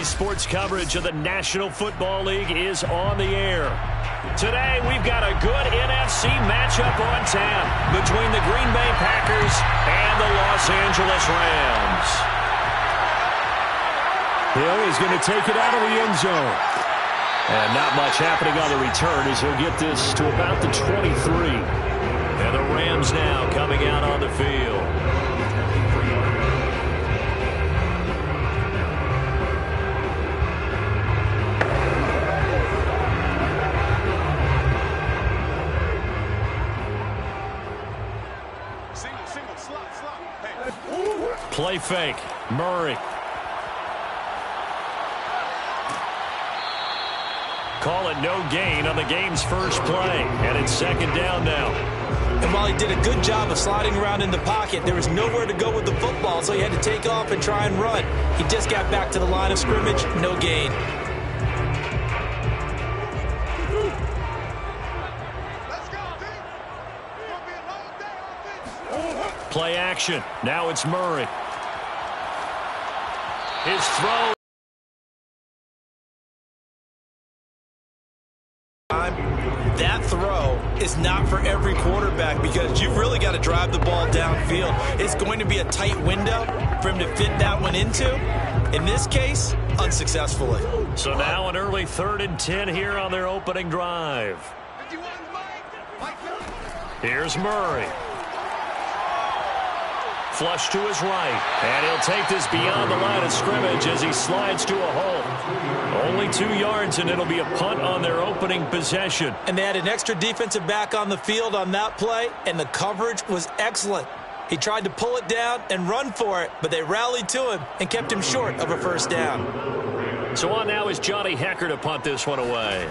Sports coverage of the National Football League is on the air. Today, we've got a good NFC matchup on tap between the Green Bay Packers and the Los Angeles Rams. Hill is going to take it out of the end zone. And not much happening on the return as he'll get this to about the 23. And the Rams now coming out on the field. Play fake. Murray. Call it no gain on the game's first play. And it's second down now. And while he did a good job of sliding around in the pocket, there was nowhere to go with the football, so he had to take off and try and run. He just got back to the line of scrimmage. No gain. Play action. Now it's Murray. His throw. That throw is not for every quarterback because you've really got to drive the ball downfield. It's going to be a tight window for him to fit that one into. In this case, unsuccessfully. So now an early 3rd and 10 here on their opening drive. Here's Murray. Flush to his right. And he'll take this beyond the line of scrimmage as he slides to a halt. Only 2 yards, and it'll be a punt on their opening possession. And they had an extra defensive back on the field on that play, and the coverage was excellent. He tried to pull it down and run for it, but they rallied to him and kept him short of a first down. So on now is Johnny Hekker to punt this one away.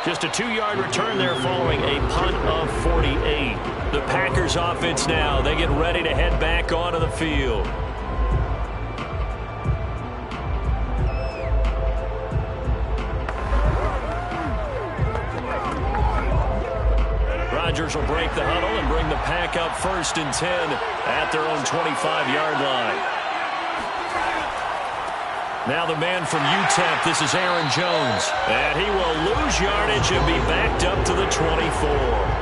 Just a 2-yard return there following a punt of 48. The Packers offense now, they get ready to head back onto the field. Rodgers will break the huddle and bring the pack up 1st and 10 at their own 25-yard line. Now the man from UTEP, this is Aaron Jones. And he will lose yardage and be backed up to the 24.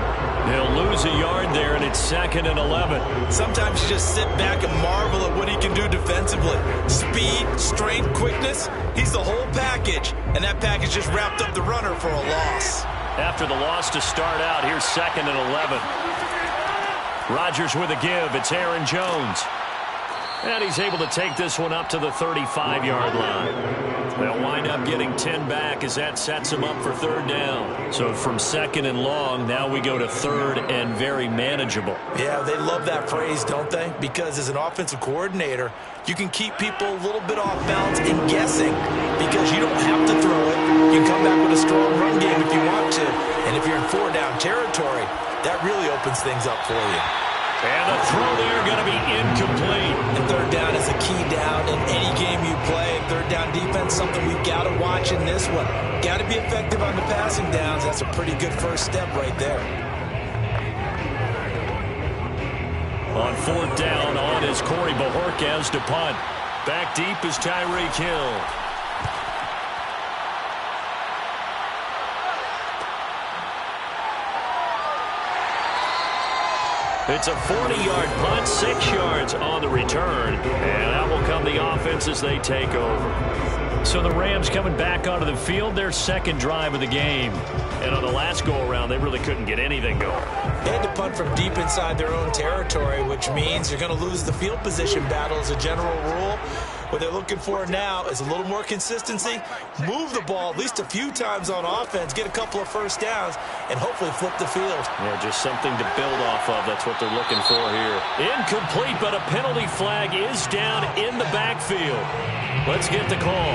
He'll lose a yard there, and it's 2nd and 11. Sometimes you just sit back and marvel at what he can do defensively. Speed, strength, quickness, he's the whole package. And that package just wrapped up the runner for a loss. After the loss to start out, here's 2nd and 11. Rodgers with a give. It's Aaron Jones. And he's able to take this one up to the 35-yard line. They'll wind up getting 10 back as that sets him up for 3rd down. So from 2nd and long, now we go to 3rd and very manageable. Yeah, they love that phrase, don't they? Because as an offensive coordinator, you can keep people a little bit off balance and guessing because you don't have to throw it. You can come back with a strong run game if you want to. And if you're in 4-down territory, that really opens things up for you. And the throw there going to be incomplete. And 3rd down is a key down in any game you play. 3rd down defense, something we've got to watch in this one. Got to be effective on the passing downs. That's a pretty good first step right there. On 4th down, on is Corey Bojorquez to punt. Back deep is Tyreek Hill. It's a 40-yard punt, 6 yards on the return, and that will come the offense as they take over. So the Rams coming back onto the field, their 2nd drive of the game. And on the last go-around, they really couldn't get anything going. They had to punt from deep inside their own territory, which means you're going to lose the field position battle as a general rule. What they're looking for now is a little more consistency, move the ball at least a few times on offense, get a couple of first downs, and hopefully flip the field. Yeah, just something to build off of. That's what they're looking for here. Incomplete, but a penalty flag is down in the backfield. Let's get the call.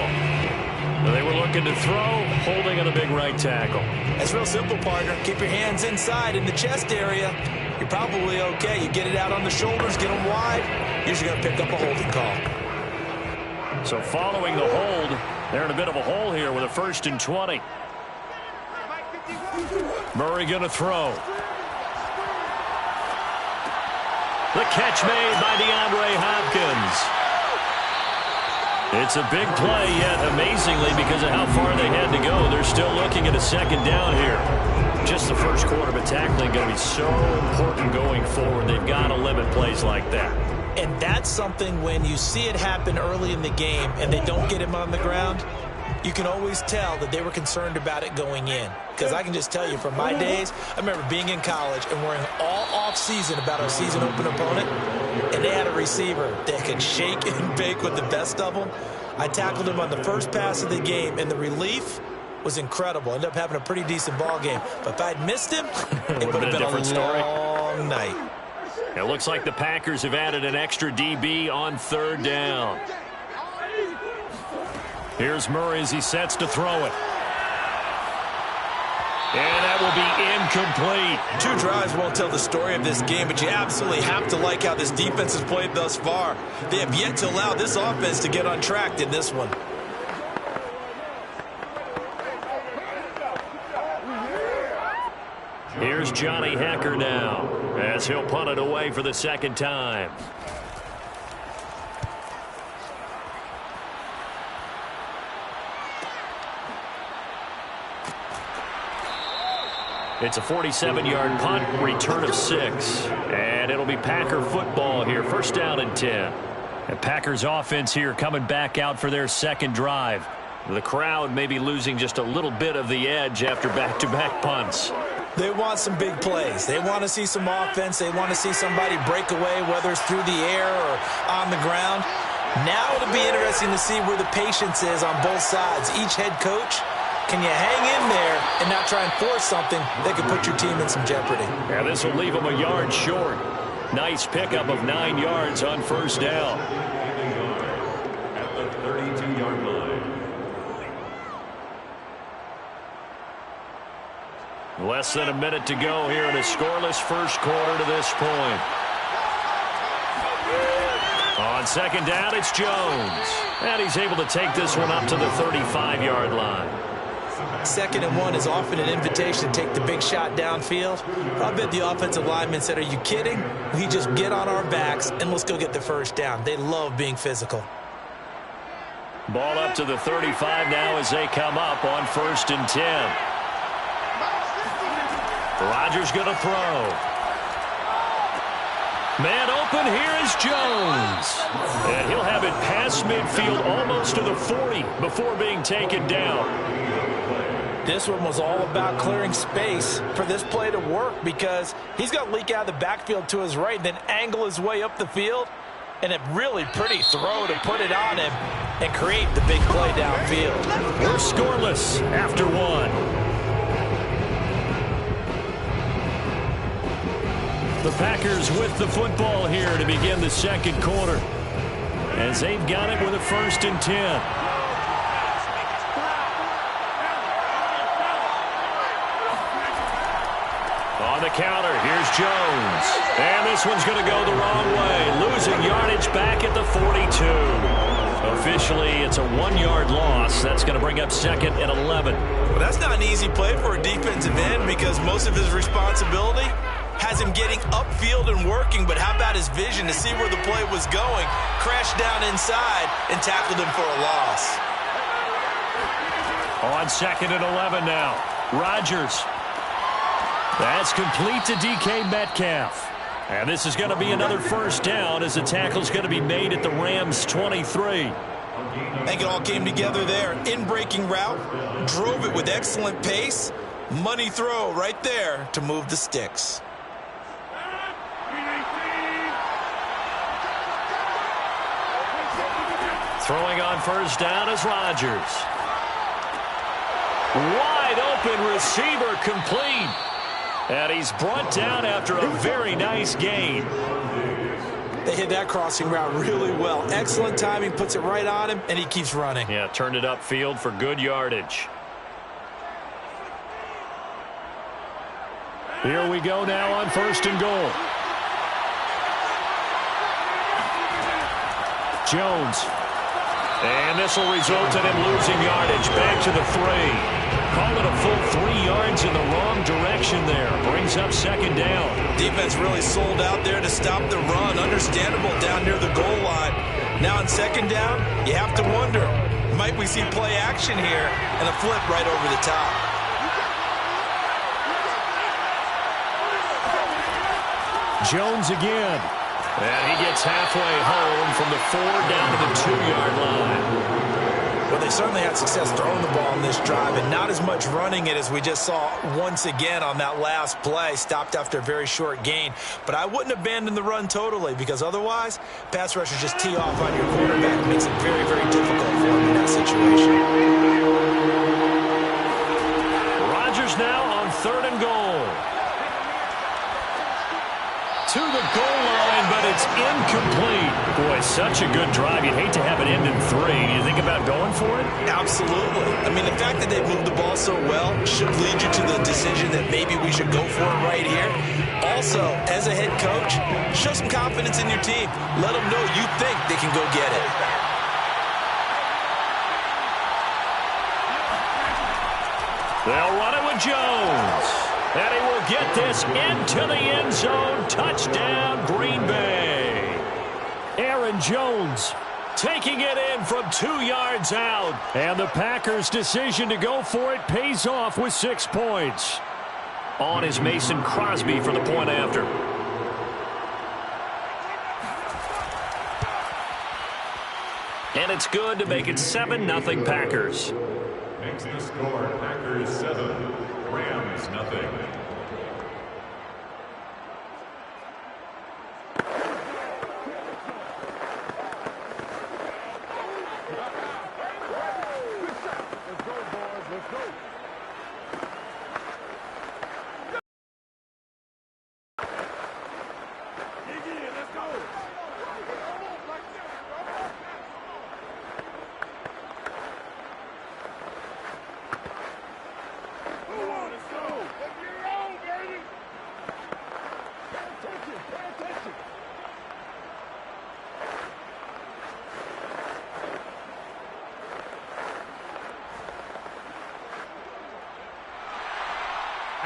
They were looking to throw, holding on a big right tackle. It's real simple, partner. Keep your hands inside in the chest area. You're probably okay. You get it out on the shoulders, get them wide. Usually going to pick up a holding call. So following the hold, they're in a bit of a hole here with a 1st and 20. Murray going to throw. The catch made by DeAndre Hopkins. It's a big play, yet amazingly, because of how far they had to go, they're still looking at a 2nd down here. Just the first quarter, but tackling going to be so important going forward. They've got to limit plays like that. And that's something when you see it happen early in the game and they don't get him on the ground, you can always tell that they were concerned about it going in. Because I can just tell you from my days, I remember being in college and worrying all off-season about our season open opponent, and they had a receiver that could shake and bake with the best of them. I tackled him on the first pass of the game, and the relief was incredible. Ended up having a pretty decent ball game. But if I'd missed him, it would have been a different story. Long night. It looks like the Packers have added an extra DB on 3rd down. Here's Murray as he sets to throw it. And that will be incomplete. 2 drives won't tell the story of this game, but you absolutely have to like how this defense has played thus far. They have yet to allow this offense to get untracked in this one. Here's Johnny Hekker now as he'll punt it away for the 2nd time. It's a 47-yard punt, return of 6. And it'll be Packer football here, 1st down and 10. And Packers offense here coming back out for their 2nd drive. The crowd may be losing just a little bit of the edge after back-to-back punts. They want some big plays. They want to see some offense. They want to see somebody break away, whether it's through the air or on the ground. Now it'll be interesting to see where the patience is on both sides. Each head coach, can you hang in there and not try and force something that could put your team in some jeopardy? Yeah, this will leave them a yard short. Nice pickup of 9 yards on first down. At the 32-yard line. Less than a minute to go here in a scoreless first quarter to this point. On second down, it's Jones. And he's able to take this one up to the 35-yard line. 2nd and 1 is often an invitation to take the big shot downfield. I bet the offensive lineman said, are you kidding? We just get on our backs and let's go get the first down. They love being physical. Ball up to the 35 now as they come up on 1st and 10. Rodgers going to throw. Man open, here is Jones. And he'll have it past midfield almost to the 40 before being taken down. This one was all about clearing space for this play to work because he's got to leak out of the backfield to his right and then angle his way up the field. And a really pretty throw to put it on him and create the big play downfield. We're scoreless after 1. The Packers with the football here to begin the second quarter as they've got it with a 1st and 10. On the counter, here's Jones. And this one's going to go the wrong way, losing yardage back at the 42. Officially, it's a 1-yard loss. That's going to bring up 2nd and 11. Well, that's not an easy play for a defensive end because most of his responsibility has him getting upfield and working, but how about his vision to see where the play was going, crashed down inside, and tackled him for a loss. On 2nd and 11 now, Rodgers. That's complete to DK Metcalf. And this is going to be another first down as the tackle's going to be made at the Rams' 23. I think it all came together there. In-breaking route, drove it with excellent pace. Money throw right there to move the sticks. Throwing on first down is Rodgers. Wide open receiver complete. And he's brought down after a very nice gain. They hit that crossing route really well. Excellent timing, puts it right on him, and he keeps running. Yeah, turned it upfield for good yardage. Here we go now on 1st and goal. Jones. And this will result in him losing yardage back to the 3. Call it a full 3 yards in the wrong direction there. Brings up 2nd down. Defense really sold out there to stop the run. Understandable down near the goal line. Now on 2nd down, you have to wonder, might we see play action here and a flip right over the top. Jones again. And he gets halfway home from the 4 down to the 2-yard line. Well, they certainly had success throwing the ball in this drive and not as much running it as we just saw once again on that last play. Stopped after a very short gain. But I wouldn't abandon the run totally because otherwise, pass rushers just tee off on your quarterback. It makes it very, very difficult for him in that situation. Rodgers now on 3rd and goal. To the goal line, but it's incomplete. Boy, such a good drive. You'd hate to have it end in 3. Do you think about going for it? Absolutely. I mean, the fact that they've moved the ball so well should lead you to the decision that maybe we should go for it right here. Also, as a head coach, show some confidence in your team. Let them know you think they can go get it. They'll run it with Jones. And he will get this into the end zone. Touchdown, Green Bay. Aaron Jones taking it in from 2 yards out. And the Packers' decision to go for it pays off with 6 points. On is Mason Crosby for the point after. And it's good to make it 7-0 Packers. Makes the score Packers 7, Rams nothing.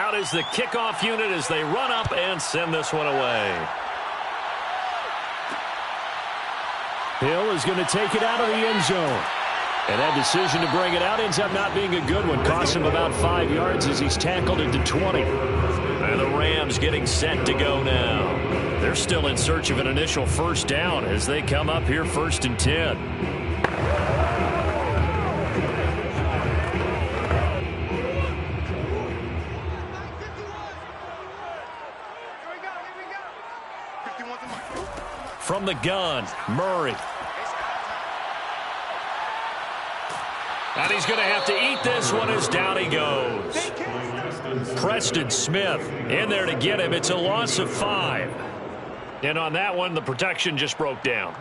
Out is the kickoff unit as they run up and send this one away. Hill is going to take it out of the end zone. And that decision to bring it out ends up not being a good one. Costs him about 5 yards as he's tackled into 20. And the Rams getting set to go now. They're still in search of an initial first down as they come up here 1st and 10. From the gun, Murray. And he's going to have to eat this one as down he goes. Preston Smith in there to get him. It's a loss of 5. And on that one, the protection just broke down.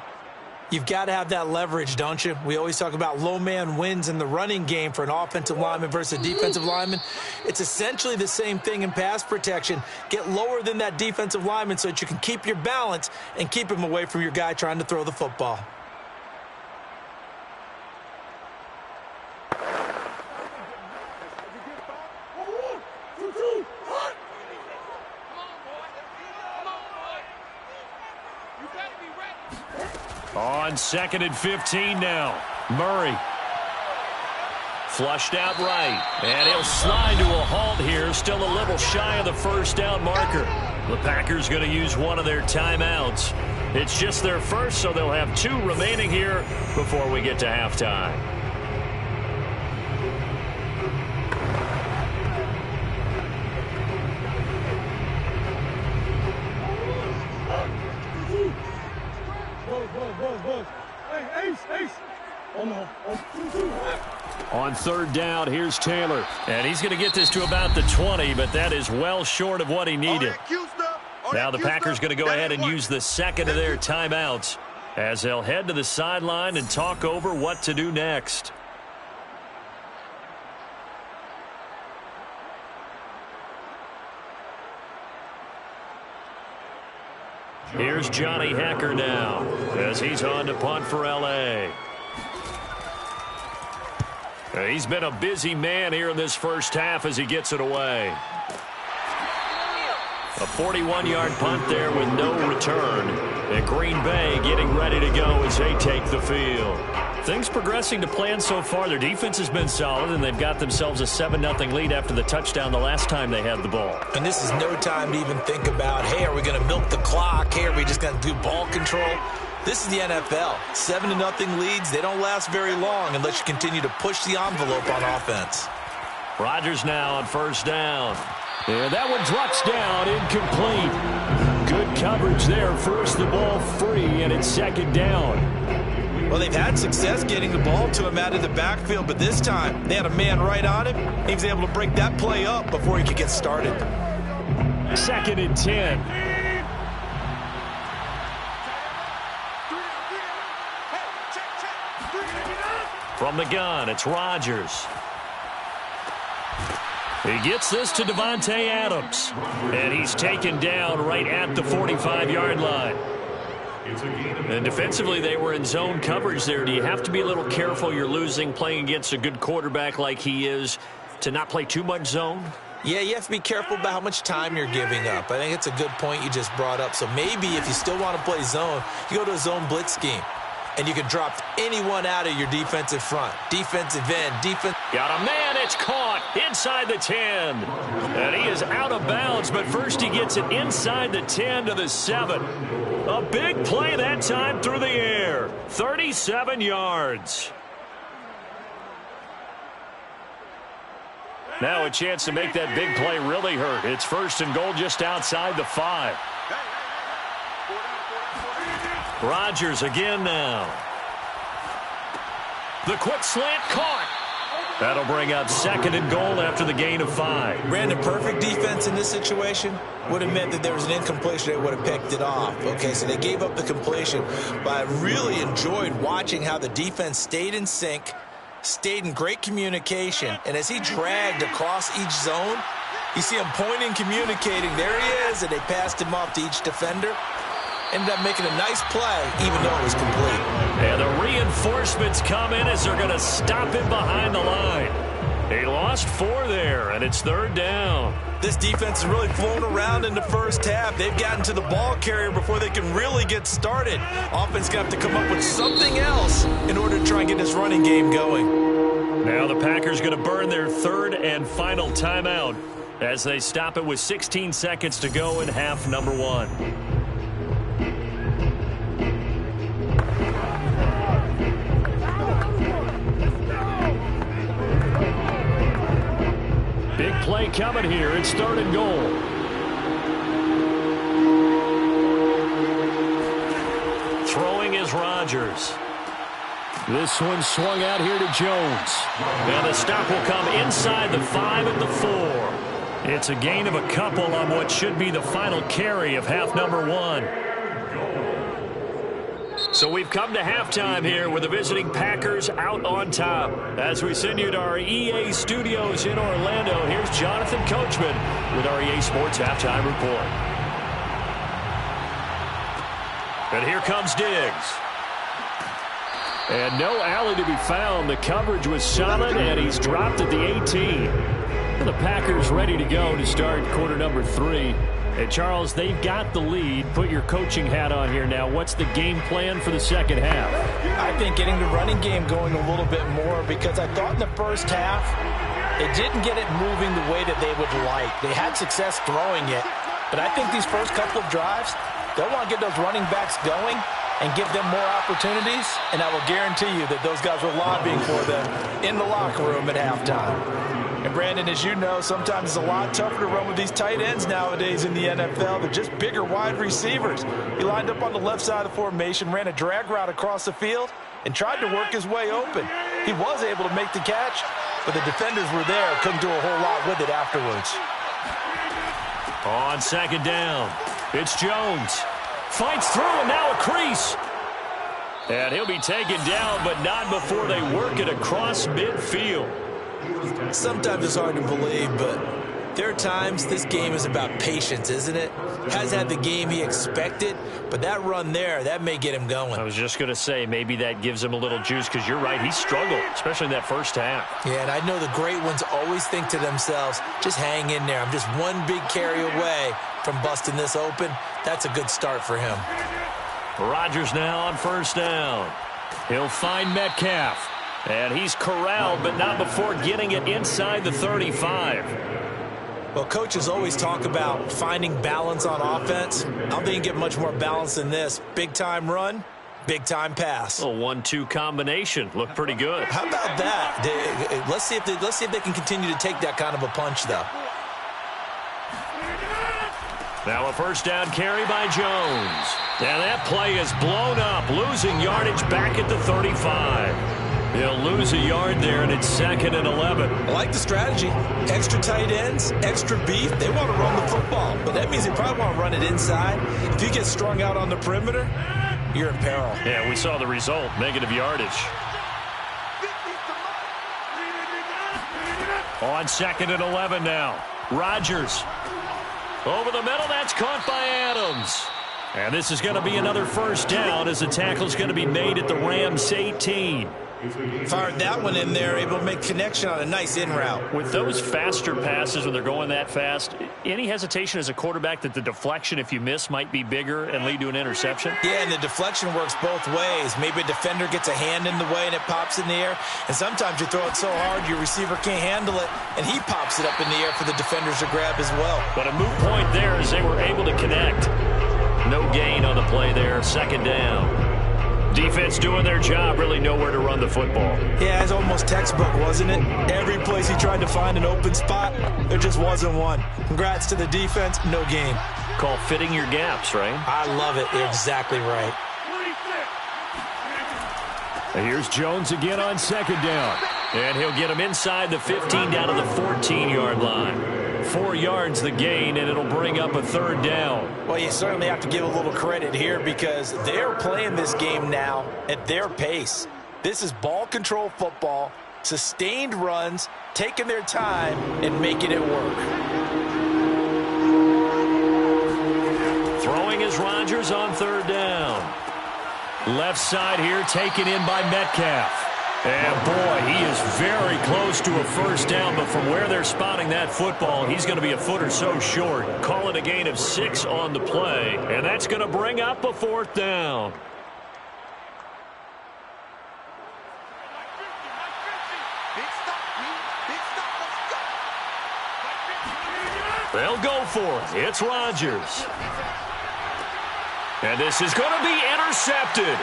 You've got to have that leverage, don't you? We always talk about low man wins in the running game for an offensive lineman versus a defensive lineman. It's essentially the same thing in pass protection. Get lower than that defensive lineman so that you can keep your balance and keep him away from your guy trying to throw the football. On 2nd and 15 now. Murray. Flushed out right. And he'll slide to a halt here. Still a little shy of the first down marker. The Packers going to use one of their timeouts. It's just their first, so they'll have 2 remaining here before we get to halftime. On 3rd down, here's Taylor. And he's going to get this to about the 20, but that is well short of what he needed. Now the Packers going to go ahead and use the second of their timeouts as they'll head to the sideline and talk over what to do next. Here's Johnny Hacker now as he's on to punt for L.A. He's been a busy man here in this first half as he gets it away. A 41-yard punt there with no return. And Green Bay getting ready to go as they take the field. Things progressing to plan so far. Their defense has been solid, and they've got themselves a 7-0 lead after the touchdown the last time they had the ball. And this is no time to even think about, hey, are we going to milk the clock? Hey, are we just going to do ball control? This is the NFL. 7-0 leads, they don't last very long unless you continue to push the envelope on offense. Rodgers now on 1st down. And that one drops down, incomplete. Good coverage there. Force the ball free, and it's 2nd down. Well, they've had success getting the ball to him out of the backfield, but this time they had a man right on him. He was able to break that play up before he could get started. 2nd and 10. From the gun, it's Rodgers. He gets this to Devontae Adams. And he's taken down right at the 45-yard line. And defensively, they were in zone coverage there. Do you have to be a little careful? You're losing playing against a good quarterback like he is to not play too much zone? Yeah, you have to be careful about how much time you're giving up. I think it's a good point you just brought up. So maybe if you still want to play zone, you go to a zone blitz scheme. And you can drop anyone out of your defensive front. Defensive end, defense. Got a man, it's caught inside the 10. And he is out of bounds, but first he gets it inside the 10 to the 7. A big play that time through the air. 37 yards. Now a chance to make that big play really hurt. It's 1st and goal just outside the 5. Rodgers again now. The quick slant caught. That'll bring up 2nd and goal after the gain of 5. Brandon, perfect defense in this situation would have meant that there was an incompletion. They would have picked it off. Okay, so they gave up the completion. But I really enjoyed watching how the defense stayed in sync, stayed in great communication. And as he dragged across each zone, you see him pointing, communicating. There he is, and they passed him off to each defender. Ended up making a nice play, even though it was complete. And the reinforcements come in as they're going to stop him behind the line. He lost 4 there, and it's 3rd down. This defense is really flown around in the first half. They've gotten to the ball carrier before they can really get started. Offense got to come up with something else in order to try and get this running game going. Now the Packers going to burn their 3rd and final timeout as they stop it with 16 seconds to go in half number 1. Big play coming here. It's 3rd and goal. Throwing is Rodgers. This one swung out here to Jones. Now the stop will come inside the 5 at the 4. It's a gain of a couple on what should be the final carry of half number 1. So we've come to halftime here with the visiting Packers out on top. As we send you to our EA studios in Orlando, here's Jonathan Coachman with our EA Sports Halftime Report. And here comes Diggs. And no alley to be found. The coverage was solid, and he's dropped at the 18. The Packers ready to go to start quarter number 3. And, Charles, they've got the lead. Put your coaching hat on here now. What's the game plan for the second half? I think getting the running game going a little bit more, because I thought in the first half it didn't get it moving the way that they would like. They had success throwing it, but I think these first couple of drives, they'll want to get those running backs going and give them more opportunities, and I will guarantee you that those guys were lobbying for them in the locker room at halftime. And, Brandon, as you know, sometimes it's a lot tougher to run with these tight ends nowadays in the NFL. They're just bigger wide receivers. He lined up on the left side of the formation, ran a drag route across the field, and tried to work his way open. He was able to make the catch, but the defenders were there. Couldn't do a whole lot with it afterwards. On 2nd down, it's Jones. Fights through, and now a crease. And he'll be taken down, but not before they work it across midfield. Sometimes it's hard to believe, but there are times this game is about patience, isn't it? Has had the game he expected, but that run there, that may get him going. I was just going to say, maybe that gives him a little juice, because you're right, he struggled, especially in that first half. Yeah, and I know the great ones always think to themselves, just hang in there. I'm just one big carry away from busting this open. That's a good start for him. Rodgers now on 1st down. He'll find Metcalf. And he's corralled, but not before getting it inside the 35. Well, coaches always talk about finding balance on offense. I don't think you can get much more balance than this. Big-time run, big-time pass. A 1-2 combination. Looked pretty good. How about that? Let's see if they can continue to take that kind of a punch, though. Now a 1st down carry by Jones. And that play is blown up, losing yardage back at the 35. He'll lose a yard there, and it's 2nd and 11. I like the strategy. Extra tight ends, extra beef. They want to run the football, but that means they probably want to run it inside. If you get strung out on the perimeter, you're in peril. Yeah, we saw the result, negative yardage. On 2nd and 11 now. Rodgers. Over the middle, that's caught by Adams. And this is going to be another 1st down as the tackle's going to be made at the Rams 18. Fired that one in there, able to make connection on a nice in route. With those faster passes when they're going that fast, any hesitation as a quarterback that the deflection, if you miss, might be bigger and lead to an interception? Yeah, and the deflection works both ways. Maybe a defender gets a hand in the way and it pops in the air. And sometimes you throw it so hard your receiver can't handle it, and he pops it up in the air for the defenders to grab as well. But a moot point there as they were able to connect. No gain on the play there, 2nd down. Defense doing their job, really nowhere to run the football. Yeah, it's almost textbook, wasn't it? Every place he tried to find an open spot, there just wasn't one. Congrats to the defense, no gain. Call fitting your gaps, right? I love it. You're exactly right. And here's Jones again on 2nd down. And he'll get him inside the 15 down to the 14-yard line. 4 yards the gain, and it'll bring up a 3rd down. Well, you certainly have to give a little credit here because they're playing this game now at their pace. This is ball control football, sustained runs, taking their time, and making it work. Throwing is Rodgers on 3rd down. Left side here taken in by Metcalf. And boy, he is very close to a first down, but from where they're spotting that football, he's going to be a foot or so short. Call it a gain of 6 on the play, and that's going to bring up a 4th down. They'll go for it. It's Rodgers. And this is going to be intercepted.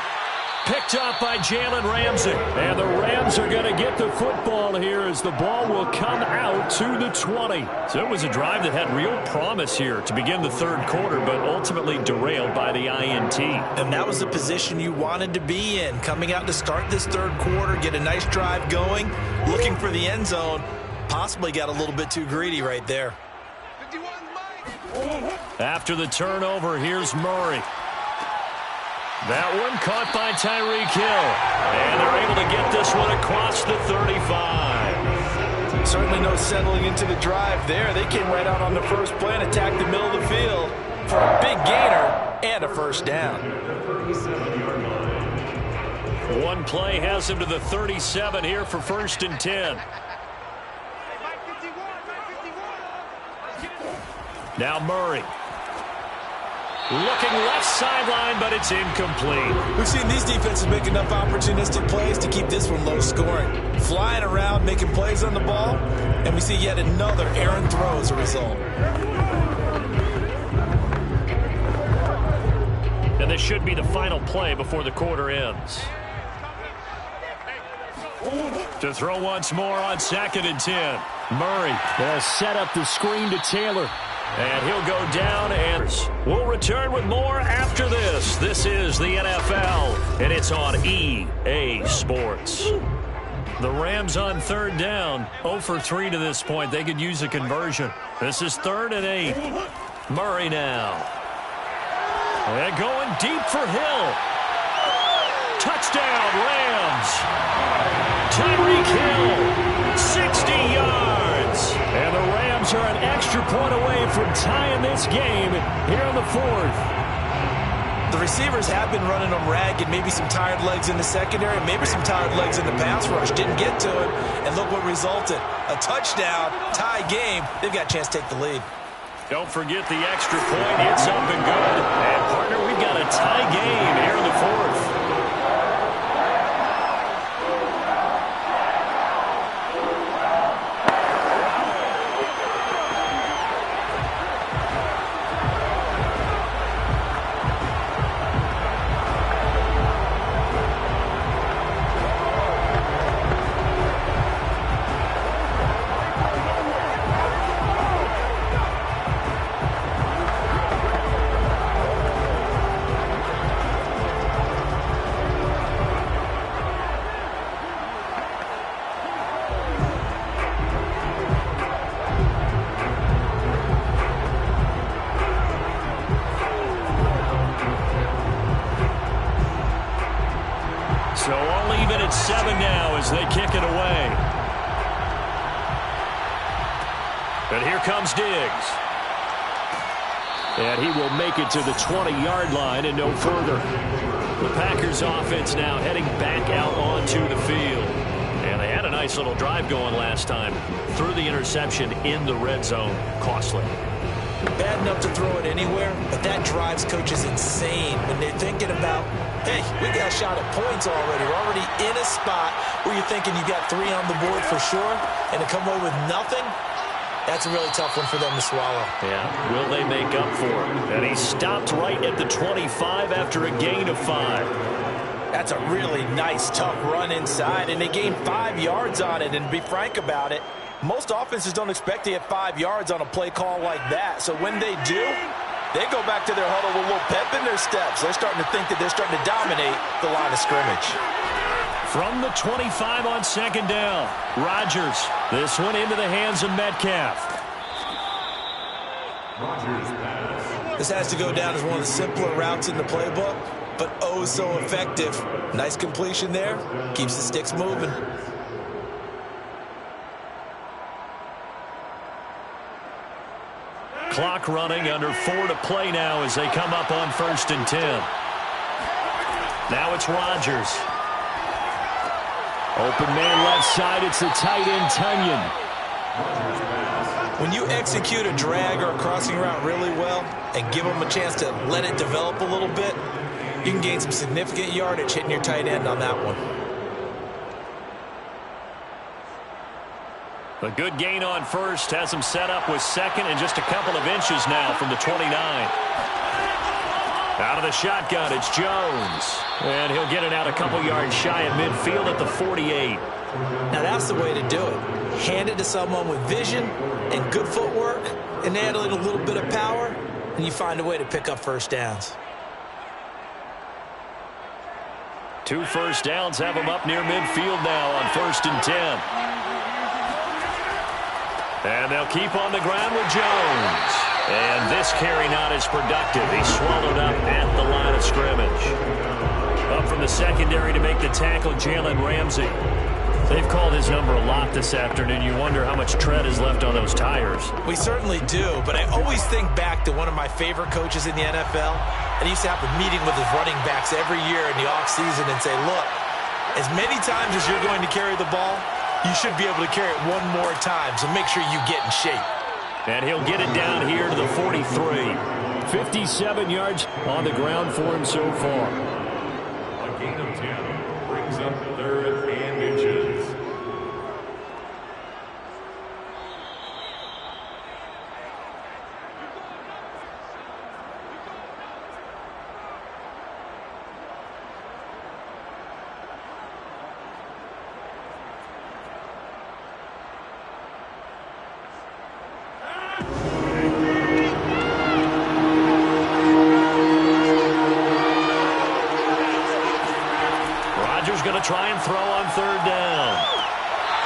Picked up by Jalen Ramsey. And the Rams are going to get the football here as the ball will come out to the 20. So it was a drive that had real promise here to begin the 3rd quarter, but ultimately derailed by the INT. And that was the position you wanted to be in. Coming out to start this 3rd quarter, get a nice drive going, looking for the end zone. Possibly got a little bit too greedy right there. After the turnover, here's Murray. That one caught by Tyreek Hill. And they're able to get this one across the 35. Certainly no settling into the drive there. They came right out on the first play and attacked the middle of the field for a big gainer and a first down. One play has him to the 37 here for 1st and 10. Now Murray. Looking left sideline, but it's incomplete. We've seen these defenses make enough opportunistic plays to keep this one low scoring. Flying around, making plays on the ball, and we see yet another errant throw as a result. And this should be the final play before the quarter ends. To throw once more on 2nd and 10. Murray will set up the screen to Taylor. And he'll go down, and we'll return with more after this. This is the NFL, and it's on EA Sports. The Rams on 3rd down, 0 for 3 to this point. They could use a conversion. This is 3rd and 8. Murray now. And going deep for Hill. Touchdown, Rams. Tyreek Hill, 60 yards. And the Rams are an extra point away from tying this game here in the 4th. The receivers have been running them ragged. Maybe some tired legs in the secondary, maybe some tired legs in the pass rush. Didn't get to it, and look what resulted. A touchdown, tie game. They've got a chance to take the lead. Don't forget the extra point. It's up and good. And, partner, we've got a tie game here in the 4th. So all even at 7 now as they kick it away. And here comes Diggs. And he will make it to the 20-yard line and no further. The Packers offense now heading back out onto the field. And they had a nice little drive going last time. Threw the interception in the red zone. Costly. Bad enough to throw it anywhere, but that drives coaches insane when they're thinking about, hey, we got a shot at points already. We're already in a spot where you're thinking you got 3 on the board for sure, and to come away with nothing, that's a really tough one for them to swallow. Yeah, will they make up for it? And he stopped right at the 25 after a gain of 5. That's a really nice, tough run inside, and they gained 5 yards on it, and to be frank about it, most offenses don't expect to get 5 yards on a play call like that. So when they do, they go back to their huddle with a little pep in their steps. They're starting to think that they're starting to dominate the line of scrimmage. From the 25 on 2nd down, Rodgers. This one into the hands of Metcalf. Rodgers pass. This has to go down as one of the simpler routes in the playbook, but oh so effective. Nice completion there. Keeps the sticks moving. Clock running, under 4 to play now as they come up on 1st and 10. Now it's Rodgers. Open man left side. It's the tight end, Tunyon. When you execute a drag or a crossing route really well and give them a chance to let it develop a little bit, you can gain some significant yardage hitting your tight end on that one. A good gain on first has him set up with second and just a couple of inches now from the 29. Out of the shotgun, it's Jones. And he'll get it out a couple yards shy at midfield at the 48. Now that's the way to do it. Hand it to someone with vision and good footwork and add a little bit of power, and you find a way to pick up first downs. 2 first downs have him up near midfield now on 1st and 10. And they'll keep on the ground with Jones. And this carry not as productive. He's swallowed up at the line of scrimmage. Up from the secondary to make the tackle, Jalen Ramsey. They've called his number a lot this afternoon. You wonder how much tread is left on those tires. We certainly do, but I always think back to one of my favorite coaches in the NFL. And he used to have a meeting with his running backs every year in the offseason and say, look, as many times as you're going to carry the ball, you should be able to carry it one more time, so make sure you get in shape. And he'll get it down here to the 43. 57 yards on the ground for him so far. A gain of 10 brings up 3rd and inches. Going to try and throw on 3rd down.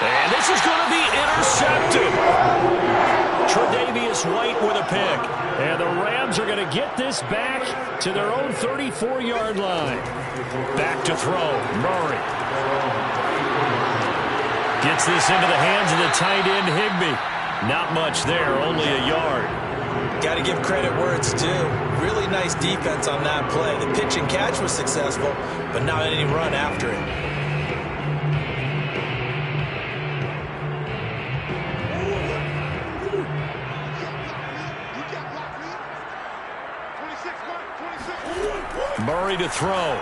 And this is going to be intercepted. Tre'Davious White with a pick. And the Rams are going to get this back to their own 34-yard line. Back to throw. Murray. Gets this into the hands of the tight end, Higbee. Not much there, only a yard. Got to give credit where it's due. Really nice defense on that play. The pitch and catch was successful, but not any run after it. Murray to throw.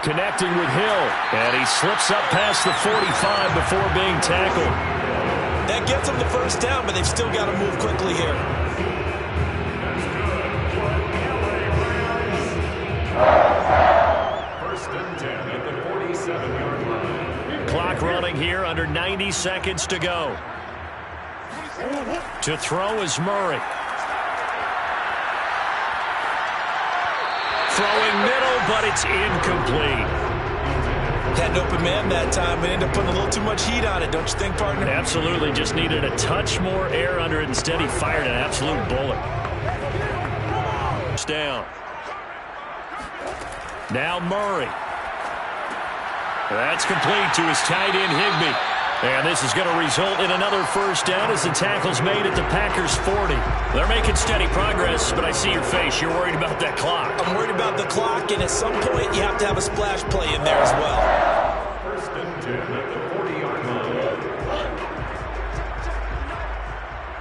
Connecting with Hill. And he slips up past the 45 before being tackled. That gets them the first down, but they've still got to move quickly here. Clock running here, under 90 seconds to go. To throw is Murray. Throwing middle, but it's incomplete. Had an open man that time, but ended up putting a little too much heat on it, don't you think, partner? Absolutely, just needed a touch more air under it. Instead, he fired an absolute bullet. Down. Now Murray. That's complete to his tight end, Higbee. And this is going to result in another first down as the tackle's made at the Packers' 40. They're making steady progress, but I see your face. You're worried about that clock. I'm worried about the clock, and at some point you have to have a splash play in there as well. 1st and 10 at the 40-yard line.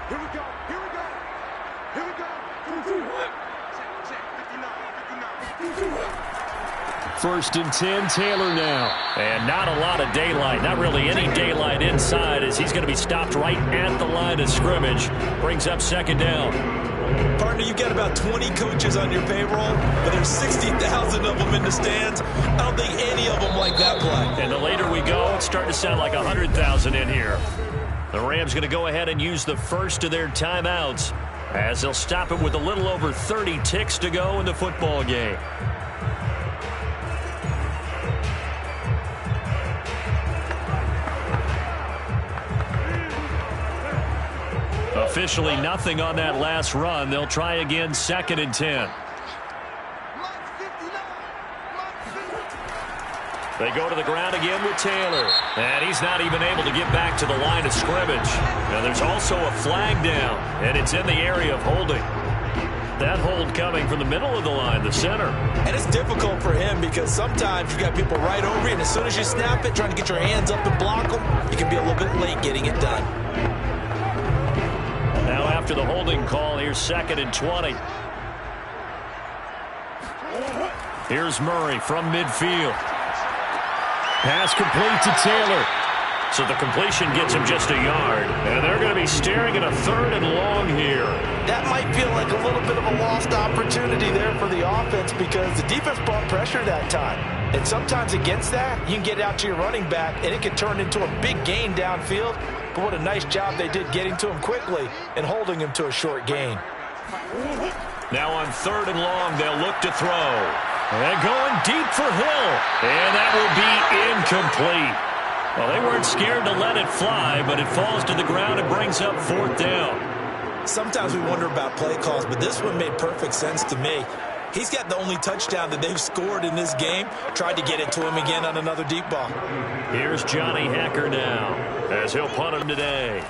Here we go. Here we go. Here we go. 2-2-1. Check. 59. 1st and 10, Taylor now. And not a lot of daylight. Not really any daylight inside as he's going to be stopped right at the line of scrimmage. Brings up 2nd down. Partner, you've got about 20 coaches on your payroll, but there's 60,000 of them in the stands. I don't think any of them like that play. And the later we go, it's starting to sound like 100,000 in here. The Rams going to go ahead and use the first of their timeouts as they'll stop it with a little over 30 ticks to go in the football game. Officially nothing on that last run. They'll try again, 2nd and 10. They go to the ground again with Taylor. And he's not even able to get back to the line of scrimmage. Now there's also a flag down, and it's in the area of holding. That hold coming from the middle of the line, the center. And it's difficult for him because sometimes you got people right over you, and as soon as you snap it, trying to get your hands up and block them, you can be a little bit late getting it done. Now after the holding call, here's 2nd and 20. Here's Murray from midfield. Pass complete to Taylor. So the completion gets him just a yard. And they're going to be staring at a 3rd and long here. That might feel like a little bit of a lost opportunity there for the offense because the defense brought pressure that time. And sometimes against that, you can get out to your running back, and it can turn into a big gain downfield. But what a nice job they did getting to him quickly and holding him to a short gain. Now on 3rd and long, they'll look to throw. And going deep for Hill. And that will be incomplete. Well, they weren't scared to let it fly, but it falls to the ground and brings up 4th down. Sometimes we wonder about play calls, but this one made perfect sense to me. He's got the only touchdown that they've scored in this game. Tried to get it to him again on another deep ball. Here's Johnny Hacker now, as he'll punt him today.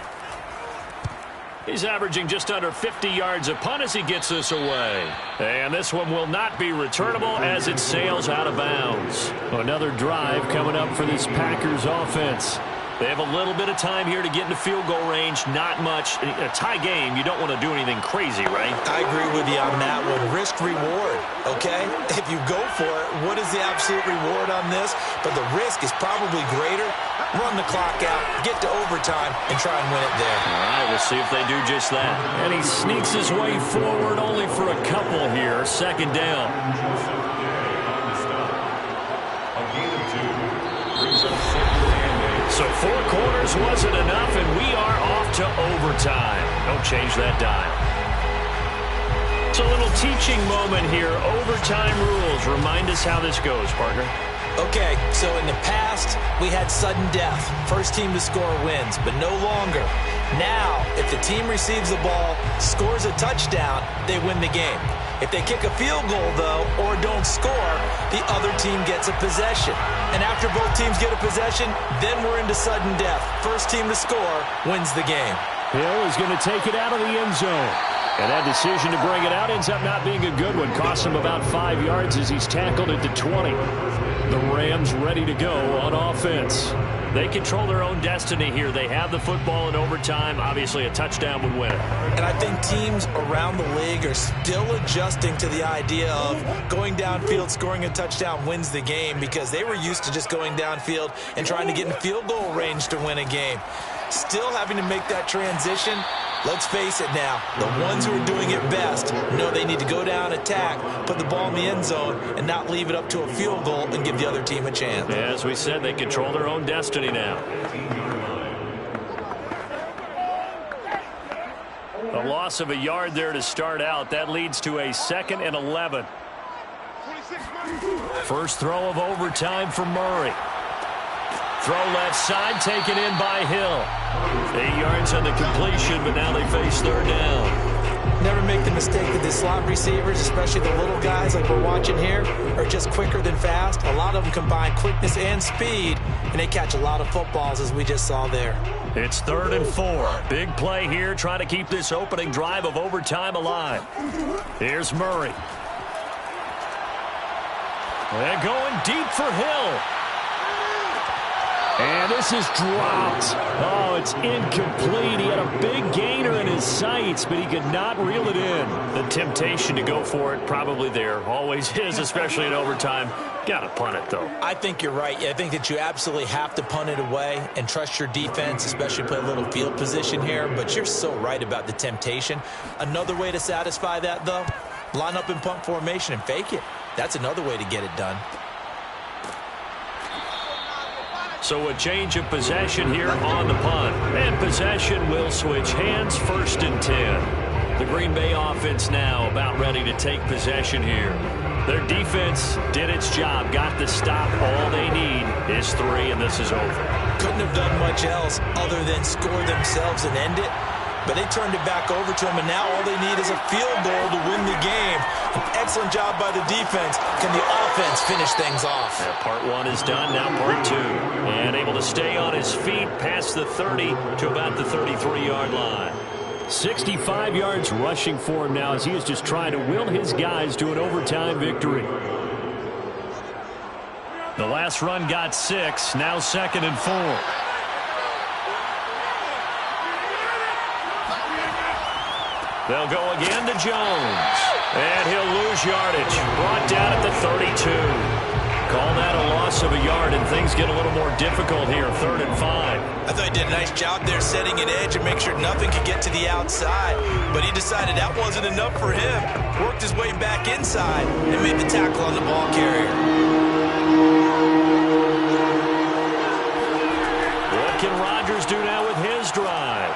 He's averaging just under 50 yards a punt as he gets this away. And this one will not be returnable as it sails out of bounds. Another drive coming up for this Packers offense. They have a little bit of time here to get into field goal range. Not much. In a tie game, you don't want to do anything crazy, right? I agree with you on that one. Risk-reward, okay? If you go for it, what is the absolute reward on this? But the risk is probably greater. Run the clock out, get to overtime, and try and win it there. All right, we'll see if they do just that. And he sneaks his way forward only for a couple here. 2nd down. So 4 quarters wasn't enough, and we are off to overtime. Don't change that dial. It's a little teaching moment here. Overtime rules. Remind us how this goes, partner. Okay, so in the past, we had sudden death. First team to score wins, but no longer. Now, if the team receives the ball, scores a touchdown, they win the game. If they kick a field goal, though, or don't score, the other team gets a possession. And after both teams get a possession, then we're into sudden death. First team to score wins the game. Hill is going to take it out of the end zone. And that decision to bring it out ends up not being a good one. Costs him about 5 yards as he's tackled it to 20. The Rams ready to go on offense. They control their own destiny here. They have the football in overtime. Obviously, a touchdown would win it. And I think teams around the league are still adjusting to the idea of going downfield, scoring a touchdown wins the game because they were used to just going downfield and trying to get in field goal range to win a game. Still having to make that transition. Let's face it now, the ones who are doing it best know they need to go down, attack, put the ball in the end zone, and not leave it up to a field goal and give the other team a chance. As we said, they control their own destiny now. A loss of a yard there to start out. That leads to a 2nd and 11. First throw of overtime for Murray. Throw left side, taken in by Hill. 8 yards on the completion, but now they face 3rd down. Never make the mistake that the slot receivers, especially the little guys like we're watching here, are just quicker than fast. A lot of them combine quickness and speed, and they catch a lot of footballs, as we just saw there. It's 3rd and 4. Big play here, trying to keep this opening drive of overtime alive. Here's Murray. And going deep for Hill. And this is dropped. Oh, it's incomplete. He had a big gainer in his sights, but he could not reel it in. The temptation to go for it probably there. Always is, especially in overtime. Got to punt it, though. I think you're right. I think that you absolutely have to punt it away and trust your defense, especially play a little field position here. But you're so right about the temptation. Another way to satisfy that, though, line up in punt formation and fake it. That's another way to get it done. So a change of possession here on the punt. And possession will switch hands, 1st and 10. The Green Bay offense now about ready to take possession here. Their defense did its job, got the stop. All they need is 3, and this is over. Couldn't have done much else other than score themselves and end it. But they turned it back over to them, and now all they need is a field goal to win the game. An excellent job by the defense. Can the offense finish things off? Yeah, part 1 is done, now part 2. And able to stay on his feet past the 30 to about the 33-yard line. 65 yards rushing for him now as he is just trying to will his guys to an overtime victory. The last run got 6, now 2nd and 4. They'll go again to Jones. And he'll lose yardage. Brought down at the 32. Call that a loss of a yard, and things get a little more difficult here, 3rd and 5. I thought he did a nice job there setting an edge and make sure nothing could get to the outside. But he decided that wasn't enough for him. Worked his way back inside and made the tackle on the ball carrier. What can Rodgers do now with his drive?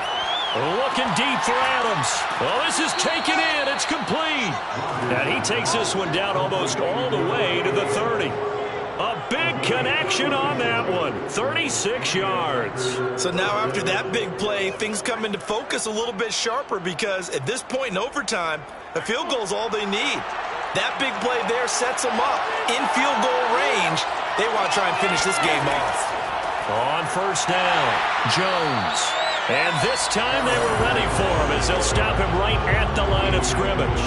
Looking deep for Adams. Oh, this is taken in. It's complete. And he takes this one down almost all the way to the 30. A big connection on that one. 36 yards. So now after that big play, things come into focus a little bit sharper because at this point in overtime, a field goal is all they need. That big play there sets them up in field goal range. They want to try and finish this game off. On 1st down, Jones. And this time they were ready for him as they'll stop him right at the line of scrimmage.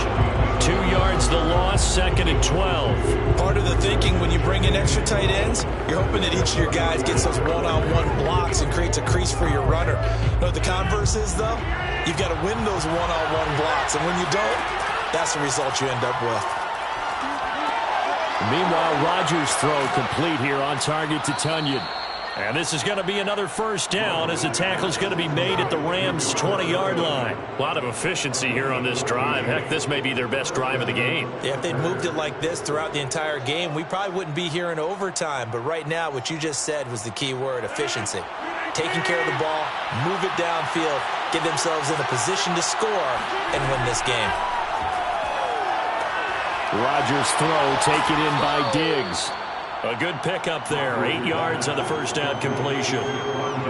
2 yards the loss, 2nd and 12. Part of the thinking when you bring in extra tight ends, you're hoping that each of your guys gets those one-on-one blocks and creates a crease for your runner. You know what the converse is, though? You've got to win those one-on-one blocks, and when you don't, that's the result you end up with. Meanwhile, Rodgers' throw complete here on target to Tunyon. And this is going to be another 1st down as the tackle's going to be made at the Rams' 20-yard line. A lot of efficiency here on this drive. Heck, this may be their best drive of the game. Yeah, if they'd moved it like this throughout the entire game, we probably wouldn't be here in overtime. But right now, what you just said was the key word, efficiency. Taking care of the ball, move it downfield, get themselves in a position to score, and win this game. Rodgers' throw taken in by Diggs. A good pickup there. 8 yards on the 1st down completion.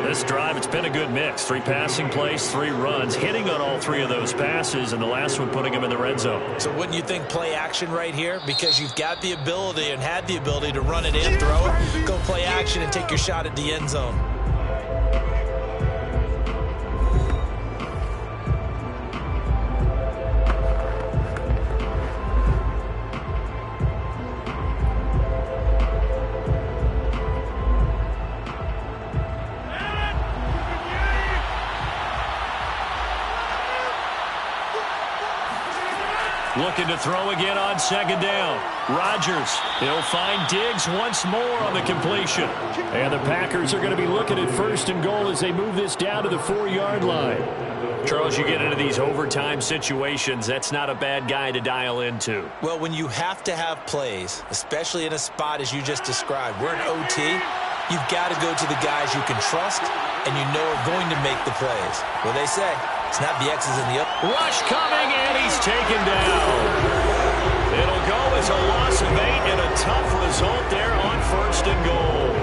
This drive, it's been a good mix. 3 passing plays, 3 runs, hitting on all 3 of those passes, and the last one putting him in the red zone. So wouldn't you think play action right here? Because you've got the ability and had the ability to run it in, throw it, go play action, and take your shot at the end zone. Looking to throw again on 2nd down. Rodgers, he'll find Diggs once more on the completion. And the Packers are going to be looking at 1st and goal as they move this down to the 4-yard line. Charles, you get into these overtime situations, that's not a bad guy to dial into. Well, when you have to have plays, especially in a spot as you just described, we're in OT, you've got to go to the guys you can trust and you know are going to make the plays. Well, they say, it's not the X's and the O's. Rush coming, and he's taken down. It'll go as a loss of 8 and a tough result there on 1st and goal.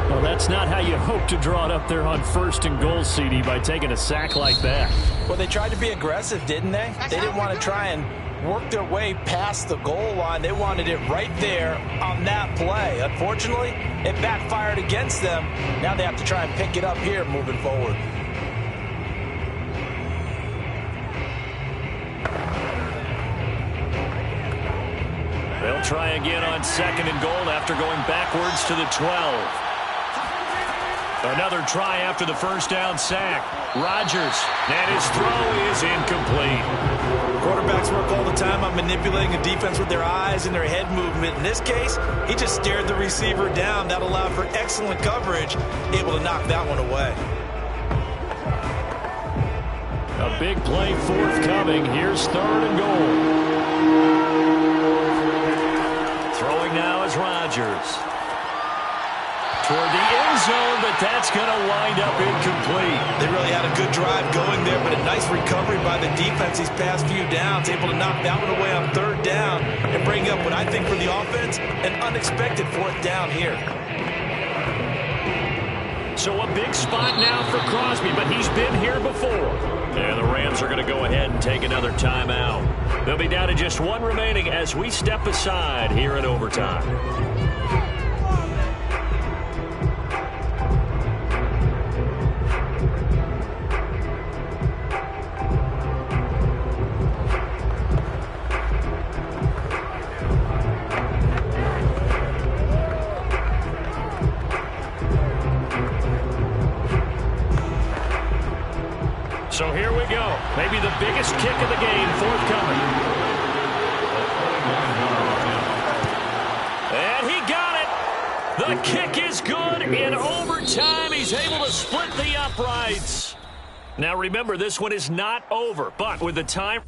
Well, that's not how you hope to draw it up there on 1st and goal, CD, by taking a sack like that. Well, they tried to be aggressive, didn't they? They didn't want to try and work their way past the goal line. They wanted it right there on that play. Unfortunately, it backfired against them. Now they have to try and pick it up here moving forward. They'll try again on 2nd and goal after going backwards to the 12. Another try after the 1st down sack. Rodgers, and his throw is incomplete. Quarterbacks work all the time on manipulating a defense with their eyes and their head movement. In this case, he just stared the receiver down. That allowed for excellent coverage, able to knock that one away. A big play forthcoming. Here's 3rd and goal. Throwing now is Rodgers. Toward the end zone, but that's going to wind up incomplete. They really had a good drive going there, but a nice recovery by the defense these past few downs, able to knock that one away on 3rd down and bring up what I think for the offense, an unexpected 4th down here. So a big spot now for Crosby, but he's been here before. And the Rams are going to go ahead and take another timeout. They'll be down to just 1 remaining as we step aside here in overtime. So here we go. Maybe the biggest kick of the game forthcoming. And he got it. The kick is good. In overtime, he's able to split the uprights. Now remember, this one is not over, but with the time...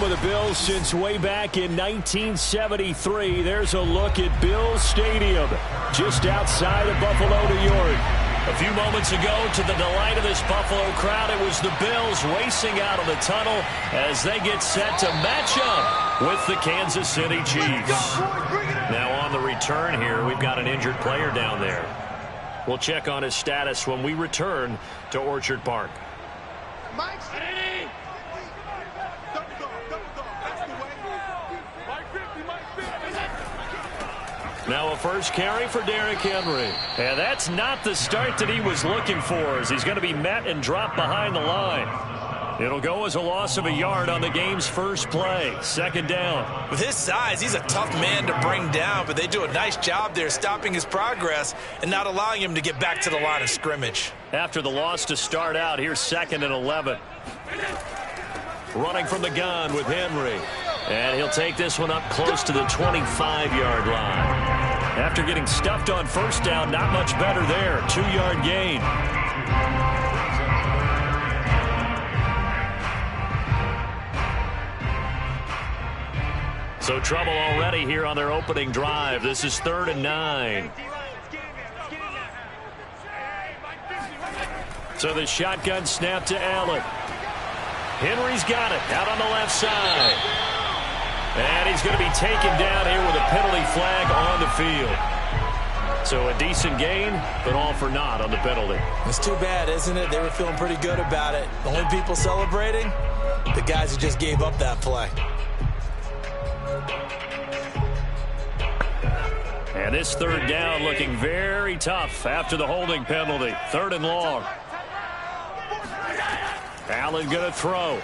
for the Bills since way back in 1973. There's a look at Bills Stadium, just outside of Buffalo, New York. A few moments ago, to the delight of this Buffalo crowd, it was the Bills racing out of the tunnel as they get set to match up with the Kansas City Chiefs. Now on the return here, we've got an injured player down there. We'll check on his status when we return to Orchard Park. Now a first carry for Derrick Henry. And that's not the start that he was looking for, as he's going to be met and dropped behind the line. It'll go as a loss of a yard on the game's first play. Second down. With his size, he's a tough man to bring down, but they do a nice job there stopping his progress and not allowing him to get back to the line of scrimmage. After the loss to start out, here's 2nd and 11. Running from the gun with Henry. And he'll take this one up close to the 25-yard line. After getting stuffed on first down, not much better there. 2-yard gain. So trouble already here on their opening drive. This is 3rd and 9. So the shotgun snap to Allen. Henry's got it out on the left side. And he's going to be taken down here with a penalty flag on the field. So a decent gain, but all for naught on the penalty. It's too bad, isn't it? They were feeling pretty good about it. The only people celebrating, the guys who just gave up that play. And this 3rd down looking very tough after the holding penalty. 3rd and long. Allen going to throw.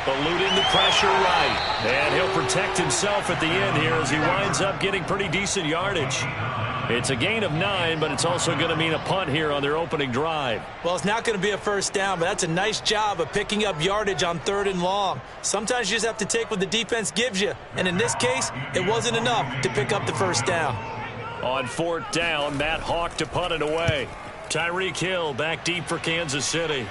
Eluding the pressure right. And he'll protect himself at the end here as he winds up getting pretty decent yardage. It's a gain of 9, but it's also going to mean a punt here on their opening drive. Well, it's not going to be a first down, but that's a nice job of picking up yardage on 3rd and long. Sometimes you just have to take what the defense gives you. And in this case, it wasn't enough to pick up the first down. On 4th down, Matt Hawk to punt it away. Tyreek Hill back deep for Kansas City.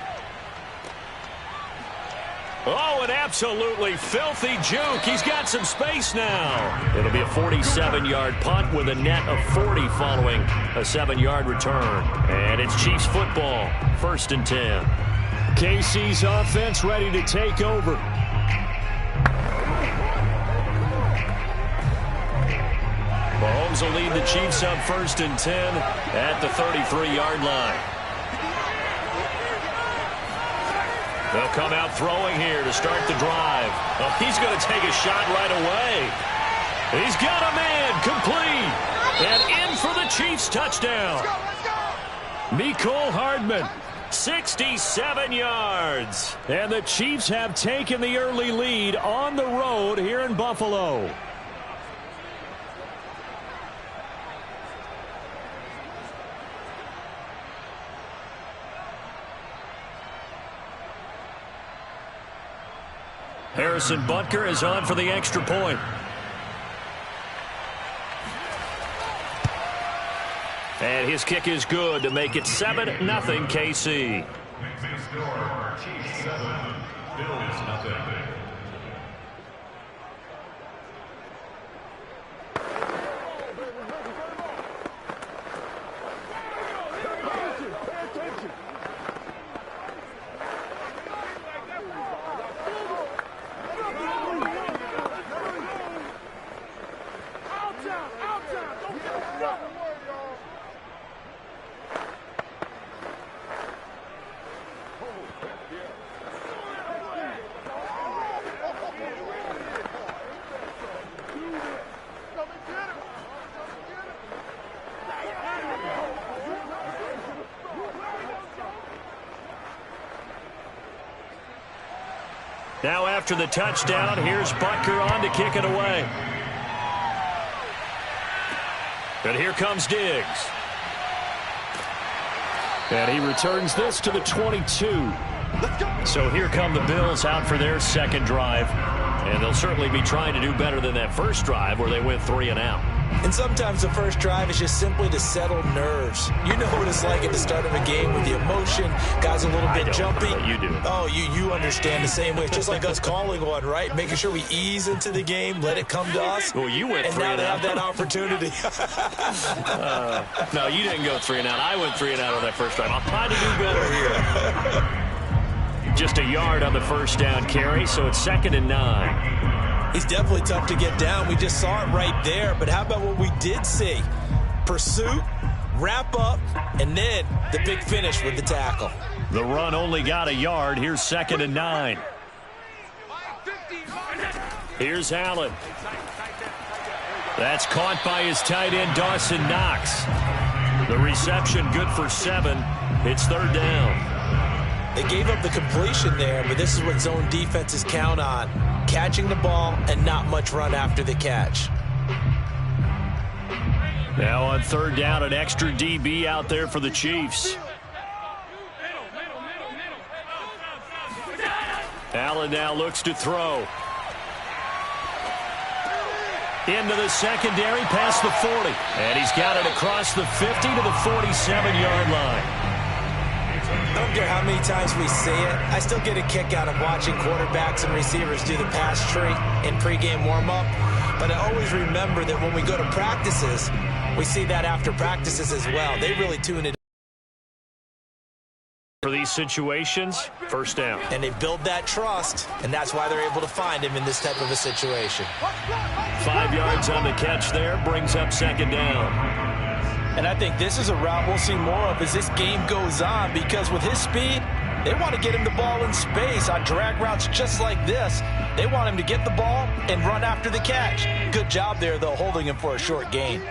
Oh, an absolutely filthy juke. He's got some space now. It'll be a 47-yard punt with a net of 40 following a 7-yard return. And it's Chiefs football, 1st and 10. KC's offense ready to take over. Mahomes will lead the Chiefs up 1st and 10 at the 33-yard line. They'll come out throwing here to start the drive. Oh, he's going to take a shot right away. He's got a man complete. And in for the Chiefs touchdown. Mecole Hardman, 67 yards. And the Chiefs have taken the early lead on the road here in Buffalo. Harrison Butker is on for the extra point. And his kick is good to make it 7-0 KC. Chiefs 7, Bills nothing. Now after the touchdown, here's Butker on to kick it away. And here comes Diggs. And he returns this to the 22. So here come the Bills out for their second drive. And they'll certainly be trying to do better than that first drive where they went 3 and out. And sometimes the first drive is just simply to settle nerves. You know what it's like at the start of a game with the emotion. Guys guys a little bit jumpy. You do. Oh, you understand the same way. It's just like us calling one, right? Making sure we ease into the game, let it come to us. Well, you went 3 and out. And now they have that opportunity. No, you didn't go 3 and out. I went 3 and out on that first drive. I'll try to do better here. Just a yard on the first down carry, so it's 2nd and 9. He's definitely tough to get down. We just saw it right there. But how about what we did see? Pursuit, wrap up, and then the big finish with the tackle. The run only got a yard. Here's 2nd and 9. Here's Allen. That's caught by his tight end, Dawson Knox. The reception good for 7. It's 3rd down. They gave up the completion there, but this is what zone defenses count on. Catching the ball and not much run after the catch. Now on 3rd down, an extra DB out there for the Chiefs. Allen now looks to throw. Into the secondary, past the 40. And he's got it across the 50 to the 47-yard line. I don't care how many times we see it. I still get a kick out of watching quarterbacks and receivers do the pass tree in pregame warm-up. But I always remember that when we go to practices, we see that after practices as well. They really tune it for these situations. 1st down. and they build that trust, and that's why they're able to find him in this type of a situation. 5 yards on the catch there, brings up 2nd down. And I think this is a route we'll see more of as this game goes on, because with his speed, they want to get him the ball in space on drag routes just like this. They want him to get the ball and run after the catch. Good job there, though, holding him for a short gain.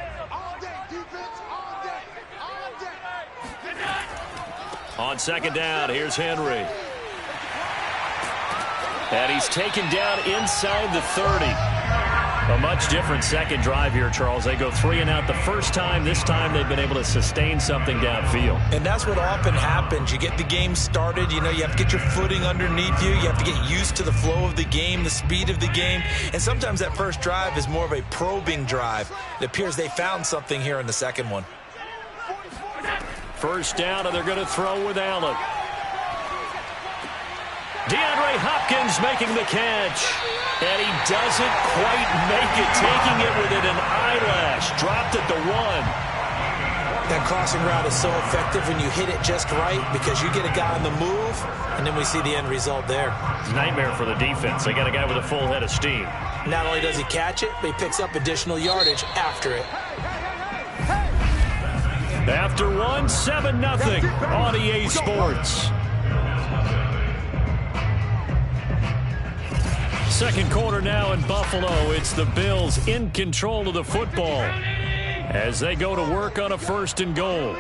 On 2nd down, here's Henry. And he's taken down inside the 30. A much different second drive here, Charles. They go 3 and out the first time. This time they've been able to sustain something downfield. And that's what often happens. You get the game started. You know, you have to get your footing underneath you. You have to get used to the flow of the game, the speed of the game. And sometimes that first drive is more of a probing drive. It appears they found something here in the second one. 1st down, and they're going to throw with Allen. DeAndre Hopkins making the catch. And he doesn't quite make it, taking it within an eyelash. Dropped at the 1. That crossing route is so effective when you hit it just right, because you get a guy on the move, and then we see the end result there. Nightmare for the defense. They got a guy with a full head of steam. Not only does he catch it, but he picks up additional yardage after it. After 1, 7-0 on EA Sports. Second quarter now in Buffalo. It's the Bills in control of the football as they go to work on a 1st and goal.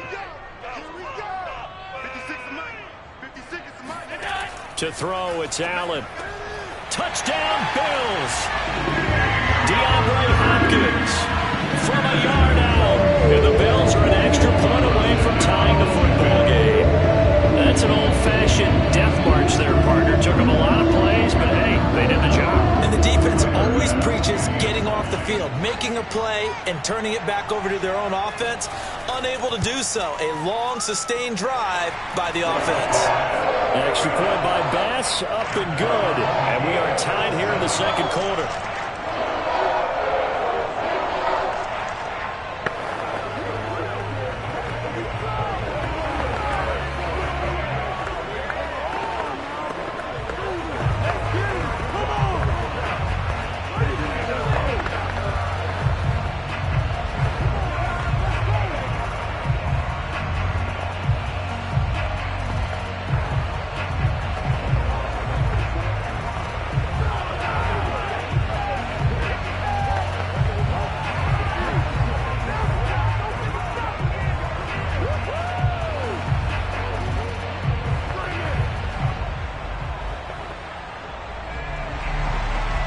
To throw, it's Allen. Touchdown, Bills. DeAndre Hopkins from a yard out. And the Bills are an extra point away from tying the football game. That's an old-fashioned death march there, partner. Took them a lot of plays, but hey, they did the job. And the defense always preaches getting off the field, making a play, and turning it back over to their own offense. Unable to do so. A long, sustained drive by the offense. Extra point by Bass, up and good. And we are tied here in the second quarter.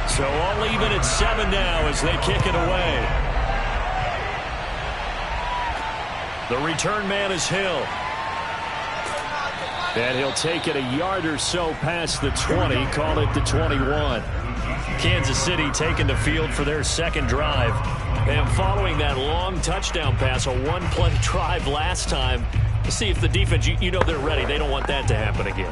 So all even at 7 now as they kick it away. The return man is Hill. And he'll take it a yard or so past the 20, call it the 21. Kansas City taking the field for their second drive. And following that long touchdown pass, a one-play drive last time, See if the defense, you know they're ready. They don't want that to happen again.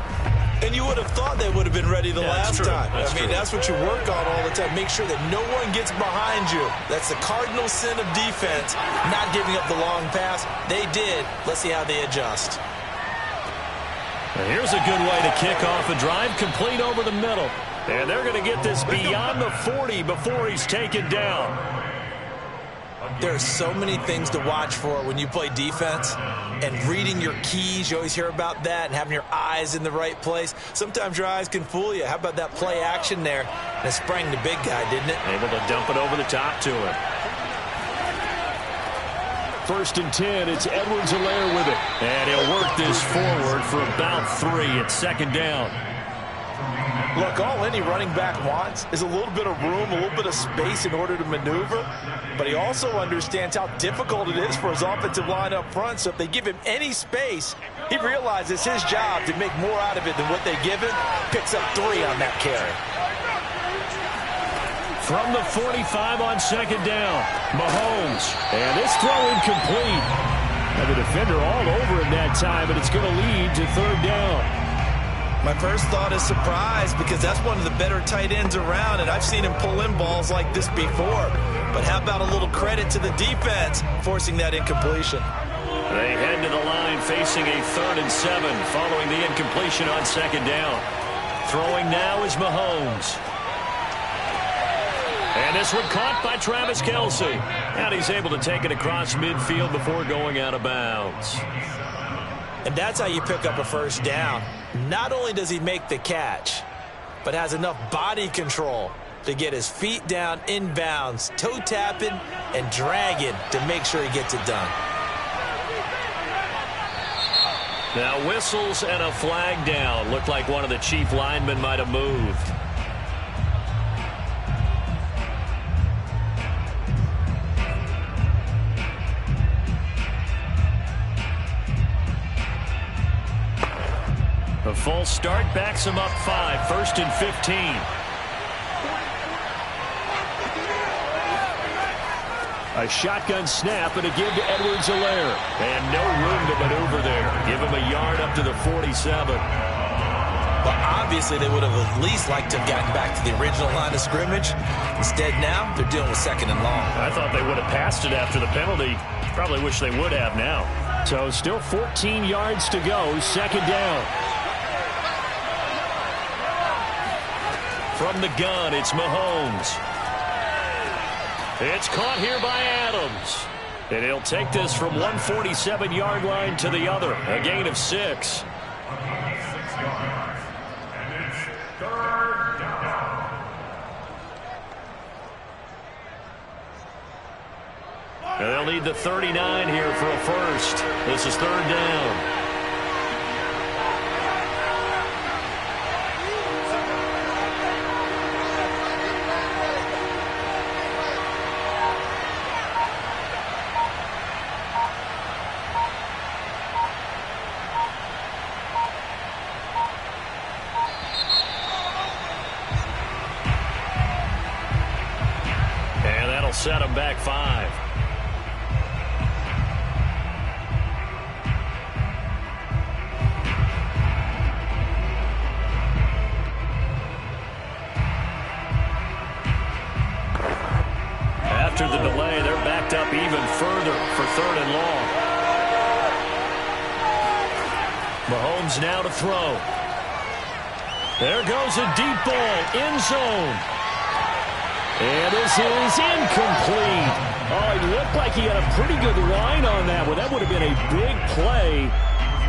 And you would have thought they would have been ready the last time. That's what you work on all the time. Make sure that no one gets behind you. That's the cardinal sin of defense, not giving up the long pass. They did. Let's see how they adjust. Here's a good way to kick off a drive, complete over the middle. And they're going to get this beyond the 40 before he's taken down. There are so many things to watch for when you play defense, and reading your keys, you always hear about that, and having your eyes in the right place. Sometimes your eyes can fool you. How about that play action there? And it sprang the big guy, didn't it? Able to dump it over the top to him. 1st and 10, it's Edwards-Helaire with it. And he'll work this forward for about 3 at 2nd down. Look, all any running back wants is a little bit of room, a little bit of space in order to maneuver. But he also understands how difficult it is for his offensive line up front. So if they give him any space, he realizes his job to make more out of it than what they give him. Picks up 3 on that carry. From the 45 on 2nd down, Mahomes. And this throw incomplete. And the defender all over him that time, and it's going to lead to 3rd down. My first thought is surprise, because that's one of the better tight ends around, and I've seen him pull in balls like this before. But how about a little credit to the defense forcing that incompletion? They head to the line facing a 3rd and 7 following the incompletion on 2nd down. Throwing now is Mahomes. And this one caught by Travis Kelce. And he's able to take it across midfield before going out of bounds. And that's how you pick up a 1st down. Not only does he make the catch, but has enough body control to get his feet down inbounds, toe tapping and dragging to make sure he gets it done. Now whistles and a flag down. Looked like one of the chief linemen might have moved. A full start backs him up 5, 1st and 15. A shotgun snap and a give to Edwards-Helaire. And no room to maneuver there. Give him a yard up to the 47. But obviously they would have at least liked to have gotten back to the original line of scrimmage. Instead now they're dealing with 2nd and long. I thought they would have passed it after the penalty. Probably wish they would have now. So still 14 yards to go, 2nd down. From the gun, it's Mahomes. It's caught here by Adams. And he'll take this from 147-yard line to the other. A gain of 6. 6 yards. And it's 3rd down. And they'll need the 39 here for a 1st. This is 3rd down. Set him back 5. After the delay, they're backed up even further for 3rd and long. Mahomes now to throw. There goes a deep ball, end zone. And this is incomplete. Oh, it looked like he had a pretty good line on that one. That would have been a big play,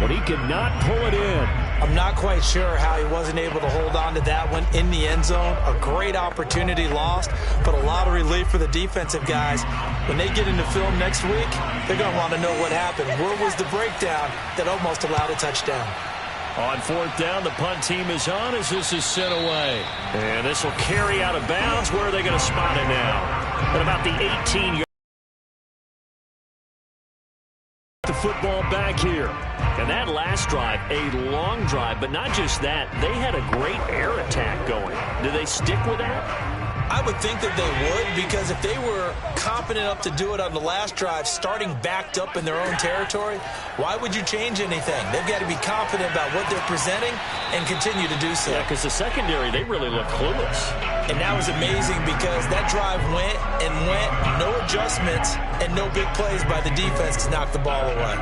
but he could not pull it in. I'm not quite sure how he wasn't able to hold on to that one in the end zone. A great opportunity lost, but a lot of relief for the defensive guys. When they get into film next week, they're going to want to know what happened. Where was the breakdown that almost allowed a touchdown? On 4th down, the punt team is on as this is sent away. And this will carry out of bounds. Where are they going to spot it now? At about the 18-yard. The football back here. And that last drive, a long drive, but not just that. They had a great air attack going. Do they stick with that? I would think that they would, because if they were confident enough to do it on the last drive, starting backed up in their own territory, why would you change anything? They've got to be confident about what they're presenting and continue to do so. Yeah, because the secondary, they really look clueless. And that was amazing because that drive went and went, no adjustments, and no big plays by the defense to knock the ball away.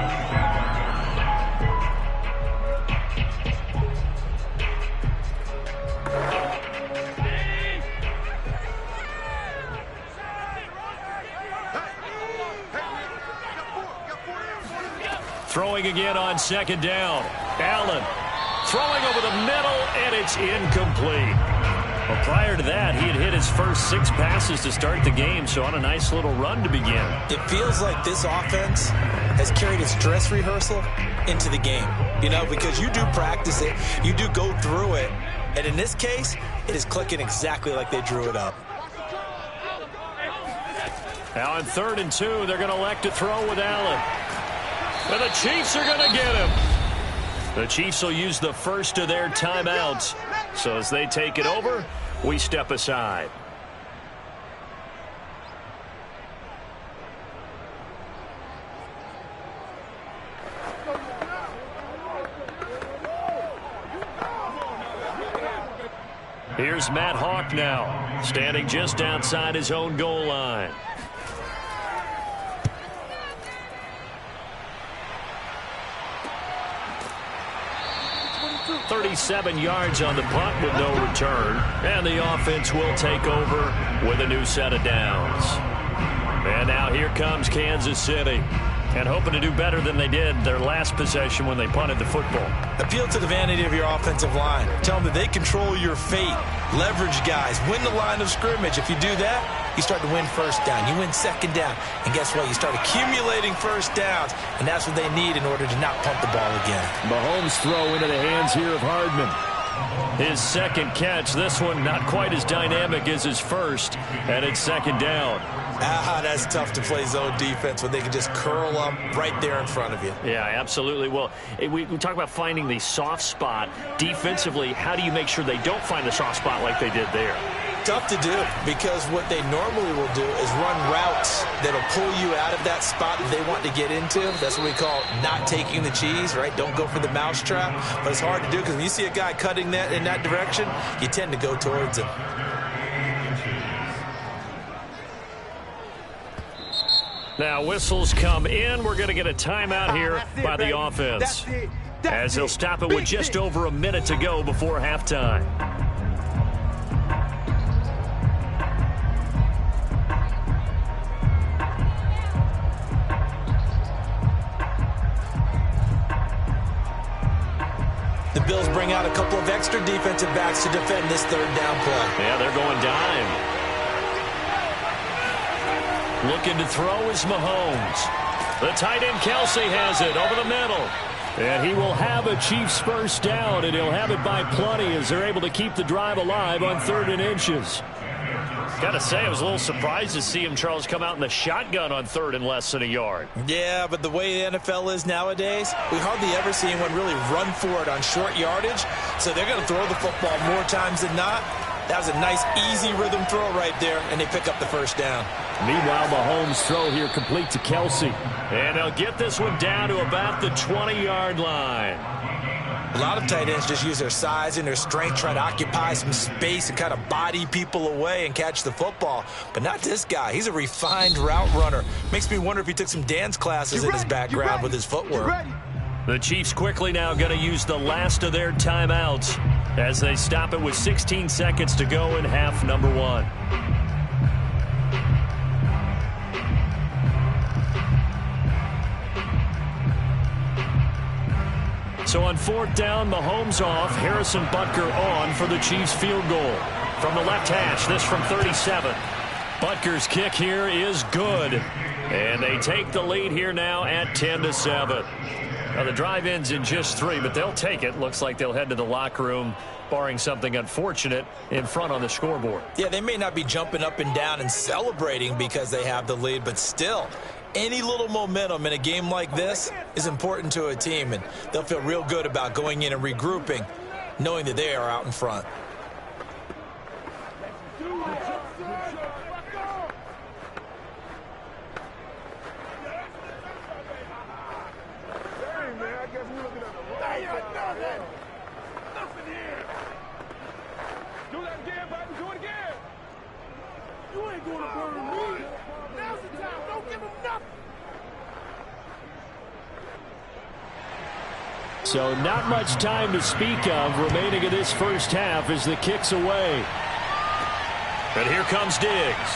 Throwing again on second down. Allen throwing over the middle, and it's incomplete. Well, prior to that, he had hit his first 6 passes to start the game, so on a nice little run to begin. It feels like this offense has carried its dress rehearsal into the game, you know, because you do practice it, you do go through it, and in this case, it is clicking exactly like they drew it up. Now on 3rd and 2, they're going to elect to throw with Allen. And the Chiefs are going to get him. The Chiefs will use the first of their timeouts. So as they take it over, we step aside. Here's Matt Hawk now, standing just outside his own goal line. 37 yards on the punt with no return. And the offense will take over with a new set of downs. And now here comes Kansas City. And hoping to do better than they did their last possession when they punted the football. Appeal to the vanity of your offensive line. Tell them that they control your fate. Leverage guys. Win the line of scrimmage. If you do that, you start to win first down. You win second down. And guess what? You start accumulating first downs. And that's what they need in order to not punt the ball again. Mahomes' throw into the hands here of Hardman. His second catch. This one not quite as dynamic as his first. And it's second down. That's tough to play zone defense when they can just curl up right there in front of you. Yeah, absolutely. Well, we talk about finding the soft spot. Defensively, how do you make sure they don't find the soft spot like they did there? Tough to do, because what they normally will do is run routes that'll pull you out of that spot that they want to get into. That's what we call not taking the cheese, right? Don't go for the mousetrap. But it's hard to do because when you see a guy cutting that in that direction, you tend to go towards him. Now whistles come in. We're going to get a timeout here by the offense, as they'll stop it with just over a minute to go before halftime. The Bills bring out a couple of extra defensive backs to defend this third down play. Yeah, they're going dime. Looking to throw is Mahomes. The tight end Kelsey has it over the middle. And he will have a Chiefs first down, and he'll have it by plenty as they're able to keep the drive alive on 3rd and inches. Got to say, I was a little surprised to see him, Charles, come out in the shotgun on 3rd and less than a yard. Yeah, but the way the NFL is nowadays, we hardly ever see anyone really run for it on short yardage. So they're going to throw the football more times than not. That was a nice, easy rhythm throw right there, and they pick up the first down. Meanwhile, Mahomes' throw here complete to Kelsey. And they'll get this one down to about the 20-yard line. A lot of tight ends just use their size and their strength, try to occupy some space and kind of body people away and catch the football. But not this guy. He's a refined route runner. Makes me wonder if he took some dance classes in his background with his footwork. The Chiefs quickly now going to use the last of their timeouts as they stop it with 16 seconds to go in half number 1. So on 4th down, Mahomes off, Harrison Butker on for the Chiefs field goal. From the left hash, this from 37. Butker's kick here is good. And they take the lead here now at 10-7. Now the drive ends in just 3, but they'll take it. Looks like they'll head to the locker room, barring something unfortunate, in front on the scoreboard. Yeah, they may not be jumping up and down and celebrating because they have the lead, but still, any little momentum in a game like this is important to a team, and they'll feel real good about going in and regrouping, knowing that they are out in front. gonna burn me. Now's the time. Don't give him nothing. So not much time to speak of remaining in this first half as the kick's away. And here comes Diggs.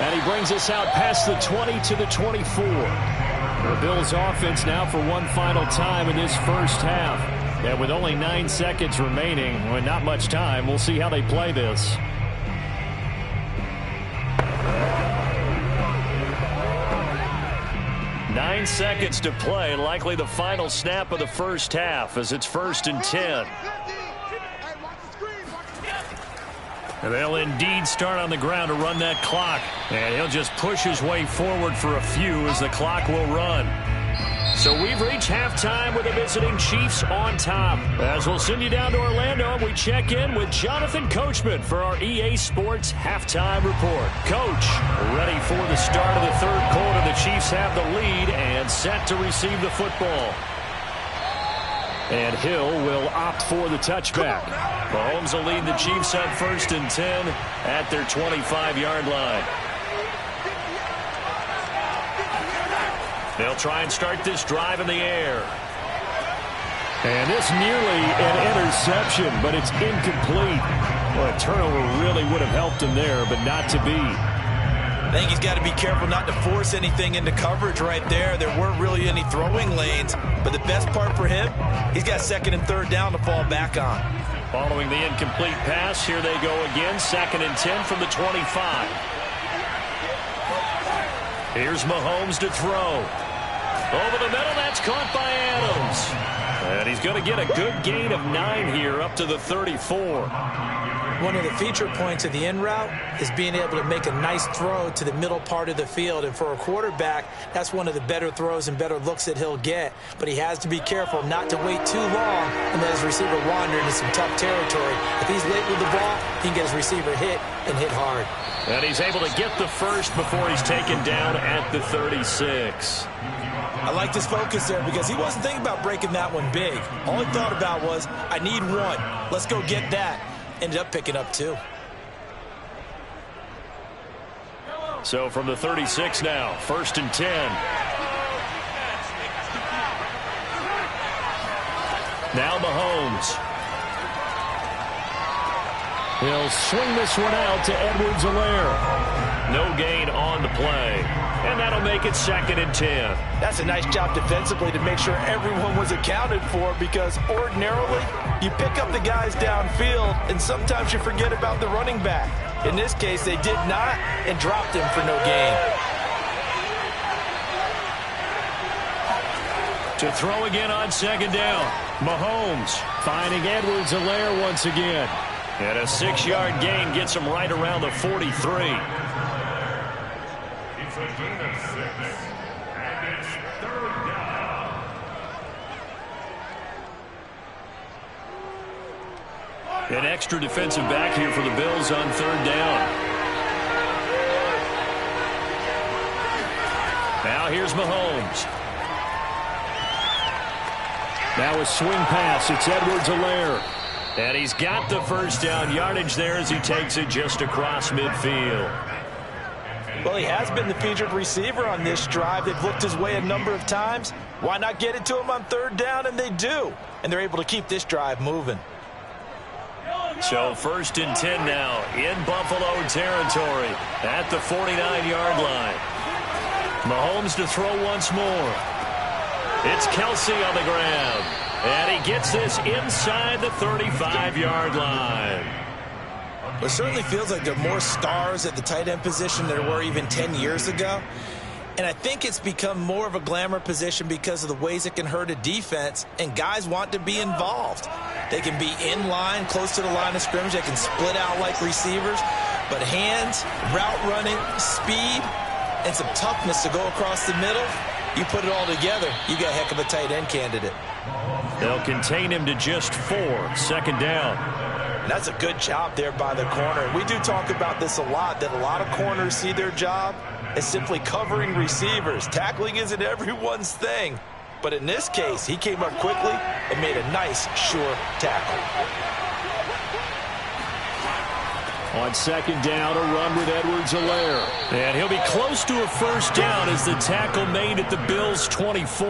And he brings us out past the 20 to the 24. The Bills offense now for one final time in this first half. And with only 9 seconds remaining, with not much time, we'll see how they play this. Nine seconds to play, likely the final snap of the first half as it's 1st and 10. And they'll indeed start on the ground to run that clock. And he'll just push his way forward for a few as the clock will run. So we've reached halftime with the visiting Chiefs on top. As we'll send you down to Orlando, and we check in with Jonathan Coachman for our EA Sports Halftime Report. Coach, ready for the start of the third quarter. The Chiefs have the lead and set to receive the football. And Hill will opt for the touchback. Mahomes will lead the Chiefs on 1st and 10 at their 25-yard line. They'll try and start this drive in the air. And this nearly an interception, but it's incomplete. Well, a turnover really would have helped him there, but not to be. I think he's got to be careful not to force anything into coverage right there. There weren't really any throwing lanes, but the best part for him, he's got 2nd and 3rd down to fall back on. Following the incomplete pass, here they go again, 2nd and 10 from the 25. Here's Mahomes to throw. Over the middle, that's caught by Adams. And he's going to get a good gain of 9 here up to the 34. One of the feature points of the in route is being able to make a nice throw to the middle part of the field. And for a quarterback, that's one of the better throws and better looks that he'll get. But he has to be careful not to wait too long and let his receiver wander into some tough territory. If he's late with the ball, he can get his receiver hit and hit hard. And he's able to get the first before he's taken down at the 36. I liked his focus there because he wasn't thinking about breaking that one big. All he thought about was, I need one. Let's go get that. Ended up picking up 2. So from the 36 now, 1st and 10. Now Mahomes. He'll swing this one out to Edwards-Helaire. No gain on the play. And that'll make it 2nd and 10. That's a nice job defensively to make sure everyone was accounted for, because ordinarily you pick up the guys downfield and sometimes you forget about the running back. In this case, they did not and dropped him for no gain. To throw again on 2nd down. Mahomes finding Edwards-Helaire once again. And a 6-yard gain gets him right around the 43. It's a gain of 6, and it's 3rd down. An extra defensive back here for the Bills on 3rd down. Now here's Mahomes. Now a swing pass. It's Edwards-Helaire. And he's got the first down yardage there as he takes it just across midfield. Well, he has been the featured receiver on this drive. They've looked his way a number of times. Why not get it to him on 3rd down? And they do. And they're able to keep this drive moving. So 1st and 10 now in Buffalo territory at the 49-yard line. Mahomes to throw once more. It's Kelsey on the ground. And he gets this inside the 35-yard line. It certainly feels like there are more stars at the tight end position than there were even 10 years ago. And I think it's become more of a glamour position because of the ways it can hurt a defense, and guys want to be involved. They can be in line, close to the line of scrimmage. They can split out like receivers. But hands, route running, speed, and some toughness to go across the middle, you put it all together, you got a heck of a tight end candidate. They'll contain him to just 4, 2nd down. And that's a good job there by the corner. We do talk about this a lot, that a lot of corners see their job as simply covering receivers. Tackling isn't everyone's thing. But in this case, he came up quickly and made a nice, sure tackle. On second down, a run with Edwards-Helaire. And he'll be close to a first down as the tackle made at the Bills' 24.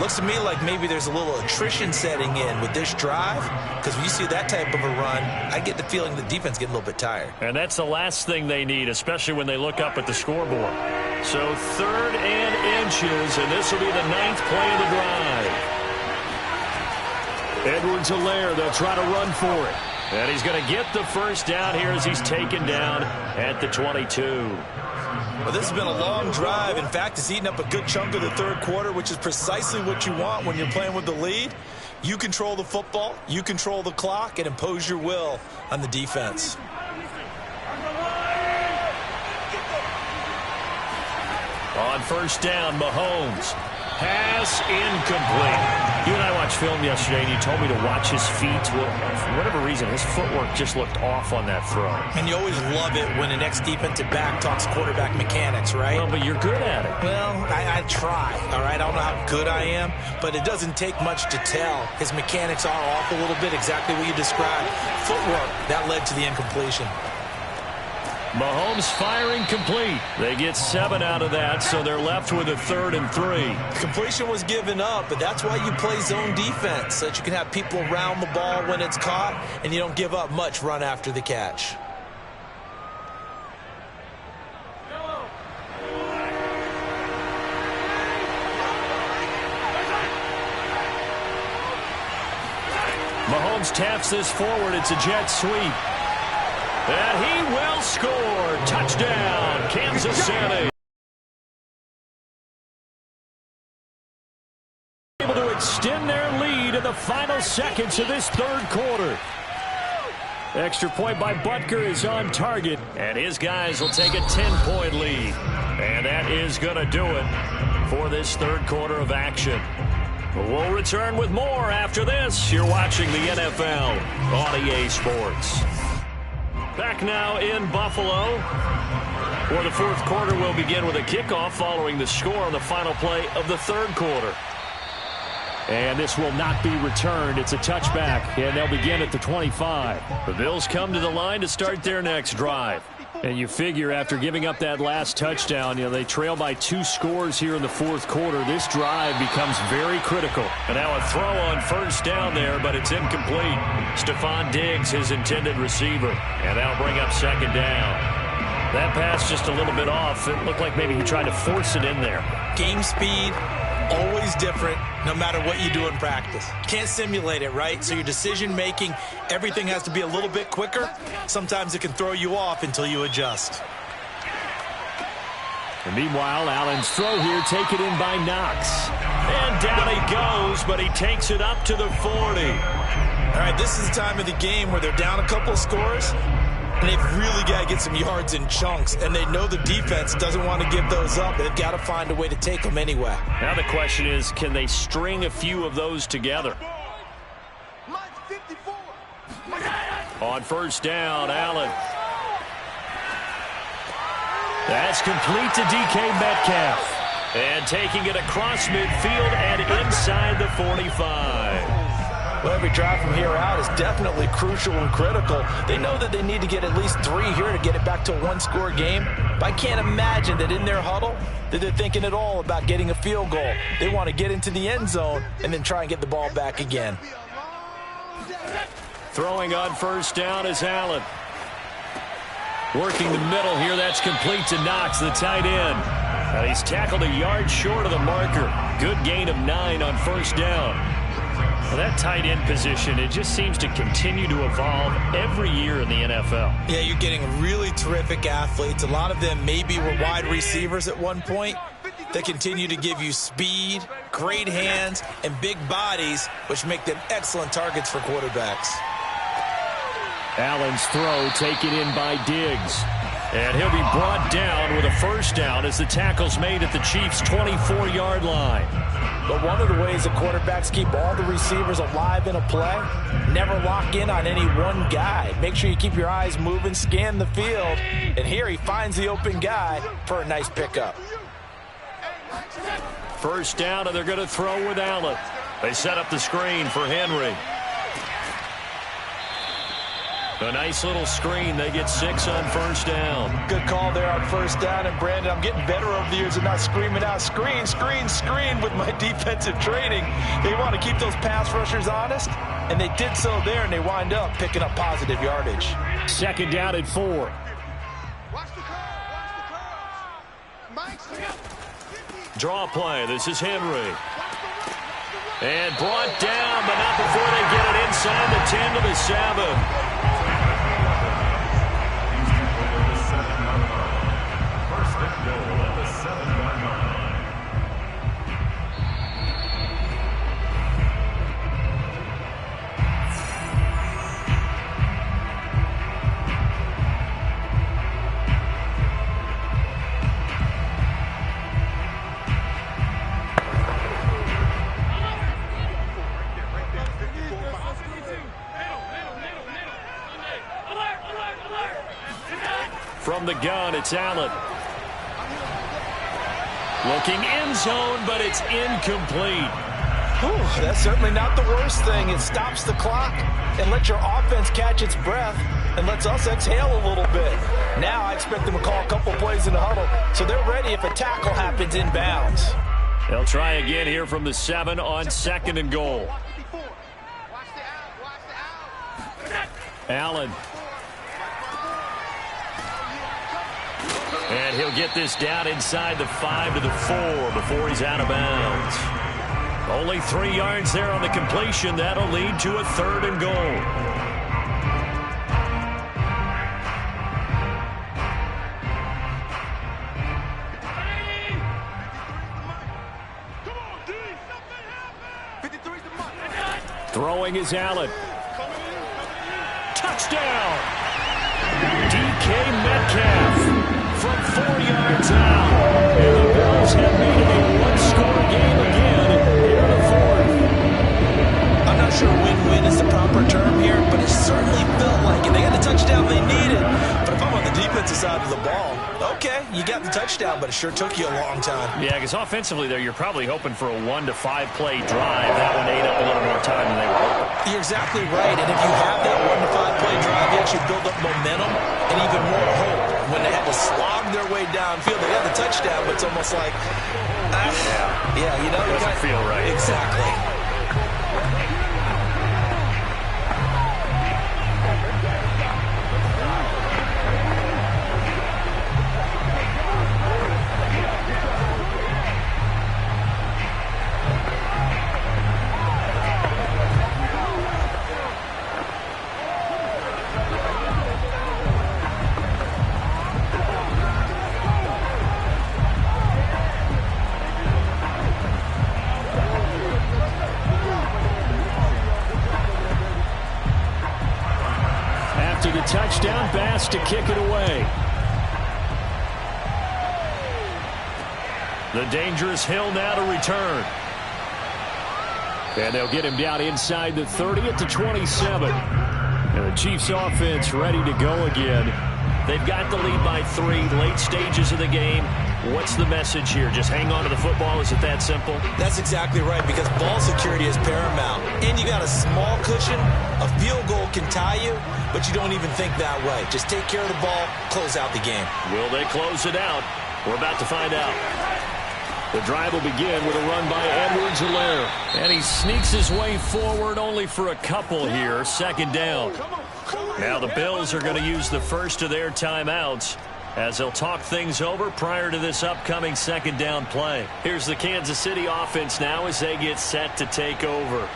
Looks to me like maybe there's a little attrition setting in with this drive, because when you see that type of a run, I get the feeling the defense getting a little bit tired. And that's the last thing they need, especially when they look up at the scoreboard. So 3rd and inches, and this will be the 9th play of the drive. Edwards-Helaire, they'll try to run for it. And he's going to get the first down here as he's taken down at the 22. Well, this has been a long drive. In fact, it's eaten up a good chunk of the 3rd quarter, which is precisely what you want when you're playing with the lead. You control the football, you control the clock, and impose your will on the defense. On first down, Mahomes. Pass incomplete. You and I watched film yesterday, and you told me to watch his feet. Well, for whatever reason, his footwork just looked off on that throw. And you always love it when an ex-defensive back talks quarterback mechanics, right? Well, but you're good at it. Well, I try, all right? I don't know how good I am, but it doesn't take much to tell. His mechanics are off a little bit, exactly what you described. Footwork, that led to the incompletion. Mahomes firing complete. They get 7 out of that, so they're left with a 3rd and 3. Completion was given up, but that's why you play zone defense, so that you can have people around the ball when it's caught, and you don't give up much run after the catch. Mahomes taps this forward. It's a jet sweep. And he will score. Touchdown, Kansas City. Able to extend their lead in the final seconds of this 3rd quarter. Extra point by Butker is on target, and his guys will take a 10-point lead. And that is going to do it for this 3rd quarter of action. We'll return with more after this. You're watching the NFL on EA Sports. Back now in Buffalo, where the 4th quarter will begin with a kickoff following the score on the final play of the 3rd quarter. And this will not be returned. It's a touchback, and they'll begin at the 25. The Bills come to the line to start their next drive. And you figure after giving up that last touchdown, they trail by 2 scores here in the 4th quarter. This drive becomes very critical. And now a throw on first down there, but it's incomplete. Stephon Diggs, his intended receiver. And that'll bring up 2nd down. That pass just a little bit off. It looked like maybe he tried to force it in there. Game speed, always different, no matter what you do in practice. Can't simulate it, right? So your decision-making, everything has to be a little bit quicker. Sometimes it can throw you off until you adjust. And meanwhile, Allen's throw here taken in by Knox. And down he goes, but he takes it up to the 40. All right, this is the time of the game where they're down a couple of scores, and they've really got to get some yards in chunks, and they know the defense doesn't want to give those up, but they've got to find a way to take them anyway. Now the question is, can they string a few of those together? On first down, Allen. That's complete to DK Metcalf. And taking it across midfield and inside the 45. Well, every drive from here out is definitely crucial and critical. They know that they need to get at least 3 here to get it back to a 1-score game. But I can't imagine that in their huddle that they're thinking at all about getting a field goal. They want to get into the end zone and then try and get the ball back again. Throwing on first down is Allen. Working the middle here, that's complete to Knox, the tight end. And he's tackled a yard short of the marker. Good gain of 9 on first down. Well, that tight end position, it just seems to continue to evolve every year in the NFL. Yeah, you're getting really terrific athletes. A lot of them maybe were wide receivers at one point. They continue to give you speed, great hands, and big bodies, which make them excellent targets for quarterbacks. Allen's throw taken in by Diggs. And he'll be brought down with a first down as the tackle's made at the Chiefs' 24-yard line. But one of the ways that quarterbacks keep all the receivers alive in a play, never lock in on any one guy. Make sure you keep your eyes moving, scan the field, and here he finds the open guy for a nice pickup. First down, and they're going to throw with Allen. They set up the screen for Henry. A nice little screen. They get 6 on first down. Good call there on first down. And, Brandon, I'm getting better over the years and not screaming out, screen, screen, screen with my defensive training. They want to keep those pass rushers honest, and they did so there, and they wind up picking up positive yardage. Second down at 4. Watch the curve. Draw play. This is Henry. And brought down, but not before they get it inside the 10 to the 7. First and goal at the 7-yard line. From the gun, it's Allen. Looking end zone, but it's incomplete. Whew, that's certainly not the worst thing. It stops the clock and lets your offense catch its breath and lets us exhale a little bit. Now I expect them to call a couple plays in the huddle, so they're ready if a tackle happens inbounds. They'll try again here from the 7 on second and goal. Allen. And he'll get this down inside the 5 to the 4 before he's out of bounds. Only 3 yards there on the completion. That'll lead to a 3rd and goal. Throwing is Allen. Touchdown! DK Metcalf from 4 yards out. And the Bills have made it a one-score game again here in the 4th. I'm not sure win-win is the proper term here, but it certainly felt like it. They got the touchdown they needed. But if I'm on the defensive side of the ball, okay, you got the touchdown, but it sure took you a long time. Yeah, because offensively there, you're probably hoping for a 1 to 5 play drive. That one ate up a little more time than they were hoping. You're exactly right, and if you have that 1 to 5 play drive, you actually build up momentum and even more hope. When they had to slog their way downfield, they got the touchdown, but it's almost like, yeah, you know, it doesn't feel right. Exactly. Touchdown pass to kick it away. The dangerous Hill now to return. And they'll get him down inside the 30 at the 27. And the Chiefs offense ready to go again. They've got the lead by 3, late stages of the game. What's the message here? Just hang on to the football? Is it that simple? That's exactly right, because ball security is paramount. And you got a small cushion. A field goal can tie you, but you don't even think that way. Just take care of the ball, close out the game. Will they close it out? We're about to find out. The drive will begin with a run by Edwards-Helaire. And he sneaks his way forward only for a couple here. Second down. Now the Bills are going to use the first of their timeouts as they'll talk things over prior to this upcoming second down play. Here's the Kansas City offense now as they get set to take over.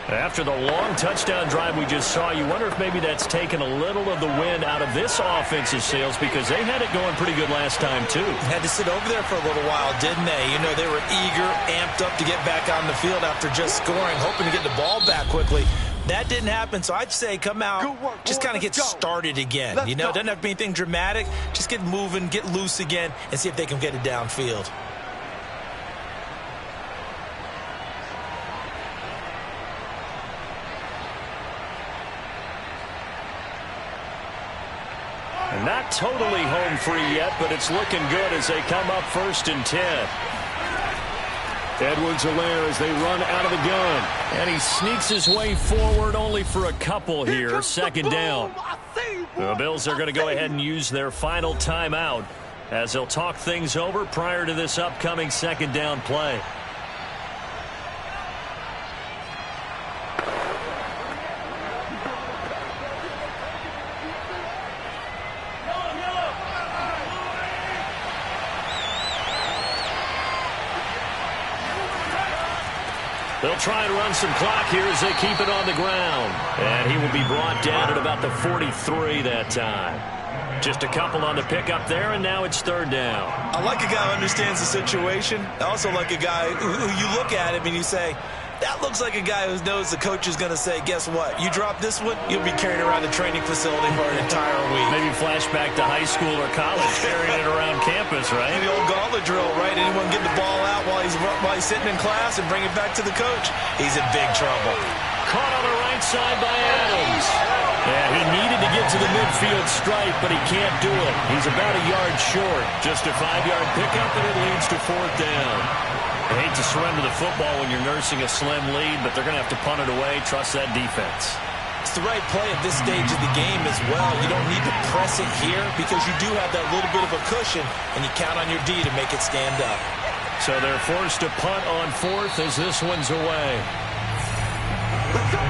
After the long touchdown drive we just saw, you wonder if maybe that's taken a little of the wind out of this offensive sails, because they had it going pretty good last time too. Had to sit over there for a little while, didn't they? You know, they were eager, amped up to get back on the field after just scoring, hoping to get the ball back quickly. That didn't happen, so I'd say come out, just kind of get started again. You know, doesn't have to be anything dramatic. Just get moving, get loose again, and see if they can get it downfield. Not totally home free yet, but it's looking good as they come up 1st and 10. Edwards-Helaire as they run out of the gun. And he sneaks his way forward only for a couple here. Second down. The Bills are going to go ahead and use their final timeout as they'll talk things over prior to this upcoming second down play. They'll try and run some clock here as they keep it on the ground. And he will be brought down at about the 43 that time. Just a couple on the pickup there, and now it's third down. I like a guy who understands the situation. I also like a guy who you look at him and you say, that looks like a guy who knows the coach is going to say, guess what? You drop this one, you'll be carrying around the training facility for an entire week. Maybe flashback to high school or college, carrying it around campus, right? The old gauntlet drill, right? Anyone get the ball out while he's sitting in class and bring it back to the coach? He's in big trouble. Caught on the right side by Adams. Yeah, he needed to get to the midfield stripe, but he can't do it. He's about a yard short. Just a 5-yard pickup, and it leads to fourth down. I hate to surrender the football when you're nursing a slim lead, but they're going to have to punt it away. Trust that defense. It's the right play at this stage of the game as well. You don't need to press it here because you do have that little bit of a cushion, and you count on your D to make it stand up. So they're forced to punt on fourth as this one's away.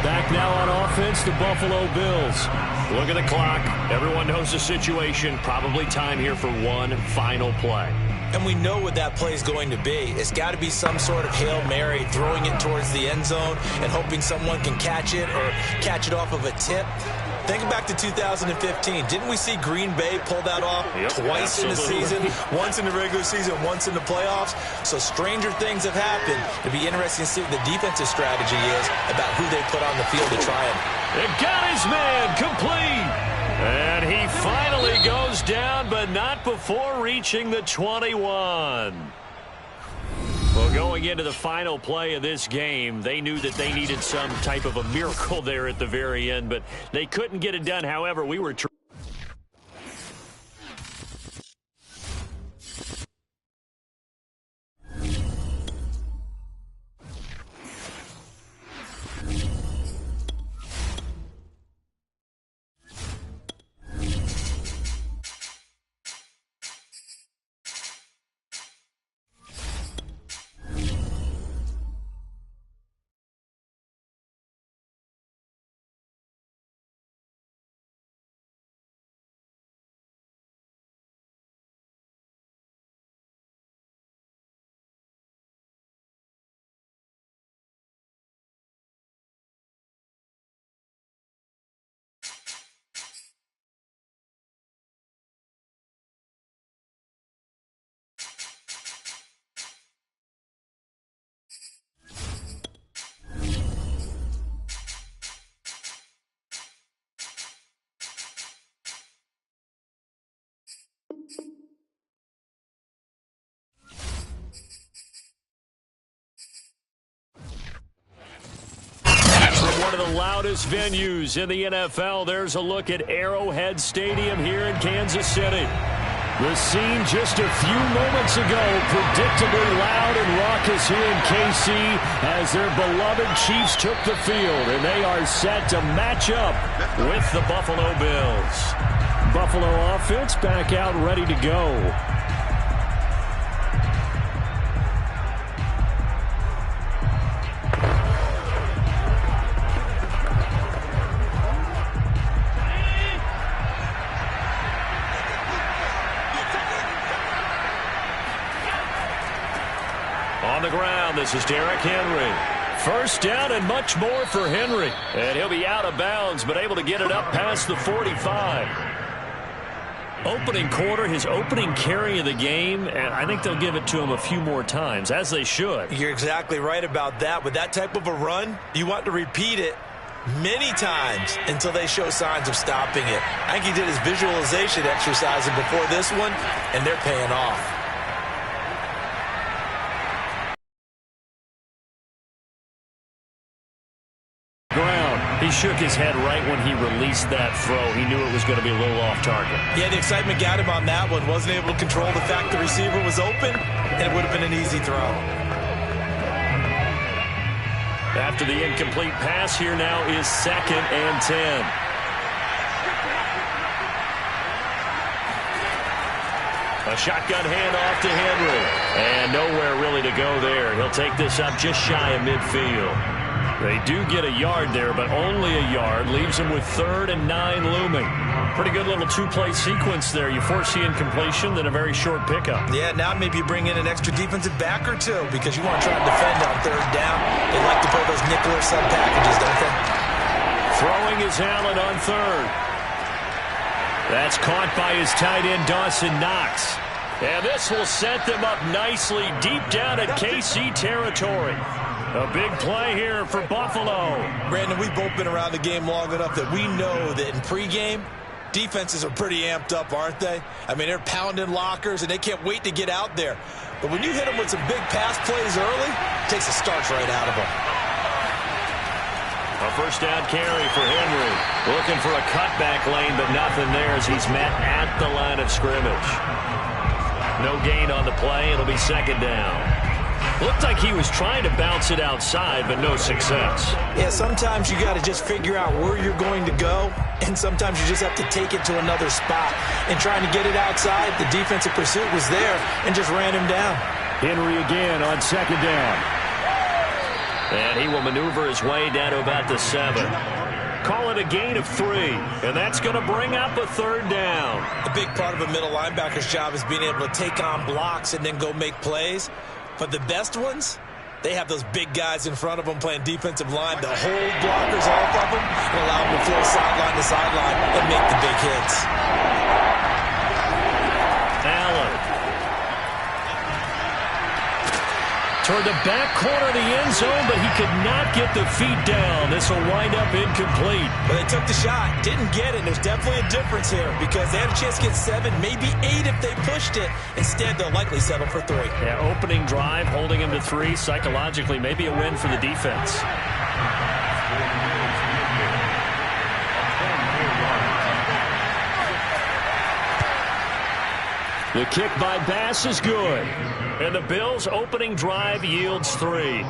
Back now on offense, the Buffalo Bills. Look at the clock. Everyone knows the situation. Probably time here for one final play. And we know what that play is going to be. It's got to be some sort of Hail Mary, throwing it towards the end zone and hoping someone can catch it or catch it off of a tip. Think back to 2015. Didn't we see Green Bay pull that off twice in the season? Once in the regular season, once in the playoffs. So stranger things have happened. It'll be interesting to see what the defensive strategy is about who they put on the field to try it. It got his man complete. And he finally goes down, but not before reaching the 21. Well, going into the final play of this game, they knew that they needed some type of a miracle there at the very end, but they couldn't get it done. However, we were one of the loudest venues in the NFL. There's a look at Arrowhead Stadium here in Kansas City. The scene just a few moments ago, predictably loud and raucous here in KC as their beloved Chiefs took the field, and they are set to match up with the Buffalo Bills. Buffalo offense back out ready to go. On the ground, this is Derrick Henry. First down and much more for Henry. And he'll be out of bounds, but able to get it up past the 45. Opening quarter, his opening carry of the game, and I think they'll give it to him a few more times, as they should. You're exactly right about that. With that type of a run, you want to repeat it many times until they show signs of stopping it. I think he did his visualization exercising before this one, and they're paying off. He shook his head right when he released that throw. He knew it was going to be a little off target. Yeah, the excitement got him on that one. Wasn't able to control the fact the receiver was open, and it would have been an easy throw. After the incomplete pass, here now is 2nd and 10. A shotgun handoff to Henry. And nowhere really to go there. He'll take this up just shy of midfield. They do get a yard there, but only a yard. Leaves them with 3rd and 9 looming. Pretty good little two-play sequence there. You force the incompletion, then a very short pickup. Yeah, now maybe you bring in an extra defensive back or two because you want to try to defend on 3rd down. They like to play those nickel or sub packages, don't they? Throwing is Allen on 3rd. That's caught by his tight end, Dawson Knox. And this will set them up nicely deep down at KC territory. A big play here for Buffalo. Brandon, we've both been around the game long enough that we know that in pregame, defenses are pretty amped up, aren't they? I mean, they're pounding lockers, and they can't wait to get out there. But when you hit them with some big pass plays early, it takes the starch right out of them. A first down carry for Henry. Looking for a cutback lane, but nothing there as he's met at the line of scrimmage. No gain on the play. It'll be 2nd down. Looked like he was trying to bounce it outside, but no success. Yeah, sometimes you got to just figure out where you're going to go, and sometimes you just have to take it to another spot. And trying to get it outside, the defensive pursuit was there and just ran him down. Henry again on 2nd down. And he will maneuver his way down to about the 7. Call it a gain of 3, and that's going to bring up a 3rd down. A big part of a middle linebacker's job is being able to take on blocks and then go make plays. But the best ones, they have those big guys in front of them playing defensive line to hold blockers off of them and allow them to flow sideline to sideline and make the big hits. Allen. Toward the back corner of the end zone, but he could not get the feet down. This will wind up incomplete. But they took the shot, didn't get it. There's definitely a difference here because they had a chance to get 7, maybe 8 if they pushed it. Instead, they'll likely settle for 3. Yeah, opening drive, holding him to 3. Psychologically, maybe a win for the defense. The kick by Bass is good. And the Bills' opening drive yields 3.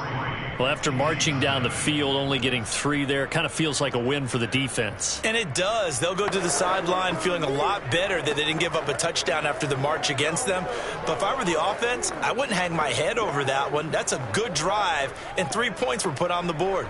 Well, after marching down the field, only getting 3 there, kind of feels like a win for the defense. And it does. They'll go to the sideline feeling a lot better that they didn't give up a touchdown after the march against them. But if I were the offense, I wouldn't hang my head over that one. That's a good drive, and 3 points were put on the board.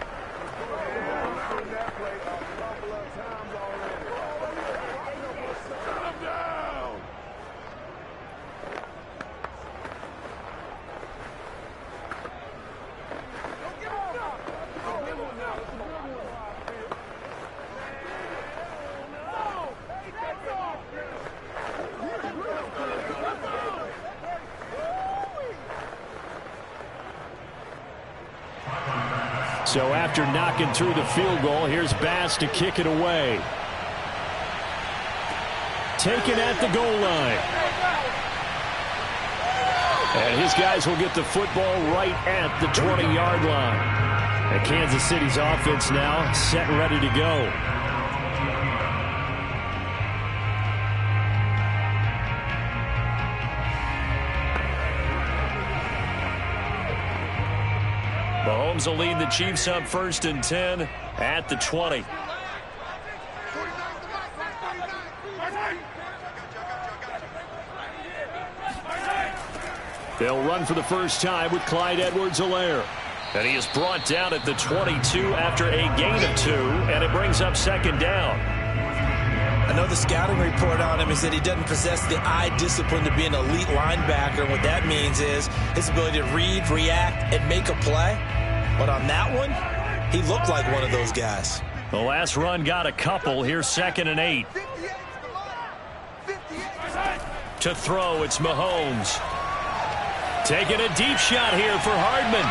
So after knocking through the field goal, here's Bass to kick it away. Taken at the goal line. And his guys will get the football right at the 20-yard line. And Kansas City's offense now set and ready to go. Mahomes will lead the Chiefs up 1st and 10 at the 20. They'll run for the first time with Clyde Edwards-Helaire. And he is brought down at the 22 after a gain of 2, and it brings up 2nd down. I know the scouting report on him is that he doesn't possess the eye discipline to be an elite linebacker. And what that means is his ability to read, react, and make a play. But on that one, he looked like one of those guys. The last run got a couple. Here's 2nd and 8. To throw, it's Mahomes. Taking a deep shot here for Hardman.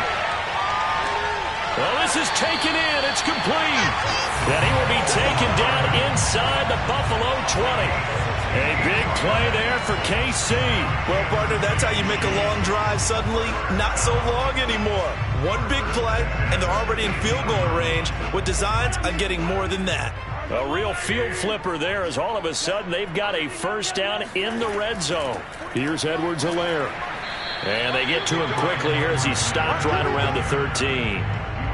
Well, this is taken in. It's complete. And he will be taken down inside the Buffalo 20. A big play there for KC. Well, partner, that's how you make a long drive suddenly not so long anymore. One big play, and they're already in field goal range with designs on getting more than that. A real field flipper there as all of a sudden they've got a first down in the red zone. Here's Edwards-Helaire. And they get to him quickly here as he stopped right around the 13.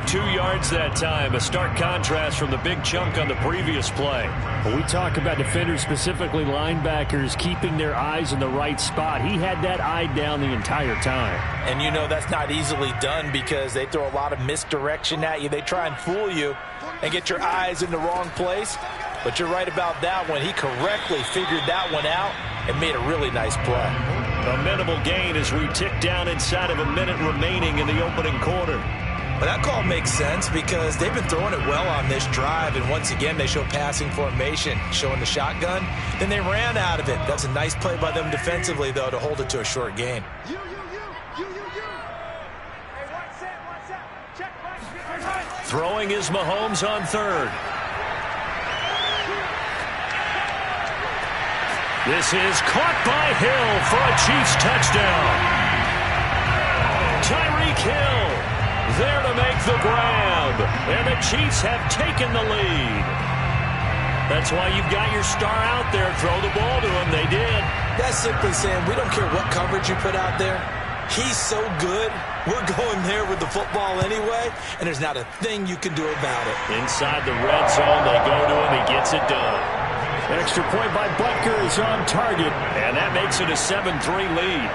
2 yards that time. A stark contrast from the big chunk on the previous play. When we talk about defenders, specifically linebackers, keeping their eyes in the right spot, he had that eye down the entire time. And you know that's not easily done because they throw a lot of misdirection at you. They try and fool you and get your eyes in the wrong place. But you're right about that one. He correctly figured that one out and made a really nice play. A minimal gain as we tick down inside of a minute remaining in the opening quarter. But that call makes sense because they've been throwing it well on this drive, and once again they show passing formation, showing the shotgun. Then they ran out of it. That was a nice play by them defensively, though, to hold it to a short gain. You. Hey, one set. Check, right. Throwing is Mahomes on third. This is caught by Hill for a Chiefs touchdown. Tyreek Hill there to make the grab. And the Chiefs have taken the lead. That's why you've got your star out there. Throw the ball to him. They did. That's simply saying we don't care what coverage you put out there. He's so good. We're going there with the football anyway, and there's not a thing you can do about it. Inside the red zone, they go to him. He gets it done. Extra point by Butker is on target. And that makes it a 7-3 lead.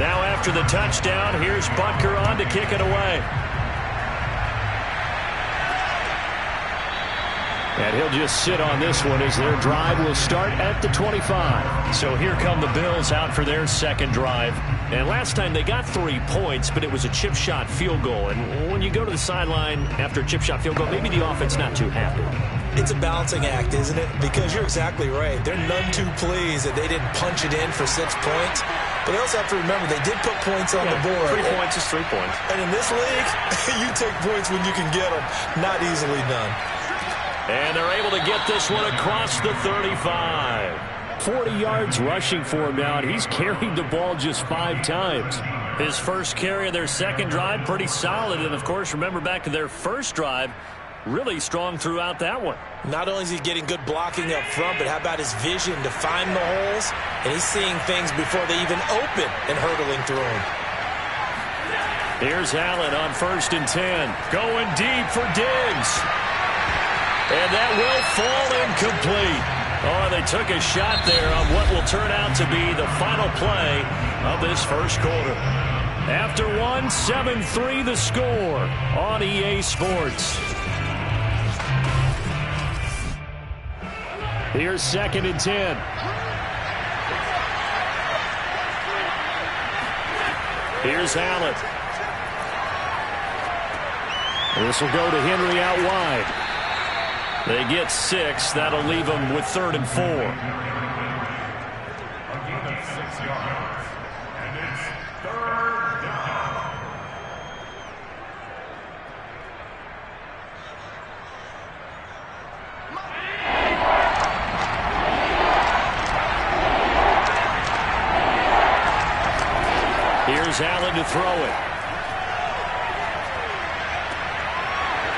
Now after the touchdown, here's Butker on to kick it away. And he'll just sit on this one as their drive will start at the 25. So here come the Bills out for their second drive. And last time they got 3 points, but it was a chip shot field goal. And when you go to the sideline after a chip shot field goal, maybe the offense not too happy. It's a balancing act, isn't it? Because you're exactly right. They're none too pleased that they didn't punch it in for 6 points. But they also have to remember they did put points on the board. 3 points is 3 points. And in this league, you take points when you can get them. Not easily done. And they're able to get this one across the 35. 40 yards rushing for him now, and he's carried the ball just 5 times. His first carry of their second drive, pretty solid. And, of course, remember back to their first drive, really strong throughout that one. Not only is he getting good blocking up front, but how about his vision to find the holes? And he's seeing things before they even open and hurdling through them. Here's Allen on 1st and 10. Going deep for Diggs. And that will fall incomplete. Oh, they took a shot there on what will turn out to be the final play of this first quarter. After one, 7-3 the score on EA Sports. Here's 2nd and 10. Here's Allen. This will go to Henry out wide. They get 6. That'll leave them with 3rd and 4. A gain of 6 yards. And it's 3rd down. Here's Allen to throw it.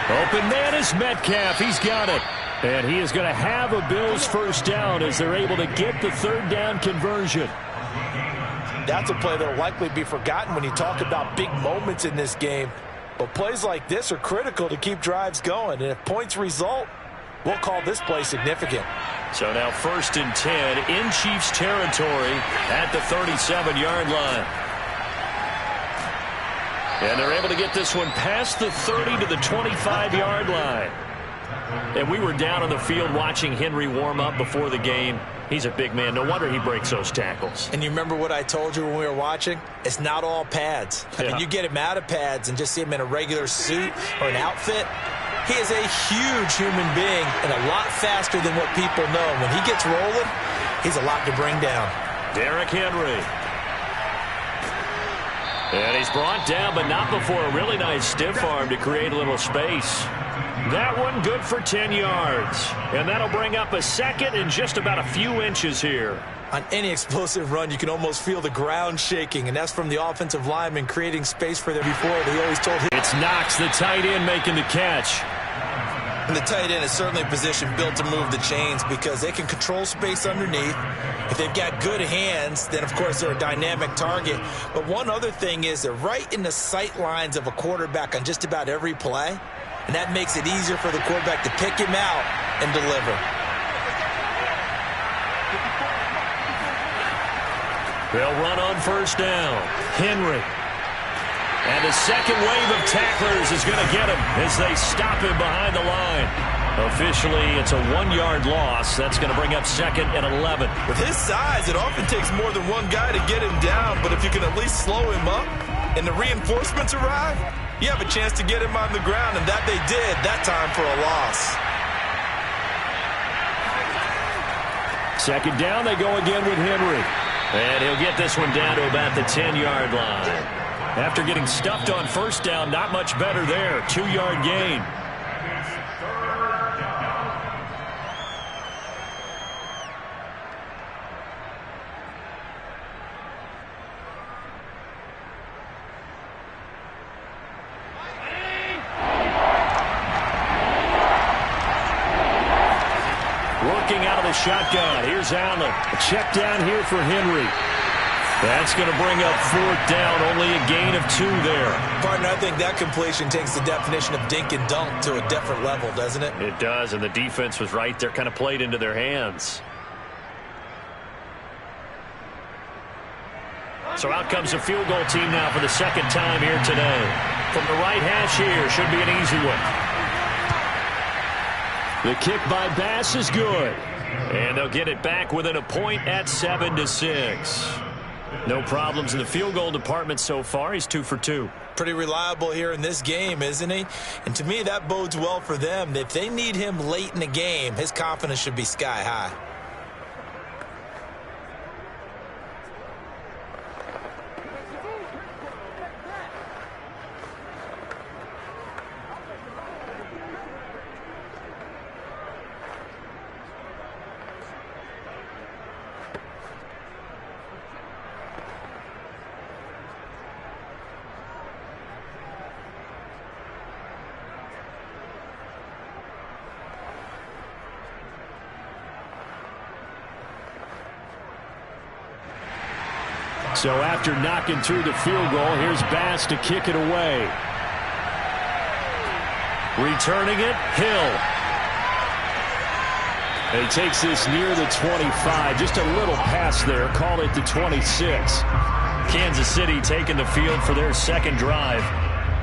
Open man is Metcalf. He's got it. And he is going to have a Bills first down as they're able to get the 3rd down conversion. That's a play that will likely be forgotten when you talk about big moments in this game. But plays like this are critical to keep drives going. And if points result, we'll call this play significant. So now 1st and 10 in Chiefs territory at the 37-yard line. And they're able to get this one past the 30 to the 25-yard line. And we were down on the field watching Henry warm up before the game. He's a big man. No wonder he breaks those tackles. And you remember what I told you when we were watching? It's not all pads. I mean, you get him out of pads and just see him in a regular suit or an outfit, He is a huge human being and a lot faster than what people know. When he gets rolling, he's a lot to bring down. Derrick Henry. And he's brought down, but not before a really nice stiff arm to create a little space. That one good for 10 yards. And that'll bring up a second and just about a few inches here. On any explosive run, you can almost feel the ground shaking, and that's from the offensive lineman creating space for them before. They always told him. It's Knox, the tight end, making the catch. And the tight end is certainly a position built to move the chains because they can control space underneath. If they've got good hands, then, of course, they're a dynamic target. But one other thing is they're right in the sight lines of a quarterback on just about every play, and that makes it easier for the quarterback to pick him out and deliver. They'll run on first down. Henry. And the second wave of tacklers is going to get him as they stop him behind the line. Officially, it's a 1-yard loss. That's going to bring up second and 11. With his size, it often takes more than one guy to get him down, but if you can at least slow him up and the reinforcements arrive, you have a chance to get him on the ground, and that they did that time for a loss. Second down, they go again with Henry. And he'll get this one down to about the 10-yard line. After getting stuffed on first down, not much better there. 2-yard gain. Working out of the shotgun. Here's Allen. A check down here for Henry. That's going to bring up fourth down, only a gain of 2 there. Partner, I think that completion takes the definition of dink and dunk to a different level, doesn't it? It does, and the defense was right there, kind of played into their hands. So out comes the field goal team now for the second time here today. From the right hash here, should be an easy one. The kick by Bass is good. And they'll get it back within a point at 7-6. No problems in the field goal department so far. He's 2 for 2. Pretty reliable here in this game, isn't he? And to me, that bodes well for them. If they need him late in the game, his confidence should be sky high. So after knocking through the field goal, here's Bass to kick it away. Returning it, Hill. He takes this near the 25. Just a little pass there. Call it the 26. Kansas City taking the field for their second drive.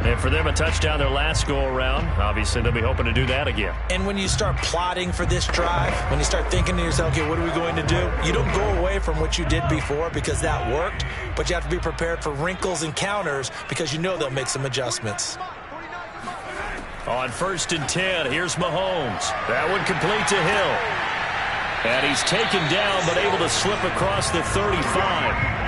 And for them, a touchdown their last go-around. Obviously, they'll be hoping to do that again. And when you start plotting for this drive, when you start thinking to yourself, okay, what are we going to do? You don't go away from what you did before because that worked, but you have to be prepared for wrinkles and counters because you know they'll make some adjustments. On 1st and 10, here's Mahomes. That one complete to Hill. And he's taken down, but able to slip across the 35.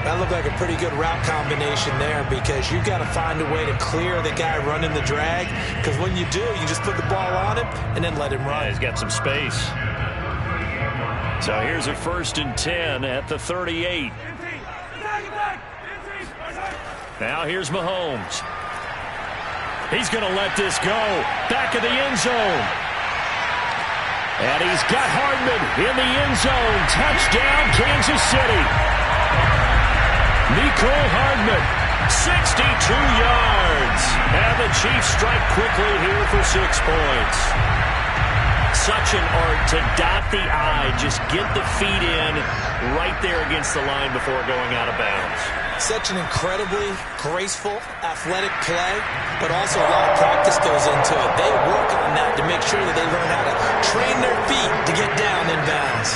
That looked like a pretty good route combination there because you've got to find a way to clear the guy running the drag because when you do, you just put the ball on him and then let him run. Yeah, he's got some space. So here's a 1st and 10 at the 38. Now here's Mahomes. He's going to let this go. Back of the end zone. And he's got Hardman in the end zone. Touchdown, Kansas City. Nicole Hardman, 62 yards. And the Chiefs strike quickly here for 6 points. Such an art to dot the I, just get the feet in right there against the line before going out of bounds. Such an incredibly graceful, athletic play, but also a lot of practice goes into it. They work on that to make sure that they learn how to train their feet to get down in bounds.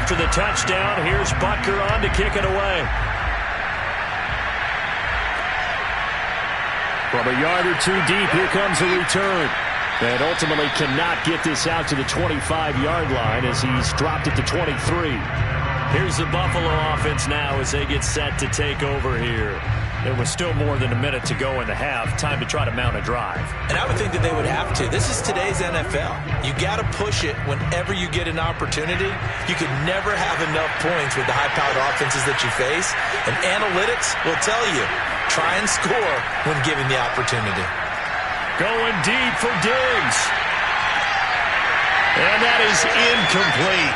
After the touchdown, here's Butker on to kick it away. From a yard or two deep, here comes a return. And ultimately cannot get this out to the 25-yard line as he's dropped it to 23. Here's the Buffalo offense now as they get set to take over here. There was still more than a minute to go in the half. Time to try to mount a drive. And I would think that they would have to. This is today's NFL. You got to push it whenever you get an opportunity. You could never have enough points with the high-powered offenses that you face. And analytics will tell you, try and score when given the opportunity. Going deep for Diggs. And that is incomplete.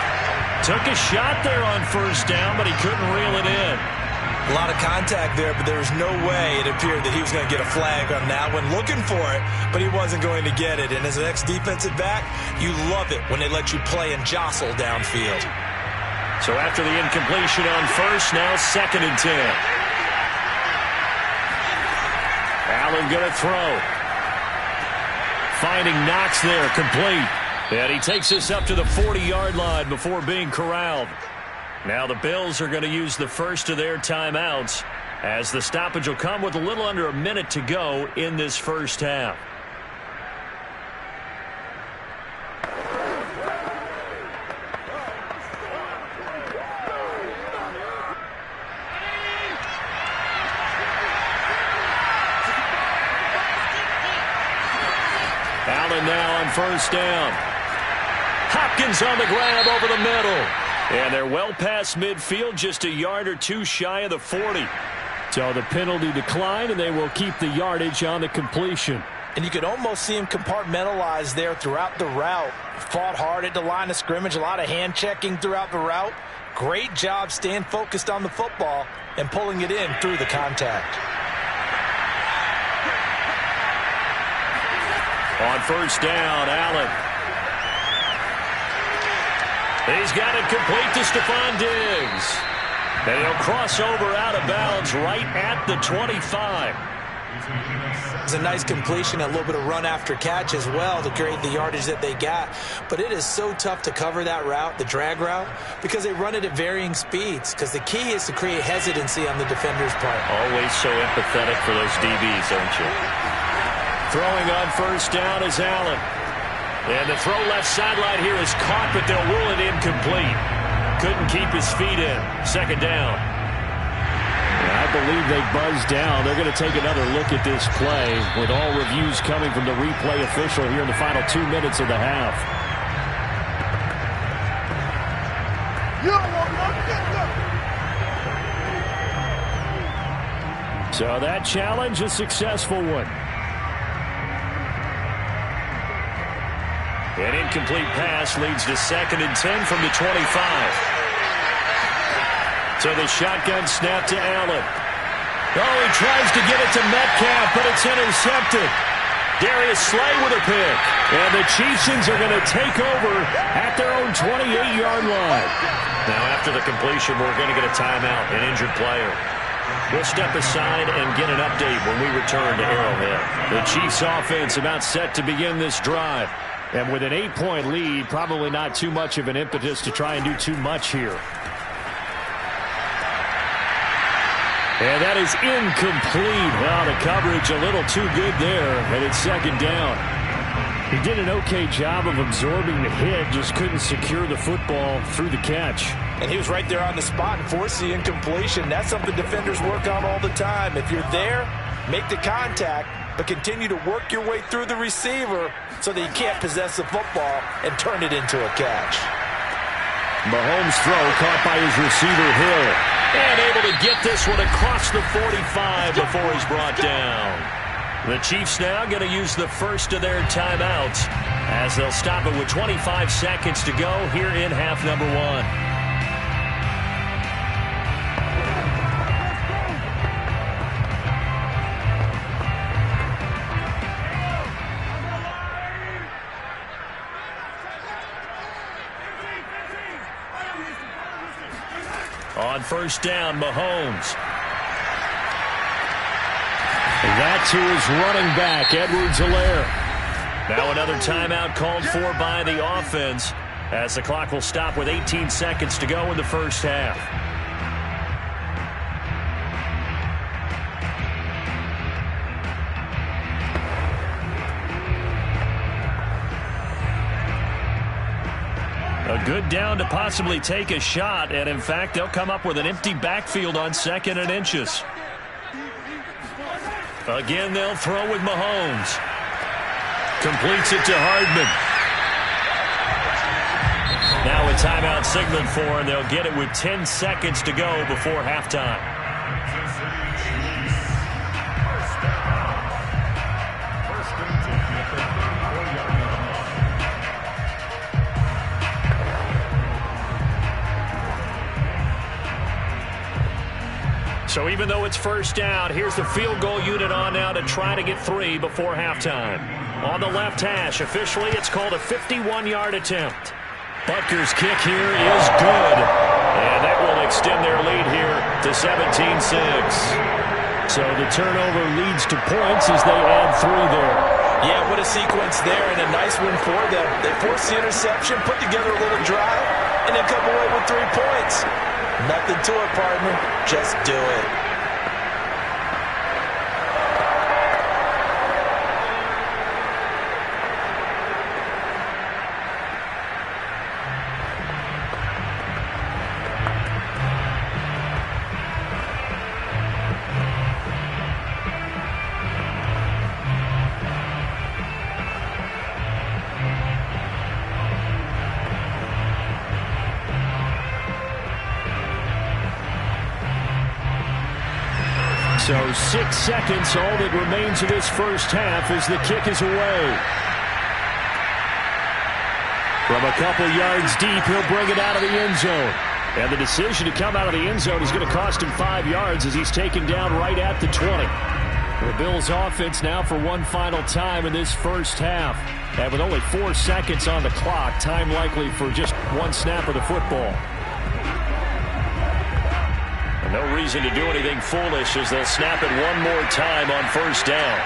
Took a shot there on first down, but he couldn't reel it in. A lot of contact there, but there was no way it appeared that he was going to get a flag on that one. Looking for it, but he wasn't going to get it. And as an ex-defensive back, you love it when they let you play and jostle downfield. So after the incompletion on first, now 2nd and 10. Allen going to throw. Finding Knox there, complete. And he takes this up to the 40-yard line before being corralled. Now the Bills are going to use the first of their timeouts as the stoppage will come with a little under a minute to go in this first half. Allen now on first down. Hopkins on the grab over the middle. And they're well past midfield, just a yard or two shy of the 40. So the penalty declined, and they will keep the yardage on the completion. And you could almost see him compartmentalize there throughout the route. Fought hard at the line of scrimmage, a lot of hand checking throughout the route. Great job staying focused on the football and pulling it in through the contact. On first down, Allen. He's got it complete to Stephon Diggs. And he'll cross over out of bounds right at the 25. It's a nice completion, a little bit of run after catch as well to create the yardage that they got. But it is so tough to cover that route, the drag route, because they run it at varying speeds. Because the key is to create hesitancy on the defender's part. Always so empathetic for those DBs, aren't you? Throwing on first down is Allen. And the throw left sideline here is caught, but they'll rule it incomplete. Couldn't keep his feet in. 2nd down. I believe they buzzed down. They're going to take another look at this play with all reviews coming from the replay official here in the final 2 minutes of the half. So that challenge, a successful one. An incomplete pass leads to 2nd and 10 from the 25. So the shotgun snap to Allen. Oh, he tries to get it to Metcalf, but it's intercepted. Darius Slay with a pick. And the Chiefs are going to take over at their own 28-yard line. Now after the completion, we're going to get a timeout, an injured player. We'll step aside and get an update when we return to Arrowhead. The Chiefs offense about set to begin this drive. And with an 8-point lead, probably not too much of an impetus to try and do too much here. And that is incomplete. Well, the coverage a little too good there, and it's 2nd down. He did an okay job of absorbing the hit, just couldn't secure the football through the catch. And he was right there on the spot and forced the incompletion. That's something defenders work on all the time. If you're there, make the contact, but continue to work your way through the receiver so that he can't possess the football and turn it into a catch. Mahomes' throw caught by his receiver, Hill. And able to get this one across the 45 before he's brought down. The Chiefs now going to use the first of their timeouts as they'll stop it with 25 seconds to go here in half number 1. On first down, Mahomes. That's who is running back, Edwards-Helaire. Now another timeout called for by the offense as the clock will stop with 18 seconds to go in the first half. A good down to possibly take a shot, and in fact, they'll come up with an empty backfield on 2nd and inches. Again, they'll throw with Mahomes. Completes it to Hardman. Now a timeout signaled for, and they'll get it with 10 seconds to go before halftime. So even though it's first down, here's the field goal unit on now to try to get 3 before halftime. On the left hash, officially it's called a 51-yard attempt. Butker's kick here is good, and that will extend their lead here to 17-6. So the turnover leads to points as they add 3 there. Yeah, what a sequence there, and a nice win for them. They forced the interception, put together a little drive, and then come away with 3 points. Nothing to it, partner. Just do it. So 6 seconds, all that remains of this first half as the kick is away. From a couple yards deep, he'll bring it out of the end zone. And the decision to come out of the end zone is going to cost him 5 yards as he's taken down right at the 20. The Bills offense now for one final time in this first half. And with only 4 seconds on the clock, time likely for just one snap of the football. No reason to do anything foolish as they'll snap it one more time on first down.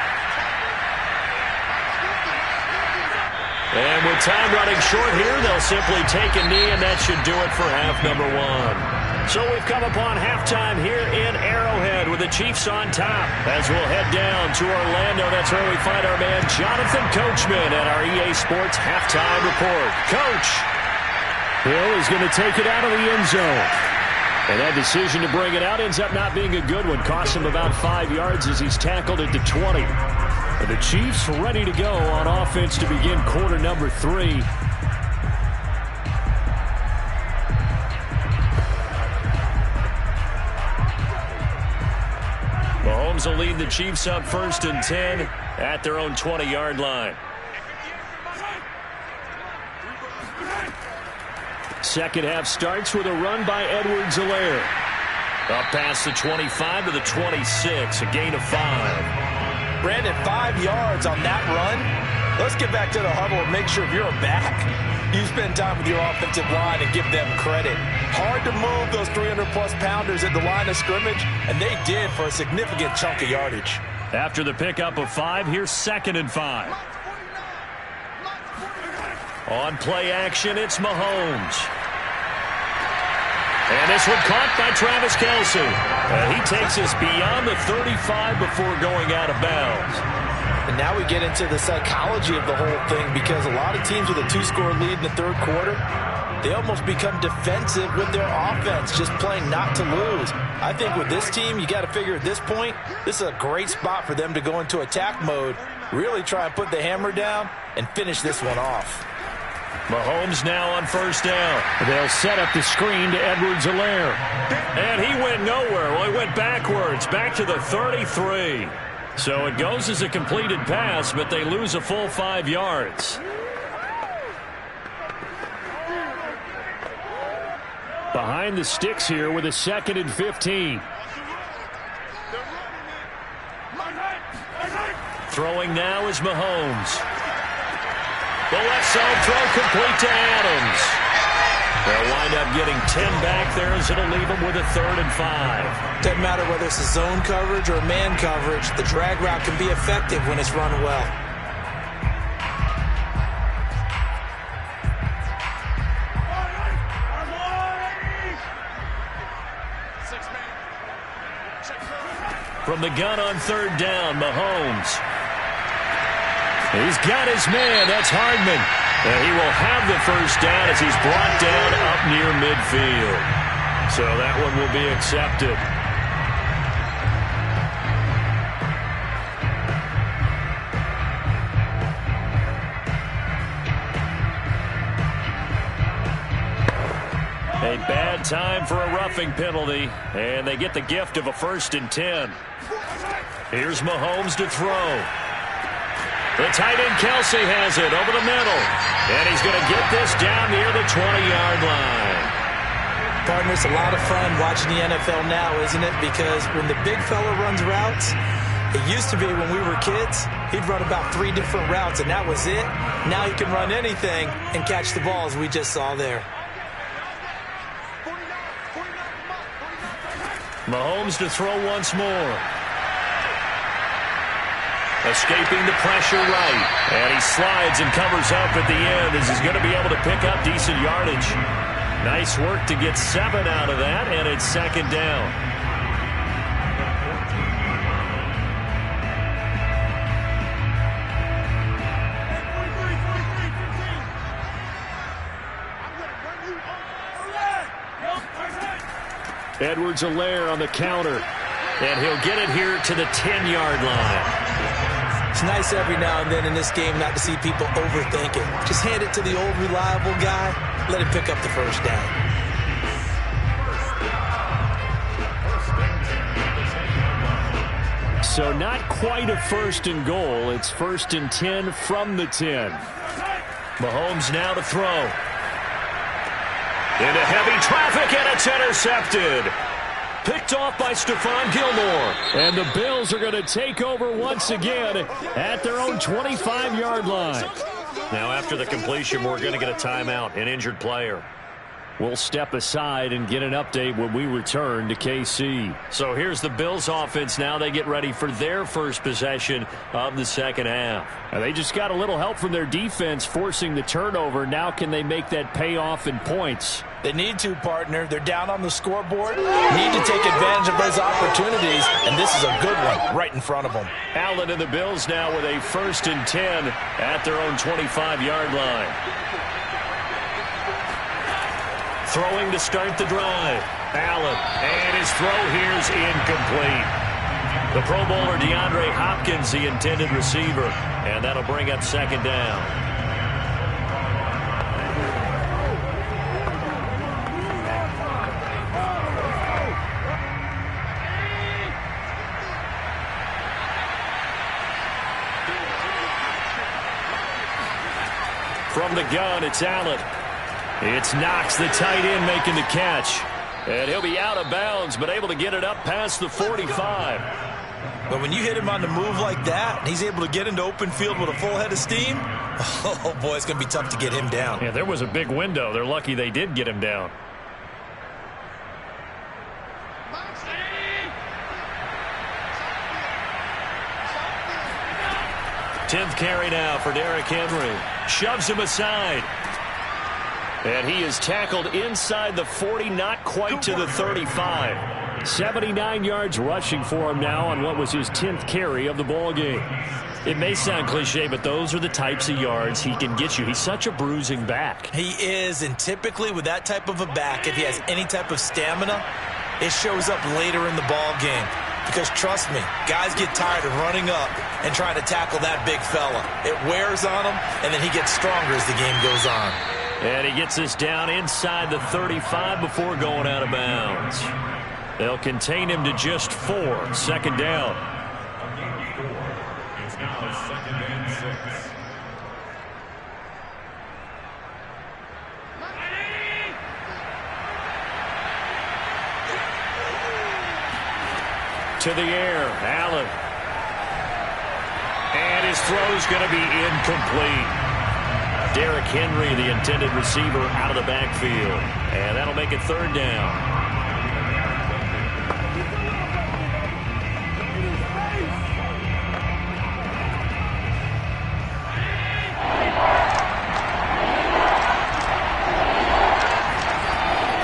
And with time running short here, they'll simply take a knee, and that should do it for half number 1. So we've come upon halftime here in Arrowhead with the Chiefs on top. As we'll head down to Orlando, that's where we find our man Jonathan Coachman at our EA Sports Halftime Report. Coach. Hill is going to take it out of the end zone. And that decision to bring it out ends up not being a good one. Costs him about 5 yards as he's tackled it to 20. And the Chiefs ready to go on offense to begin quarter number 3. Mahomes will lead the Chiefs up 1st and 10 at their own 20-yard line. Second half starts with a run by Edwards-Helaire. Up past the 25 to the 26, a gain of 5. Brandon, 5 yards on that run. Let's get back to the huddle and make sure if you're a back, you spend time with your offensive line and give them credit. Hard to move those 300-plus pounders at the line of scrimmage, and they did for a significant chunk of yardage. After the pickup of 5, here's 2nd and 5. On play action, it's Mahomes. And this one caught by Travis Kelce. And he takes us beyond the 35 before going out of bounds. And now we get into the psychology of the whole thing, because a lot of teams with a 2-score lead in the third quarter, they almost become defensive with their offense, just playing not to lose. I think with this team, you got to figure at this point, this is a great spot for them to go into attack mode, really try and put the hammer down and finish this one off. Mahomes now on first down. They'll set up the screen to Edwards-Helaire. And he went nowhere. Well, he went backwards, back to the 33. So it goes as a completed pass, but they lose a full 5 yards. Behind the sticks here with a 2nd and 15. Throwing now is Mahomes. The left side throw complete to Adams. They'll wind up getting 10 back there as it'll leave them with a 3rd and 5. Doesn't matter whether it's a zone coverage or man coverage, the drag route can be effective when it's run well. From the gun on third down, Mahomes. He's got his man. That's Hardman. And he will have the first down as he's brought down up near midfield. So that one will be accepted. A bad time for a roughing penalty, and they get the gift of a 1st and 10. Here's Mahomes to throw. The tight end Kelsey has it over the middle, and he's going to get this down near the 20-yard line. Partner, it's a lot of fun watching the NFL now, isn't it? Because when the big fella runs routes, it used to be when we were kids, he'd run about 3 different routes, and that was it. Now he can run anything and catch the ball, as we just saw there. Mahomes to throw once more. Escaping the pressure right. And he slides and covers up at the end as he's going to be able to pick up decent yardage. Nice work to get 7 out of that, and it's 2nd down. Edwards-Helaire on the counter, and he'll get it here to the 10-yard line. It's nice every now and then in this game not to see people overthink it. Just hand it to the old reliable guy, let him pick up the first down. So not quite a 1st and goal. It's 1st and 10 from the 10. Mahomes now to throw. Into heavy traffic, and it's intercepted. Picked off by Stephon Gilmore. And the Bills are going to take over once again at their own 25-yard line. Now after the completion, we're going to get a timeout, an injured player. We'll step aside and get an update when we return to KC. So here's the Bills offense now. They get ready for their first possession of the second half. And they just got a little help from their defense forcing the turnover. Now can they make that pay off in points? They need to, partner. They're down on the scoreboard. Need to take advantage of those opportunities, and this is a good one right in front of them. Allen and the Bills now with a 1st and 10 at their own 25-yard line. Throwing to start the drive. Allen, and his throw here is incomplete. The Pro Bowler DeAndre Hopkins, the intended receiver, and that'll bring up 2nd down. From the gun, it's Allen. It's Knox, the tight end, making the catch. And he'll be out of bounds, but able to get it up past the 45. But when you hit him on the move like that, and he's able to get into open field with a full head of steam, oh, boy, it's going to be tough to get him down. Yeah, there was a big window. They're lucky they did get him down. Tenth carry now for Derrick Henry. Shoves him aside. And he is tackled inside the 40, not quite to the 35. 79 yards rushing for him now on what was his 10th carry of the ball game. It may sound cliche, but those are the types of yards he can get you. He's such a bruising back. He is, and typically with that type of a back, if he has any type of stamina, it shows up later in the ball game. Because trust me, guys get tired of running up and trying to tackle that big fella. It wears on him, and then he gets stronger as the game goes on. And he gets this down inside the 35 before going out of bounds. They'll contain him to just 4. 2nd down. It's now 2nd and 6. To the air, Allen. And his throw's going to be incomplete. Derrick Henry, the intended receiver, out of the backfield. And that'll make it 3rd down.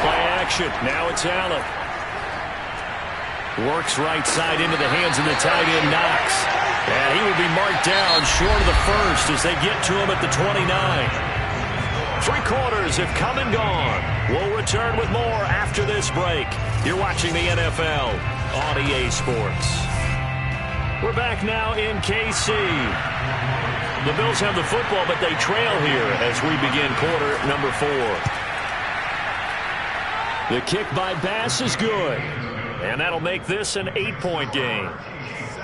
Play action. Now it's Allen. Works right side into the hands of the tight end, Knox. And he will be marked down short of the first as they get to him at the 29. 3 quarters have come and gone. We'll return with more after this break. You're watching the NFL on EA Sports. We're back now in KC. The Bills have the football, but they trail here as we begin quarter number 4. The kick by Bass is good. And that'll make this an 8-point game.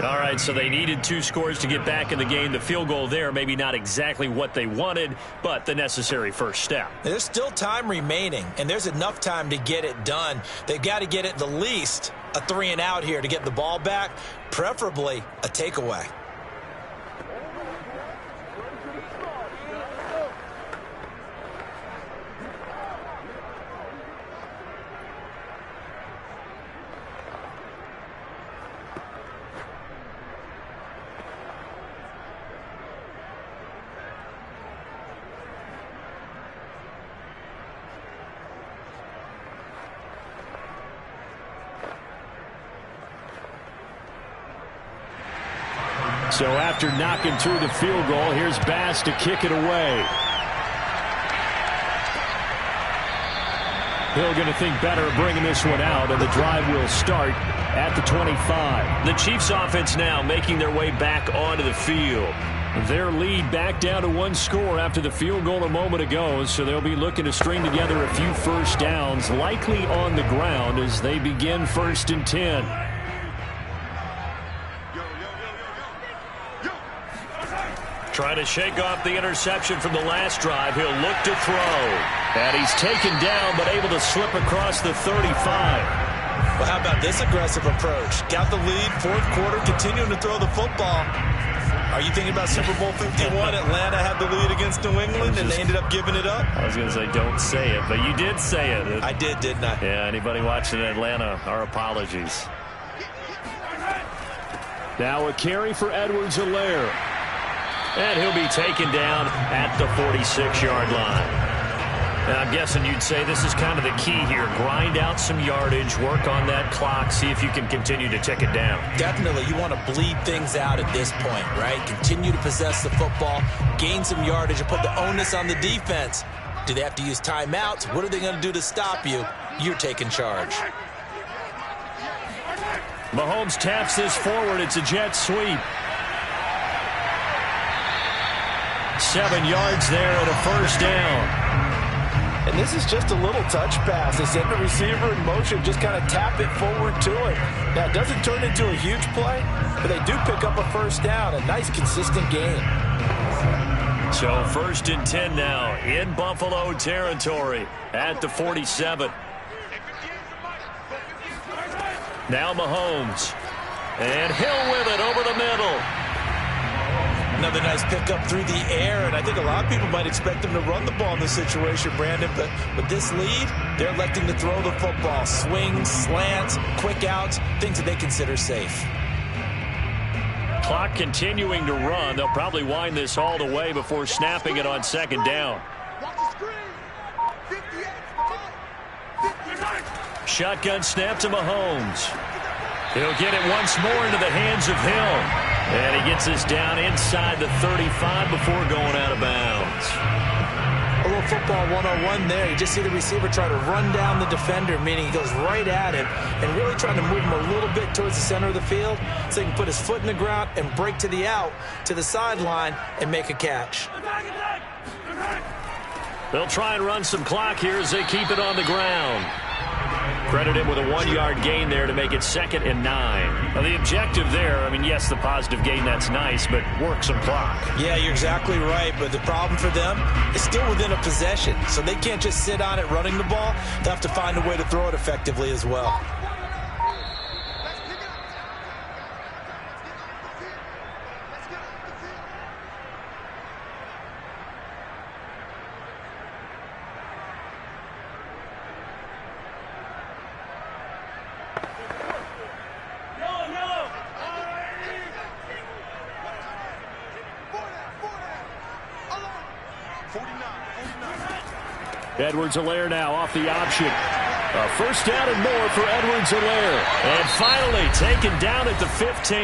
All right, so they needed 2 scores to get back in the game. The field goal there, maybe not exactly what they wanted, but the necessary first step. There's still time remaining, and there's enough time to get it done. They've got to get at the least a 3-and-out here to get the ball back, preferably a takeaway. So after knocking through the field goal, here's Bass to kick it away. Hill going to think better of bringing this one out, and the drive will start at the 25. The Chiefs offense now making their way back onto the field. Their lead back down to 1 score after the field goal a moment ago, so they'll be looking to string together a few first downs, likely on the ground as they begin 1st and 10. Trying to shake off the interception from the last drive. He'll look to throw. And he's taken down, but able to slip across the 35. Well, how about this aggressive approach? Got the lead, 4th quarter, continuing to throw the football. Are you thinking about Super Bowl 51? Atlanta had the lead against New England, and they ended up giving it up? I was going to say, don't say it, but you did say it. I did, didn't I? Yeah, anybody watching Atlanta, our apologies. Now a carry for Edwards-Helaire. And he'll be taken down at the 46-yard line. And I'm guessing you'd say this is kind of the key here. Grind out some yardage, work on that clock, see if you can continue to tick it down. Definitely. You want to bleed things out at this point, right? Continue to possess the football, gain some yardage, and put the onus on the defense. Do they have to use timeouts? What are they going to do to stop you? You're taking charge. Mahomes taps this forward. It's a jet sweep. 7 yards there and a first down. And this is just a little touch pass. They send the receiver in motion, just kind of tap it forward to him. Now, it doesn't turn into a huge play, but they do pick up a first down. A nice, consistent gain. So 1st and 10 now in Buffalo territory at the 47. Now Mahomes. And Hill with it over the middle. Another nice pickup through the air, and I think a lot of people might expect them to run the ball in this situation, Brandon, but with this lead, they're electing to throw the football. Swings, slants, quick outs, things that they consider safe. Clock continuing to run. They'll probably wind this all the way before snapping it on 2nd down. Shotgun snap to Mahomes. He'll get it once more into the hands of Hill. And he gets us down inside the 35 before going out of bounds. A little football 101 there. You just see the receiver try to run down the defender, meaning he goes right at him and really trying to move him a little bit towards the center of the field so he can put his foot in the ground and break to the out, to the sideline, and make a catch. They'll try and run some clock here as they keep it on the ground. Credit him with a 1-yard gain there to make it 2nd and 9. Now the objective there, I mean, yes, the positive gain, that's nice, but work some clock. Yeah, you're exactly right, but the problem for them is still within a possession, so they can't just sit on it running the ball. They have to find a way to throw it effectively as well. Edwards-Helaire now off the option. A first down and more for Edwards-Helaire. And finally taken down at the 15.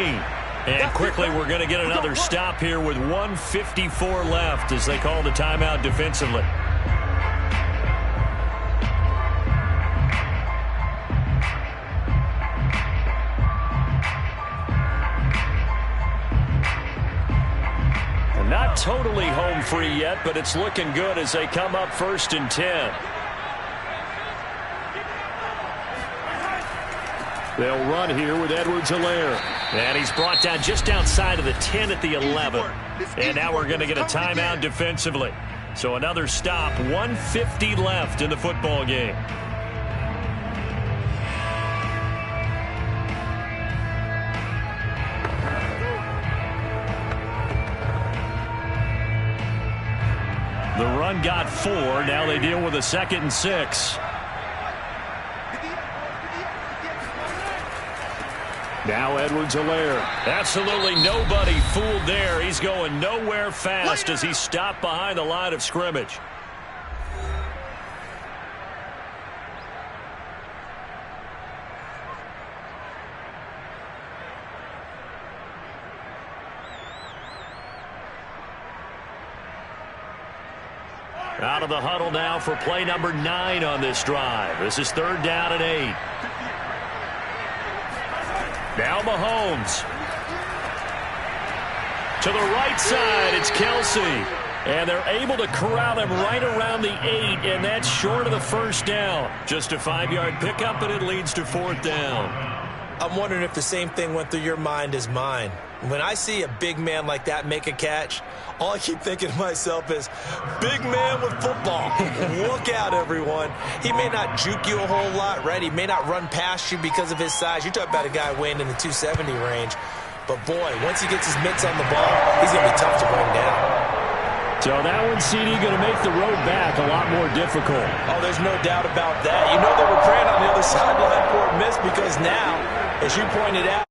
And quickly we're going to get another stop here with 1:54 left as they call the timeout defensively. Not totally home free yet, but it's looking good as they come up 1st and 10. They'll run here with Edwards-Helaire. And he's brought down just outside of the 10 at the 11. And now we're going to get a timeout defensively. So another stop, 1:50 left in the football game. The run got 4. Now they deal with a 2nd and 6. Now Edwards-Helaire. Absolutely nobody fooled there. He's going nowhere fast as he's stopped behind the line of scrimmage. Out of the huddle now for play number 9 on this drive. This is 3rd down and 8. Now Mahomes. To the right side, it's Kelsey. And they're able to corral him right around the 8, and that's short of the first down. Just a 5-yard pickup, and it leads to 4th down. I'm wondering if the same thing went through your mind as mine. When I see a big man like that make a catch, all I keep thinking to myself is, big man with football. Look out, everyone. He may not juke you a whole lot, right? He may not run past you because of his size. You're talking about a guy weighing in the 270 range. But, boy, once he gets his mitts on the ball, he's going to be tough to bring down. So that one, CD, going to make the road back a lot more difficult. Oh, there's no doubt about that. You know they were praying on the other sideline for a miss because now, as you pointed out,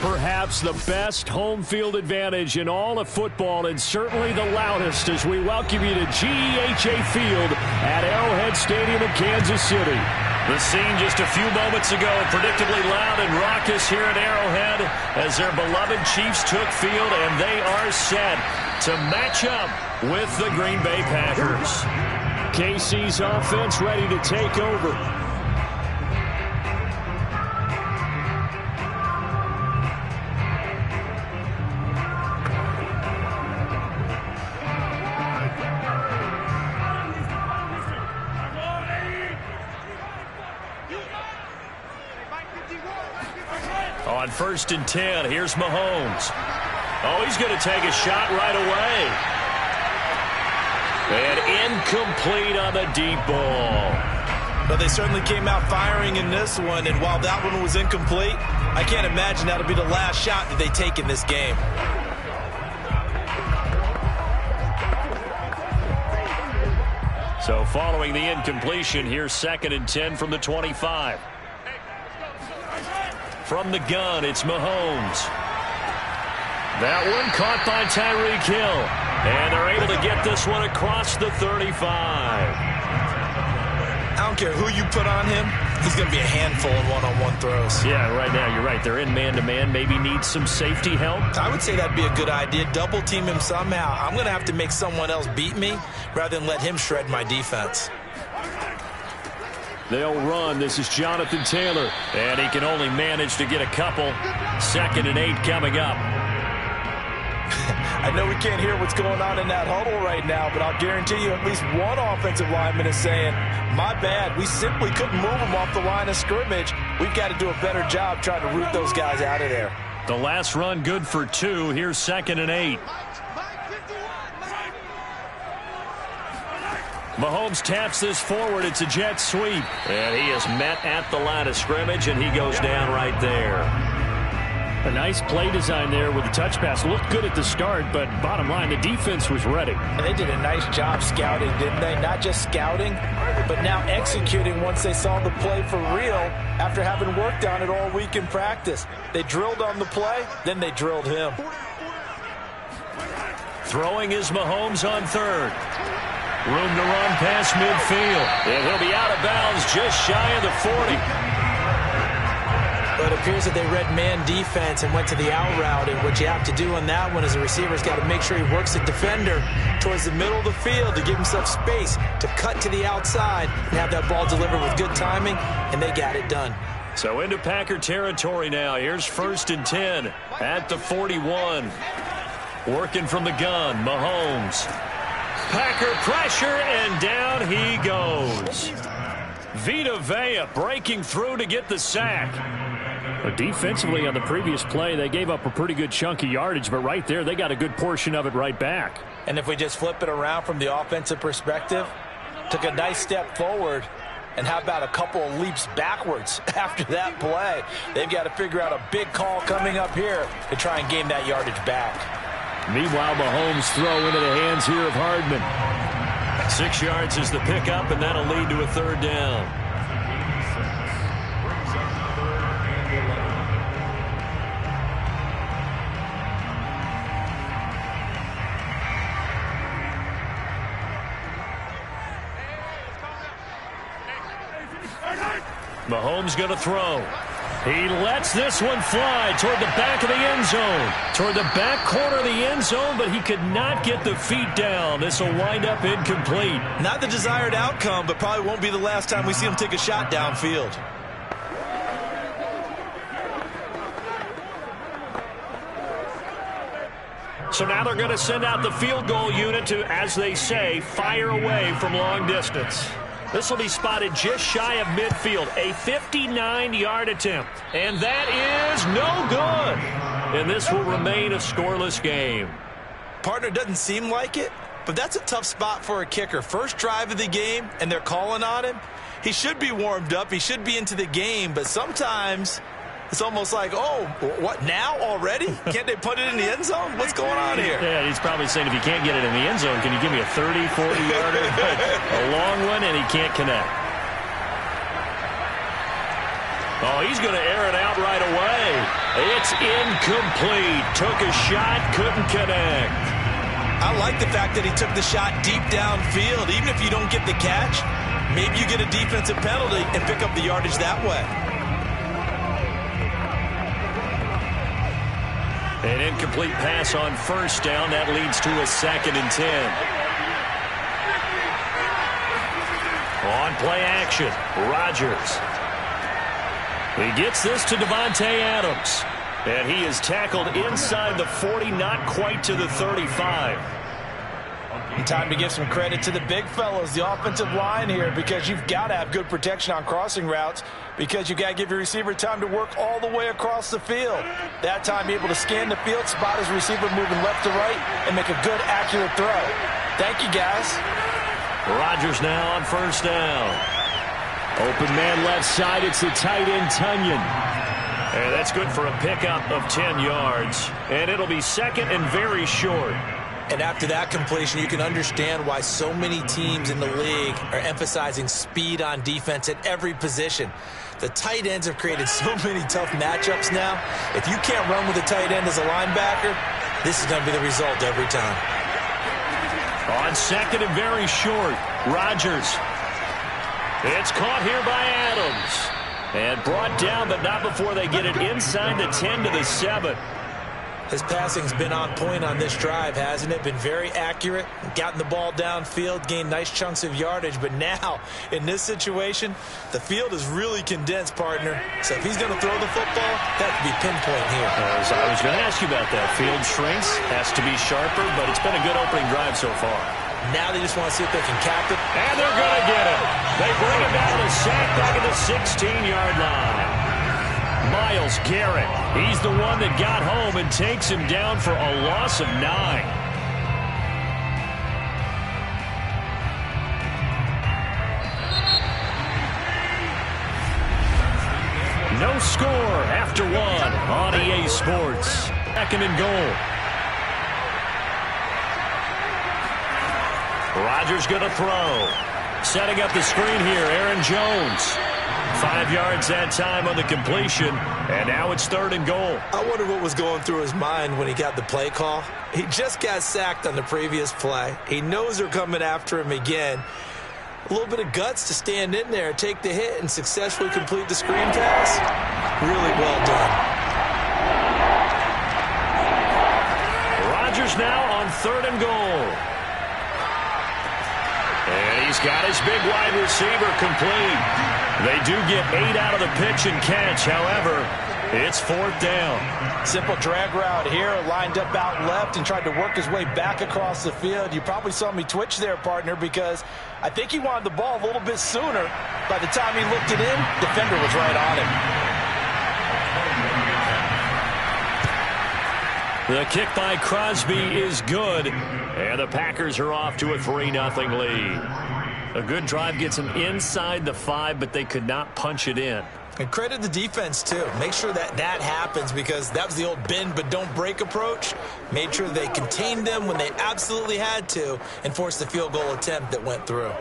perhaps the best home field advantage in all of football, and certainly the loudest, as we welcome you to GEHA Field at Arrowhead Stadium in Kansas City. The scene just a few moments ago, predictably loud and raucous here at Arrowhead as their beloved Chiefs took field, and they are set to match up with the Green Bay Packers. KC's offense ready to take over. On 1st and 10, here's Mahomes. Oh, he's going to take a shot right away. And incomplete on the deep ball. But they certainly came out firing in this one, and while that one was incomplete, I can't imagine that'll be the last shot that they take in this game. So following the incompletion, here's 2nd and 10 from the 25. From the gun, it's Mahomes. That one caught by Tyreek Hill. And they're able to get this one across the 35. I don't care who you put on him. He's going to be a handful in one-on-one throws. Yeah, right now, you're right. They're in man-to-man. Maybe needs some safety help. I would say that'd be a good idea. Double team him somehow. I'm going to have to make someone else beat me rather than let him shred my defense. They'll run. This is Jonathan Taylor. And he can only manage to get a couple. 2nd and 8 coming up. I know we can't hear what's going on in that huddle right now, but I'll guarantee you at least one offensive lineman is saying, my bad, we simply couldn't move them off the line of scrimmage. We've got to do a better job trying to root those guys out of there. The last run good for 2. Here's 2nd and 8. Mahomes taps this forward. It's a jet sweep. And he is met at the line of scrimmage, and he goes down right there. A nice play design there with the touch pass. Looked good at the start, but bottom line, the defense was ready. And they did a nice job scouting, didn't they? Not just scouting, but now executing once they saw the play for real after having worked on it all week in practice. They drilled on the play, then they drilled him. Throwing is Mahomes on 3rd. Room to run past midfield. And he'll be out of bounds just shy of the 40. But it appears that they read man defense and went to the out route. And what you have to do on that one is the receiver's got to make sure he works the defender towards the middle of the field to give himself space to cut to the outside and have that ball delivered with good timing, and they got it done. So into Packer territory now. Here's 1st and 10 at the 41. Working from the gun, Mahomes. Packer pressure, and down he goes. Vita Vea breaking through to get the sack. But defensively on the previous play, they gave up a pretty good chunk of yardage, but right there, they got a good portion of it right back. And if we just flip it around from the offensive perspective, took a nice step forward, and how about a couple of leaps backwards after that play? They've got to figure out a big call coming up here to try and gain that yardage back. Meanwhile, Mahomes throw into the hands here of Hardman. 6 yards is the pickup, and that'll lead to a 3rd down. Mahomes going to throw. He lets this one fly toward the back of the end zone. Toward the back corner of the end zone, but he could not get the feet down. This will wind up incomplete. Not the desired outcome, but probably won't be the last time we see him take a shot downfield. So now they're going to send out the field goal unit to, as they say, fire away from long distance. This will be spotted just shy of midfield. A 59-yard attempt. And that is no good. And this will remain a scoreless game. Partner, doesn't seem like it, but that's a tough spot for a kicker. First drive of the game, and they're calling on him. He should be warmed up. He should be into the game. But sometimes it's almost like, oh, what, now already? Can't they put it in the end zone? What's going on here? Yeah, he's probably saying if you can't get it in the end zone, can you give me a 30, 40-yarder? A long one, and he can't connect. Oh, he's going to air it out right away. It's incomplete. Took a shot, couldn't connect. I like the fact that he took the shot deep downfield. Even if you don't get the catch, maybe you get a defensive penalty and pick up the yardage that way. An incomplete pass on first down. That leads to a 2nd and 10. On play action, Rodgers. He gets this to Davante Adams. And he is tackled inside the 40, not quite to the 35. And time to give some credit to the big fellows, the offensive line here, because you've got to have good protection on crossing routes, because you've got to give your receiver time to work all the way across the field. That time, be able to scan the field, spot his receiver moving left to right, and make a good, accurate throw. Thank you, guys. Rodgers now on first down. Open man left side. It's the tight end, Tunyon. And that's good for a pickup of 10 yards. And it'll be 2nd and very short. And after that completion, you can understand why so many teams in the league are emphasizing speed on defense at every position. The tight ends have created so many tough matchups now. If you can't run with a tight end as a linebacker, this is going to be the result every time. On 2nd and very short, Rodgers. It's caught here by Adams. And brought down, but not before they get it inside the 10 to the 7. His passing's been on point on this drive, hasn't it? Been very accurate, gotten the ball downfield, gained nice chunks of yardage. But now, in this situation, the field is really condensed, partner. So if he's going to throw the football, that could be pinpoint here. I was going to ask you about that. Field shrinks, has to be sharper, but it's been a good opening drive so far. Now they just want to see if they can cap it. And they're going to get it. They bring it down to sack back at the 16-yard line. Myles Garrett, he's the one that got home and takes him down for a loss of 9. No score after 1 on EA Sports. 2nd and goal. Rodgers going to throw. Setting up the screen here, Aaron Jones. 5 yards that time on the completion, and now it's 3rd and goal. I wonder what was going through his mind when he got the play call. He just got sacked on the previous play. He knows they're coming after him again. A little bit of guts to stand in there, take the hit, and successfully complete the screen pass. Really well done. Rodgers now on 3rd and goal. And he's got his big wide receiver complete. They do get 8 out of the pitch and catch. However, it's 4th down. Simple drag route here, lined up out left and tried to work his way back across the field. You probably saw me twitch there, partner, because I think he wanted the ball a little bit sooner. By the time he looked it in, defender was right on him. The kick by Crosby is good, and the Packers are off to a 3-0 lead. A good drive gets them inside the 5, but they could not punch it in. And credit the defense, too. Make sure that happens, because that was the old bend but don't break approach. Made sure they contained them when they absolutely had to and forced the field goal attempt that went through.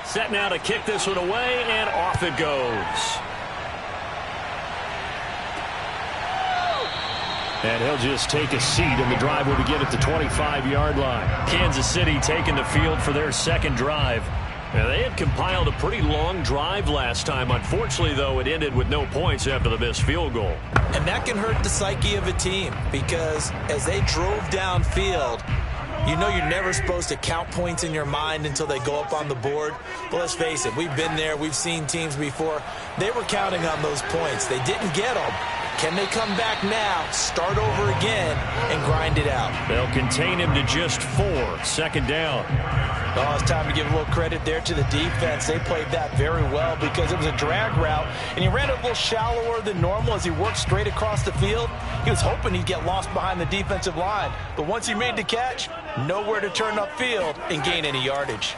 Set now to kick this one away, and off it goes. And he'll just take a seat, and the drive will begin at the 25-yard line. Kansas City taking the field for their second drive. Now, they had compiled a pretty long drive last time. Unfortunately, though, it ended with no points after the missed field goal. And that can hurt the psyche of a team, because as they drove downfield, you know you're never supposed to count points in your mind until they go up on the board. But let's face it, we've been there. We've seen teams before. They were counting on those points. They didn't get them. Can they come back now, start over again, and grind it out? They'll contain him to just 4. 2nd down. Oh, it's time to give a little credit there to the defense. They played that very well because it was a drag route, and he ran it a little shallower than normal as he worked straight across the field. He was hoping he'd get lost behind the defensive line, but once he made the catch, nowhere to turn upfield and gain any yardage.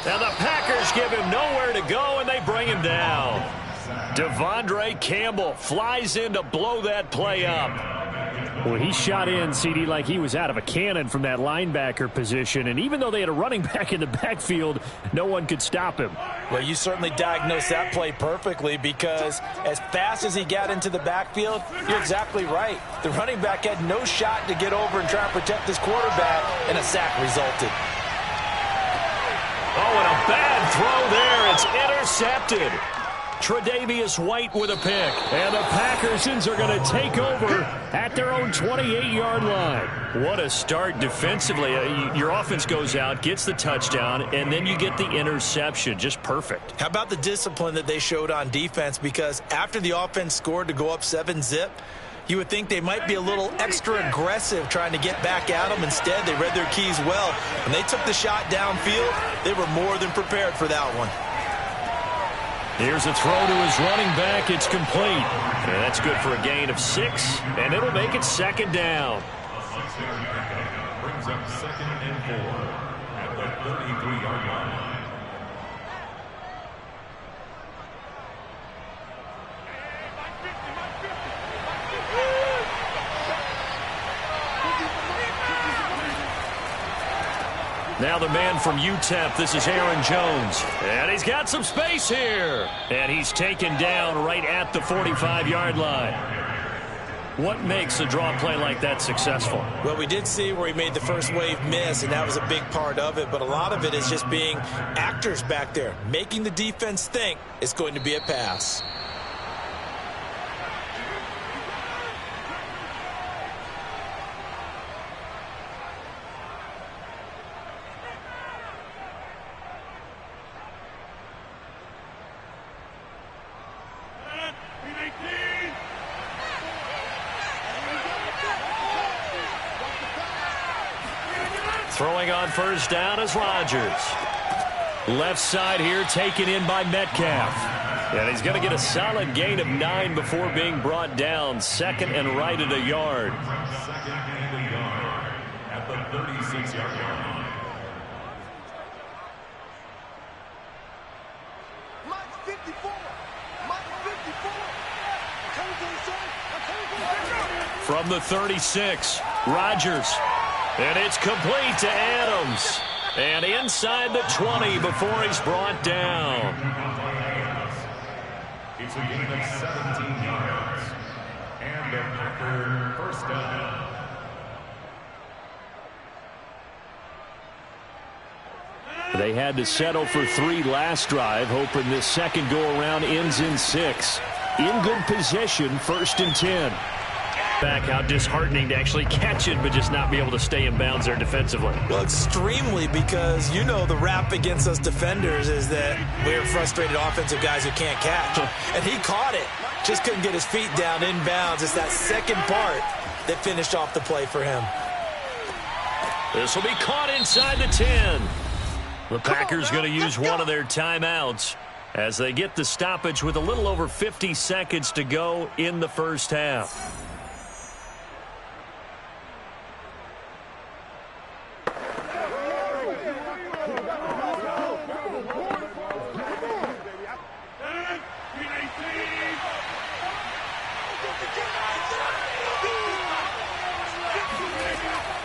Now the Packers give him nowhere to go, and they bring him down. Devondre Campbell flies in to blow that play up. Well, he shot in, CD, like he was out of a cannon from that linebacker position. And even though they had a running back in the backfield, no one could stop him. Well, you certainly diagnosed that play perfectly because as fast as he got into the backfield, you're exactly right. The running back had no shot to get over and try and protect his quarterback, and a sack resulted. Oh, and a bad throw there. It's intercepted. Tre'Davious White with a pick. And the Packersons are going to take over at their own 28-yard line. What a start defensively. Your offense goes out, gets the touchdown, and then you get the interception. Just perfect. How about the discipline that they showed on defense? Because after the offense scored to go up 7-zip, you would think they might be a little extra aggressive trying to get back at them. Instead, they read their keys well. When they took the shot downfield, they were more than prepared for that one. Here's a throw to his running back. It's complete. And that's good for a gain of 6, and it'll make it 2nd down. Brings up 2nd and 4 at the 33-yard line. Now the man from UTEP, this is Aaron Jones. And he's got some space here. And he's taken down right at the 45-yard line. What makes a draw play like that successful? Well, we did see where he made the first wave miss, and that was a big part of it. But a lot of it is just being actors back there, making the defense think it's going to be a pass. Throwing on first down is Rodgers. Left side here taken in by Metcalf. And he's going to get a solid gain of 9 before being brought down. 2nd and right at a yard. 2nd and a yard at the 36-yard line. Mike 54. Mike 54. From the 36, Rodgers. And it's complete to Adams. And inside the 20 before he's brought down. It's a gain of 17 yards. And a Packer first down. They had to settle for 3 last drive, hoping this second go-around ends in 6. In good position, 1st and 10. Back, how disheartening to actually catch it, but just not be able to stay in bounds there defensively. Well, extremely, because you know the rap against us defenders is that we're frustrated offensive guys who can't catch. And he caught it, just couldn't get his feet down in bounds. It's that second part that finished off the play for him. This will be caught inside the 10. The Packers going to use one of their timeouts as they get the stoppage with a little over 50 seconds to go in the first half.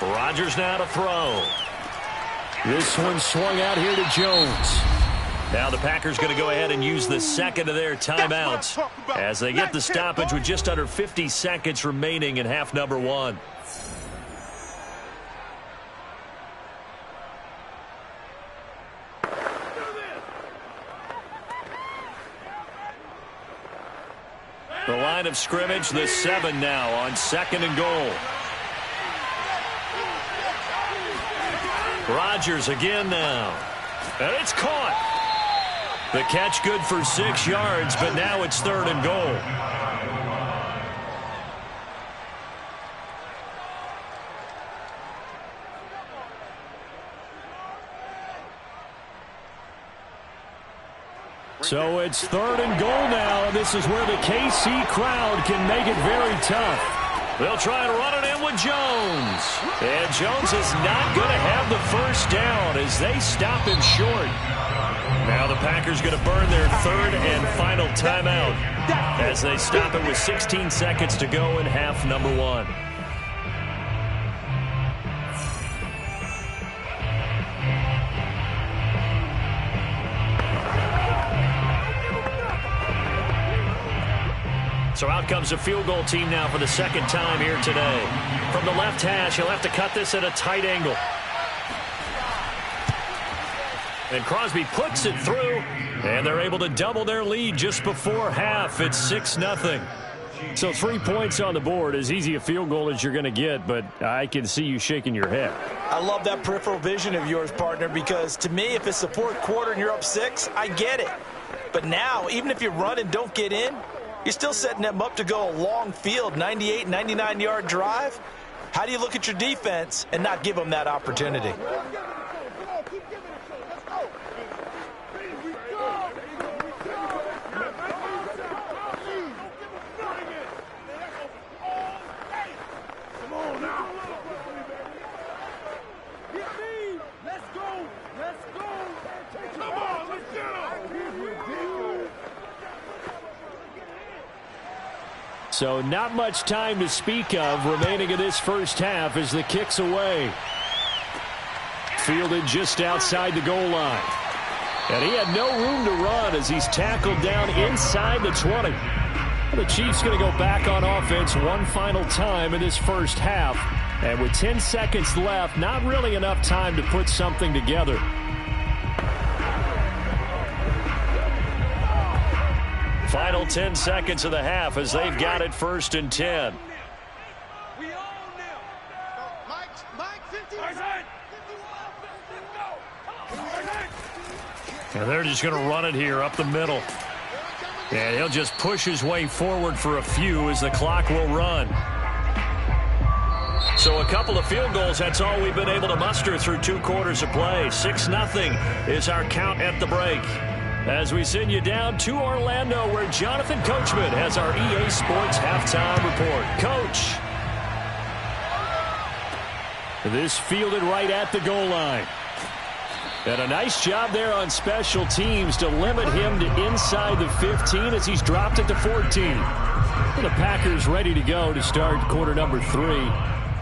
Rodgers now to throw. This one swung out here to Jones. Now the Packers going to go ahead and use the second of their timeouts as they get the stoppage with just under 50 seconds remaining in half number 1. The line of scrimmage, the 7 now on 2nd and goal. Rodgers again now. And it's caught. The catch good for 6 yards, but now it's 3rd and goal. So it's 3rd and goal now, and this is where the KC crowd can make it very tough. They'll try and run it in with Jones. And Jones is not going to have the first down as they stop him short. Now the Packers going to burn their 3rd and final timeout as they stop it with 16 seconds to go in half number 1. So out comes a field goal team now for the 2nd time here today. From the left hash, he'll have to cut this at a tight angle. And Crosby puts it through, and they're able to double their lead just before half. It's 6-0. So 3 points on the board, as easy a field goal as you're going to get, but I can see you shaking your head. I love that peripheral vision of yours, partner, because to me, if it's the 4th quarter and you're up 6, I get it. But now, even if you run and don't get in, you're still setting them up to go a long field, 98, 99-yard drive. How do you look at your defense and not give them that opportunity? So not much time to speak of remaining in this first half as the kick's away. Fielded just outside the goal line. And he had no room to run as he's tackled down inside the 20. The Chiefs going to go back on offense one final time in this first half. And with 10 seconds left, not really enough time to put something together. Final 10 seconds of the half as they've got it 1st and 10. And they're just going to run it here up the middle. And he'll just push his way forward for a few as the clock will run. So a couple of field goals, that's all we've been able to muster through 2 quarters of play. 6-0 is our count at the break. As we send you down to Orlando, where Jonathan Coachman has our EA Sports halftime report. Coach. This fielded right at the goal line. And a nice job there on special teams to limit him to inside the 15 as he's dropped it to 14. And the Packers ready to go to start quarter number 3.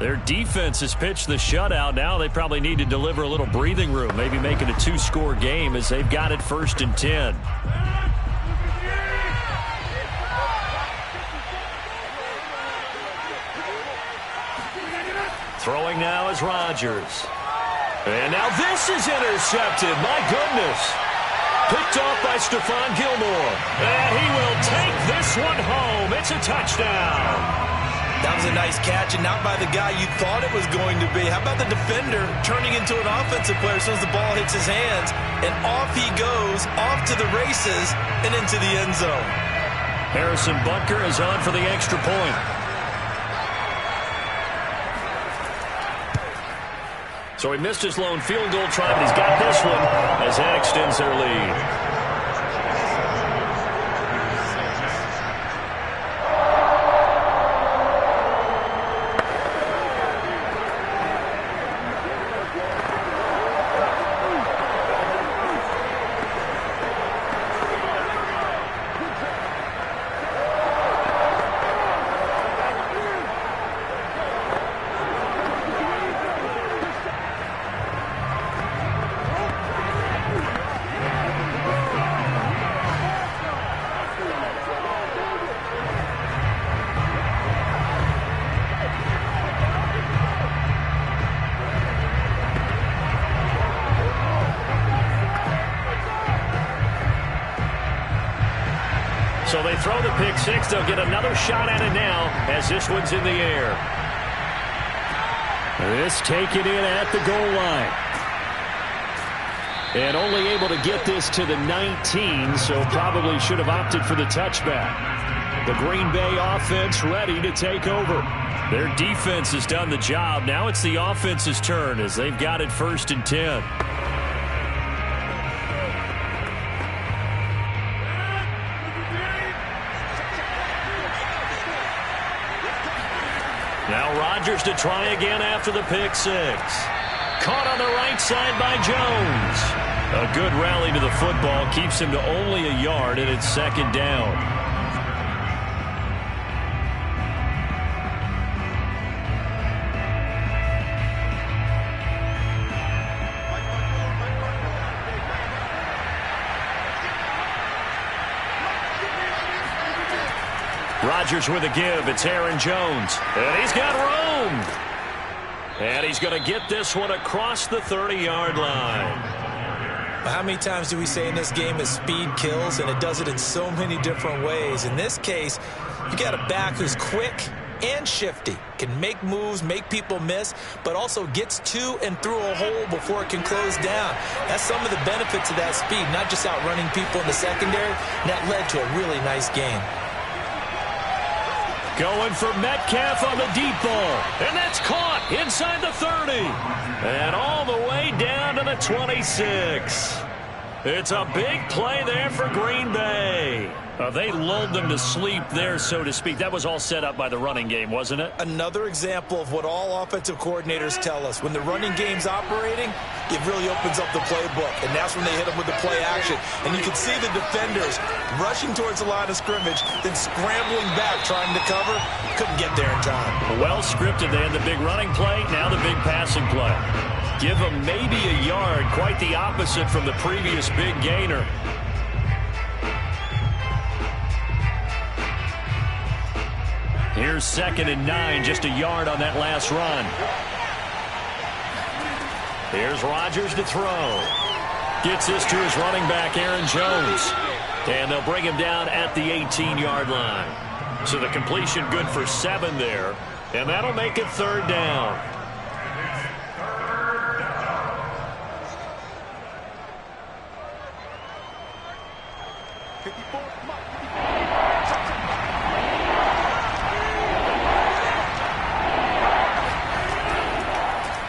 Their defense has pitched the shutout. Now they probably need to deliver a little breathing room, maybe make it a 2-score game as they've got it 1st and 10. Throwing now is Rodgers. And now this is intercepted. My goodness. Picked off by Stephon Gilmore. And he will take this one home. It's a touchdown. That was a nice catch, and not by the guy you thought it was going to be. How about the defender turning into an offensive player as soon as the ball hits his hands, and off he goes, off to the races, and into the end zone. Harrison Butker is on for the extra point. So he missed his lone field goal try, but he's got this one as that extends their lead. So they throw the pick six. They'll get another shot at it now as this one's in the air. This taken in at the goal line. And only able to get this to the 19, so probably should have opted for the touchback. The Green Bay offense ready to take over. Their defense has done the job. Now it's the offense's turn as they've got it 1st and 10. Now Rodgers to try again after the pick 6. Caught on the right side by Jones. A good rally to the football keeps him to only a yard, and it's 2nd down. Rodgers with a give. It's Aaron Jones. And he's got room. And he's going to get this one across the 30-yard line. How many times do we say in this game that speed kills, and it does it in so many different ways? In this case, you got a back who's quick and shifty, can make moves, make people miss, but also gets to and through a hole before it can close down. That's some of the benefits of that speed, not just outrunning people in the secondary. And that led to a really nice game. Going for Metcalf on the deep ball. And that's caught inside the 30. And all the way down to the 26. It's a big play there for Green Bay. They lulled them to sleep there, so to speak. That was all set up by the running game, wasn't it? Another example of what all offensive coordinators tell us. When the running game's operating, it really opens up the playbook, and that's when they hit them with the play action. And you can see the defenders rushing towards the line of scrimmage, then scrambling back, trying to cover. Couldn't get there in time. Well scripted. They had the big running play, now the big passing play. Give them maybe a yard, quite the opposite from the previous big gainer. Here's 2nd and 9, just a yard on that last run. Here's Rodgers to throw. Gets this to his running back, Aaron Jones. And they'll bring him down at the 18-yard line. So the completion good for 7 there. And that'll make it 3rd down.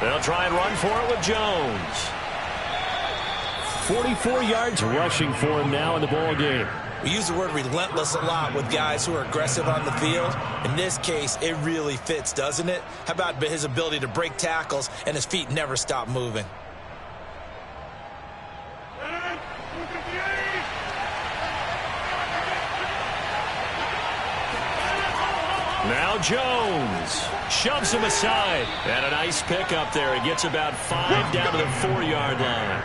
They'll try and run for it with Jones. 44 yards rushing for him now in the ball game. We use the word relentless a lot with guys who are aggressive on the field. In this case, it really fits, doesn't it? How about his ability to break tackles and his feet never stop moving? Now Jones shoves him aside. And a nice pickup there. He gets about 5 down to the 4-yard line.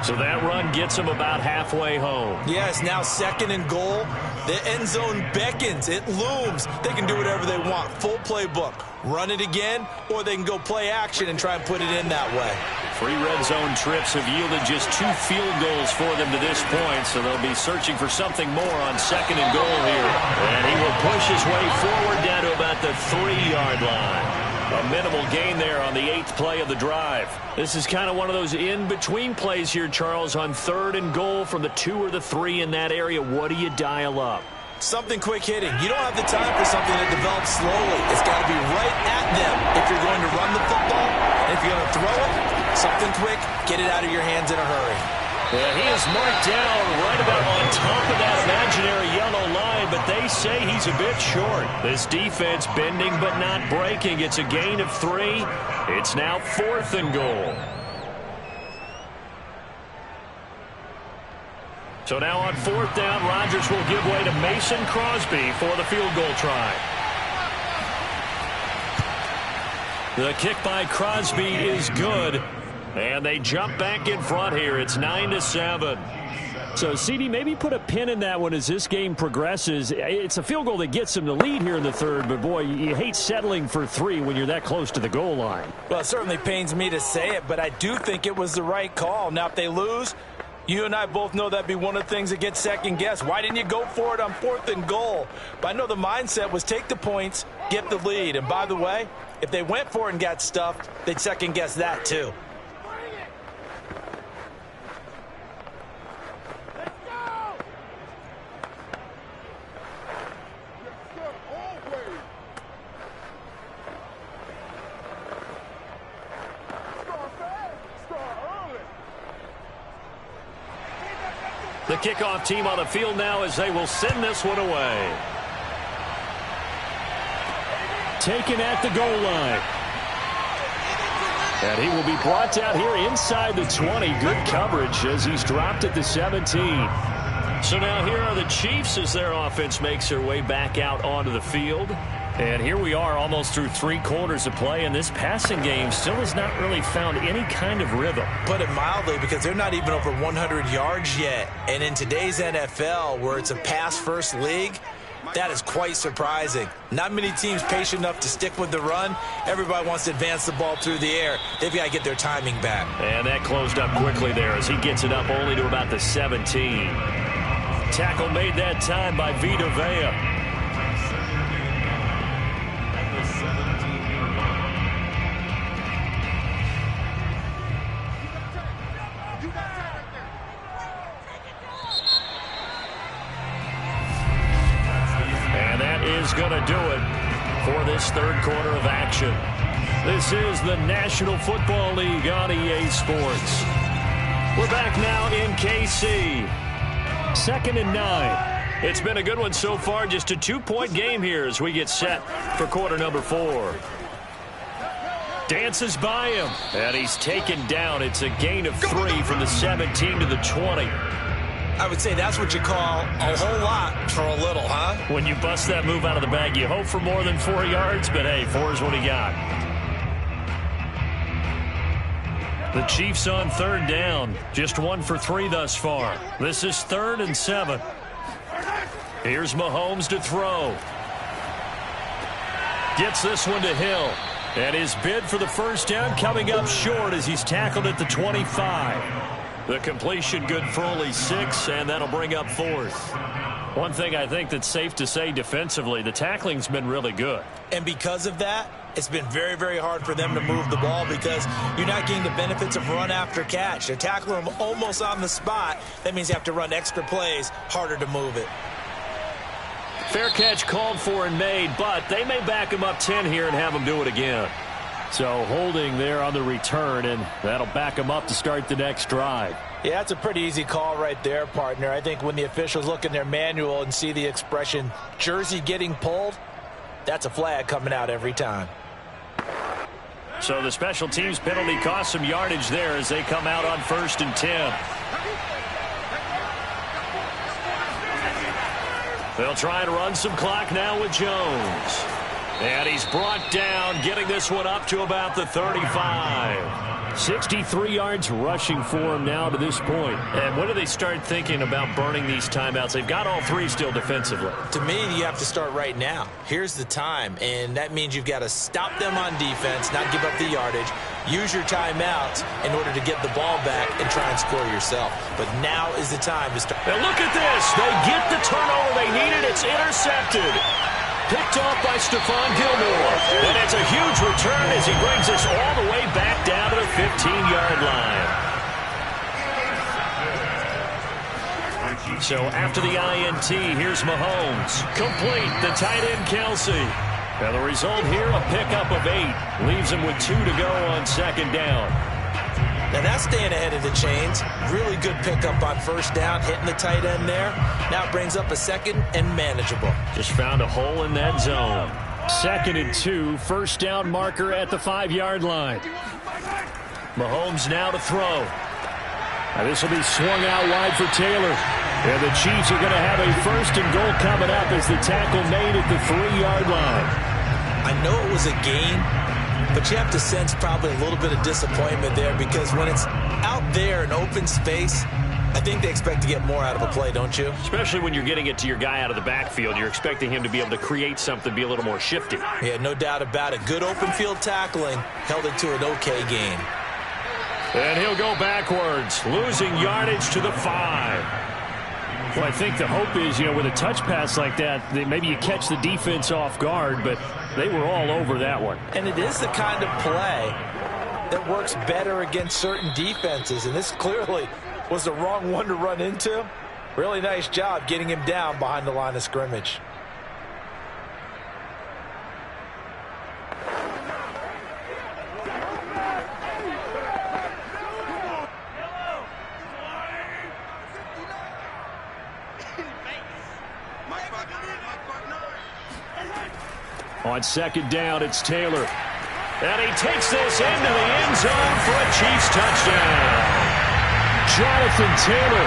So that run gets him about halfway home. Yes, now 2nd and goal. The end zone beckons. It looms. They can do whatever they want. Full playbook. Run it again, or they can go play action and try and put it in that way. 3 red zone trips have yielded just 2 field goals for them to this point, so they'll be searching for something more on 2nd and goal here. And he will push his way forward down to about the 3-yard line. A minimal gain there on the 8th play of the drive. This is kind of one of those in-between plays here, Charles, on 3rd and goal from the 2 or the 3 in that area. What do you dial up? Something quick hitting. You don't have the time for something that develops slowly. It's got to be right at them if you're going to run the football. And if you're going to throw it, something quick, get it out of your hands in a hurry. Yeah, he is marked down right about on top of that imaginary yellow line, but they say he's a bit short. This defense bending but not breaking. It's a gain of 3. It's now 4th and goal. So now on 4th down, Rodgers will give way to Mason Crosby for the field goal try. The kick by Crosby is good. And they jump back in front here. It's 9-7. So, CD, maybe put a pin in that one as this game progresses. It's a field goal that gets them the lead here in the 3rd, but, boy, you hate settling for 3 when you're that close to the goal line. Well, it certainly pains me to say it, but I do think it was the right call. Now, if they lose, you and I both know that'd be one of the things that gets second-guessed. Why didn't you go for it on 4th and goal? But I know the mindset was take the points, get the lead. And, by the way, if they went for it and got stuffed, they'd second-guess that, too. The kickoff team on the field now as they will send this one away. Taken at the goal line. And he will be brought down here inside the 20. Good coverage as he's dropped at the 17. So now here are the Chiefs as their offense makes their way back out onto the field. And here we are almost through 3 quarters of play, and this passing game still has not really found any kind of rhythm. Put it mildly, because they're not even over 100 yards yet. And in today's NFL, where it's a pass-first league, that is quite surprising. Not many teams patient enough to stick with the run. Everybody wants to advance the ball through the air. They've got to get their timing back. And that closed up quickly there as he gets it up only to about the 17. Tackle made that time by Vita Vea. Is going to do it for this third quarter of action. This is the National Football League on EA Sports. We're back now in KC. 2nd and 9. It's been a good one so far. Just a 2-point game here as we get set for quarter number 4. Dances by him, and he's taken down. It's a gain of 3 from the 17 to the 20. I would say that's what you call a whole lot for a little, huh? When you bust that move out of the bag, you hope for more than 4 yards, but hey, 4 is what he got. The Chiefs on 3rd down, just 1 for 3 thus far. This is 3rd and 7. Here's Mahomes to throw. Gets this one to Hill. And his bid for the first down coming up short as he's tackled at the 25. The completion good for only 6, and that'll bring up 4th. One thing I think that's safe to say defensively, the tackling's been really good. And because of that, it's been very, very hard for them to move the ball because you're not getting the benefits of run after catch. They're tackling them almost on the spot. That means you have to run extra plays, harder to move it. Fair catch called for and made, but they may back him up 10 here and have him do it again. So holding there on the return, and that'll back him up to start the next drive. Yeah, that's a pretty easy call right there, partner. I think when the officials look in their manual and see the expression jersey getting pulled, that's a flag coming out every time. So the special teams penalty cost some yardage there as they come out on 1st and 10. They'll try and run some clock now with Jones. And he's brought down, getting this one up to about the 35. 63 yards rushing for him now to this point. And when do they start thinking about burning these timeouts? They've got all 3 still defensively. To me, you have to start right now. Here's the time, and that means you've got to stop them on defense, not give up the yardage, use your timeouts in order to get the ball back and try and score yourself. But now is the time to start. And look at this. They get the turnover they needed. It's intercepted. Picked off by Stephon Gilmore. And it's a huge return as he brings us all the way back down to the 15-yard line. So after the INT, here's Mahomes. Complete, the tight end Kelsey. And the result here, a pickup of 8. Leaves him with 2 to go on 2nd down. Now that's staying ahead of the chains. Really good pickup on 1st down, hitting the tight end there. Now it brings up a 2nd and manageable. Just found a hole in that zone. 2nd and 2, 1st down marker at the 5-yard line. Mahomes now to throw. Now this will be swung out wide for Taylor. And the Chiefs are going to have a 1st and goal coming up as the tackle made at the 3-yard line. I know it was a gain, but you have to sense probably a little bit of disappointment there because when it's out there in open space, I think they expect to get more out of a play, don't you? Especially when you're getting it to your guy out of the backfield. You're expecting him to be able to create something, be a little more shifty. Yeah, no doubt about it. Good open field tackling held it to an okay gain. And he'll go backwards, losing yardage to the 5. Well, I think the hope is, with a touch pass like that, maybe you catch the defense off guard, but they were all over that one. And it is the kind of play that works better against certain defenses, and this clearly was the wrong one to run into. Really nice job getting him down behind the line of scrimmage. On second down, it's Taylor. And he takes this into the end zone for a Chiefs touchdown. Jonathan Taylor,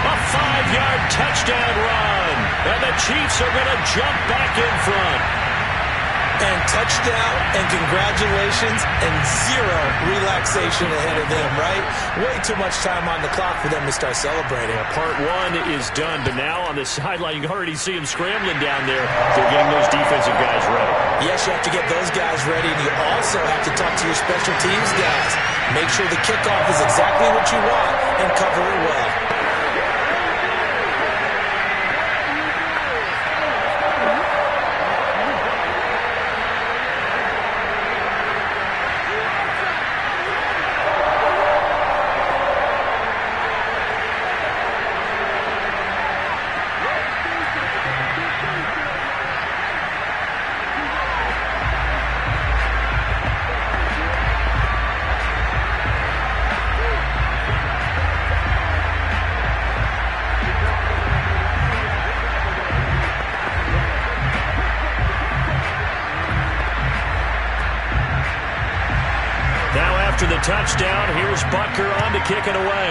a 5-yard touchdown run. And the Chiefs are going to jump back in front. And touchdown, and congratulations, and zero relaxation ahead of them, right? Way too much time on the clock for them to start celebrating. Part one is done, but now on the sideline, you can already see them scrambling down there. They're getting those defensive guys ready. Yes, you have to get those guys ready, and you also have to talk to your special teams guys. Make sure the kickoff is exactly what you want and cover it well. After the touchdown, here's Butker on to kick it away.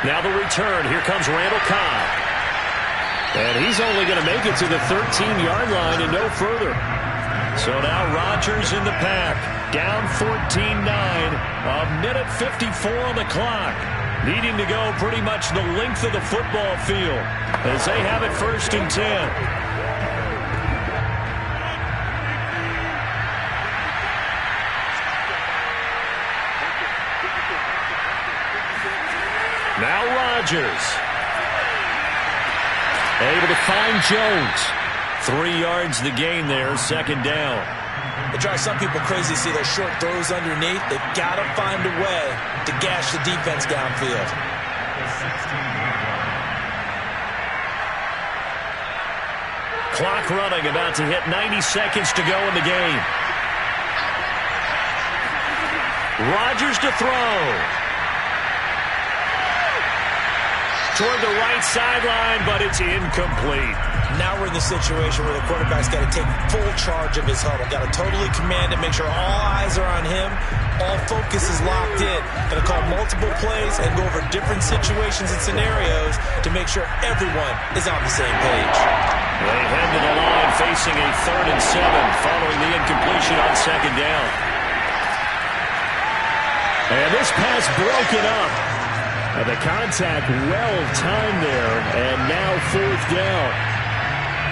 Now the return. Here comes Randall Cobb. And he's only going to make it to the 13-yard line and no further. So now Rodgers in the pack. Down 14-9. A minute 54 on the clock. Needing to go pretty much the length of the football field as they have it 1st and 10. Now Rodgers. Able to find Jones. 3 yards the gain there, 2nd down. It drives some people crazy to see those short throws underneath. They've got to find a way to gash the defense downfield. Clock running, about to hit 90 seconds to go in the game. Rodgers to throw. Toward the right sideline, but it's incomplete. Now we're in the situation where the quarterback's got to take full charge of his huddle. Got to totally command it, make sure all eyes are on him. All focus is locked in. Going to call multiple plays and go over different situations and scenarios to make sure everyone is on the same page. They head to the line facing a 3rd and 7 following the incompletion on 2nd down. And this pass broken up. And the contact well-timed there, and now 4th down.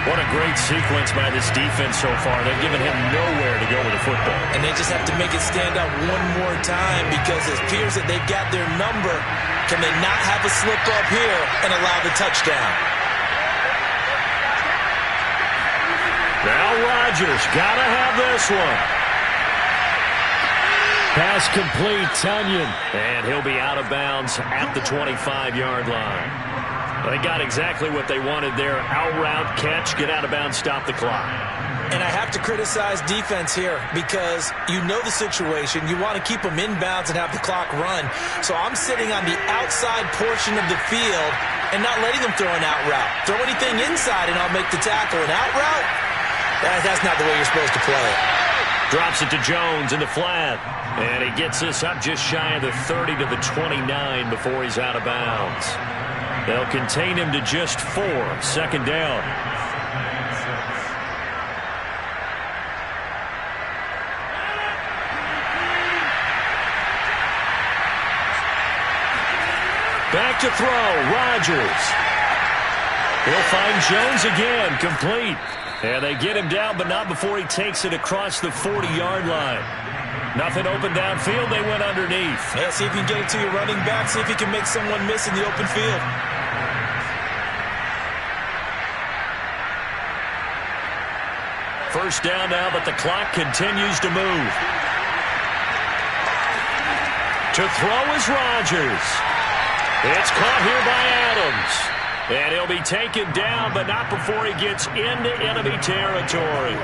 What a great sequence by this defense so far. They've given him nowhere to go with the football. And they just have to make it stand out one more time because it appears that they've got their number. Can they not have a slip up here and allow the touchdown? Now Rodgers, gotta have this one. Pass complete, Tunyon. And he'll be out of bounds at the 25-yard line. They got exactly what they wanted there. Out route, catch, get out of bounds, stop the clock. And I have to criticize defense here because you know the situation. You want to keep them inbounds and have the clock run. So I'm sitting on the outside portion of the field and not letting them throw an out route. Throw anything inside and I'll make the tackle. An out route? That's not the way you're supposed to play it. Drops it to Jones in the flat. And he gets this up just shy of the 30 to the 29 before he's out of bounds. They'll contain him to just 4. 2nd down. Back to throw. Rodgers. He'll find Jones again. Complete. And they get him down, but not before he takes it across the 40-yard line. Nothing open downfield. They went underneath. Yeah, see if you can get it to your running back. See if you can make someone miss in the open field. First down now, but the clock continues to move. To throw is Rodgers. It's caught here by Adams. And he'll be taken down, but not before he gets into enemy territory.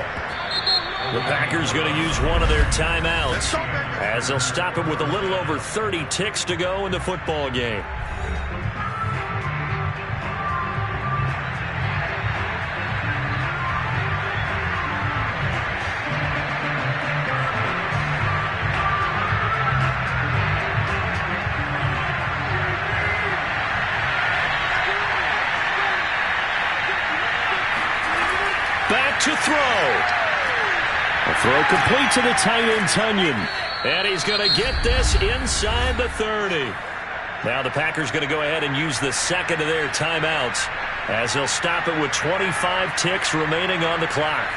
The Packers going to use one of their timeouts as they'll stop him with a little over 30 ticks to go in the football game. back to throw. A throw complete to the tight end, Tunyon. And he's going to get this inside the 30. Now the Packers going to go ahead and use the second of their timeouts as they'll stop it with 25 ticks remaining on the clock.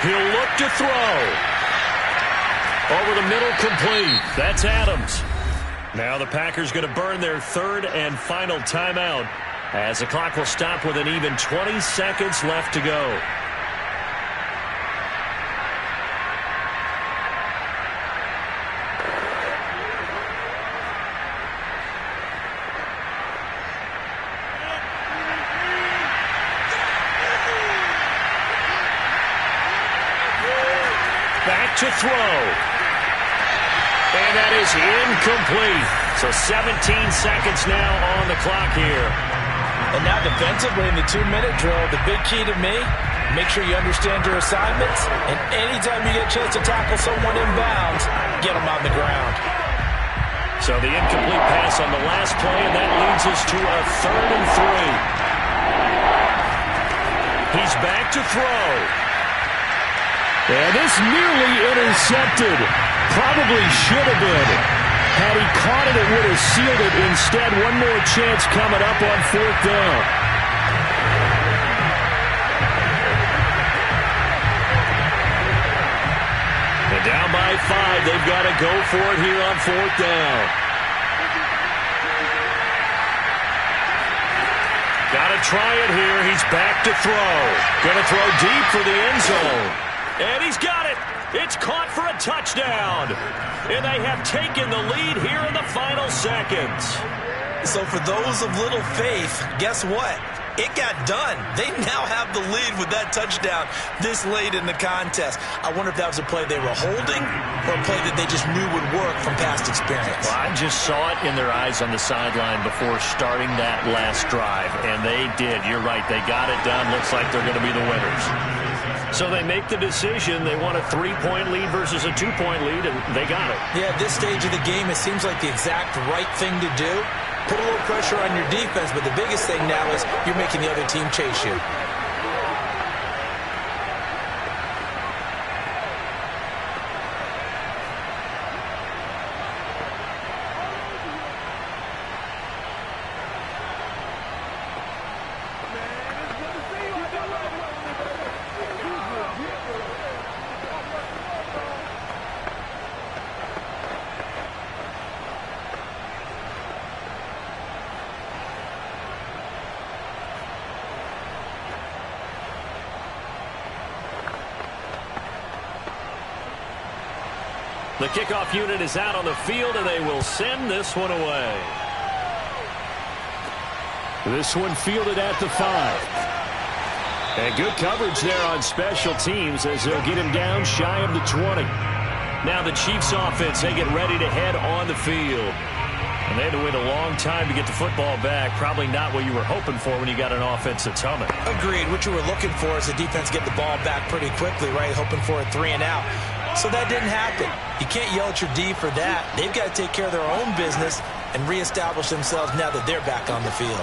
He'll look to throw. Over the middle, complete. That's Adams. Now the Packers going to burn their third and final timeout as the clock will stop with an even 20 seconds left to go. Back to throw. And that is incomplete. So 17 seconds now on the clock here. And now defensively in the 2-minute drill, the big key to me, make sure you understand your assignments. And anytime you get a chance to tackle someone in bounds, get them on the ground. So the incomplete pass on the last play, and that leads us to a 3rd and 3. He's back to throw. And this nearly intercepted. Probably should have been. Had he caught it, it would have sealed it. Instead, one more chance coming up on 4th down. And down by 5. They've got to go for it here on 4th down. Got to try it here. He's back to throw. Going to throw deep for the end zone. And he's got it. It's caught for a touchdown. And they have taken the lead here in the final seconds. So for those of little faith, guess what? It got done. They now have the lead with that touchdown this late in the contest. I wonder if that was a play they were holding or a play that they just knew would work from past experience. Well, I just saw it in their eyes on the sideline before starting that last drive, and they did. You're right. They got it done. Looks like they're going to be the winners. So they make the decision. They want a 3-point lead versus a 2-point lead, and they got it. Yeah, at this stage of the game, it seems like the exact right thing to do. Put a little pressure on your defense, but the biggest thing now is you're making the other team chase you. The kickoff unit is out on the field, and they will send this one away. This one fielded at the 5. And good coverage there on special teams as they'll get him down shy of the 20. Now the Chiefs offense, they get ready to head on the field. And they had to wait a long time to get the football back. Probably not what you were hoping for when you got an offense that's humming. Agreed. What you were looking for is the defense get the ball back pretty quickly, right? Hoping for a 3 and out. So that didn't happen. You can't yell at your D for that. They've got to take care of their own business and reestablish themselves now that they're back on the field.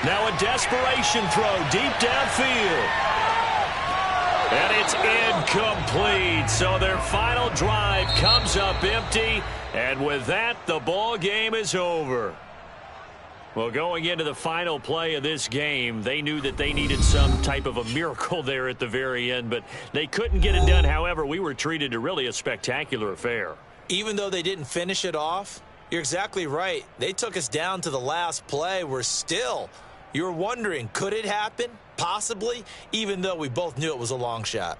Now a desperation throw deep downfield. And it's incomplete. So their final drive comes up empty. And with that, the ball game is over. Well, going into the final play of this game, they knew that they needed some type of a miracle there at the very end, but they couldn't get it done. However, we were treated to really a spectacular affair. Even though they didn't finish it off, you're exactly right. They took us down to the last play. We're still, you're wondering, could it happen? Possibly, even though we both knew it was a long shot.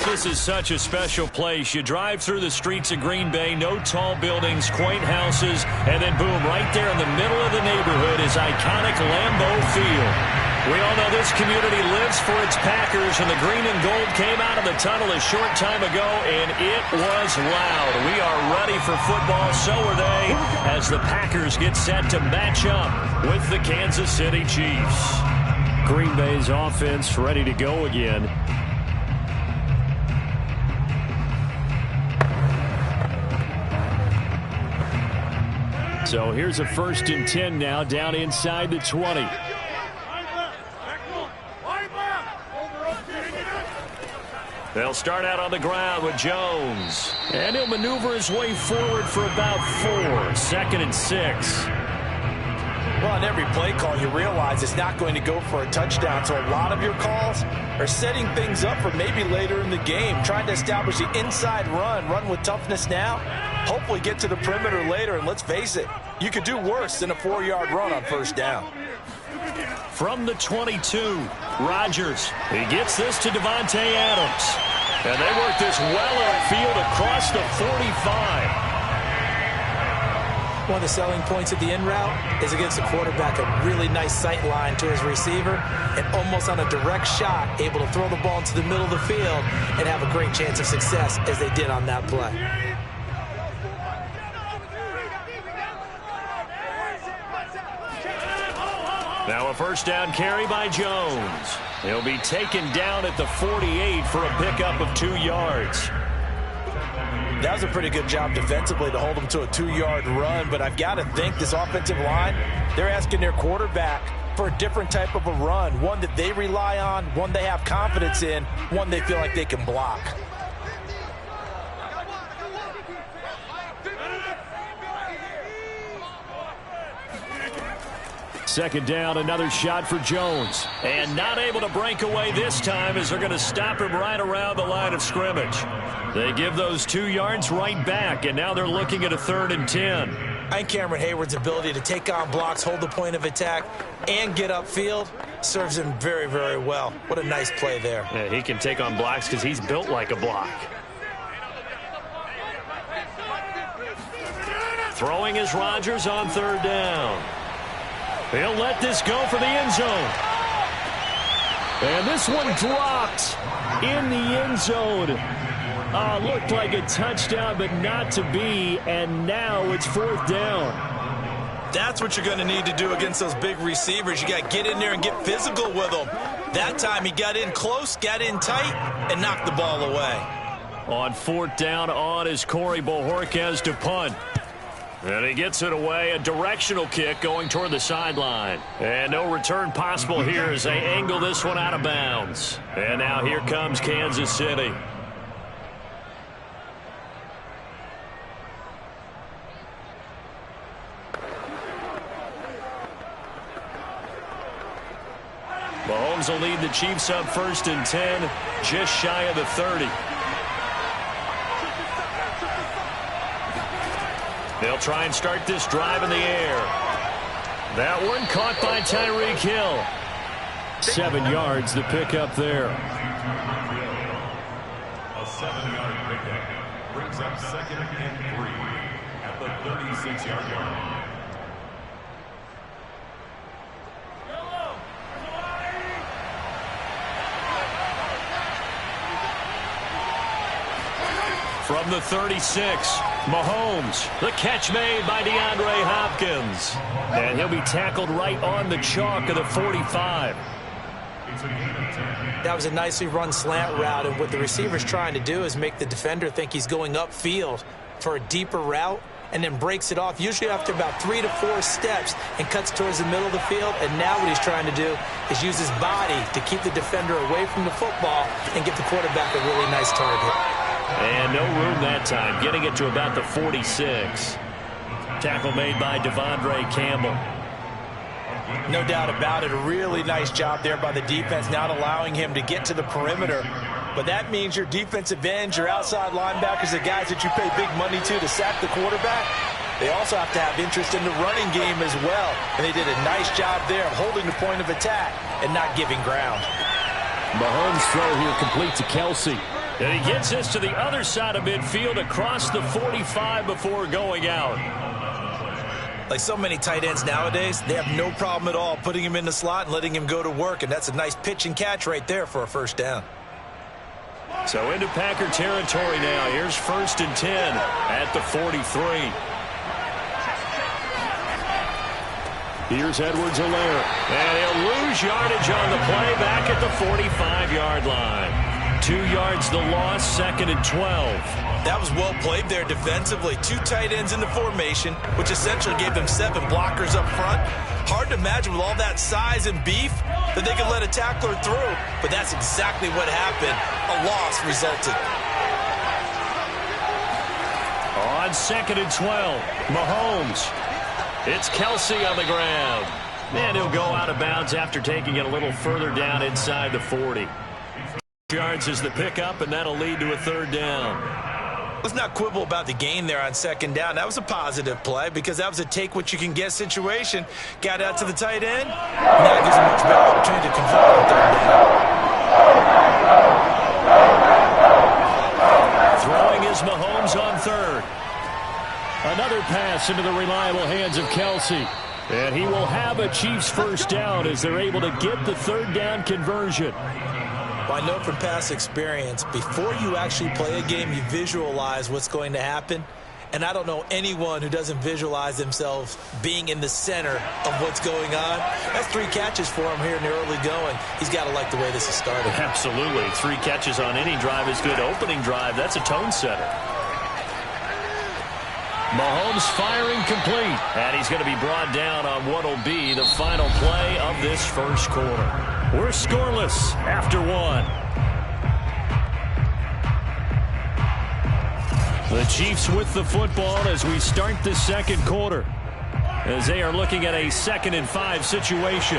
this is such a special place. You drive through the streets of Green Bay, no tall buildings, quaint houses, and then boom, right there in the middle of the neighborhood is iconic Lambeau Field. We all know this community lives for its Packers, and the green and gold came out of the tunnel a short time ago, and it was loud. We are ready for football, so are they, as the Packers get set to match up with the Kansas City Chiefs. Green Bay's offense ready to go again. So here's a 1st and 10 now, down inside the 20. They'll start out on the ground with Jones. And he'll maneuver his way forward for about 4. 2nd and 6. Well, on every play call, you realize it's not going to go for a touchdown. So a lot of your calls are setting things up for maybe later in the game, trying to establish the inside run with toughness now, hopefully get to the perimeter later. And let's face it, you could do worse than a 4-yard run on 1st down. From the 22, Rodgers. He gets this to Devontae Adams. And they work this well upfield across the 45. One of the selling points of the in route is against the quarterback, a really nice sight line to his receiver, and almost on a direct shot, able to throw the ball into the middle of the field and have a great chance of success as they did on that play. Now a 1st down carry by Jones. He'll be taken down at the 48 for a pickup of 2 yards. That was a pretty good job defensively to hold them to a 2-yard run, but I've got to think this offensive line, they're asking their quarterback for a different type of a run, one that they rely on, one they have confidence in, one they feel like they can block. Second down, another shot for Jones. And not able to break away this time as they're going to stop him right around the line of scrimmage. They give those 2 yards right back, and now they're looking at a 3rd and 10. I think Cameron Hayward's ability to take on blocks, hold the point of attack, and get upfield serves him very, very well. What a nice play there. Yeah, he can take on blocks because he's built like a block. Throwing is Rodgers on 3rd down. He'll let this go for the end zone. And this one dropped in the end zone. Looked like a touchdown, but not to be. And now it's 4th down. That's what you're going to need to do against those big receivers. You got to get in there and get physical with them. That time he got in close, got in tight, and knocked the ball away. On 4th down, on is Corey Bojorquez to punt. And he gets it away, a directional kick going toward the sideline. And no return possible here as they angle this one out of bounds. And now here comes Kansas City. Mahomes will lead the Chiefs up 1st and 10, just shy of the 30. They'll try and start this drive in the air. That one caught by Tyreek Hill. 7 yards, the pickup there. A 7-yard pickup brings up 2nd and 3 at the 36-yard line. From the 36, Mahomes. The catch made by DeAndre Hopkins. And he'll be tackled right on the chalk of the 45. That was a nicely run slant route, and what the receiver's trying to do is make the defender think he's going upfield for a deeper route, and then breaks it off, usually after about 3 to 4 steps, and cuts towards the middle of the field. And now what he's trying to do is use his body to keep the defender away from the football and give the quarterback a really nice target. And no room that time, getting it to about the 46. Tackle made by Devondre Campbell. No doubt about it. A really nice job there by the defense, not allowing him to get to the perimeter. But that means your defensive ends, your outside linebackers, the guys that you pay big money to sack the quarterback, they also have to have interest in the running game as well. And they did a nice job there of holding the point of attack and not giving ground. Mahomes' throw here complete to Kelsey. And he gets this to the other side of midfield across the 45 before going out. Like so many tight ends nowadays, they have no problem at all putting him in the slot and letting him go to work, and that's a nice pitch and catch right there for a first down. So into Packer territory now. Here's 1st and 10 at the 43. Here's Edwards-Helaire. And he'll lose yardage on the play back at the 45-yard line. 2 yards the loss, 2nd and 12. That was well played there defensively. 2 tight ends in the formation, which essentially gave them 7 blockers up front. Hard to imagine with all that size and beef that they could let a tackler through, but that's exactly what happened. A loss resulted. On 2nd and 12, Mahomes. It's Kelsey on the ground. And he'll go out of bounds after taking it a little further down inside the 40. Yards is the pickup, and that'll lead to a 3rd down. Let's not quibble about the gain there on 2nd down. That was a positive play because that was a take-what-you-can-get situation. Got out to the tight end. Now it gives him much better opportunity to convert on 3rd down. Throwing is Mahomes on 3rd. Another pass into the reliable hands of Kelsey. And he will have a Chiefs 1st down as they're able to get the 3rd down conversion. Well, I know from past experience, before you actually play a game, you visualize what's going to happen. And I don't know anyone who doesn't visualize themselves being in the center of what's going on. That's 3 catches for him here in the early going. He's got to like the way this is started. Absolutely. 3 catches on any drive is good. Opening drive, that's a tone setter. Mahomes firing complete. And he's going to be brought down on what will be the final play of this 1st quarter. We're scoreless after 1. The Chiefs with the football as we start the 2nd quarter, as they are looking at a 2nd and 5 situation.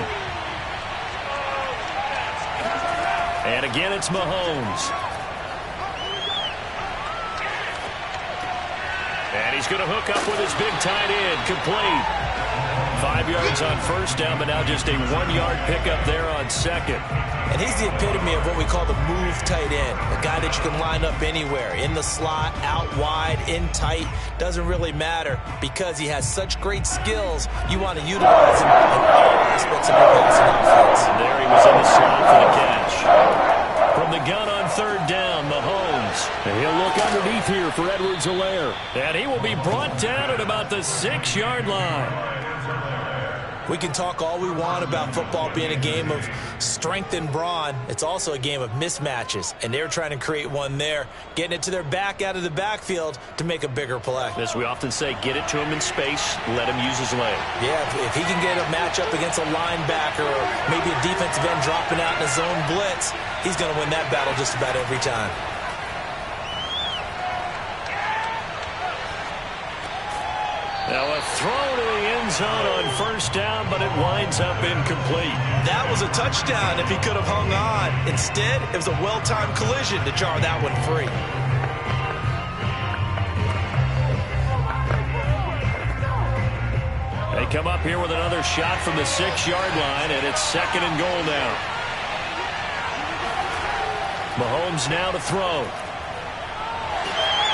And again, it's Mahomes. And he's going to hook up with his big tight end, complete. 5 yards on 1st down, but now just a 1-yard pickup there on 2nd. And he's the epitome of what we call the move tight end. A guy that you can line up anywhere. In the slot, out wide, in tight. Doesn't really matter because he has such great skills. You want to utilize him in all aspects of your passing offense. And there he was in the slot for the catch. From the gun on 3rd down, Mahomes. And he'll look underneath here for Edwards-Helaire. And he will be brought down at about the 6-yard line. We can talk all we want about football being a game of strength and brawn. It's also a game of mismatches, and they're trying to create one there, getting it to their back out of the backfield to make a bigger play. As we often say, get it to him in space, let him use his leg. Yeah, if he can get a matchup against a linebacker or maybe a defensive end dropping out in a zone blitz, he's going to win that battle just about every time. Now a throw to the end zone on 1st down, but it winds up incomplete. That was a touchdown if he could have hung on. Instead, it was a well-timed collision to jar that one free. They come up here with another shot from the 6-yard line, and it's 2nd and goal now. Mahomes now to throw.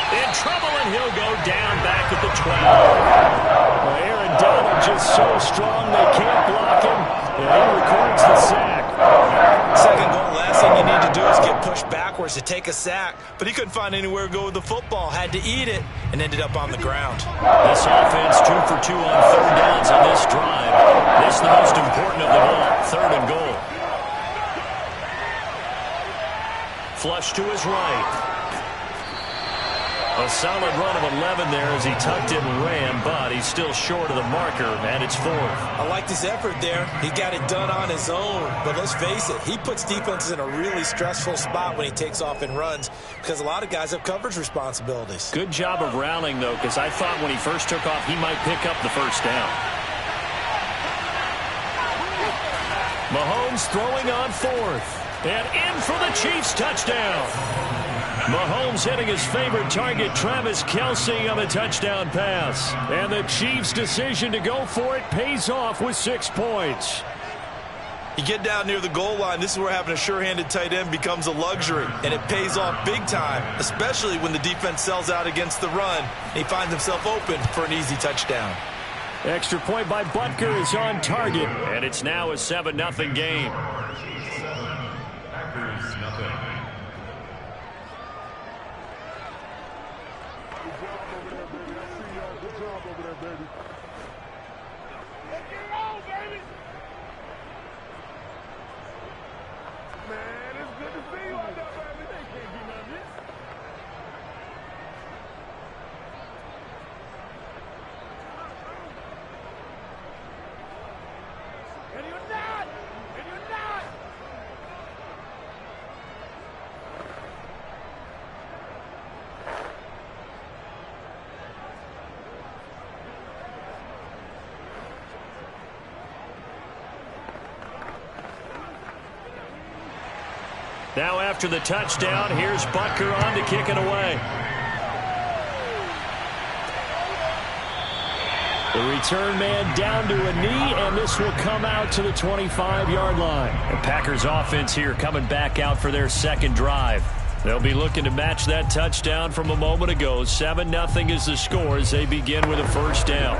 In trouble, and he'll go down back at the 12. Well, Aaron Donald just so strong they can't block him, and he records the sack. 2nd goal, last thing you need to do is get pushed backwards to take a sack, but he couldn't find anywhere to go with the football, had to eat it, and ended up on the ground. This offense 2 for 2 on 3rd downs on this drive. This is the most important of them all, 3rd and goal. Flush to his right. A solid run of 11 there as he tucked it and ran, but he's still short of the marker, and it's 4th. I like his effort there. He got it done on his own, but let's face it, he puts defenses in a really stressful spot when he takes off and runs because a lot of guys have coverage responsibilities. Good job of rallying, though, because I thought when he first took off, he might pick up the 1st down. Mahomes throwing on 4th, and in for the Chiefs touchdown. Mahomes hitting his favorite target, Travis Kelce, on the touchdown pass. And the Chiefs' decision to go for it pays off with 6 points. You get down near the goal line, this is where having a sure-handed tight end becomes a luxury, and it pays off big time, especially when the defense sells out against the run, and he finds himself open for an easy touchdown. Extra point by Butker is on target, and it's now a 7-0 game. Packers, nothing. Now after the touchdown, here's Butker on to kick it away. The return man down to a knee, and this will come out to the 25-yard line. The Packers offense here coming back out for their second drive. They'll be looking to match that touchdown from a moment ago. 7-0 is the score as they begin with a first down.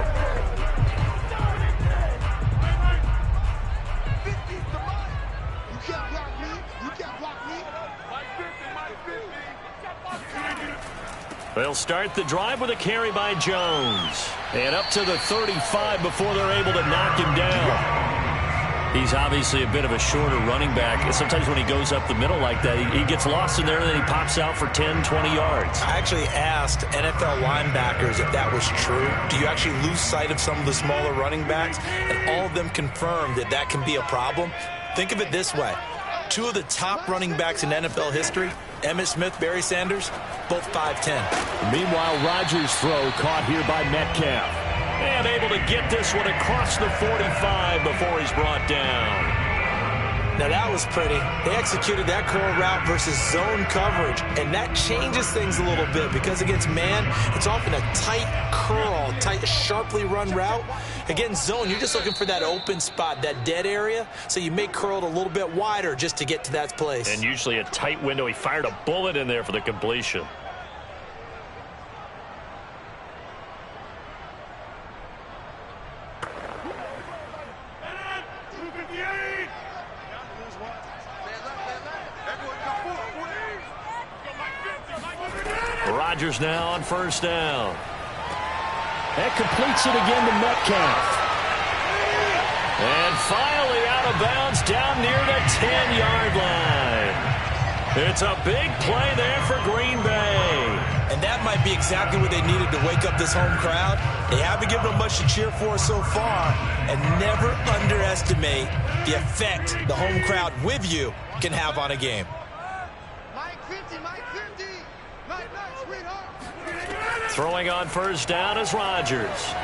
They'll start the drive with a carry by Jones. And up to the 35 before they're able to knock him down. He's obviously a bit of a shorter running back. Sometimes when he goes up the middle like that, he gets lost in there and then he pops out for 10, 20 yards. I actually asked NFL linebackers if that was true. Do you actually lose sight of some of the smaller running backs? And all of them confirmed that that can be a problem. Think of it this way. Two of the top running backs in NFL history, Emmitt Smith, Barry Sanders, both 5'10". Meanwhile, Rodgers' throw caught here by Metcalf. And able to get this one across the 45 before he's brought down. Now that was pretty. They executed that curl route versus zone coverage, and that changes things a little bit because against man, it's often a tight curl, tight, sharply run route. Against zone, you're just looking for that open spot, that dead area, so you make curl a little bit wider just to get to that place. And usually a tight window. He fired a bullet in there for the completion. Rodgers now on first down. That completes it again to Metcalf. And finally out of bounds down near the 10-yard line. It's a big play there for Green Bay. And that might be exactly what they needed to wake up this home crowd. They haven't given them much to cheer for so far. And never underestimate the effect the home crowd with you can have on a game. Mike 50, Mike 50. Mike, sweetheart. Throwing on first down is Rodgers.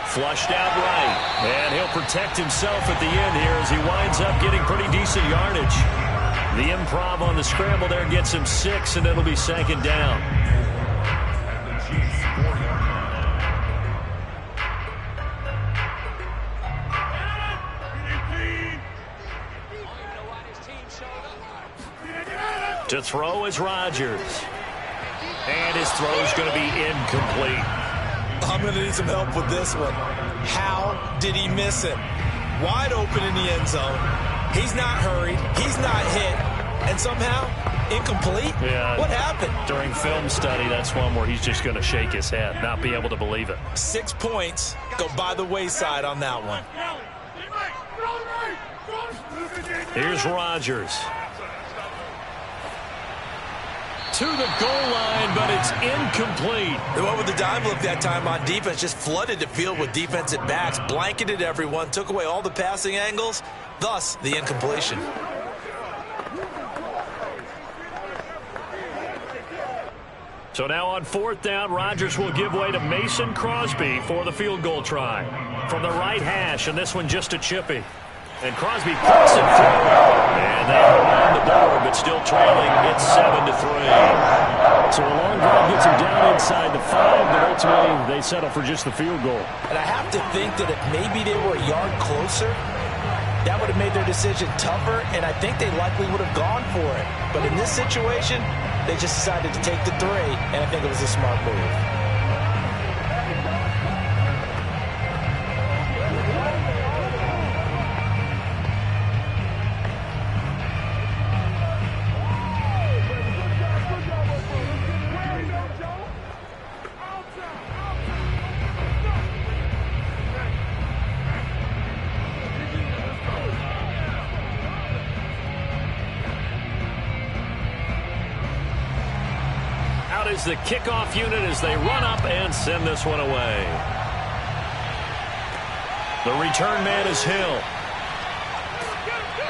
Flushed out right. And he'll protect himself at the end here as he winds up getting pretty decent yardage. The improv on the scramble there gets him 6, and it'll be second down. To throw is Rodgers. And his throw is going to be incomplete. I'm going to need some help with this one. How did he miss it? Wide open in the end zone. He's not hurried. He's not hit. And somehow, incomplete? Yeah. What happened? During film study, that's one where he's just going to shake his head, not be able to believe it. 6 points go by the wayside on that one. Here's Rodgers. To the goal line, but it's incomplete. They went with the dime look that time on defense, just flooded the field with defensive backs, blanketed everyone, took away all the passing angles, thus the incompletion. So now on fourth down, Rodgers will give way to Mason Crosby for the field goal try. From the right hash, and this one just a chippy. And Crosby puts it through. And they hold on the board, but still trailing. It's 7-3. So a long drive gets him down inside the 5, but ultimately they settle for just the field goal. And I have to think that if maybe they were a yard closer, that would have made their decision tougher, and I think they likely would have gone for it. But in this situation, they just decided to take the 3, and I think it was a smart move. Is the kickoff unit as they run up and send this one away. The return man is Hill.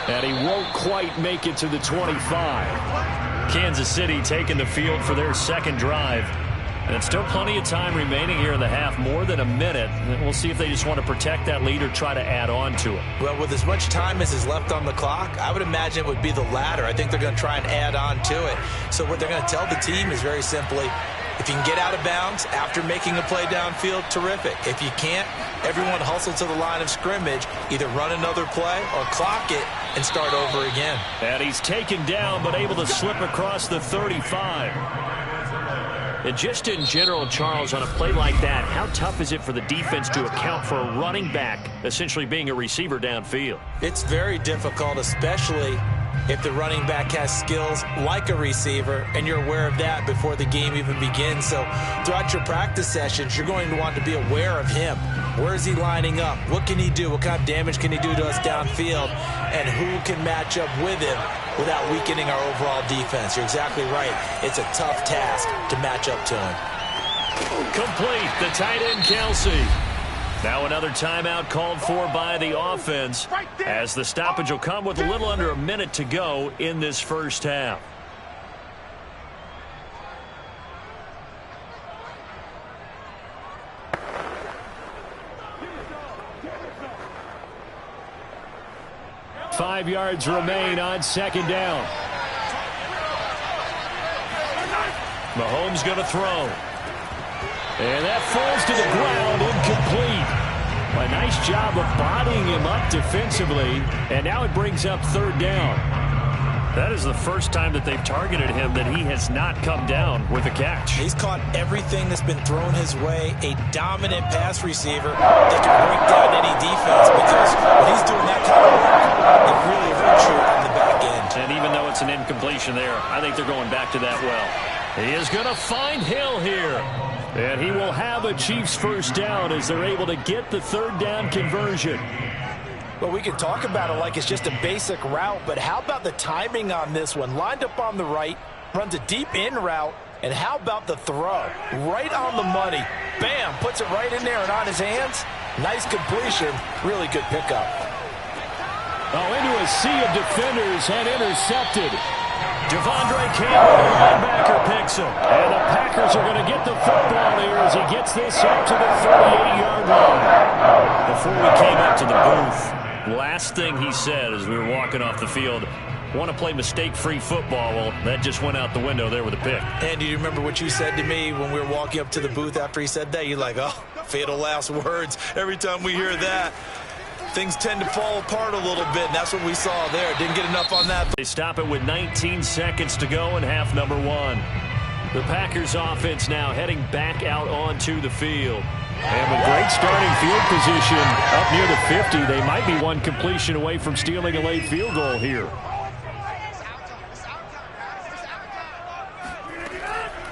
And he won't quite make it to the 25. Kansas City taking the field for their second drive. And still plenty of time remaining here in the half, more than a minute. And we'll see if they just want to protect that lead or try to add on to it. Well, with as much time as is left on the clock, I would imagine it would be the latter. I think they're going to try and add on to it. So what they're going to tell the team is very simply, if you can get out of bounds after making a play downfield, terrific. If you can't, everyone hustle to the line of scrimmage, either run another play or clock it and start over again. And he's taken down but able to slip across the 35. And just in general, Charles, on a play like that, how tough is it for the defense to account for a running back essentially being a receiver downfield? It's very difficult, especially if the running back has skills like a receiver, and you're aware of that before the game even begins. So throughout your practice sessions, you're going to want to be aware of him. Where is he lining up? What can he do? What kind of damage can he do to us downfield? And who can match up with him without weakening our overall defense? You're exactly right. It's a tough task to match up to him. Complete. The tight end, Kelsey. Now another timeout called for by the offense, as the stoppage will come with a little under a minute to go in this first half. Five yards remain on second down. Mahomes going to throw. And that falls to the ground, incomplete. A nice job of bodying him up defensively, and now it brings up third down. That is the first time that they've targeted him that he has not come down with a catch. He's caught everything that's been thrown his way. A dominant pass receiver that can break down any defense, because when he's doing that kind of work, it really hurts you on the back end. And even though it's an incompletion there, I think they're going back to that well. He is going to find Hill here. And he will have a Chiefs first down as they're able to get the third down conversion. Well, we can talk about it like it's just a basic route, but how about the timing on this one? Lined up on the right, runs a deep in route, and how about the throw? Right on the money. Bam, puts it right in there and on his hands. Nice completion, really good pickup. Oh, into a sea of defenders and intercepted. Devondre Campbell, the linebacker, picks him. And the Packers are going to get the football here as he gets this up to the 38-yard line. Before we came up to the booth, last thing he said as we were walking off the field, want to play mistake-free football. Well, that just went out the window there with a pick. And do you remember what you said to me when we were walking up to the booth after he said that? You're like, oh, fatal last words. Every time we hear that, things tend to fall apart a little bit, and that's what we saw there. Didn't get enough on that. They stop it with 19 seconds to go in half number one. The Packers offense now heading back out onto the field. And with great starting field position up near the 50, they might be one completion away from stealing a late field goal here.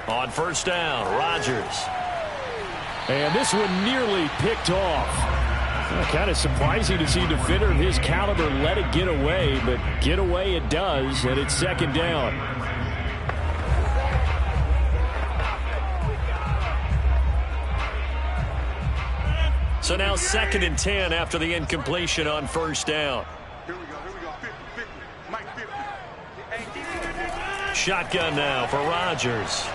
On first down, Rodgers. And this one nearly picked off. Kind of surprising to see a defender of his caliber let it get away, but get away it does, and it's second down. So now 2nd and 10 after the incompletion on first down. Here we go. 50. Mike 50. Shotgun now for Rodgers.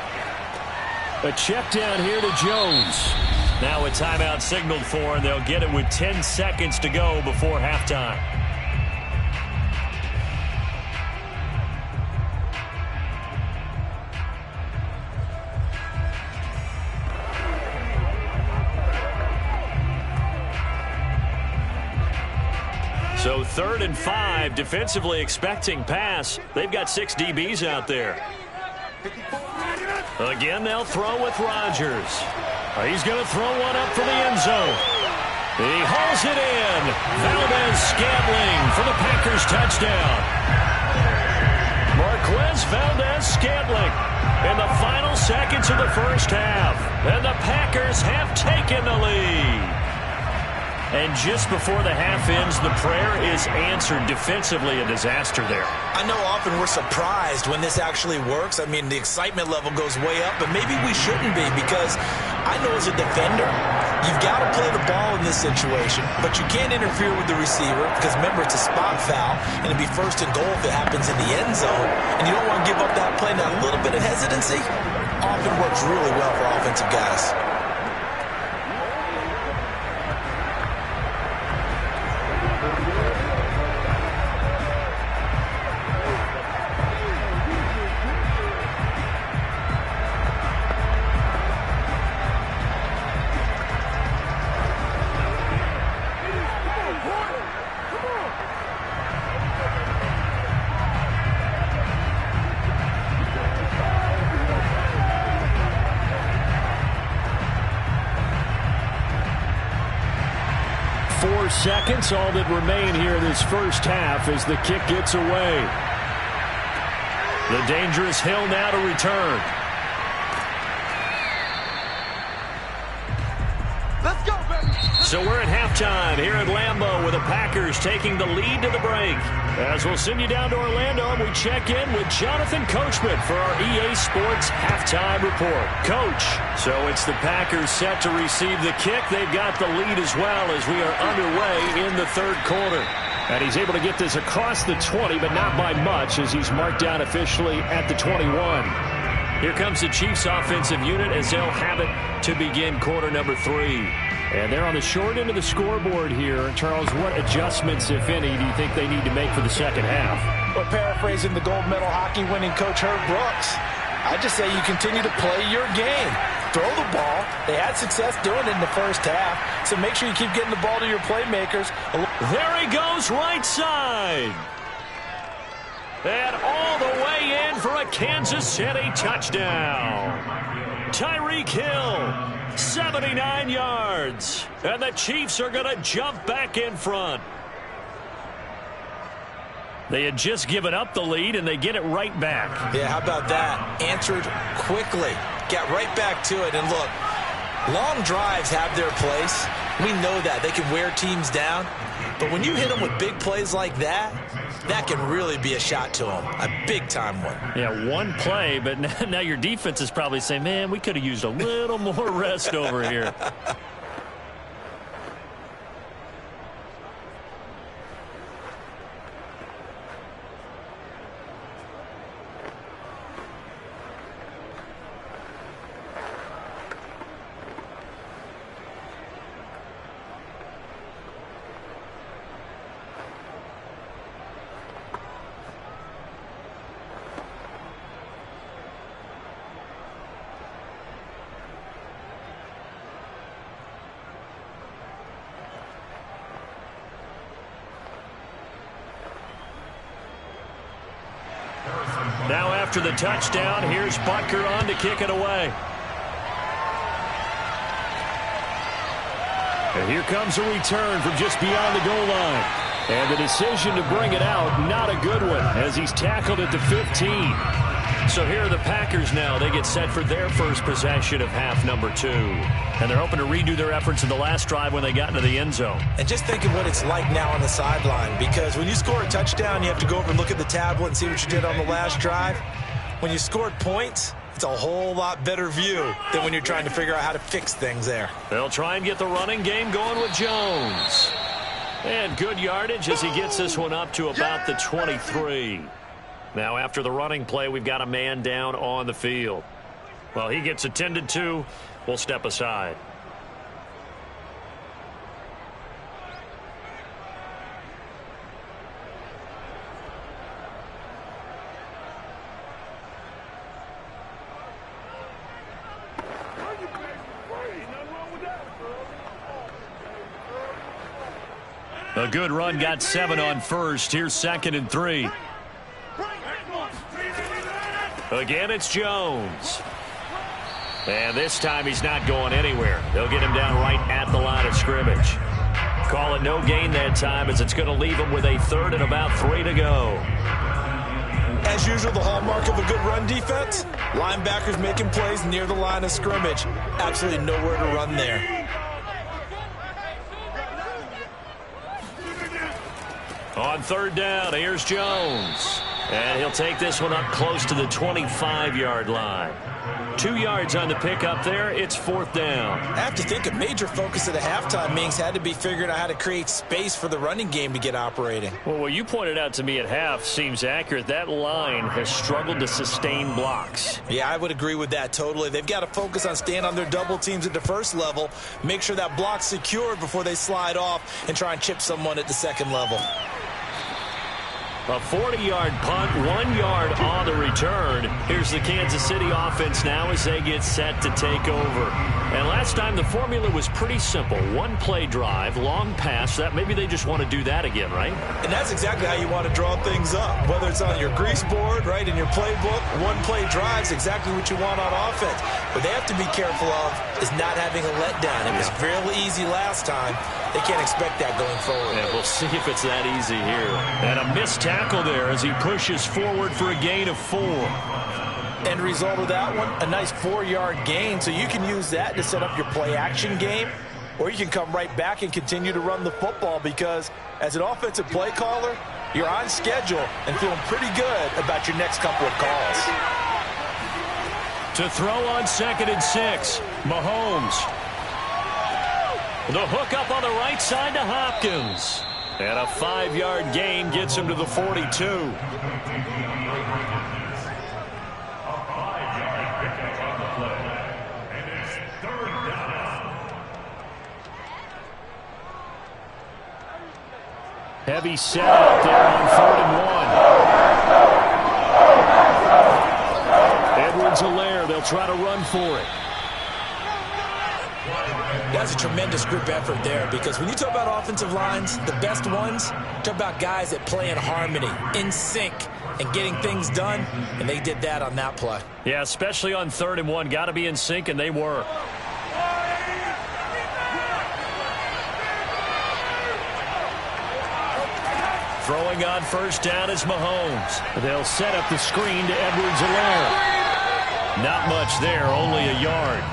A check down here to Jones. Now a timeout signaled for, and they'll get it with 10 seconds to go before halftime. So 3rd and 5, defensively expecting pass. They've got 6 DBs out there. Again, they'll throw with Rodgers. He's going to throw one up for the end zone. He hauls it in. Valdez-Scantling for the Packers touchdown. Marquez Valdez-Scantling in the final seconds of the first half. And the Packers have taken the lead. And just before the half ends, the prayer is answered. Defensively, a disaster there. I know often we're surprised when this actually works. I mean, the excitement level goes way up, but maybe we shouldn't be, because I know as a defender, you've got to play the ball in this situation, but you can't interfere with the receiver because, remember, it's a spot foul, and it'd be 1st and goal if it happens in the end zone, and you don't want to give up that play. Now, a little bit of hesitancy often works really well for offensive guys. Seconds, all that remain here in this first half as the kick gets away. The dangerous Hill now to return. Let's go, baby. So we're at halftime here at Lambeau with the Packers taking the lead to the break. As we'll send you down to Orlando, and we check in with Jonathan Coachman for our EA Sports Halftime Report. Coach, so it's the Packers set to receive the kick. They've got the lead as well as we are underway in the 3rd quarter. And he's able to get this across the 20, but not by much, as he's marked down officially at the 21. Here comes the Chiefs offensive unit as they'll have it to begin quarter number 3. And they're on the short end of the scoreboard here. Charles, what adjustments, if any, do you think they need to make for the second half? Well, paraphrasing the gold medal hockey winning coach Herb Brooks, I just say you continue to play your game. Throw the ball. They had success doing it in the first half, so make sure you keep getting the ball to your playmakers. There he goes, right side. And all the way in for a Kansas City touchdown. Tyreek Hill. 79 yards. And the Chiefs are going to jump back in front. They had just given up the lead, and they get it right back. Yeah, how about that? Answered quickly. Got right back to it. And look, long drives have their place. We know that. They can wear teams down. But when you hit them with big plays like that, that can really be a shot to them. A big-time one. Yeah, one play, but now your defense is probably saying, man, we could have used a little more rest over here. Now after the touchdown, here's Butker on to kick it away. And here comes a return from just beyond the goal line. And the decision to bring it out, not a good one, as he's tackled at the 15. So here are the Packers now. They get set for their first possession of half number 2. And they're hoping to redo their efforts in the last drive when they got into the end zone. And just think of what it's like now on the sideline, because when you score a touchdown, you have to go over and look at the tablet and see what you did on the last drive. When you scored points, it's a whole lot better view than when you're trying to figure out how to fix things there. They'll try and get the running game going with Jones. And good yardage as he gets this one up to about the 23. Now after the running play, we've got a man down on the field. Well, he gets attended to. We'll step aside. A good run, got 7 on first. Here's 2nd and 3. Again, it's Jones. And this time he's not going anywhere. They'll get him down right at the line of scrimmage. Call it no gain that time, as it's going to leave him with a 3rd and about 3 to go. As usual, the hallmark of a good run defense, linebackers making plays near the line of scrimmage. Absolutely nowhere to run there. On 3rd down, here's Jones. And he'll take this one up close to the 25-yard line. 2 yards on the pickup there. It's 4th down. I have to think a major focus at the halftime means had to be figuring out how to create space for the running game to get operating. Well, what you pointed out to me at half seems accurate. That line has struggled to sustain blocks. Yeah, I would agree with that totally. They've got to focus on staying on their double teams at the first level, make sure that block's secured before they slide off and try and chip someone at the second level. A 40-yard punt, 1 yard on the return. Here's the Kansas City offense now as they get set to take over. And last time the formula was pretty simple. 1-play drive, long pass. That maybe they just want to do that again, right? And that's exactly how you want to draw things up. Whether it's on your grease board, right, in your playbook, 1-play drive's exactly what you want on offense. What they have to be careful of is not having a letdown. It was fairly easy last time. They can't expect that going forward. Yeah, we'll see if it's that easy here. And a missed tackle there as he pushes forward for a gain of 4. End result of that one, a nice 4-yard gain. So you can use that to set up your play-action game, or you can come right back and continue to run the football because as an offensive play caller, you're on schedule and feeling pretty good about your next couple of calls. To throw on 2nd and 6, Mahomes. The hook up on the right side to Hopkins. And a 5-yard gain gets him to the 42. A 5-yard pickup on the play. And it's 3rd down. Heavy set out there on 3rd and 1. Edwards-Helaire, they'll try to run for it. That's a tremendous group effort there because when you talk about offensive lines, the best ones, talk about guys that play in harmony, in sync, and getting things done, and they did that on that play. Yeah, especially on 3rd and 1. Got to be in sync, and they were. Throwing on 1st down is Mahomes. They'll set up the screen to Edwards-Helaire. Not much there, only a yard.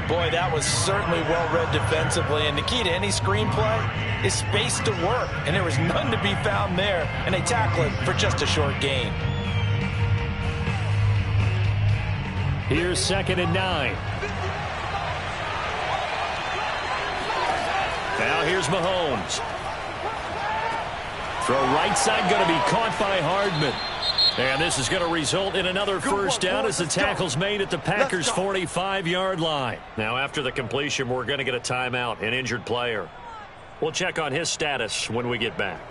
Boy, that was certainly well-read defensively, and the key to any screenplay is space to work, and there was none to be found there, and they tackle it for just a short gain. Here's 2nd and 9. Now here's Mahomes. Throw right side going to be caught by Hardman. And this is going to result in another 1st down as the tackle's made at the Packers' 45-yard line. Now, after the completion, we're going to get a timeout, an injured player. We'll check on his status when we get back.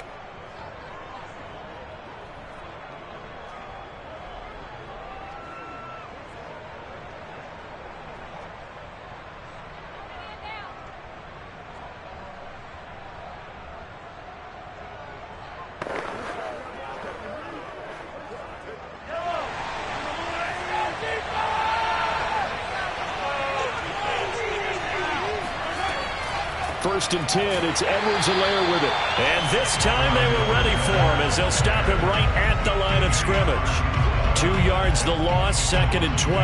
First and 10, it's Edwards-Helaire with it. And this time they were ready for him as they'll stop him right at the line of scrimmage. 2 yards the loss, 2nd and 12.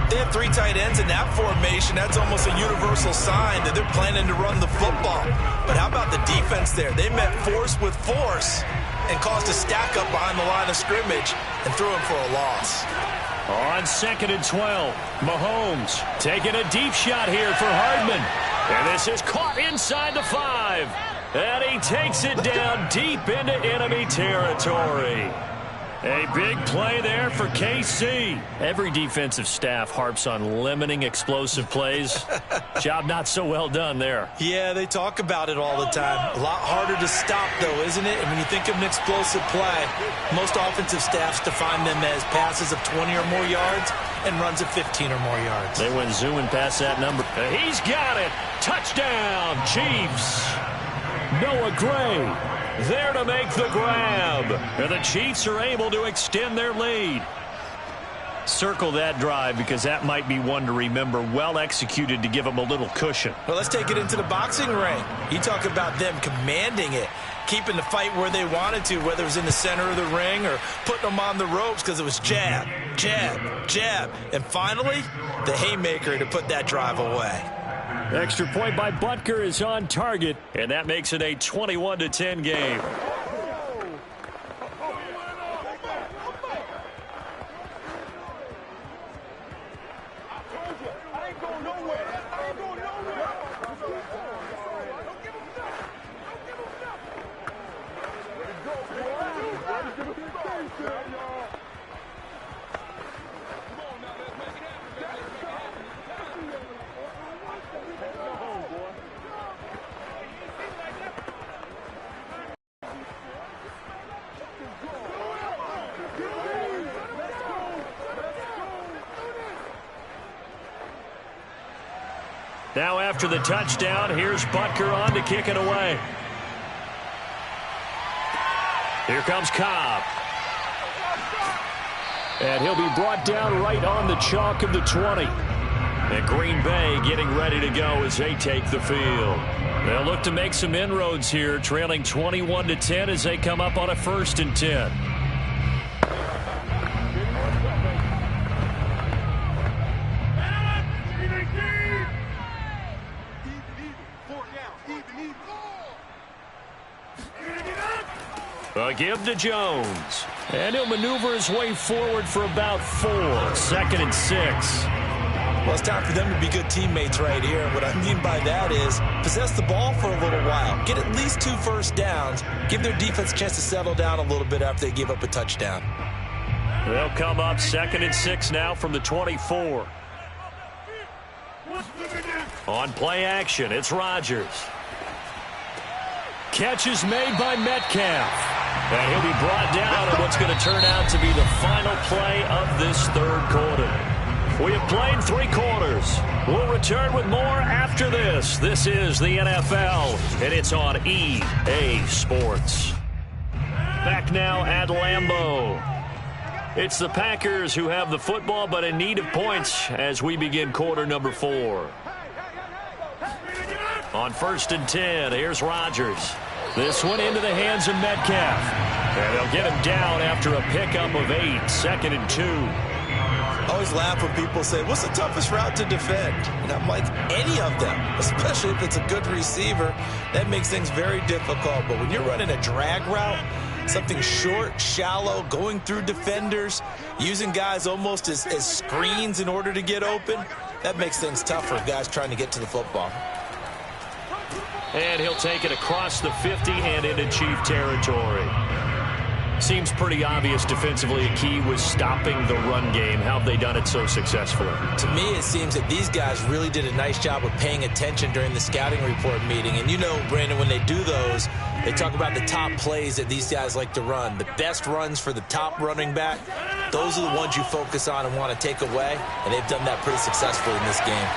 They have 3 tight ends in that formation. That's almost a universal sign that they're planning to run the football. But how about the defense there? They met force with force and caused a stack up behind the line of scrimmage and threw him for a loss. On 2nd and 12, Mahomes taking a deep shot here for Hardman. And this is caught inside the 5. And he takes it down deep into enemy territory. A big play there for KC. Every defensive staff harps on limiting explosive plays. Job not so well done there. Yeah, they talk about it all the time. A lot harder to stop, though, isn't it? And when you think of an explosive play, most offensive staffs define them as passes of 20 or more yards and runs of 15 or more yards. They went zooming past that number. He's got it. Touchdown, Chiefs. Noah Gray there to make the grab. And the Chiefs are able to extend their lead. Circle that drive because that might be one to remember. Well executed to give them a little cushion. Well, let's take it into the boxing ring. You talk about them commanding it, keeping the fight where they wanted to, whether it was in the center of the ring or putting them on the ropes because it was jab, jab, jab. And finally, the haymaker to put that drive away. Extra point by Butker is on target, and that makes it a 21-10 game. Now after the touchdown, here's Butker on to kick it away. Here comes Cobb. And he'll be brought down right on the chalk of the 20. And Green Bay getting ready to go as they take the field. They'll look to make some inroads here, trailing 21-10 as they come up on a 1st and 10. A give to Jones. And he'll maneuver his way forward for about 4. 2nd and 6. Well, it's time for them to be good teammates right here. And what I mean by that is possess the ball for a little while. Get at least 2 first downs. Give their defense a chance to settle down a little bit after they give up a touchdown. They'll come up 2nd and 6 now from the 24. On play action, it's Rodgers. Catch is made by Metcalf. And he'll be brought down in what's going to turn out to be the final play of this 3rd quarter. We have played 3 quarters. We'll return with more after this. This is the NFL, and it's on EA Sports. Back now at Lambeau. It's the Packers who have the football, but in need of points as we begin quarter number 4. On 1st and 10, here's Rodgers. This one into the hands of Metcalf. And they'll get him down after a pickup of 8. 2nd and 2. I always laugh when people say, what's the toughest route to defend? And I'm like, any of them, especially if it's a good receiver. That makes things very difficult. But when you're running a drag route, something short, shallow, going through defenders, using guys almost as screens in order to get open, that makes things tough for guys trying to get to the football. And he'll take it across the 50 and into Chief territory. Seems pretty obvious defensively a key was stopping the run game. How have they done it so successfully? To me, it seems that these guys really did a nice job of paying attention during the scouting report meeting. And you know, Brandon, when they do those, they talk about the top plays that these guys like to run. The best runs for the top running back, those are the ones you focus on and want to take away. And they've done that pretty successfully in this game.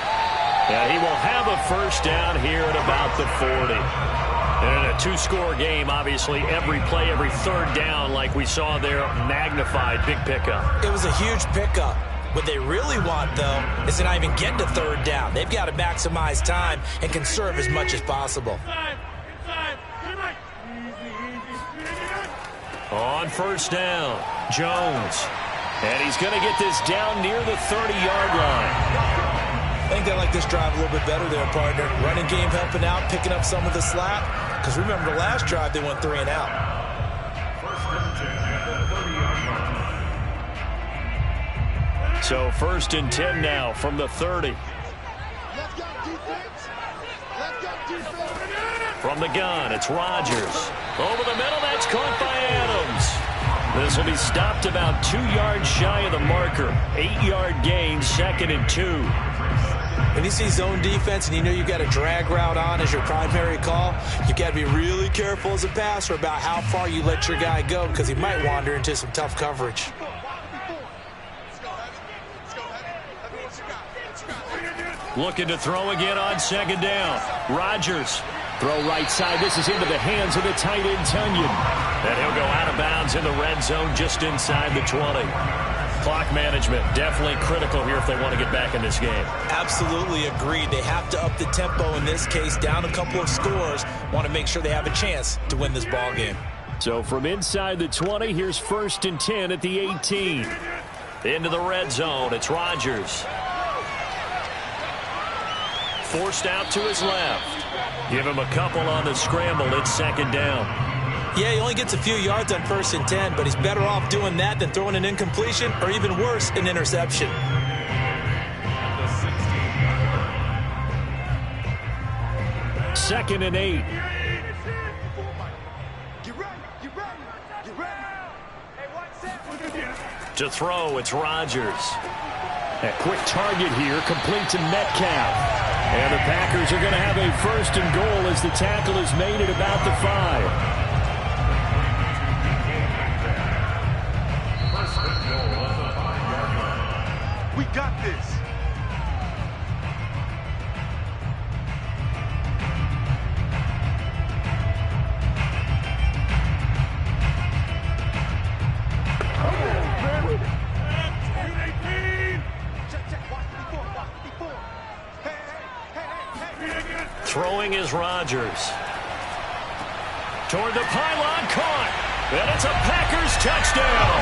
Yeah, he will have a 1st down here at about the 40. And in a 2-score game, obviously, every play, every 3rd down, like we saw there, magnified. Big pickup. It was a huge pickup. What they really want, though, is to not even get to 3rd down. They've got to maximize time and conserve as much as possible. On 1st down, Jones. And he's going to get this down near the 30-yard line. I think they like this drive a little bit better there, partner. Running game helping out, picking up some of the slack. Because remember, the last drive, they went 3 and out. So 1st and 10 now from the 30. From the gun, it's Rodgers. Over the middle, that's caught by Adams. This will be stopped about 2 yards shy of the marker. 8-yard gain, 2nd and 2. When you see zone defense and you know you've got a drag route on as your primary call, you've got to be really careful as a passer about how far you let your guy go because he might wander into some tough coverage. Looking to throw again on 2nd down. Rodgers Throw right side. This is into the hands of the tight end, Tunyon. And he'll go out of bounds in the red zone just inside the 20. Clock management definitely critical here if they want to get back in this game. Absolutely agreed. They have to up the tempo in this case, down a couple of scores. Want to make sure they have a chance to win this ball game. So from inside the 20, here's 1st and 10 at the 18. Into the red zone, it's Rodgers. Forced out to his left. Give him a couple on the scramble. It's 2nd down. Yeah, he only gets a few yards on 1st and 10, but he's better off doing that than throwing an incompletion or even worse, an interception. Second and 8. To throw, it's Rodgers. A quick target here, complete to Metcalf. And the Packers are going to have a 1st and goal as the tackle is made at about the 5. We got this. Throwing is Rodgers. Toward the pylon, caught. And it's a Packers touchdown.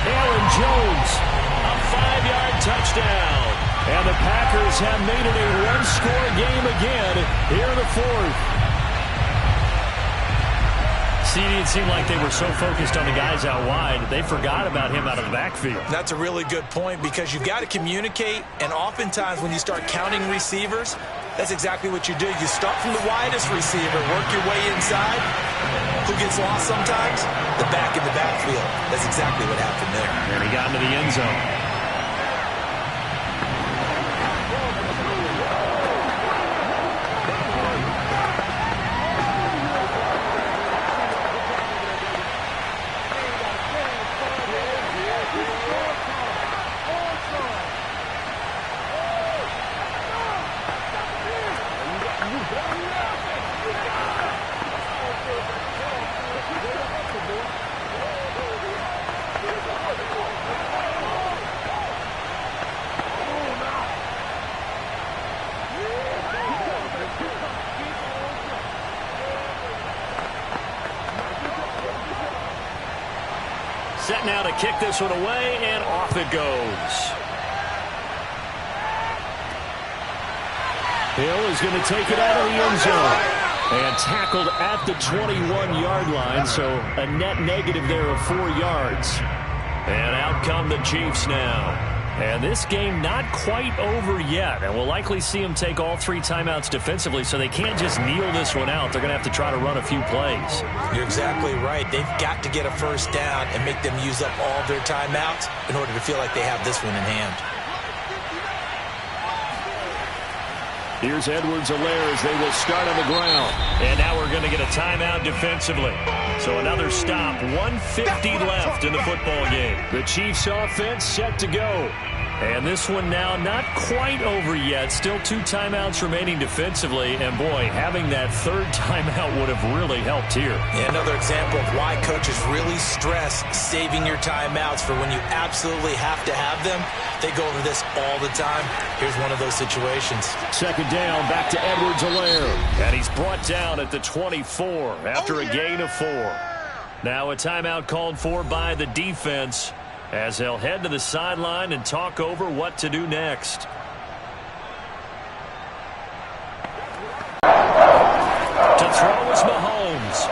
Aaron Jones, a 5-yard touchdown. And the Packers have made it a one-score game again here in the 4th. See, it seemed like they were so focused on the guys out wide, they forgot about him out of the backfield. That's a really good point because you've got to communicate, and oftentimes when you start counting receivers, that's exactly what you do. You start from the widest receiver, work your way inside. Who gets lost sometimes? The back in the backfield. That's exactly what happened there. And he got into the end zone. Set now to kick this one away, and off it goes. Hill is going to take it out of the end zone. And tackled at the 21-yard line, so a net negative there of 4 yards. And out come the Chiefs now. And this game not quite over yet. And we'll likely see them take all 3 timeouts defensively, so they can't just kneel this one out. They're going to have to try to run a few plays. You're exactly right. They've got to get a 1st down and make them use up all their timeouts in order to feel like they have this one in hand. Here's Edwards-Helaire as they will start on the ground. And now we're going to get a timeout defensively. So another stop. 1:50 left in the football game. The Chiefs offense set to go. And this one now not quite over yet. Still 2 timeouts remaining defensively. And, boy, having that 3rd timeout would have really helped here. Yeah, another example of why coaches really stress saving your timeouts for when you absolutely have to have them. They go over this all the time. Here's one of those situations. 2nd down, back to Edwards-Helaire. And he's brought down at the 24 after a gain of 4. Now a timeout called for by the defense, as they'll head to the sideline and talk over what to do next. To throw is Mahomes.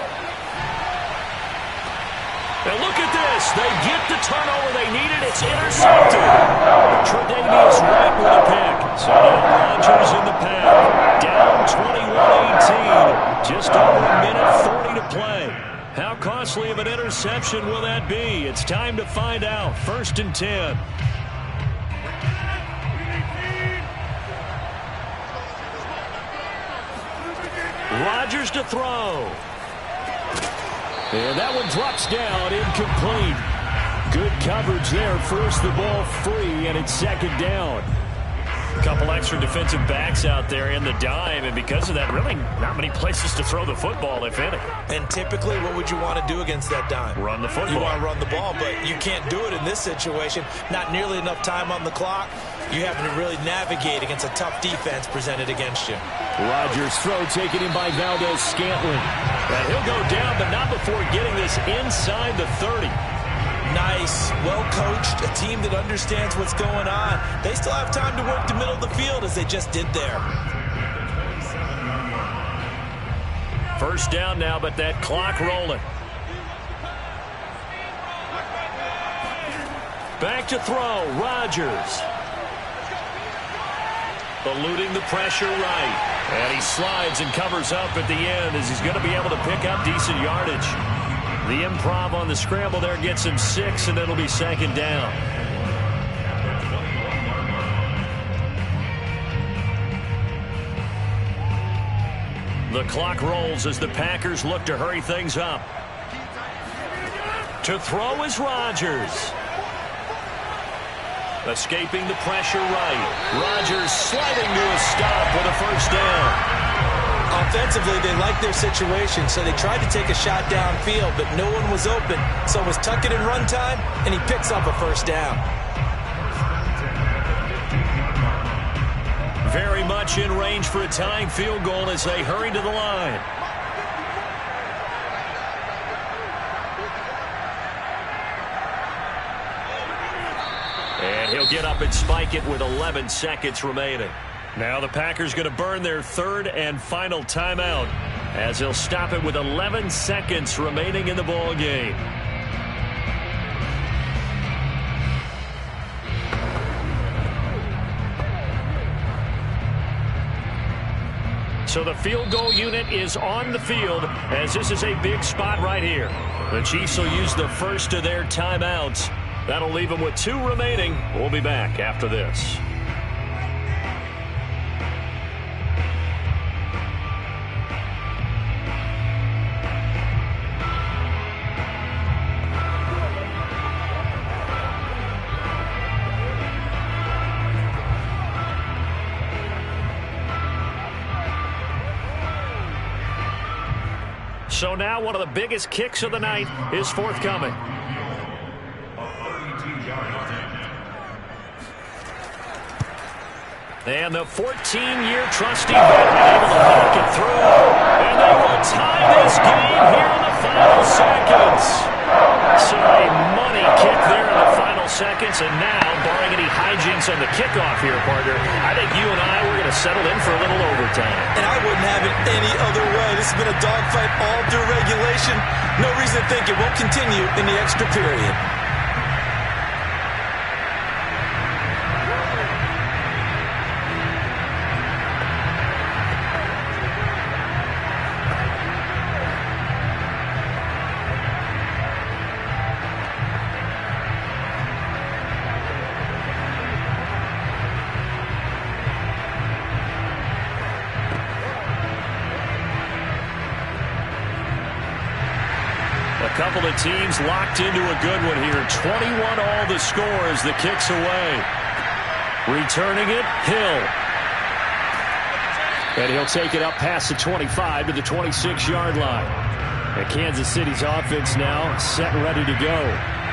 And look at this. They get the turnover they needed. It's intercepted. Tre'Davious White with a pick. So now Rodgers in the pack. Down 21-18. Just over a minute 40 to play. How costly of an interception will that be? It's time to find out. 1st and 10. Rodgers to throw. And that one drops down, incomplete. Good coverage there, forced the ball free, and it's 2nd down. A couple extra defensive backs out there in the dime, and because of that, really not many places to throw the football, if any. And typically, what would you want to do against that dime? Run the football. You want to run the ball, but you can't do it in this situation. Not nearly enough time on the clock. You having to really navigate against a tough defense presented against you. Rodgers' throw taken in by Valdez-Scantling. And he'll go down, but not before getting this inside the 30. Nice, well-coached, a team that understands what's going on. They still have time to work the middle of the field as they just did there. First down now, but that clock rolling. Back to throw, Rodgers. Eluding the pressure right. And he slides and covers up at the end as he's going to be able to pick up decent yardage. The improv on the scramble there gets him 6, and it'll be second down. The clock rolls as the Packers look to hurry things up. To throw is Rodgers. Escaping the pressure right. Rodgers sliding to a stop with a first down. Offensively, they liked their situation, so they tried to take a shot downfield, but no one was open. So it was tuck it in run time, and he picks up a first down. Very much in range for a tying field goal as they hurry to the line. And he'll get up and spike it with 11 seconds remaining. Now the Packers going to burn their third and final timeout as they'll stop it with 11 seconds remaining in the ball game. So the field goal unit is on the field as this is a big spot right here. The Chiefs will use the first of their timeouts. That'll leave them with 2 remaining. We'll be back after this. So now one of the biggest kicks of the night is forthcoming. And the 14-year trusty veteran able to knock it through. And they will tie this game here in the final seconds. So a money kick there in the final seconds. And now, barring any hijinks on the kickoff here, partner, I think you and I, we're going to settle in for a little overtime. And I wouldn't have it any other way. This has been a dogfight all through regulation. No reason to think it won't continue in the extra period. Couple of teams locked into a good one here. 21 all the score as the kick's away. Returning it, Hill. And he'll take it up past the 25 to the 26-yard line. And Kansas City's offense now set and ready to go.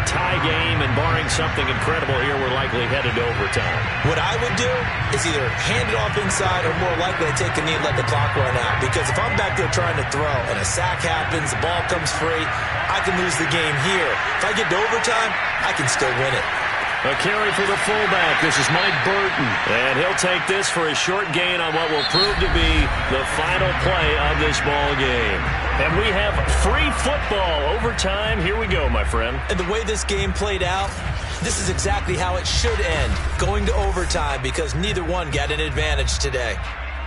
Tie game, and barring something incredible here, we're likely headed to overtime. What I would do is either hand it off inside or more likely to take a knee and let the clock run out. Because if I'm back there trying to throw and a sack happens, the ball comes free, I can lose the game here. If I get to overtime, I can still win it. A carry for the fullback. This is Mike Burton. And he'll take this for a short gain on what will prove to be the final play of this ball game. And we have free football. Overtime. Here we go, my friend. And the way this game played out, this is exactly how it should end. Going to overtime because neither one got an advantage today.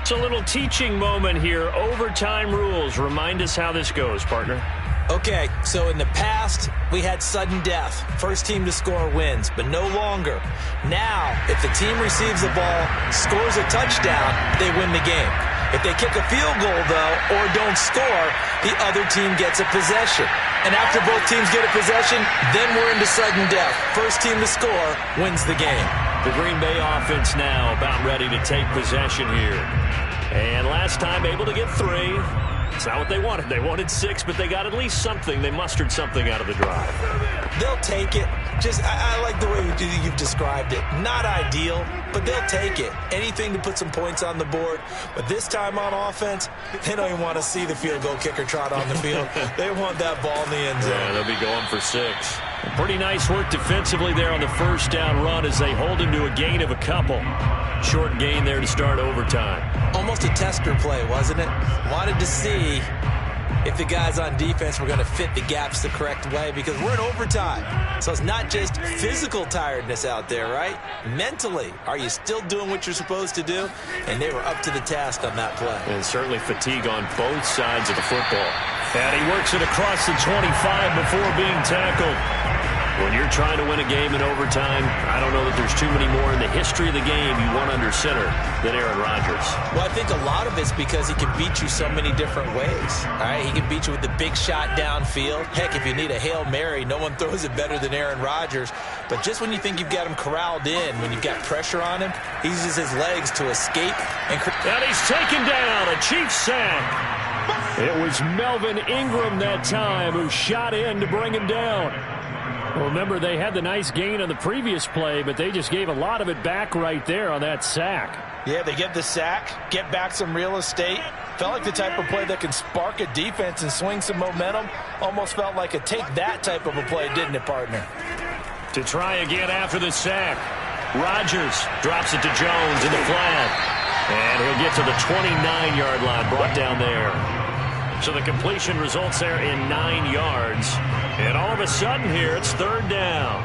It's a little teaching moment here. Overtime rules. Remind us how this goes, partner. Okay, so in the past, we had sudden death. First team to score wins, but no longer. Now, if the team receives the ball, scores a touchdown, they win the game. If they kick a field goal, though, or don't score, the other team gets a possession. And after both teams get a possession, then we're into sudden death. First team to score wins the game. The Green Bay offense now about ready to take possession here. And last time able to get 3. It's not what they wanted. They wanted 6, but they got at least something. They mustered something out of the drive. They'll take it. I like the way you've described it. Not ideal, but they'll take it. Anything to put some points on the board. But this time on offense, they don't even want to see the field goal kicker trot on the field. They want that ball in the end zone. Yeah, they'll be going for 6. Pretty nice work defensively there on the first down run as they hold him to a gain of a couple. Short gain there to start overtime. Almost a tester play, wasn't it? Wanted to see if the guys on defense were going to fit the gaps the correct way, because we're in overtime. So it's not just physical tiredness out there, right? Mentally, are you still doing what you're supposed to do? And they were up to the task on that play. And certainly fatigue on both sides of the football. And he works it across the 25 before being tackled. When you're trying to win a game in overtime, I don't know that there's too many more in the history of the game you want under center than Aaron Rodgers. Well, I think a lot of it's because he can beat you so many different ways. All right, he can beat you with the big shot downfield. Heck, if you need a Hail Mary, no one throws it better than Aaron Rodgers. But just when you think you've got him corralled in, when you've got pressure on him, he uses his legs to escape. And he's taken down, a Chiefs sack. It was Melvin Ingram that time who shot in to bring him down. Well, remember, they had the nice gain on the previous play, but they just gave a lot of it back right there on that sack. Yeah, they get the sack, get back some real estate. Felt like the type of play that can spark a defense and swing some momentum. Almost felt like a take that type of a play, didn't it, partner? To try again after the sack. Rodgers drops it to Jones in the flat. And he'll get to the 29-yard line, brought down there. So the completion results there in 9 yards. And all of a sudden here, it's 3rd down.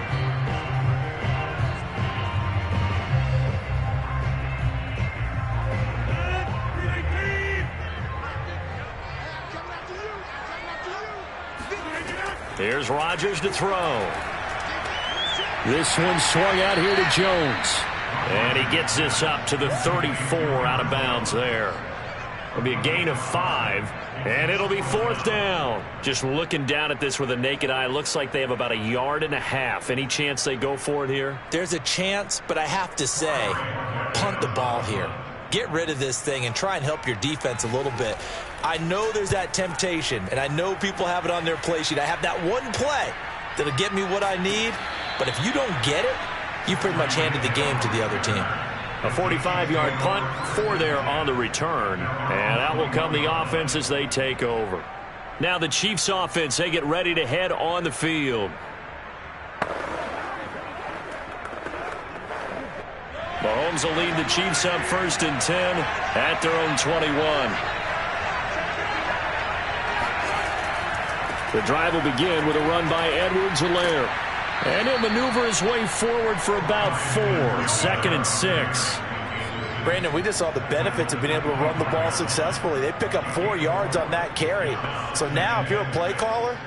Here's Rodgers to throw. This one swung out here to Jones. And he gets this up to the 34 out of bounds there. It'll be a gain of 5, and it'll be 4th down. Just looking down at this with a naked eye, looks like they have about 1.5 yards. Any chance they go for it here? There's a chance, but I have to say, punt the ball here. Get rid of this thing and try and help your defense a little bit. I know there's that temptation, and I know people have it on their play sheet. I have that one play that'll get me what I need, but if you don't get it, you pretty much handed the game to the other team. A 45-yard punt, 4 there on the return. And out will come the offense as they take over. Now the Chiefs offense, they get ready to head on the field. Mahomes will lead the Chiefs up 1st and 10 at their own 21. The drive will begin with a run by Edwards-Helaire. And he'll maneuver his way forward for about 4. 2nd and 6. Brandon, we just saw the benefits of being able to run the ball successfully. They pick up 4 yards on that carry. So now if you're a play caller,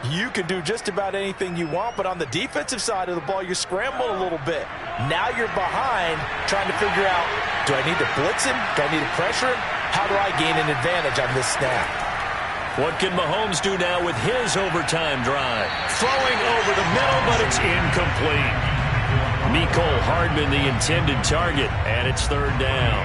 you can do just about anything you want. But on the defensive side of the ball, you're scrambling a little bit. Now you're behind trying to figure out, do I need to blitz him? Do I need to pressure him? How do I gain an advantage on this snap? What can Mahomes do now with his overtime drive? Throwing over the middle, but it's incomplete. Mecole Hardman, the intended target, and it's 3rd down.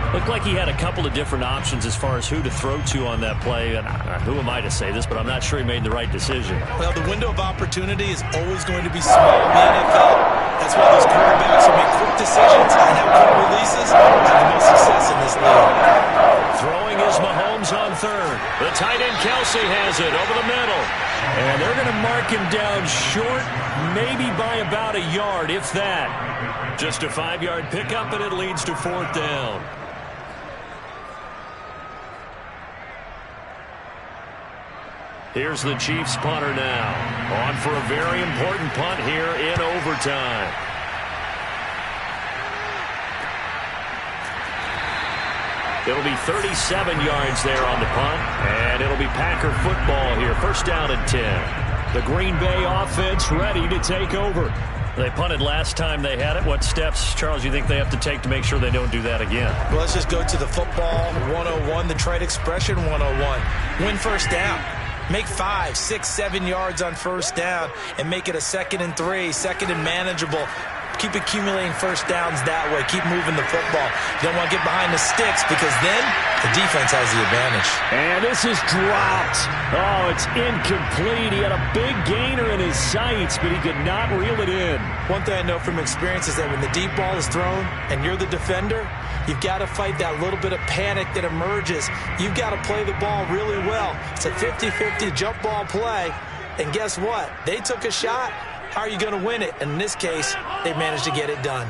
Looked like he had a couple of different options as far as who to throw to on that play. And who am I to say this, but I'm not sure he made the right decision. Well, the window of opportunity is always going to be small in the NFL. That's why those quarterbacks who make quick decisions and have quick releases have the most success in this league. Throwing is Mahomes on 3rd. The tight end Kelsey has it over the middle. And they're going to mark him down short, maybe by about 1 yard, if that. Just a 5-yard pickup, and it leads to 4th down. Here's the Chiefs punter now. On for a very important punt here in overtime. It'll be 37 yards there on the punt, and it'll be Packer football here. 1st down and 10. The Green Bay offense ready to take over. They punted last time they had it. What steps, Charles, you think they have to take to make sure they don't do that again? Well, let's just go to the football 101, the trade expression 101. Win 1st down. Make 5, 6, 7 yards on 1st down and make it a 2nd and 3, 2nd and manageable. Keep accumulating first downs that way. Keep moving the football. You don't want to get behind the sticks because then the defense has the advantage. And this is dropped. Oh, it's incomplete. He had a big gainer in his sights, but he could not reel it in. One thing I know from experience is that when the deep ball is thrown and you're the defender, you've got to fight that little bit of panic that emerges. You've got to play the ball really well. It's a 50-50 jump ball play. And guess what? They took a shot. How are you going to win it? And in this case, they managed to get it done.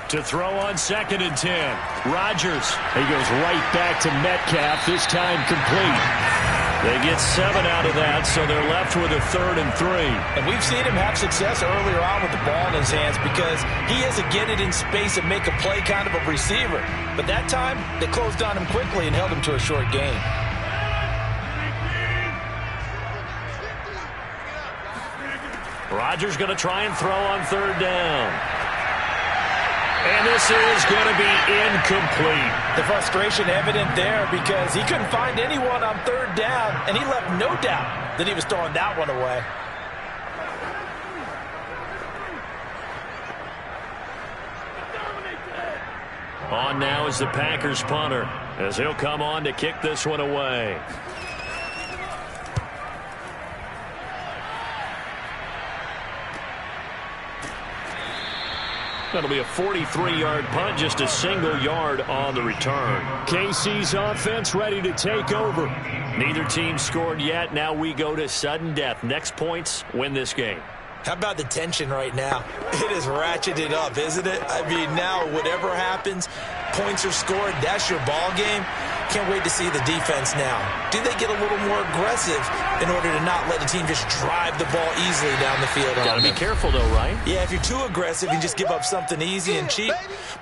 To throw on 2nd and 10. Rodgers. He goes right back to Metcalf, this time complete. They get 7 out of that, so they're left with a 3rd and 3. And we've seen him have success earlier on with the ball in his hands because he has a get it in space and make a play kind of a receiver. But that time, they closed on him quickly and held him to a short gain. Rodgers going to try and throw on 3rd down. And this is going to be incomplete. The frustration evident there because he couldn't find anyone on 3rd down, and he left no doubt that he was throwing that one away. On now is the Packers punter as he'll come on to kick this one away. That'll be a 43-yard punt, just a single yard on the return. KC's offense ready to take over. Neither team scored yet. Now we go to sudden death. Next points win this game. How about the tension right now? It is ratcheted up, isn't it? I mean, now whatever happens, points are scored. That's your ball game. Can't wait to see the defense now. Do they get a little more aggressive in order to not let the team just drive the ball easily down the field? Got to be careful, though, right? Yeah, if you're too aggressive, you just give up something easy and cheap.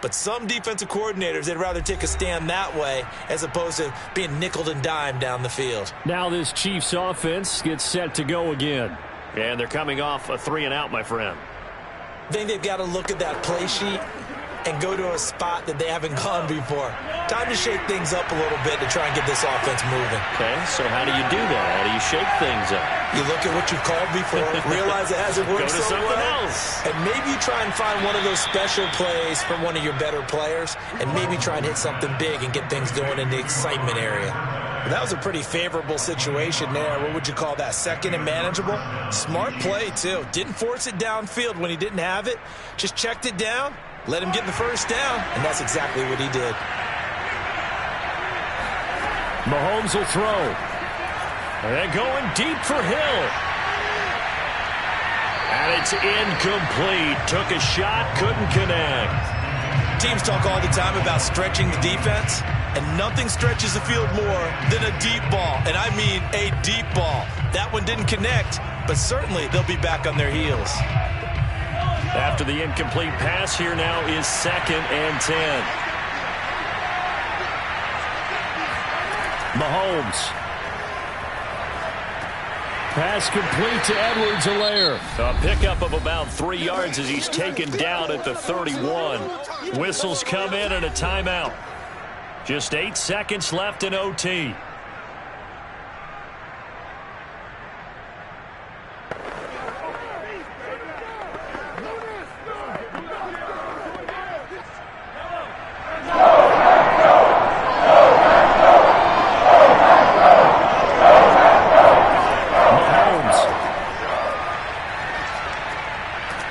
But some defensive coordinators, they'd rather take a stand that way as opposed to being nickeled and dimed down the field. Now this Chiefs offense gets set to go again. And they're coming off a 3-and-out, my friend. I think they've got to look at that play sheet and go to a spot that they haven't gone before. Time to shake things up a little bit to try and get this offense moving. Okay, so how do you do that? How do you shake things up? You look at what you've called before, realize it hasn't worked Go to so something well, else. and maybe try and find one of those special plays from one of your better players, and maybe try and hit something big and get things going in the excitement area. That was a pretty favorable situation there. What would you call that? 2nd and manageable? Smart play, too. Didn't force it downfield when he didn't have it. Just checked it down, let him get the first down, and that's exactly what he did. Mahomes will throw. And going deep for Hill. And it's incomplete. Took a shot, couldn't connect. Teams talk all the time about stretching the defense, and nothing stretches the field more than a deep ball. And I mean a deep ball. That one didn't connect, but certainly they'll be back on their heels. After the incomplete pass, here now is 2nd and 10. Mahomes. Pass complete to Edwards-Helaire. A pickup of about 3 yards as he's taken down at the 31. Whistles come in and a timeout. Just 8 seconds left in OT.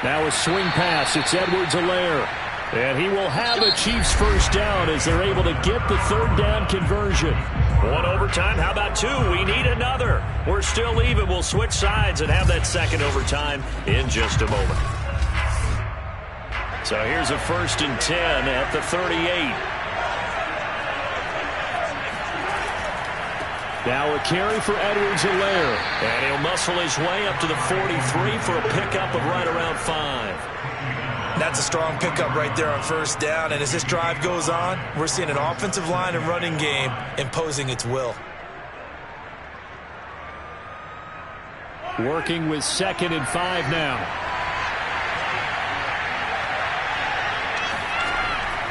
Now a swing pass. It's Edwards-Helaire. And he will have a Chiefs first down as they're able to get the 3rd down conversion. One overtime. How about 2? We need another. We're still even. We'll switch sides and have that 2nd overtime in just a moment. So here's a 1st and 10 at the 38. Now a carry for Edwards-Helaire. And he'll muscle his way up to the 43 for a pickup of right around 5. That's a strong pickup right there on 1st down. And as this drive goes on, we're seeing an offensive line and running game imposing its will. Working with 2nd and 5 now.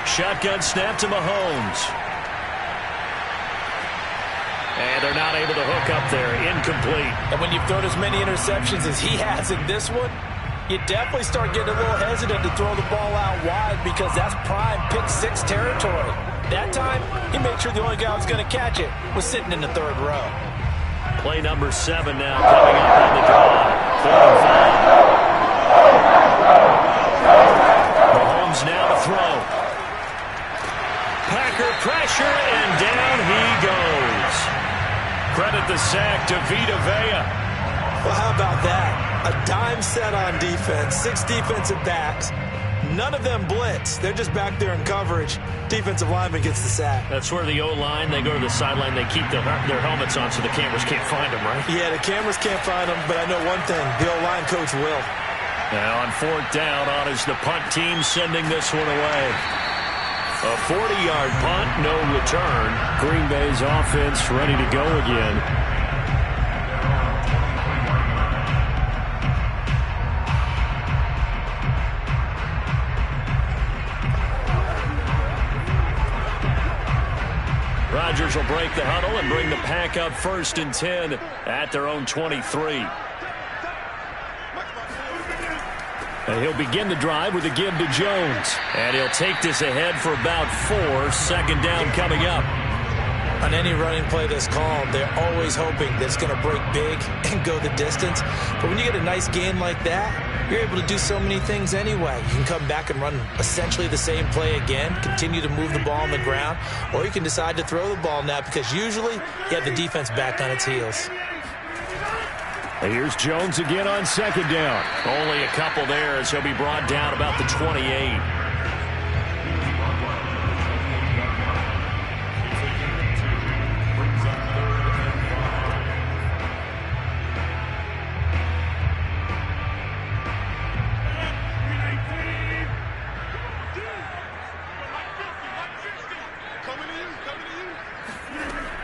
Shotgun snap to Mahomes. And they're not able to hook up there. Incomplete. And when you've thrown as many interceptions as he has in this one, you definitely start getting a little hesitant to throw the ball out wide because that's prime pick-6 territory. That time, he made sure the only guy who was going to catch it was sitting in the third row. Play number 7 now coming up on the drive. 4 and 5. Mahomes now to throw. Packer pressure, and down he goes. Credit the sack to Vita Vea. Well, how about that? A dime set on defense, 6 defensive backs. None of them blitz. They're just back there in coverage. Defensive lineman gets the sack. That's where the O-line, they go to the sideline, they keep their helmets on so the cameras can't find them, right? Yeah, the cameras can't find them, but I know one thing. The O-line coach will. Now on 4th down, on is the punt team sending this one away. A 40-yard punt, no return. Green Bay's offense ready to go again. Rodgers will break the huddle and bring the pack up 1st and 10 at their own 23. And he'll begin the drive with a give to Jones. And he'll take this ahead for about 4. 2nd down coming up. On any running play that's called, they're always hoping that it's going to break big and go the distance. But when you get a nice gain like that, you're able to do so many things anyway. You can come back and run essentially the same play again, continue to move the ball on the ground, or you can decide to throw the ball now because usually you have the defense back on its heels. And here's Jones again on 2nd down. Only a couple there as he'll be brought down about the 28.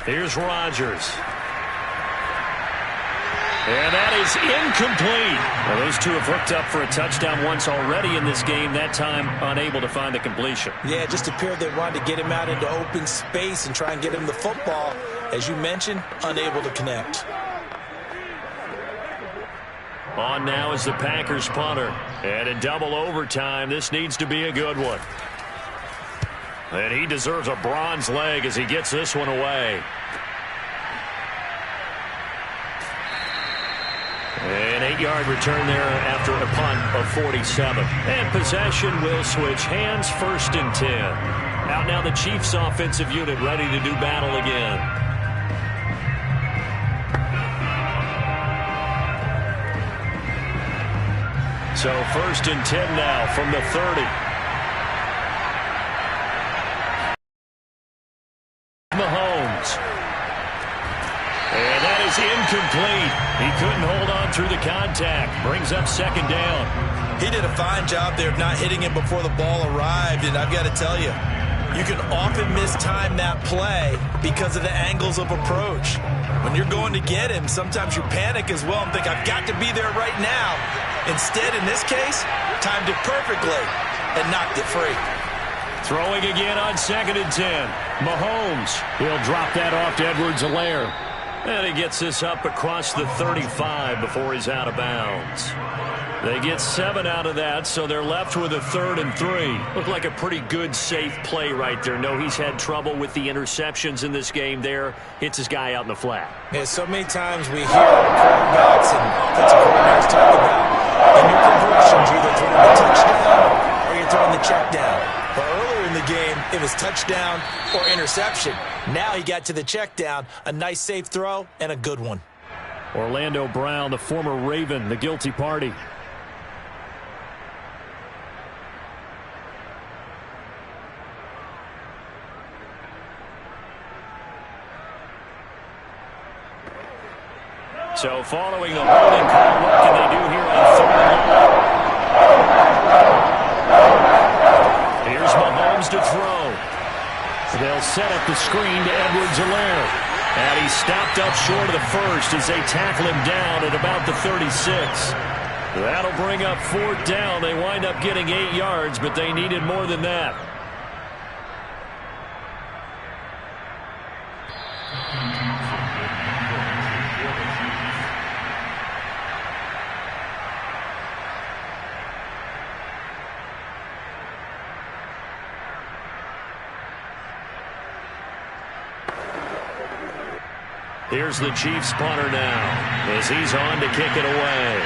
Here's Rodgers. And that is incomplete. Well, those two have hooked up for a touchdown once already in this game, that time unable to find the completion. Yeah, it just appeared they wanted to get him out into open space and try and get him the football. As you mentioned, unable to connect. On now is the Packers punter. And in double overtime, this needs to be a good one. And he deserves a bronze leg as he gets this one away. An 8-yard return there after a punt of 47. And possession will switch hands, 1st and 10. Out now the Chiefs offensive unit ready to do battle again. So 1st and 10 now from the 30. Mahomes. And that is incomplete. He couldn't hold on through the contact. Brings up 2nd down. He did a fine job there of not hitting him before the ball arrived, and I've got to tell you, you can often mistime that play because of the angles of approach. When you're going to get him, sometimes you panic as well and think, I've got to be there right now. Instead, in this case, timed it perfectly and knocked it free. Throwing again on 2nd and 10. Mahomes. He'll drop that off to Edwards-Helaire. And he gets this up across the 35 before he's out of bounds. They get 7 out of that, so they're left with a 3rd and 3. Looked like a pretty good, safe play right there. No, he's had trouble with the interceptions in this game there. Hits his guy out in the flat. Yeah, so many times we hear quarterbacks and offensive coordinators talk about in your progressions, you're either throwing the touchdown or you're throwing the check down. But earlier in the game, it was touchdown or interception. Now he got to the check down, a nice safe throw, and a good one. Orlando Brown, the former Raven, the guilty party. So following the holding call, what can they do here on 3rd and long? Here's Mahomes to throw. They'll set up the screen to Edwards-Helaire. And he's stopped up short of the first as they tackle him down at about the 36. That'll bring up 4th down. They wind up getting 8 yards, but they needed more than that. Here's the Chiefs punter now as he's on to kick it away.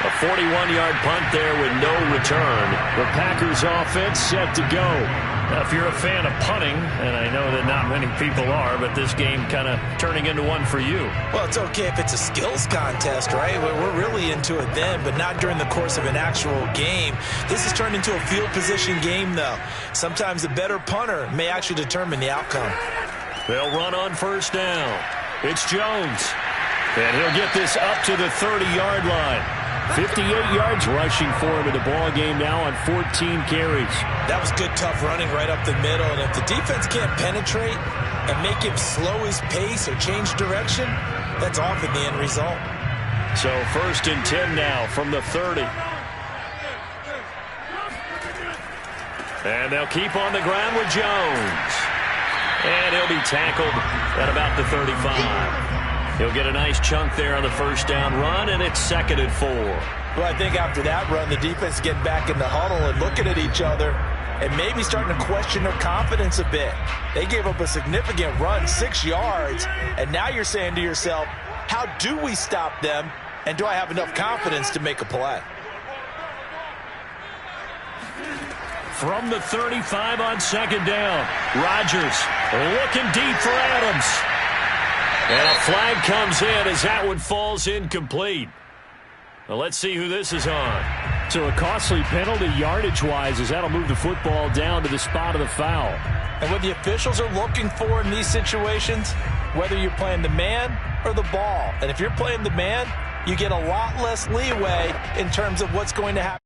A 41-yard punt there with no return. The Packers offense set to go. Now, if you're a fan of punting, and I know that not many people are, but this game kind of turning into one for you. Well, it's okay if it's a skills contest, right? We're really into it then, but not during the course of an actual game. This has turned into a field position game, though. Sometimes the better punter may actually determine the outcome. They'll run on first down. It's Jones. And he'll get this up to the 30-yard line. 58 yards rushing for him in the ball game now on 14 carries. That was good, tough running right up the middle. And if the defense can't penetrate and make him slow his pace or change direction, that's often the end result. So 1st and 10 now from the 30. And they'll keep on the ground with Jones. And he'll be tackled at about the 35. He'll get a nice chunk there on the first down run, and it's 2nd and 4. Well, I think after that run, the defense getting back in the huddle and looking at each other and maybe starting to question their confidence a bit. They gave up a significant run, 6 yards, and now you're saying to yourself, how do we stop them, and do I have enough confidence to make a play? From the 35 on 2nd down, Rodgers looking deep for Adams. And a flag comes in as that one falls incomplete. Well, let's see who this is on. So a costly penalty yardage-wise as that'll move the football down to the spot of the foul. And what the officials are looking for in these situations, whether you're playing the man or the ball. And if you're playing the man, you get a lot less leeway in terms of what's going to happen.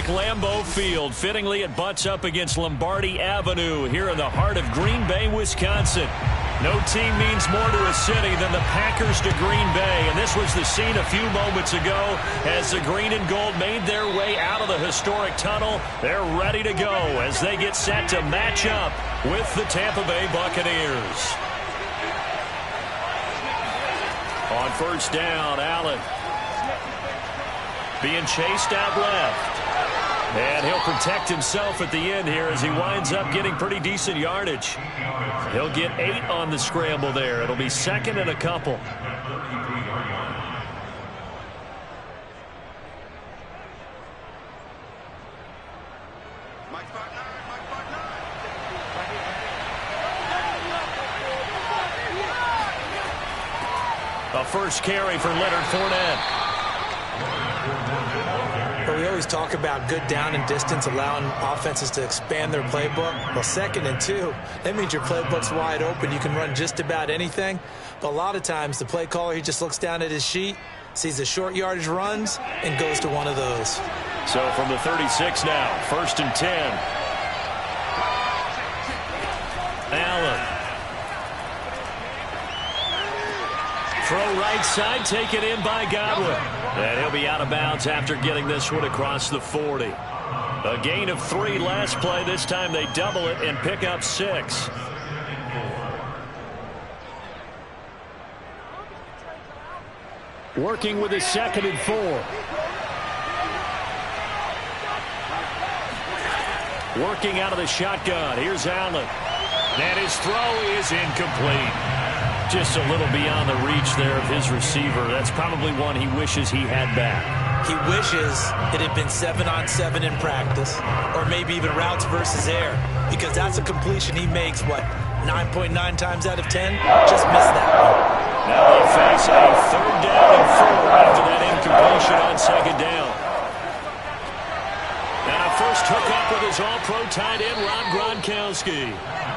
historic Lambeau Field. Fittingly, it butts up against Lombardi Avenue here in the heart of Green Bay, Wisconsin. No team means more to a city than the Packers to Green Bay, and this was the scene a few moments ago as the green and gold made their way out of the historic tunnel. They're ready to go as they get set to match up with the Tampa Bay Buccaneers. On first down, Allen being chased out left. And he'll protect himself at the end here as he winds up getting pretty decent yardage. He'll get 8 on the scramble there. It'll be second and a couple. A first carry for Leonard Fournette. We always talk about good down and distance, allowing offenses to expand their playbook. Well, 2nd and 2, that means your playbook's wide open. You can run just about anything. But a lot of times, the play caller, he just looks down at his sheet, sees the short yardage runs, and goes to one of those. So from the 36 now, 1st and 10. Allen. Throw right side, taken in by Godwin. And he'll be out of bounds after getting this one across the 40. A gain of 3 last play. This time they double it and pick up 6. Working with his 2nd and 4. Working out of the shotgun. Here's Allen. And his throw is incomplete. Just a little beyond the reach there of his receiver. That's probably one he wishes he had back. He wishes it had been 7-on-7 in practice, or maybe even routes versus air, because that's a completion he makes, what, 9.9 times out of 10? Just missed that one. Now they'll face a 3rd down and 4 after that incompletion on 2nd down. And a first hookup with his all-pro tight end, Rob Gronkowski.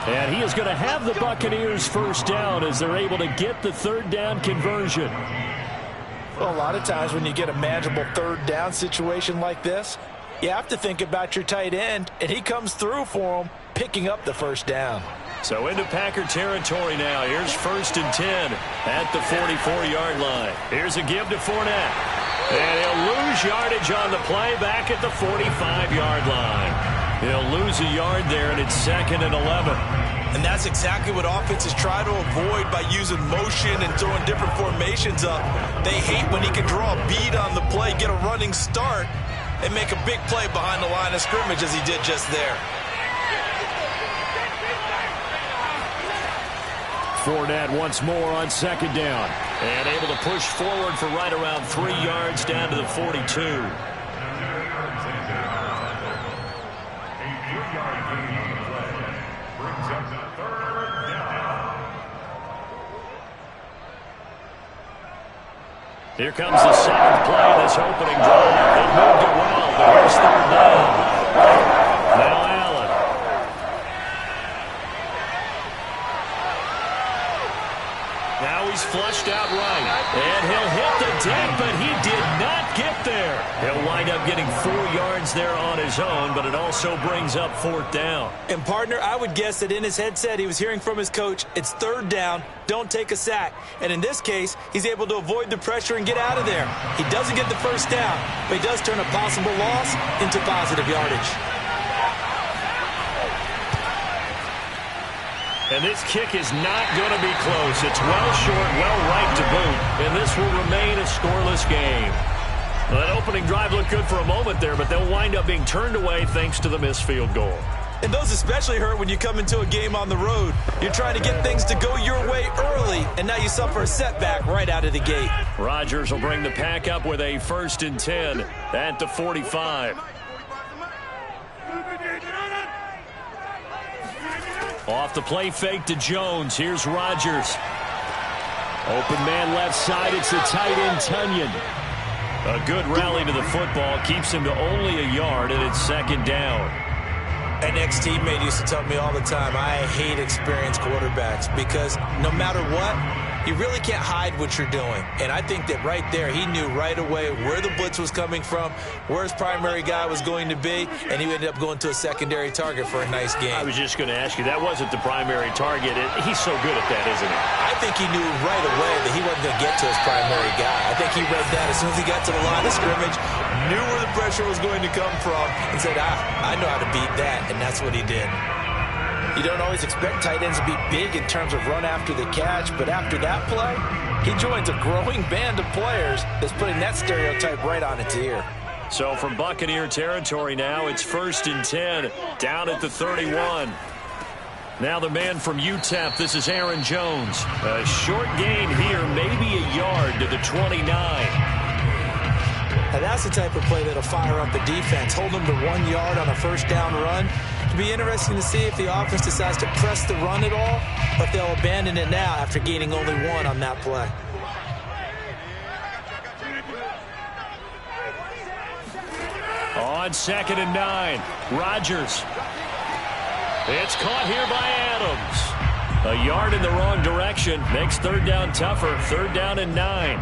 And he is going to have the Buccaneers first down as they're able to get the 3rd down conversion. Well, a lot of times when you get a manageable 3rd down situation like this, you have to think about your tight end, and he comes through for him, picking up the 1st down. So into Packer territory now. Here's 1st and 10 at the 44-yard line. Here's a give to Fournette. And he'll lose yardage on the play back at the 45-yard line. He'll lose a yard there, and it's 2nd and 11. And that's exactly what offenses try to avoid by using motion and throwing different formations up. They hate when he can draw a bead on the play, get a running start, and make a big play behind the line of scrimmage as he did just there. Fournette once more on 2nd down. And able to push forward for right around 3 yards down to the 42. Here comes the 7th play of this opening drive. They moved it well, but here's 3rd down. Now Allen. Now he's flushed out right. And he'll hit the deck, but he did not get there. He'll wind up getting 4 yards there on his own, but it also brings up 4th down. And, partner, I would guess that in his headset he was hearing from his coach, it's 3rd down, don't take a sack. And in this case, he's able to avoid the pressure and get out of there. He doesn't get the 1st down, but he does turn a possible loss into positive yardage. And this kick is not going to be close. It's well short, well right to boot. And this will remain a scoreless game. Well, that opening drive looked good for a moment there, but they'll wind up being turned away thanks to the missed field goal. And those especially hurt when you come into a game on the road. You're trying to get things to go your way early, and now you suffer a setback right out of the gate. Rodgers will bring the pack up with a 1st and 10 at the 45. Off the play fake to Jones. Here's Rodgers. Open man left side. It's the tight end, Tunyon. A good rally to the football. Keeps him to only a yard, and it's 2nd down. An ex-teammate used to tell me all the time, I hate experienced quarterbacks because no matter what, you really can't hide what you're doing. And I think that right there, he knew right away where the blitz was coming from, where his primary guy was going to be, and he ended up going to a secondary target for a nice game. I was just going to ask you, that wasn't the primary target. He's so good at that, isn't he? I think he knew right away that he wasn't going to get to his primary guy. I think he read that as soon as he got to the line of scrimmage, knew where the pressure was going to come from, and said, I know how to beat that, and that's what he did. You don't always expect tight ends to be big in terms of run after the catch, but after that play, he joins a growing band of players that's putting that stereotype right on its ear. So from Buccaneer territory now, it's 1st and 10, down at the 31. Now the man from UTEP, this is Aaron Jones. A short gain here, maybe a yard to the 29. Now that's the type of play that'll fire up the defense. Hold them to 1 yard on a first down run. It'll be interesting to see if the offense decides to press the run at all, or if they'll abandon it now after gaining only 1 on that play. On 2nd and 9, Rodgers. It's caught here by Adams. A yard in the wrong direction. Makes 3rd down tougher. 3rd down and 9.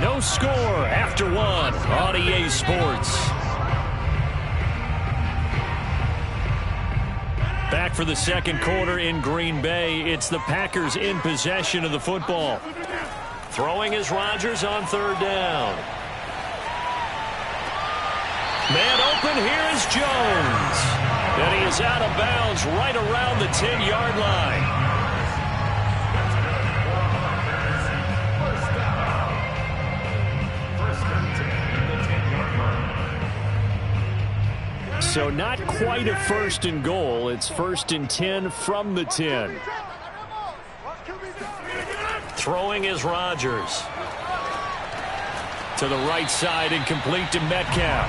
No score after 1 on EA Sports. Back for the second quarter in Green Bay. It's the Packers in possession of the football. Throwing is Rodgers on 3rd down. Man open, here is Jones. And he is out of bounds right around the 10-yard line. So not quite a 1st and goal. It's 1st and 10 from the 10. Throwing is Rodgers. To the right side and complete to Metcalf.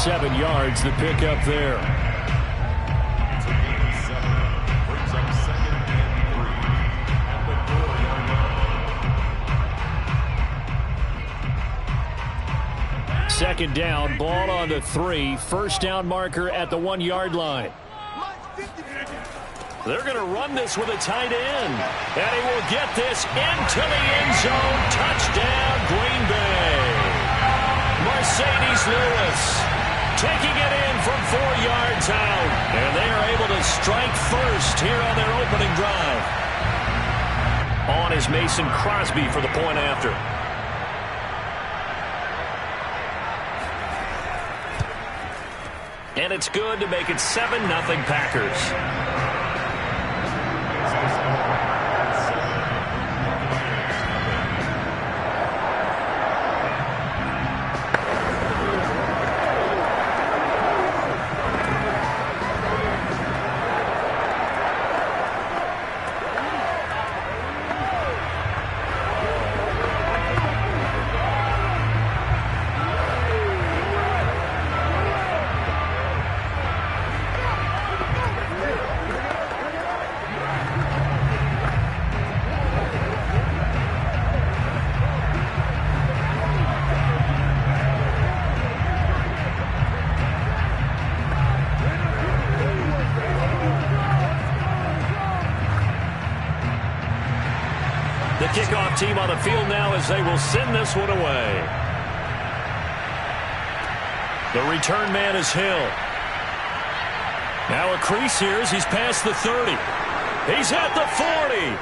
7 yards the pickup there. Second down, ball on to 3. First down marker at the 1-yard line. They're going to run this with a tight end. And he will get this into the end zone. Touchdown, Green Bay. Mercedes Lewis taking it in from 4 yards out. And they are able to strike first here on their opening drive. On is Mason Crosby for the point after. And it's good to make it 7-0 Packers. Kickoff team on the field now as they will send this one away. The return man is Hill. Now a crease here as he's past the 30. He's at the 40.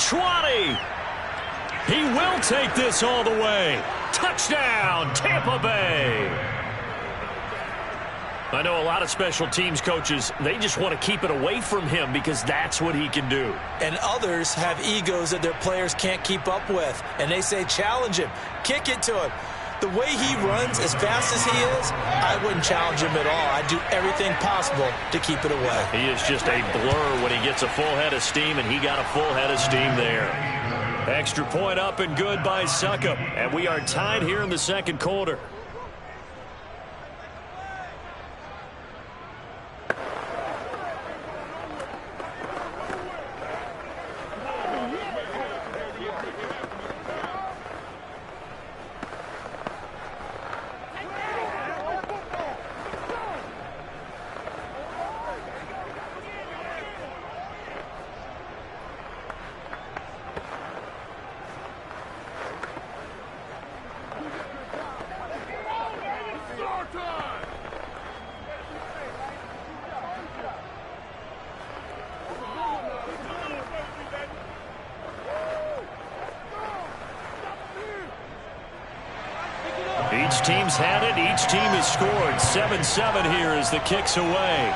20. He will take this all the way. Touchdown, Tampa Bay. I know a lot of special teams coaches, they just want to keep it away from him because that's what he can do. And others have egos that their players can't keep up with. And they say, challenge him, kick it to him. The way he runs, as fast as he is, I wouldn't challenge him at all. I'd do everything possible to keep it away. He is just a blur when he gets a full head of steam, and he got a full head of steam there. Extra point up and good by Succop. And we are tied here in the second quarter. Both teams had it. Each team has scored. 7-7 here as the kick's away.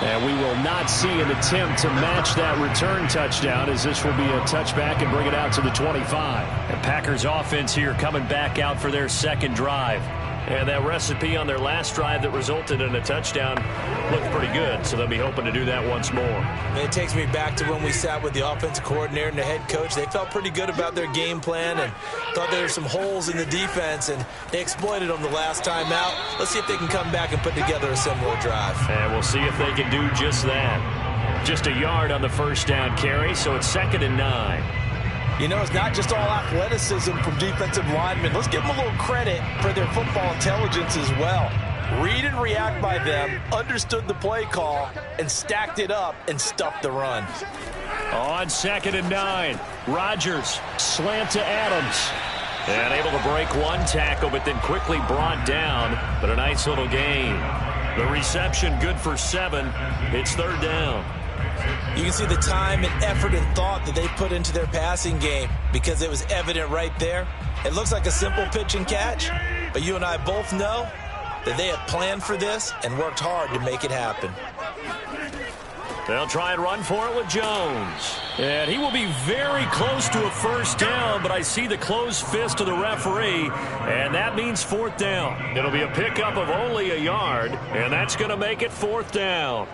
And we will not see an attempt to match that return touchdown, as this will be a touchback and bring it out to the 25. And Packers offense here coming back out for their second drive. And that recipe on their last drive that resulted in a touchdown looked pretty good, so they'll be hoping to do that once more. It takes me back to when we sat with the offensive coordinator and the head coach. They felt pretty good about their game plan and thought there were some holes in the defense, and they exploited them the last time out. Let's see if they can come back and put together a similar drive. And we'll see if they can do just that. Just a yard on the first down carry, so it's 2nd and 9. You know, it's not just all athleticism from defensive linemen. Let's give them a little credit for their football intelligence as well. Read and react by them, understood the play call, and stacked it up and stuffed the run. On 2nd and 9, Rodgers slant to Adams. And able to break one tackle, but then quickly brought down. But a nice little gain. The reception good for 7. It's 3rd down. You can see the time and effort and thought that they put into their passing game because it was evident right there. It looks like a simple pitch and catch, but you and I both know that they have planned for this and worked hard to make it happen. They'll try and run for it with Jones. And he will be very close to a first down, but I see the closed fist of the referee, and that means 4th down. It'll be a pickup of only a yard, and that's going to make it 4th down.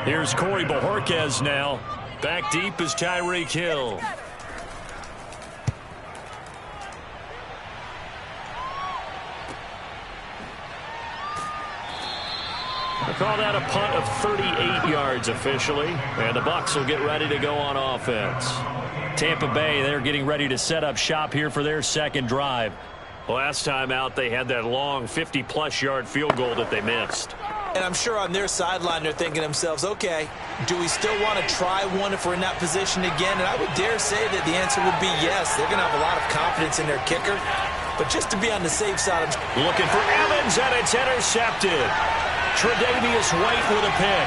Here's Corey Bojorquez now. Back deep is Tyreek Hill. I call that a punt of 38 yards officially. And the Bucs will get ready to go on offense. Tampa Bay, they're getting ready to set up shop here for their second drive. Last time out, they had that long 50-plus yard field goal that they missed. And I'm sure on their sideline they're thinking to themselves, okay, do we still want to try one if we're in that position again? And I would dare say that the answer would be yes. They're going to have a lot of confidence in their kicker. But just to be on the safe side, I'm looking for Evans, and it's intercepted. Tre'Davious White with a pick.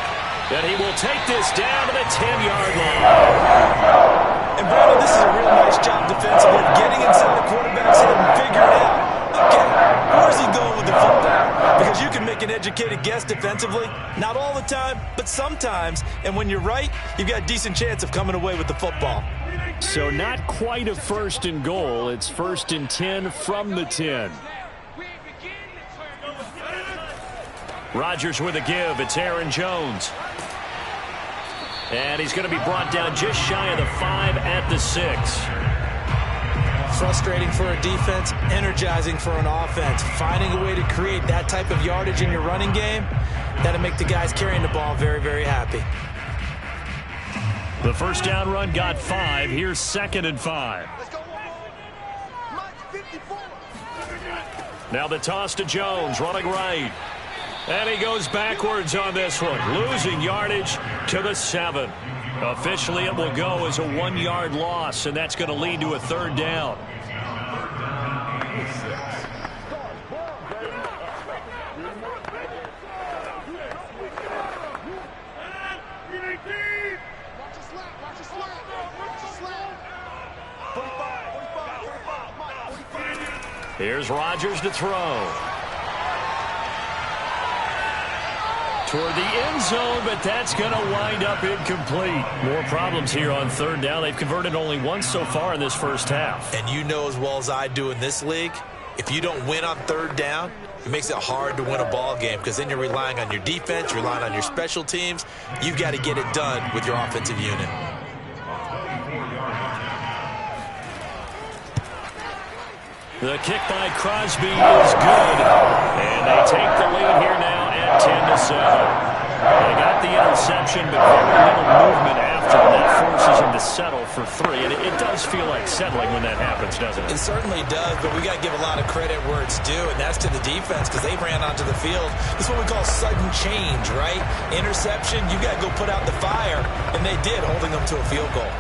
And he will take this down to the 10-yard line. And Brandon, this is a real nice job defensively of getting inside the quarterback's head and figuring out, okay, where's he going with the football? Because you can make an educated guess defensively, not all the time, but sometimes. And when you're right, you've got a decent chance of coming away with the football. So not quite a 1st and goal. It's 1st and 10 from the 10. Rodgers with a give. It's Aaron Jones. And he's going to be brought down just shy of the 5 at the 6. Frustrating for a defense, energizing for an offense. Finding a way to create that type of yardage in your running game, that'll make the guys carrying the ball very, very happy. The first down run got 5. Here's 2nd and 5. Now the toss to Jones, running right. And he goes backwards on this one, losing yardage to the 7. Officially, it will go as a 1-yard loss, and that's going to lead to a 3rd down. Here's Rodgers to throw. Toward the end zone, but that's going to wind up incomplete. More problems here on 3rd down. They've converted only once so far in this first half. And you know as well as I do in this league, if you don't win on 3rd down, it makes it hard to win a ball game because then you're relying on your defense, you're relying on your special teams. You've got to get it done with your offensive unit. The kick by Crosby is good. And they take the lead here now at 10-7. They got the interception, but very little movement after that forces him to settle for 3. And it does feel like settling when that happens, doesn't it? It certainly does, but we got to give a lot of credit where it's due, and that's to the defense because they ran onto the field. This is what we call sudden change, right? Interception, you got to go put out the fire, and they did, holding them to a field goal.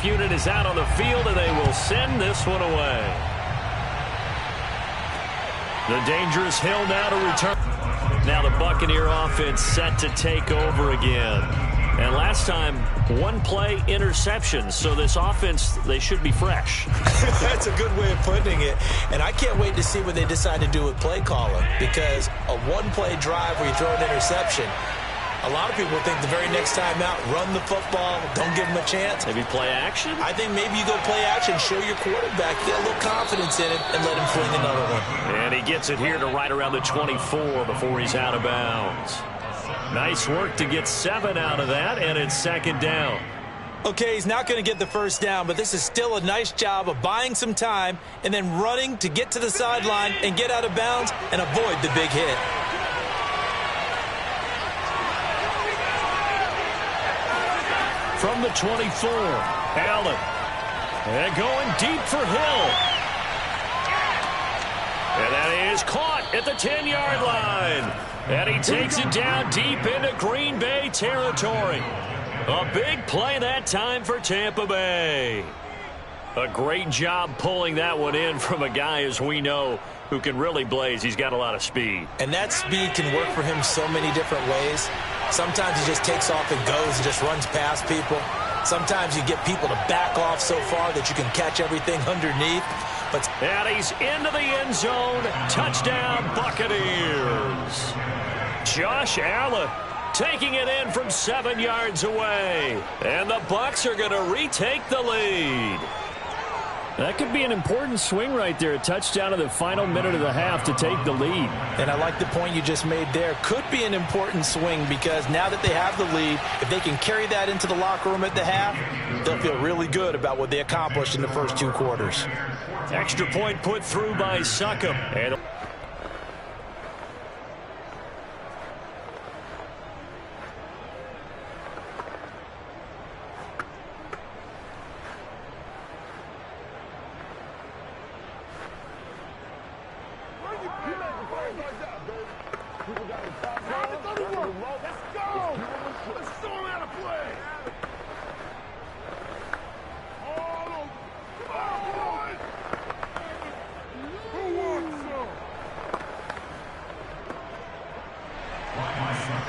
kickoff unit is out on the field, and they will send this one away. The dangerous Hill now to return. Now the Buccaneer offense set to take over again. And last time, one play interception. So this offense, they should be fresh. That's a good way of putting it. And I can't wait to see what they decide to do with play calling. Because a one-play drive where you throw an interception, a lot of people think the very next time out, run the football, don't give them a chance. Maybe play action? I think maybe you go play action, show your quarterback, get a little confidence in it, and let him fling another one. And he gets it here to right around the 24 before he's out of bounds. Nice work to get 7 out of that, and it's second down. Okay, he's not going to get the first down, but this is still a nice job of buying some time and then running to get to the sideline and get out of bounds and avoid the big hit. From the 24, Allen. And going deep for Hill. And that is caught at the 10-yard line. And he takes it down deep into Green Bay territory. A big play that time for Tampa Bay. A great job pulling that one in from a guy, as we know, who can really blaze. He's got a lot of speed. And that speed can work for him so many different ways. Sometimes he just takes off and goes and just runs past people. Sometimes you get people to back off so far that you can catch everything underneath. And he's into the end zone. Touchdown, Buccaneers. Josh Allen taking it in from 7 yards away. And the Bucs are going to retake the lead. That could be an important swing right there. A touchdown in the final minute of the half to take the lead. And I like the point you just made there. Could be an important swing because now that they have the lead, if they can carry that into the locker room at the half, they'll feel really good about what they accomplished in the first 2 quarters. Extra point put through by Succop. And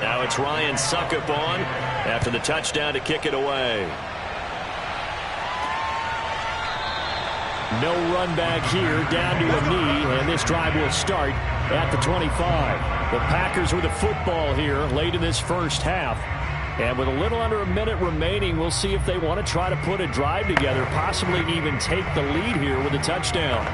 now it's Ryan Succop on after the touchdown to kick it away. No run back here, down to a knee, and this drive will start at the 25. The Packers with the football here late in this first half. And with a little under a minute remaining, we'll see if they want to try to put a drive together, possibly even take the lead here with a touchdown.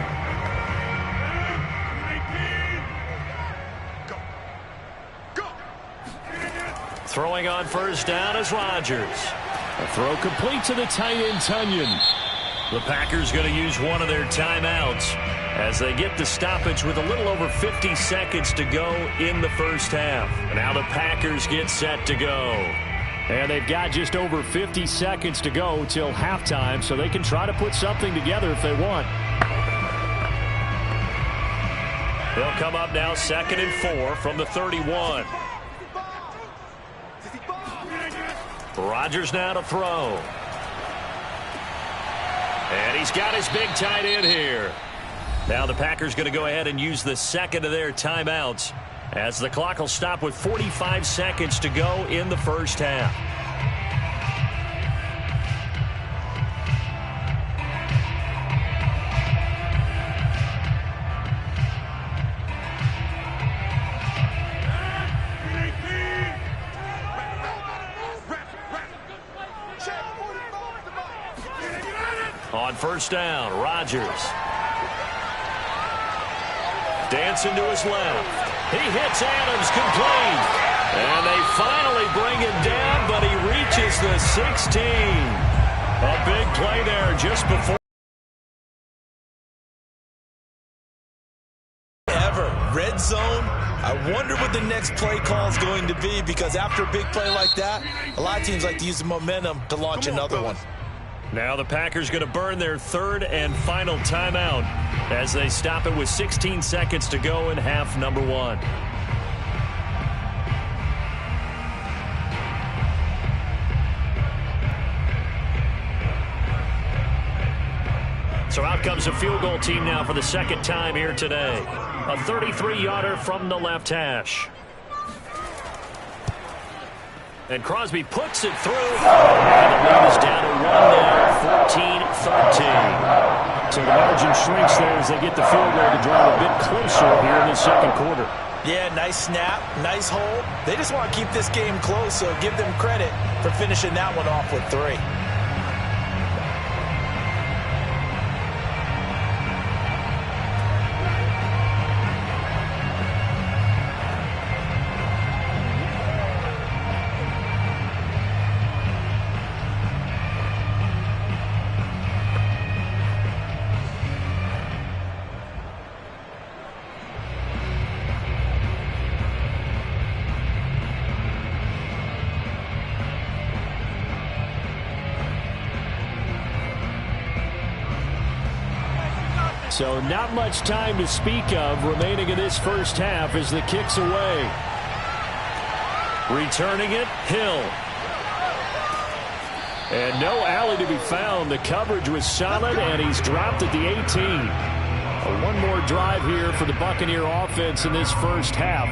Throwing on first down is Rodgers. A throw complete to the tight end, Tunyon. The Packers going to use one of their timeouts as they get the stoppage with a little over 50 seconds to go in the first half. And now the Packers get set to go. And they've got just over 50 seconds to go till halftime, so they can try to put something together if they want. They'll come up now 2nd and 4 from the 31. Rodgers now to throw. And he's got his big tight end here. Now the Packers going to go ahead and use the second of their timeouts as the clock will stop with 45 seconds to go in the first half. On first down, Rodgers. Dancing to his left. He hits Adams complete. And they finally bring him down, but he reaches the 16. A big play there just before. Red zone. I wonder what the next play call is going to be because after a big play like that, a lot of teams like to use the momentum to launch another one. Now the Packers going to burn their third and final timeout as they stop it with 16 seconds to go in half number 1. So out comes a field goal team now for the second time here today. A 33-yarder from the left hash. And Crosby puts it through. And the lead is down to 1 now, 14-13. So the margin shrinks there as they get the field goal to drive a bit closer here in the second quarter. Yeah, nice snap, nice hold. They just want to keep this game close, so give them credit for finishing that one off with 3. So not much time to speak of remaining in this first half as the kick's away. Returning it, Hill. And no alley to be found. The coverage was solid, and he's dropped at the 18. One more drive here for the Buccaneer offense in this first half.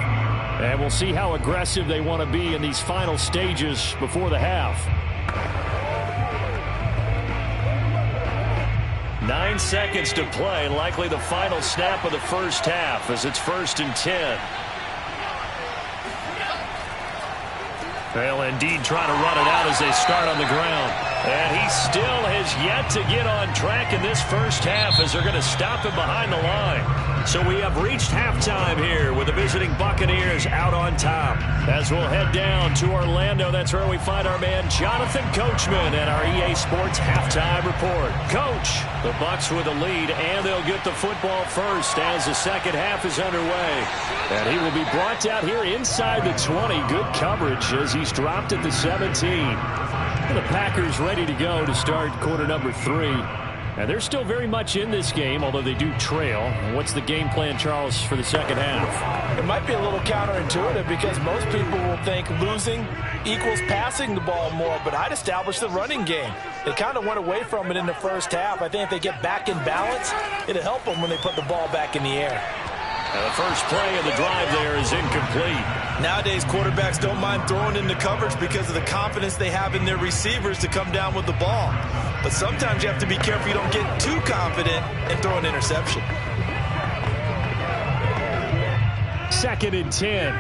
And we'll see how aggressive they want to be in these final stages before the half. 9 seconds to play, likely the final snap of the first half as it's 1st and 10. They'll indeed try to run it out as they start on the ground. And he still has yet to get on track in this first half as they're going to stop him behind the line. So we have reached halftime here with the visiting Buccaneers out on top. As we'll head down to Orlando, that's where we find our man Jonathan Coachman at our EA Sports Halftime Report. Coach, the Bucs with a lead, and they'll get the football first as the second half is underway. And he will be brought down here inside the 20. Good coverage as he's dropped at the 17. And the Packers ready to go to start quarter number 3. And they're still very much in this game, although they do trail. What's the game plan, Charles, for the second half? It might be a little counterintuitive because most people will think losing equals passing the ball more, but I'd establish the running game. They kind of went away from it in the first half. I think if they get back in balance, it'll help them when they put the ball back in the air. And the first play of the drive there is incomplete. Nowadays, quarterbacks don't mind throwing into coverage because of the confidence they have in their receivers to come down with the ball. But sometimes you have to be careful you don't get too confident and throw an interception. 2nd and 10.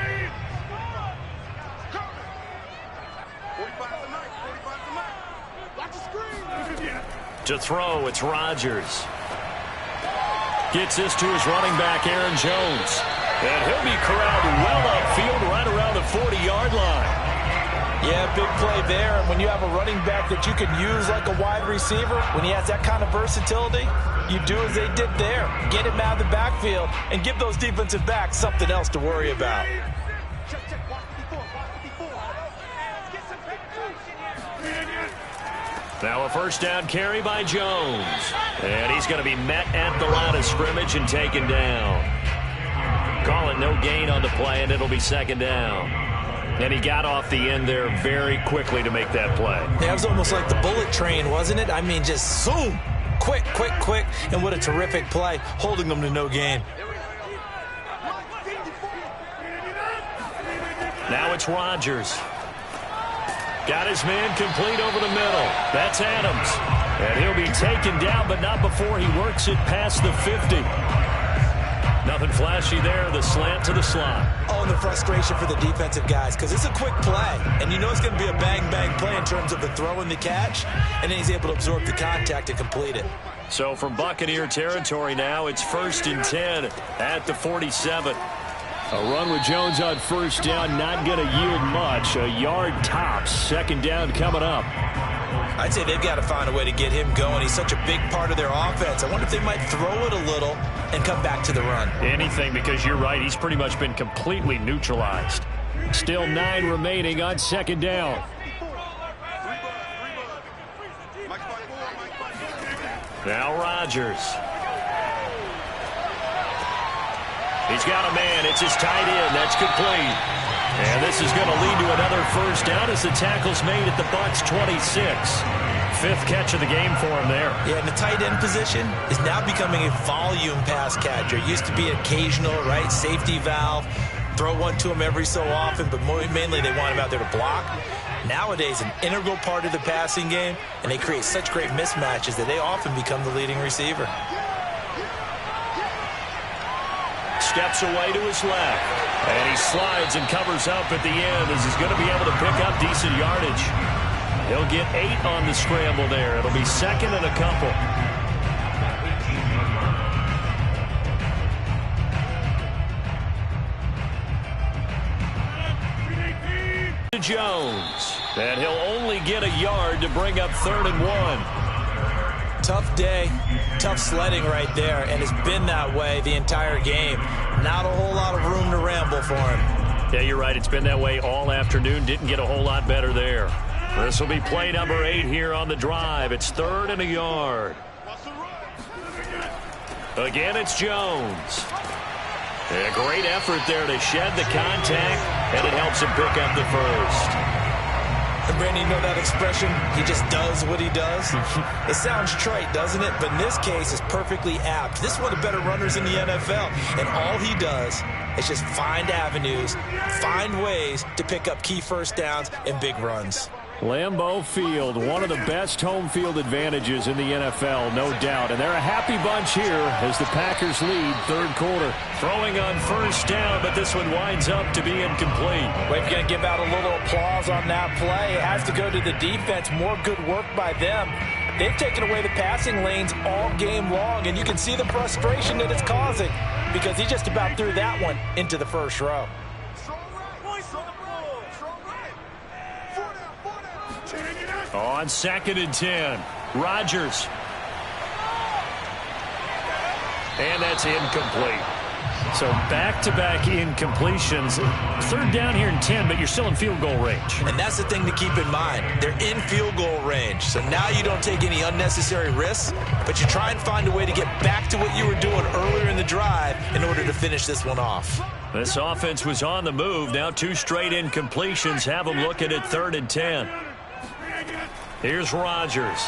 To throw, it's Rodgers. Gets this to his running back, Aaron Jones. And he'll be corralled well upfield right around the 40-yard line. Yeah, big play there. And when you have a running back that you can use like a wide receiver, when he has that kind of versatility, you do as they did there. Get him out of the backfield and give those defensive backs something else to worry about. Now a first down carry by Jones. And he's going to be met at the line of scrimmage and taken down. Call it no gain on the play, and it'll be 2nd down. And he got off the end there very quickly to make that play. Yeah, it was almost like the bullet train, wasn't it? I mean, just zoom. Quick, quick, quick. And what a terrific play, holding them to no gain. Now it's Rodgers. Got his man complete over the middle. That's Adams. And he'll be taken down, but not before he works it past the 50. Nothing flashy there, the slant to the slot. Oh, and the frustration for the defensive guys, because it's a quick play. And you know it's going to be a bang-bang play in terms of the throw and the catch. And then he's able to absorb the contact and complete it. So from Buccaneer territory now, it's 1st and 10 at the 47. A run with Jones on first down, not going to yield much. A yard tops. 2nd down coming up. I'd say they've got to find a way to get him going. He's such a big part of their offense. I wonder if they might throw it a little and come back to the run. Anything, because you're right. He's pretty much been completely neutralized. Still 9 remaining on 2nd down. Now Rodgers. He's got a man. It's his tight end. That's complete. And this is going to lead to another first down as the tackle's made at the Bucs 26. fifth catch of the game for him there. Yeah, and the tight end position is now becoming a volume pass catcher. It used to be occasional, right? Safety valve. Throw one to him every so often, but mainly they want him out there to block. Nowadays, an integral part of the passing game, and they create such great mismatches that they often become the leading receiver. Steps away to his left, and he slides and covers up at the end as he's going to be able to pick up decent yardage. He'll get 8 on the scramble there. It'll be second and a couple. Jones, and he'll only get a yard to bring up 3rd and 1. Tough day, tough sledding right there, and it's been that way the entire game. Not a whole lot of room to ramble for him. Yeah, you're right. It's been that way all afternoon. Didn't get a whole lot better there. This will be play number 8 here on the drive. It's 3rd and a yard. Again, it's Jones. A great effort there to shed the contact, and it helps him pick up the first. And Brandon, you know that expression, he just does what he does? It sounds trite, doesn't it? But in this case, it's perfectly apt. This is one of the better runners in the NFL, and all he does is just find avenues, find ways to pick up key first downs and big runs. Lambeau Field, one of the best home field advantages in the NFL, no doubt. And they're a happy bunch here as the Packers lead 3rd quarter. Throwing on 1st down, but this one winds up to be incomplete. Well, if you're going to give out a little applause on that play, it has to go to the defense. More good work by them. They've taken away the passing lanes all game long, and you can see the frustration that it's causing because he just about threw that one into the first row. On 2nd and 10, Rodgers. And that's incomplete. So back-to-back incompletions. 3rd down here and 10, but you're still in field goal range. And that's the thing to keep in mind. They're in field goal range. So now you don't take any unnecessary risks, but you try and find a way to get back to what you were doing earlier in the drive in order to finish this one off. This offense was on the move. Now 2 straight incompletions have them looking at 3rd and 10. Here's Rodgers.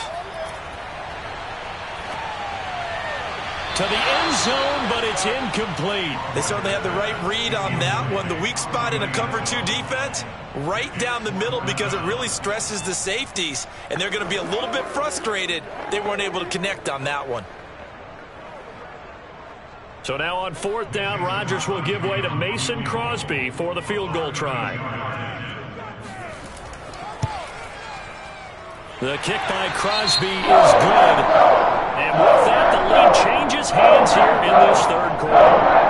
To the end zone, but it's incomplete. They certainly have the right read on that one. The weak spot in a cover 2 defense, right down the middle because it really stresses the safeties. And they're going to be a little bit frustrated they weren't able to connect on that one. So now on 4th down, Rodgers will give way to Mason Crosby for the field goal try. The kick by Crosby is good. And with that, the lead changes hands here in this 3rd quarter.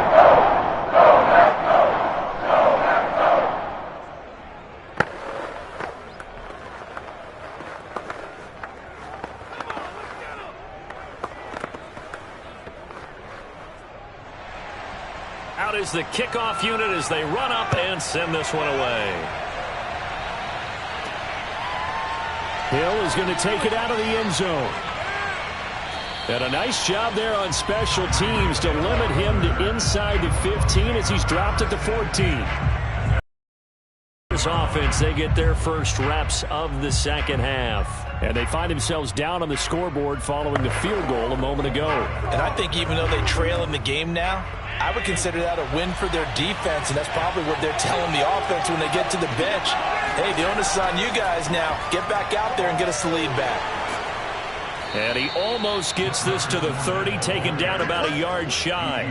Out is the kickoff unit as they run up and send this one away. Hill is going to take it out of the end zone. And a nice job there on special teams to limit him to inside the 15 as he's dropped at the 14. This offense, they get their first reps of the 2nd half. And they find themselves down on the scoreboard following the field goal a moment ago. And I think even though they trail in the game now, I would consider that a win for their defense, and that's probably what they're telling the offense when they get to the bench. Hey, the onus is on you guys now. Get back out there and get us the lead back. And he almost gets this to the 30, taken down about a yard shy.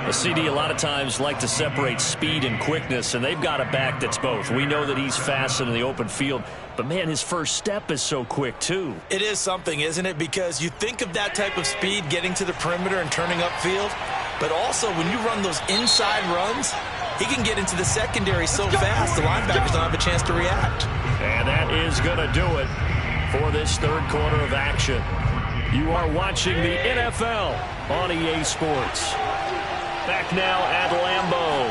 The CD a lot of times like to separate speed and quickness, and they've got a back that's both. We know that he's fast in the open field, but, man, his first step is so quick, too. It is something, isn't it? Because you think of that type of speed getting to the perimeter and turning upfield, but also when you run those inside runs, he can get into the secondary so fast the linebackers don't have a chance to react. And that is going to do it for this 3rd quarter of action. You are watching the NFL on EA Sports. Back now at Lambeau.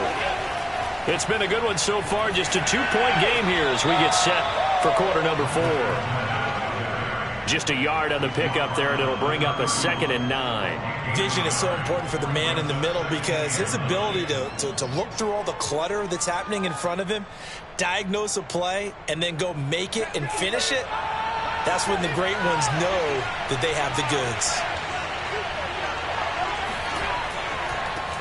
It's been a good one so far, just a 2-point game here as we get set for quarter number 4. Just a yard on the pickup there, and it'll bring up a 2nd and 9. Vision is so important for the man in the middle because his ability to look through all the clutter that's happening in front of him, diagnose a play, and then go make it and finish it, That's when the great ones know that they have the goods.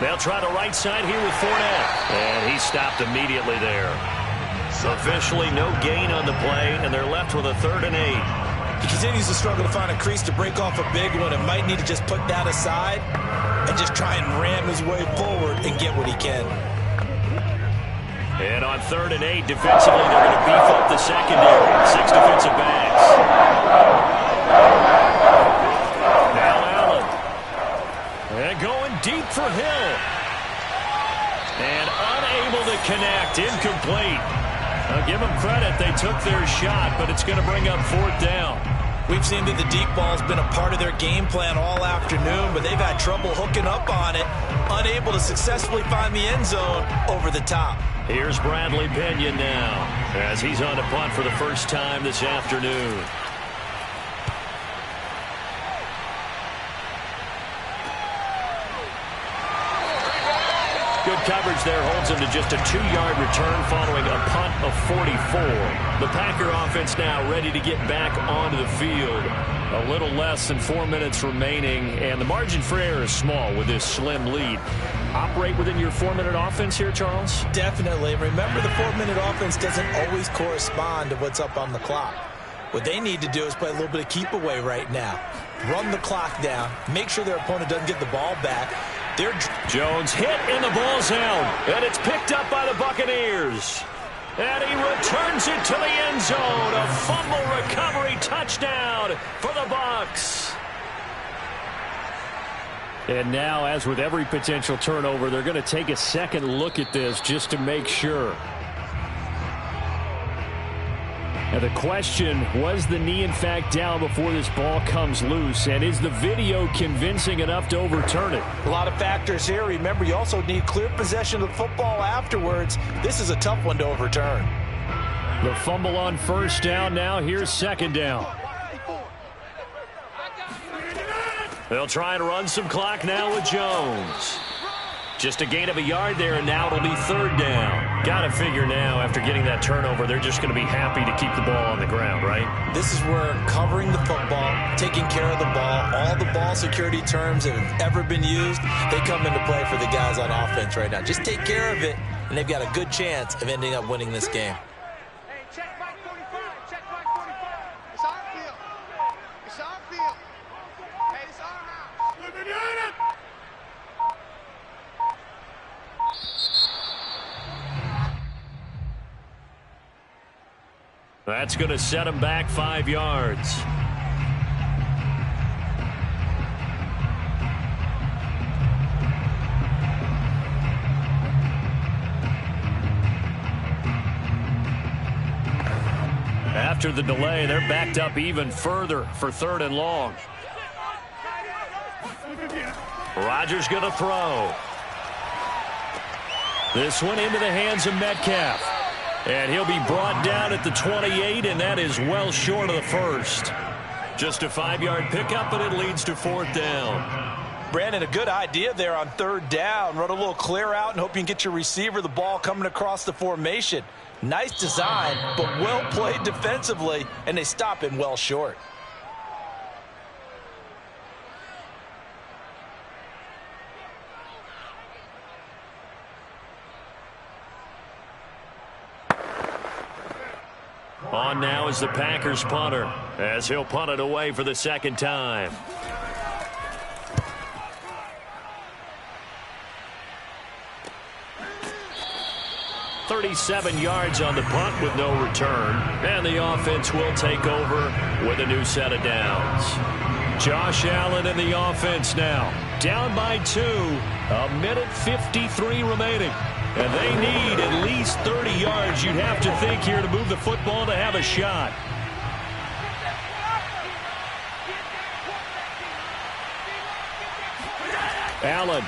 They'll try the right side here with Fournette. And he stopped immediately there. Officially no gain on the play, and they're left with a 3rd and 8. He continues to struggle to find a crease to break off a big one and might need to just put that aside and just try and ram his way forward and get what he can. And on 3rd and 8, defensively, they're going to beef up the secondary. 6 defensive backs. Now Allen. And going deep for Hill. And unable to connect. Incomplete. I'll give them credit. They took their shot, but it's going to bring up 4th down. We've seen that the deep ball's been a part of their game plan all afternoon, but they've had trouble hooking up on it, unable to successfully find the end zone over the top. Here's Bradley Pinion now, as he's on to punt for the first time this afternoon. Good coverage there holds him to just a 2-yard return following a punt of 44. The Packer offense now ready to get back onto the field. A little less than 4 minutes remaining, and the margin for error is small with this slim lead. Operate within your 4-minute offense here, Charles? Definitely. Remember, the 4-minute offense doesn't always correspond to what's up on the clock. What they need to do is play a little bit of keep away right now. Run the clock down. Make sure their opponent doesn't get the ball back. Jones hit and the ball's out. And it's picked up by the Buccaneers. And he returns it to the end zone. A fumble recovery touchdown for the Bucs. And now, as with every potential turnover, they're going to take a second look at this just to make sure. Now the question, was the knee in fact down before this ball comes loose? And is the video convincing enough to overturn it? A lot of factors here. Remember, you also need clear possession of the football afterwards. This is a tough one to overturn. The fumble on 1st down. Now here's 2nd down. They'll try and run some clock now with Jones. Just a gain of a yard there, and now it'll be 3rd down. Got to figure now, after getting that turnover, they're just going to be happy to keep the ball on the ground, right? This is where covering the football, taking care of the ball, all the ball security terms that have ever been used, they come into play for the guys on offense right now. Just take care of it, and they've got a good chance of ending up winning this game. Hey, check Mike 45. Check Mike 45. It's our field. It's our field. Hey, it's our house. That's going to set him back 5 yards. After the delay, they're backed up even further for 3rd and long. Rodgers going to throw. This one into the hands of Metcalf. And he'll be brought down at the 28, and that is well short of the 1st. Just a 5-yard pickup, and it leads to 4th down. Brandon, a good idea there on 3rd down. Run a little clear out and hope you can get your receiver the ball coming across the formation. Nice design, but well played defensively, and they stop him well short. On now is the Packers punter, as he'll punt it away for the 2nd time. "37 yards on the punt with no return, and the offense will take over with a new set of downs. Josh Allen in the offense now, down by 2, 1:53 remaining. And they need at least 30 yards, you'd have to think, here to move the football to have a shot. Allen.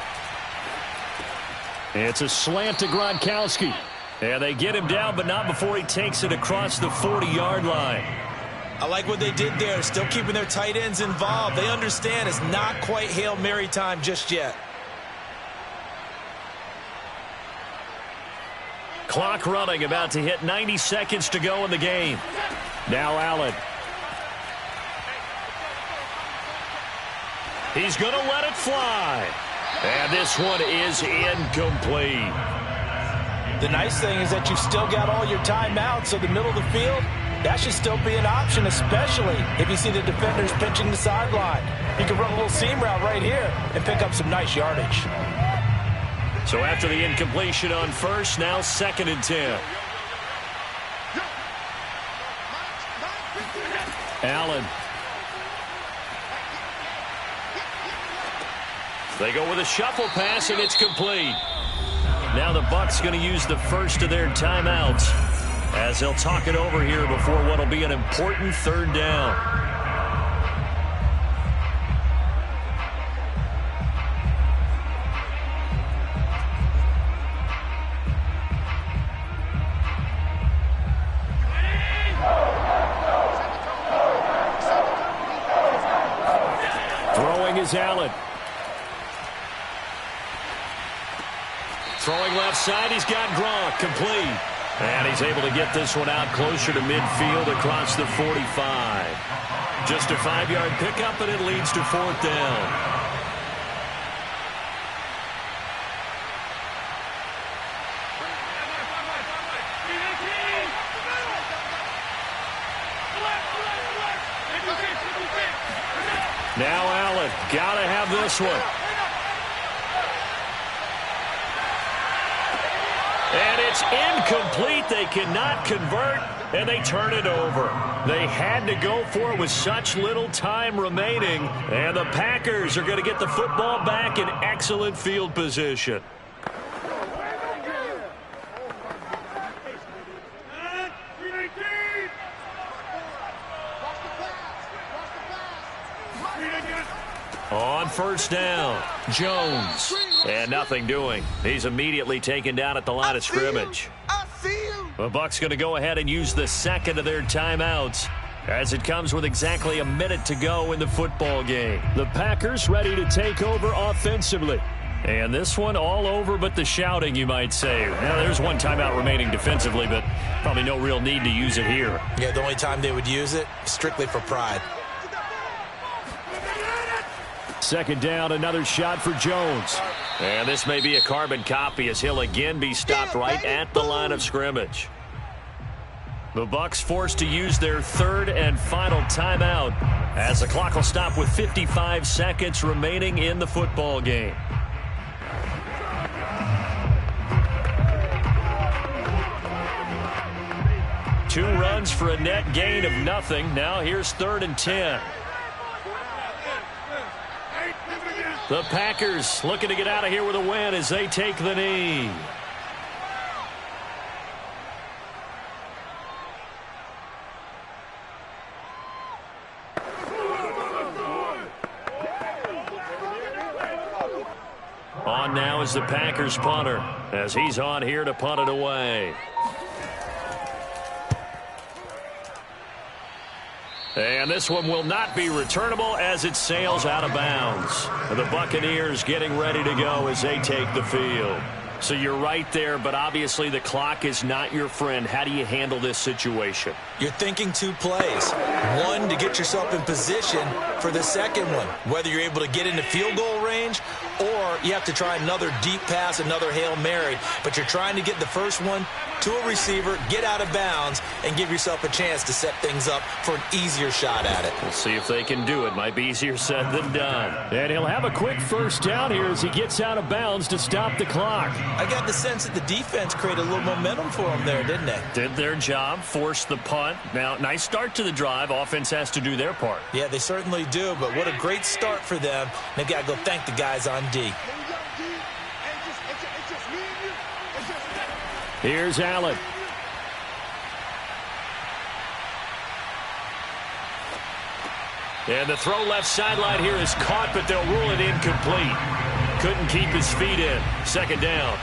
It's a slant to Gronkowski. And they get him down, but not before he takes it across the 40-yard line. I like what they did there, still keeping their tight ends involved. They understand it's not quite Hail Mary time just yet. Clock running, about to hit 90 seconds to go in the game. Now Allen. He's going to let it fly. And this one is incomplete. The nice thing is that you've still got all your timeouts, so the middle of the field, that should still be an option, especially if you see the defenders pinching the sideline. You can run a little seam route right here and pick up some nice yardage. So after the incompletion on first, now 2nd and 10. Allen. They go with a shuffle pass, and it's complete. Now the Bucs going to use the first of their timeouts as they'll talk it over here before what will be an important 3rd down. Throwing is Allen. Throwing left side, he's got Gronk, complete. And he's able to get this one out closer to midfield across the 45. Just a 5-yard pickup, and it leads to 4th down. Now Allen, gotta have this one. And it's incomplete. They cannot convert, and they turn it over. They had to go for it with such little time remaining, and the Packers are going to get the football back in excellent field position. On 1st down, Jones. And nothing doing. He's immediately taken down at the line of scrimmage. The Bucs going to go ahead and use the 2nd of their timeouts as it comes with exactly a minute to go in the football game. The Packers ready to take over offensively. And this one all over but the shouting, you might say. Now, there's one timeout remaining defensively, but probably no real need to use it here. Yeah, the only time they would use it, strictly for pride. 2nd down, another shot for Jones. And this may be a carbon copy as he'll again be stopped right at the line of scrimmage. The Bucs forced to use their 3rd and final timeout as the clock will stop with 55 seconds remaining in the football game. Two runs for a net gain of nothing. Now here's 3rd and 10. The Packers looking to get out of here with a win as they take the knee. On now is the Packers punter as he's on here to punt it away. And this one will not be returnable as it sails out of bounds. The Buccaneers getting ready to go as they take the field. So you're right there, but obviously the clock is not your friend. How do you handle this situation? You're thinking 2 plays. One, to get yourself in position for the second one, whether you're able to get into field goal range or you have to try another deep pass, another Hail Mary. But you're trying to get the first one to a receiver, get out of bounds, and give yourself a chance to set things up for an easier shot at it. We'll see if they can do it. Might be easier said than done. And he'll have a quick 1st down here as he gets out of bounds to stop the clock. I got the sense that the defense created a little momentum for him there, didn't they? Did their job, forced the punt. Now, nice start to the drive. Offense has to do their part. Yeah, they certainly do, but what a great start for them. They've got to go thank the guys on D. Here's Allen. And the throw left sideline here is caught, but they'll rule it incomplete. Couldn't keep his feet in. 2nd down.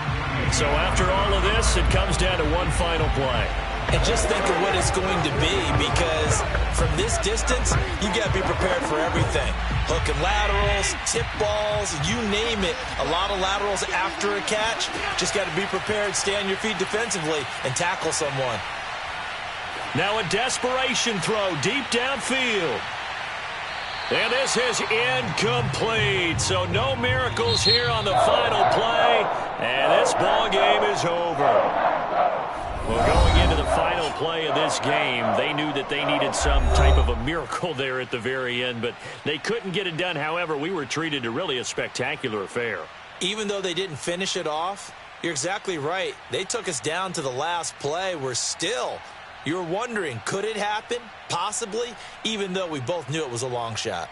So after all of this, it comes down to one final play. And just think of what it's going to be, because from this distance, you got to be prepared for everything. Hook and laterals, tip balls, you name it. A lot of laterals after a catch. Just got to be prepared, stay on your feet defensively, and tackle someone. Now a desperation throw deep downfield. And this is incomplete. So no miracles here on the final play. And this ball game is over. Well, going into the final play of this game, they knew that they needed some type of a miracle there at the very end, but they couldn't get it done. However, we were treated to really a spectacular affair. Even though they didn't finish it off, you're exactly right. They took us down to the last play. You're wondering, could it happen? Possibly, even though we both knew it was a long shot.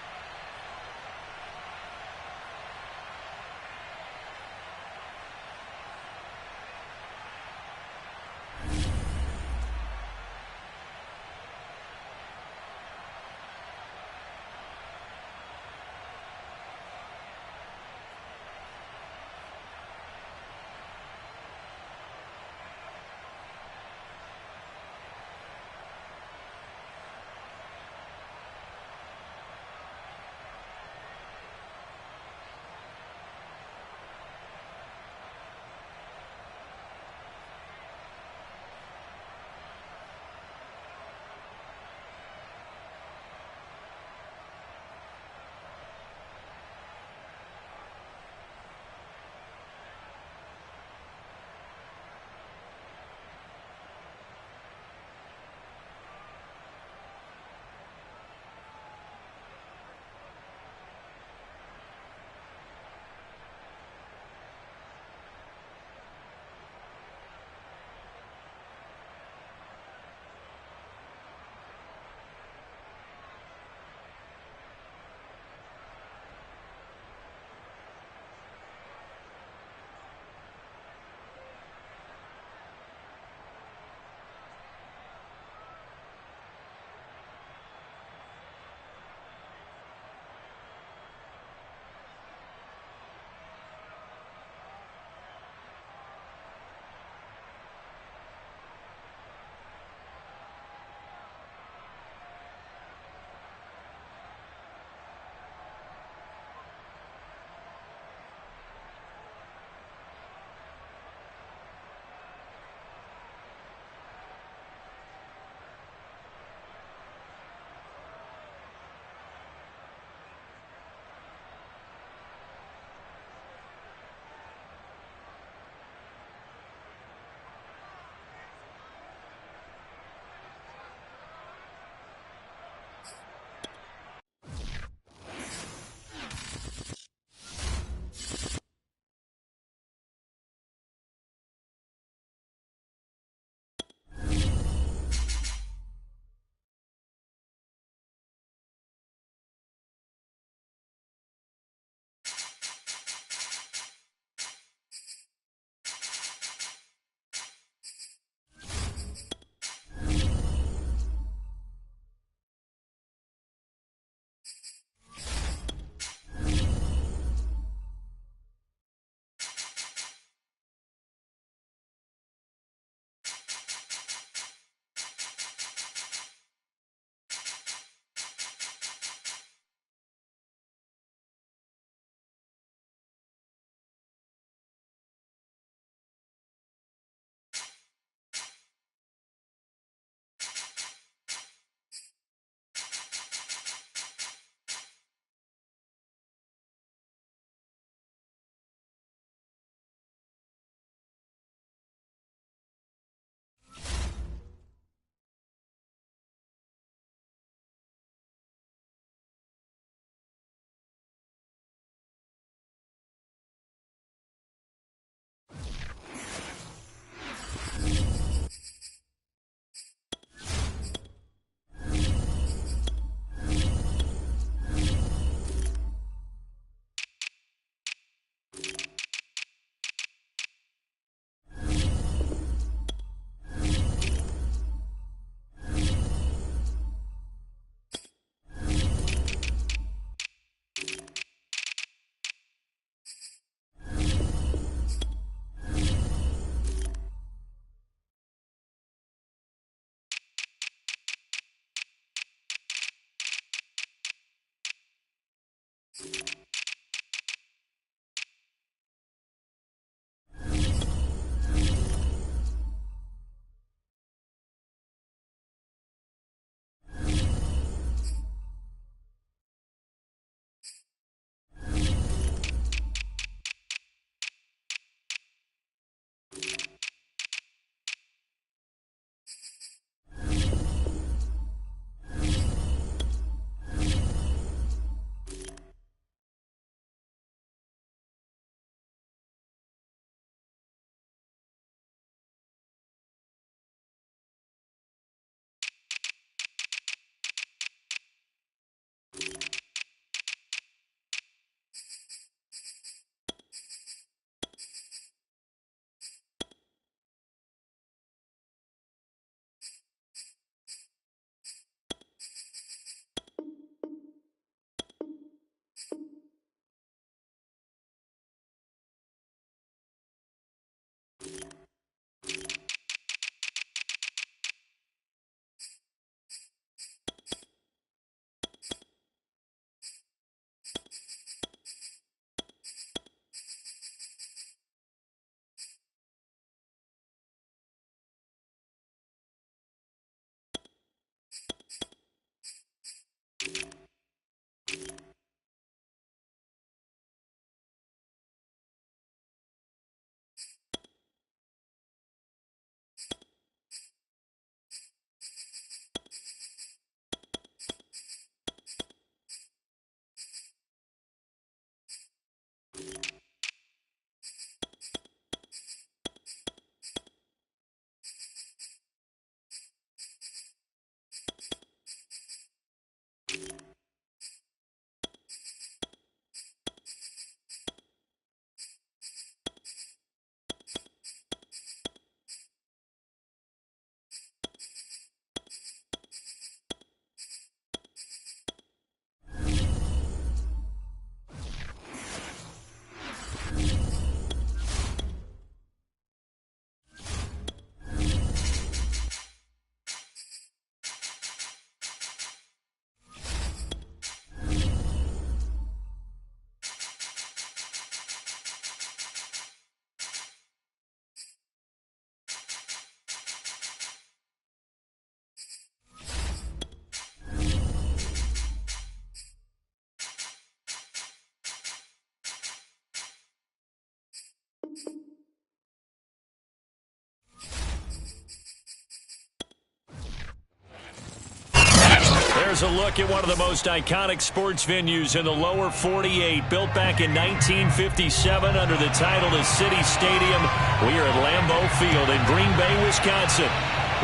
Here's a look at one of the most iconic sports venues in the lower 48, built back in 1957 under the title of City Stadium. We are at Lambeau Field in Green Bay, Wisconsin.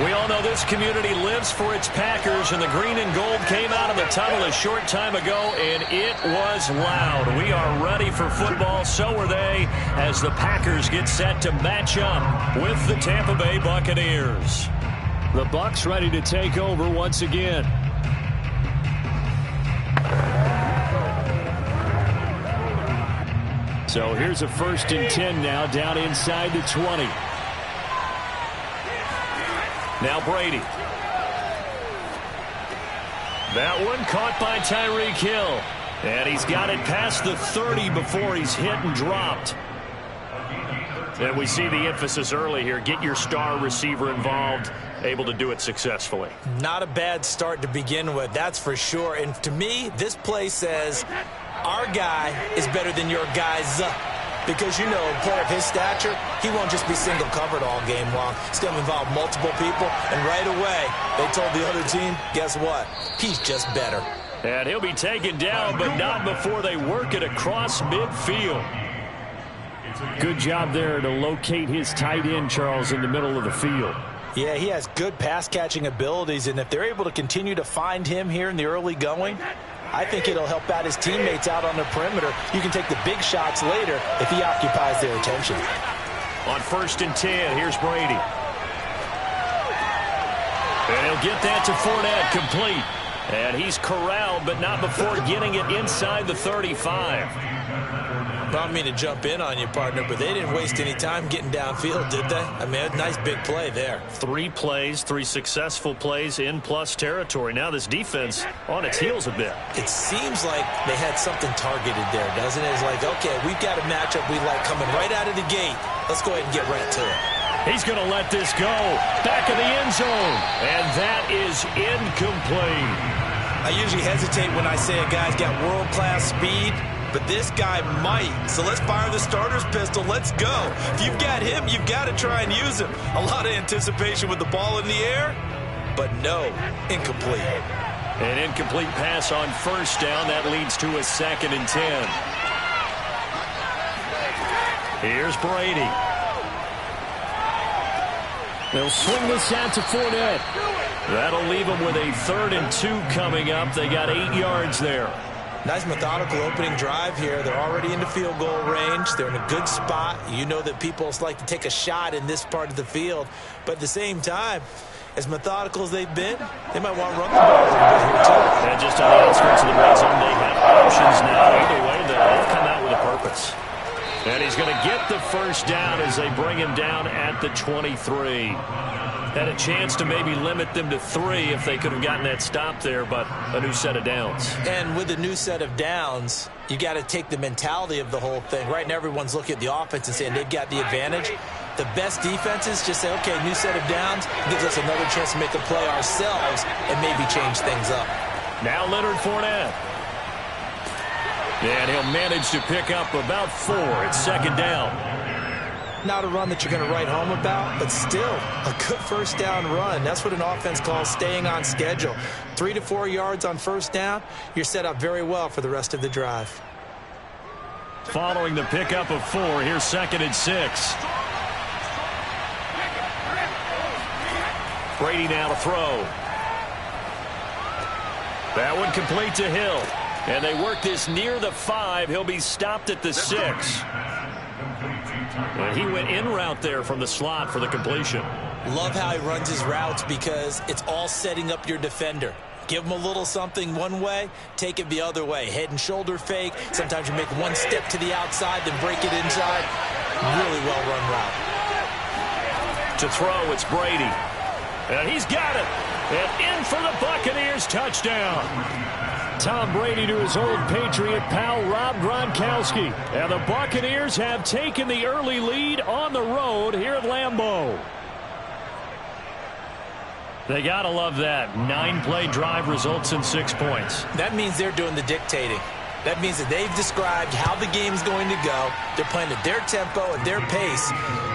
We all know this community lives for its Packers, and the green and gold came out of the tunnel a short time ago, and it was loud. We are ready for football, so are they, as the Packers get set to match up with the Tampa Bay Buccaneers. The Bucs ready to take over once again. So here's a 1st and 10 now, down inside the 20. Now Brady. That one caught by Tyreek Hill. And he's got it past the 30 before he's hit and dropped. And we see the emphasis early here. Get your star receiver involved, able to do it successfully. Not a bad start to begin with, that's for sure. And to me, this play says our guy is better than your guy's. Because, you know, a player of his stature, he won't just be single covered all game long. It's going to involve multiple people. And right away, they told the other team, guess what? He's just better. And he'll be taken down, but not before they work it across midfield. Good job there to locate his tight end, Charles, in the middle of the field. Yeah, he has good pass-catching abilities, and if they're able to continue to find him here in the early going, I think it'll help out his teammates out on the perimeter. You can take the big shots later if he occupies their attention. On 1st and 10, here's Brady. And he'll get that to Fournette, complete. And he's corralled, but not before getting it inside the 35. I don't mean to jump in on you, partner, but they didn't waste any time getting downfield, did they? I mean, a nice big play there. 3 plays, 3 successful plays in plus territory. Now this defense on its heels a bit. It seems like they had something targeted there, doesn't it? It's like, okay, we've got a matchup we like coming right out of the gate. Let's go ahead and get right to it. He's going to let this go. Back of the end zone. And that is incomplete. I usually hesitate when I say a guy's got world-class speed, but this guy might. So let's fire the starter's pistol. Let's go. If you've got him, you've got to try and use him. A lot of anticipation with the ball in the air, but no, incomplete. An incomplete pass on 1st down. That leads to a 2nd and 10. Here's Brady. They'll swing this out to Fournette. That'll leave them with a 3rd and 2 coming up. They got 8 yards there. Nice methodical opening drive here. They're already into field goal range. They're in a good spot. You know that people like to take a shot in this part of the field. But at the same time, as methodical as they've been, they might want to run the ball a little bit here, too. And just on the outskirts of the red zone, they have options now. Either way, they'll come out with a purpose. And he's going to get the 1st down as they bring him down at the 23. Had a chance to maybe limit them to 3 if they could have gotten that stop there, but a new set of downs. And with a new set of downs, you got to take the mentality of the whole thing. Right now, everyone's looking at the offense and saying they've got the advantage. The best defenses just say, okay, new set of downs, gives us another chance to make a play ourselves and maybe change things up. Now Leonard Fournette. And he'll manage to pick up about 4. It's 2nd down. Not a run that you're going to write home about, but still a good 1st down run. That's what an offense calls staying on schedule. 3 to 4 yards on 1st down, you're set up very well for the rest of the drive. Following the pickup of 4, here's 2nd and 6. Brady now to throw. That one complete to Hill. And they work this near the 5. He'll be stopped at the 6. And he went in route there from the slot for the completion. Love how he runs his routes because it's all setting up your defender. Give him a little something one way, take it the other way. Head and shoulder fake. Sometimes you make one step to the outside, then break it inside. Really well-run route. To throw, it's Brady. And he's got it. And in for the Buccaneers touchdown. Tom Brady to his old Patriot pal, Rob Gronkowski. And the Buccaneers have taken the early lead on the road here at Lambeau. They got to love that. 9-play drive results in 6 points. That means they're doing the dictating. That means that they've described how the game's going to go. They're playing at their tempo, at their pace.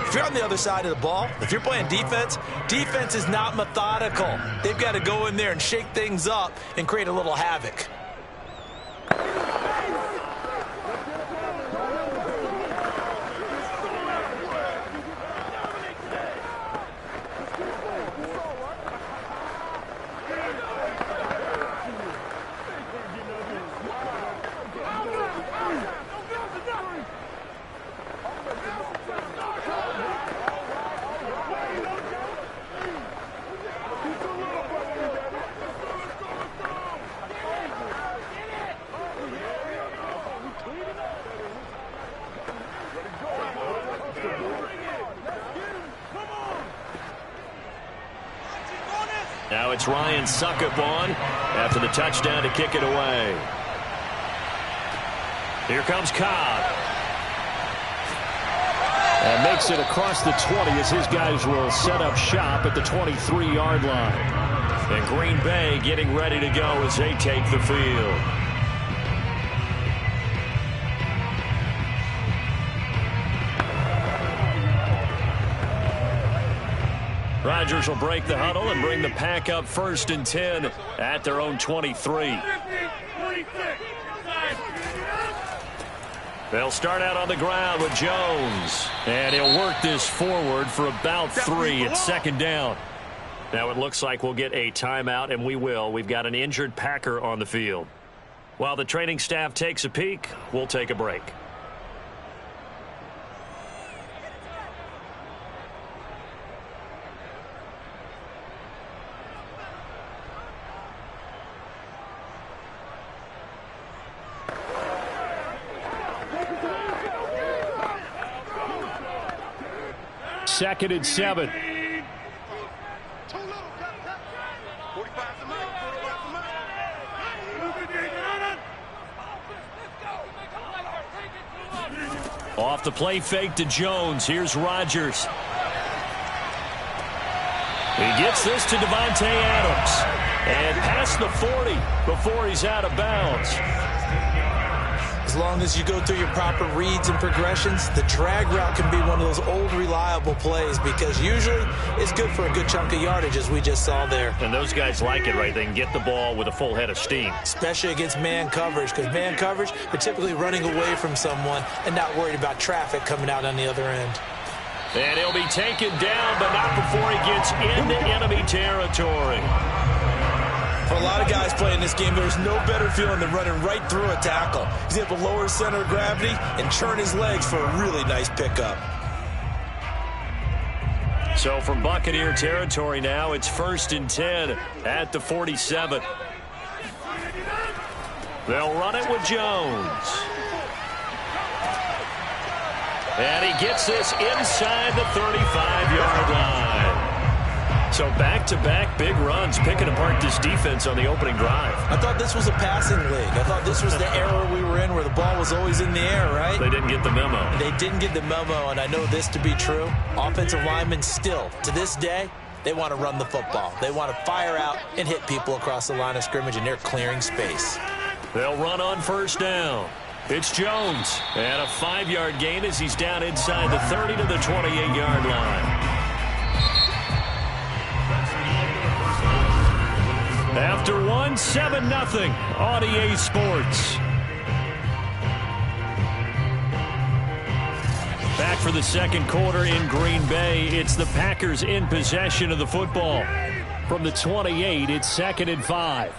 If you're on the other side of the ball, if you're playing defense, defense is not methodical. They've got to go in there and shake things up and create a little havoc. Now it's Ryan Suckup on after the touchdown to kick it away. Here comes Cobb. And makes it across the 20 as his guys will set up shop at the 23-yard line. And Green Bay getting ready to go as they take the field. Rodgers will break the huddle and bring the pack up 1st and 10 at their own 23. They'll start out on the ground with Jones. And he'll work this forward for about 3. It's 2nd down. Now it looks like we'll get a timeout, and we will. We've got an injured Packer on the field. While the training staff takes a peek, we'll take a break. Second and 7. Off the play fake to Jones. Here's Rodgers. He gets this to Devontae Adams. And past the 40 before he's out of bounds. As long as you go through your proper reads and progressions, the drag route can be one of those old reliable plays because usually it's good for a good chunk of yardage as we just saw there. And those guys like it, right? They can get the ball with a full head of steam. Especially against man coverage, because man coverage, they're typically running away from someone and not worried about traffic coming out on the other end. And he'll be taken down, but not before he gets into enemy territory. For a lot of guys playing this game, there's no better feeling than running right through a tackle. He's able to lower his center of gravity and churn his legs for a really nice pickup. So from Buccaneer territory now, it's 1st and 10 at the 47. They'll run it with Jones. And he gets this inside the 35-yard line. So back-to-back big runs, picking apart this defense on the opening drive. I thought this was a passing league. I thought this was the era we were in where the ball was always in the air, right? They didn't get the memo. They didn't get the memo, and I know this to be true. Offensive linemen still, to this day, they want to run the football. They want to fire out and hit people across the line of scrimmage, and they're clearing space. They'll run on 1st down. It's Jones. And a 5-yard gain as he's down inside the 30 to the 28-yard line. After one, 7-0 on EA Sports. Back for the 2nd quarter in Green Bay. It's the Packers in possession of the football. From the 28, it's 2nd and 5.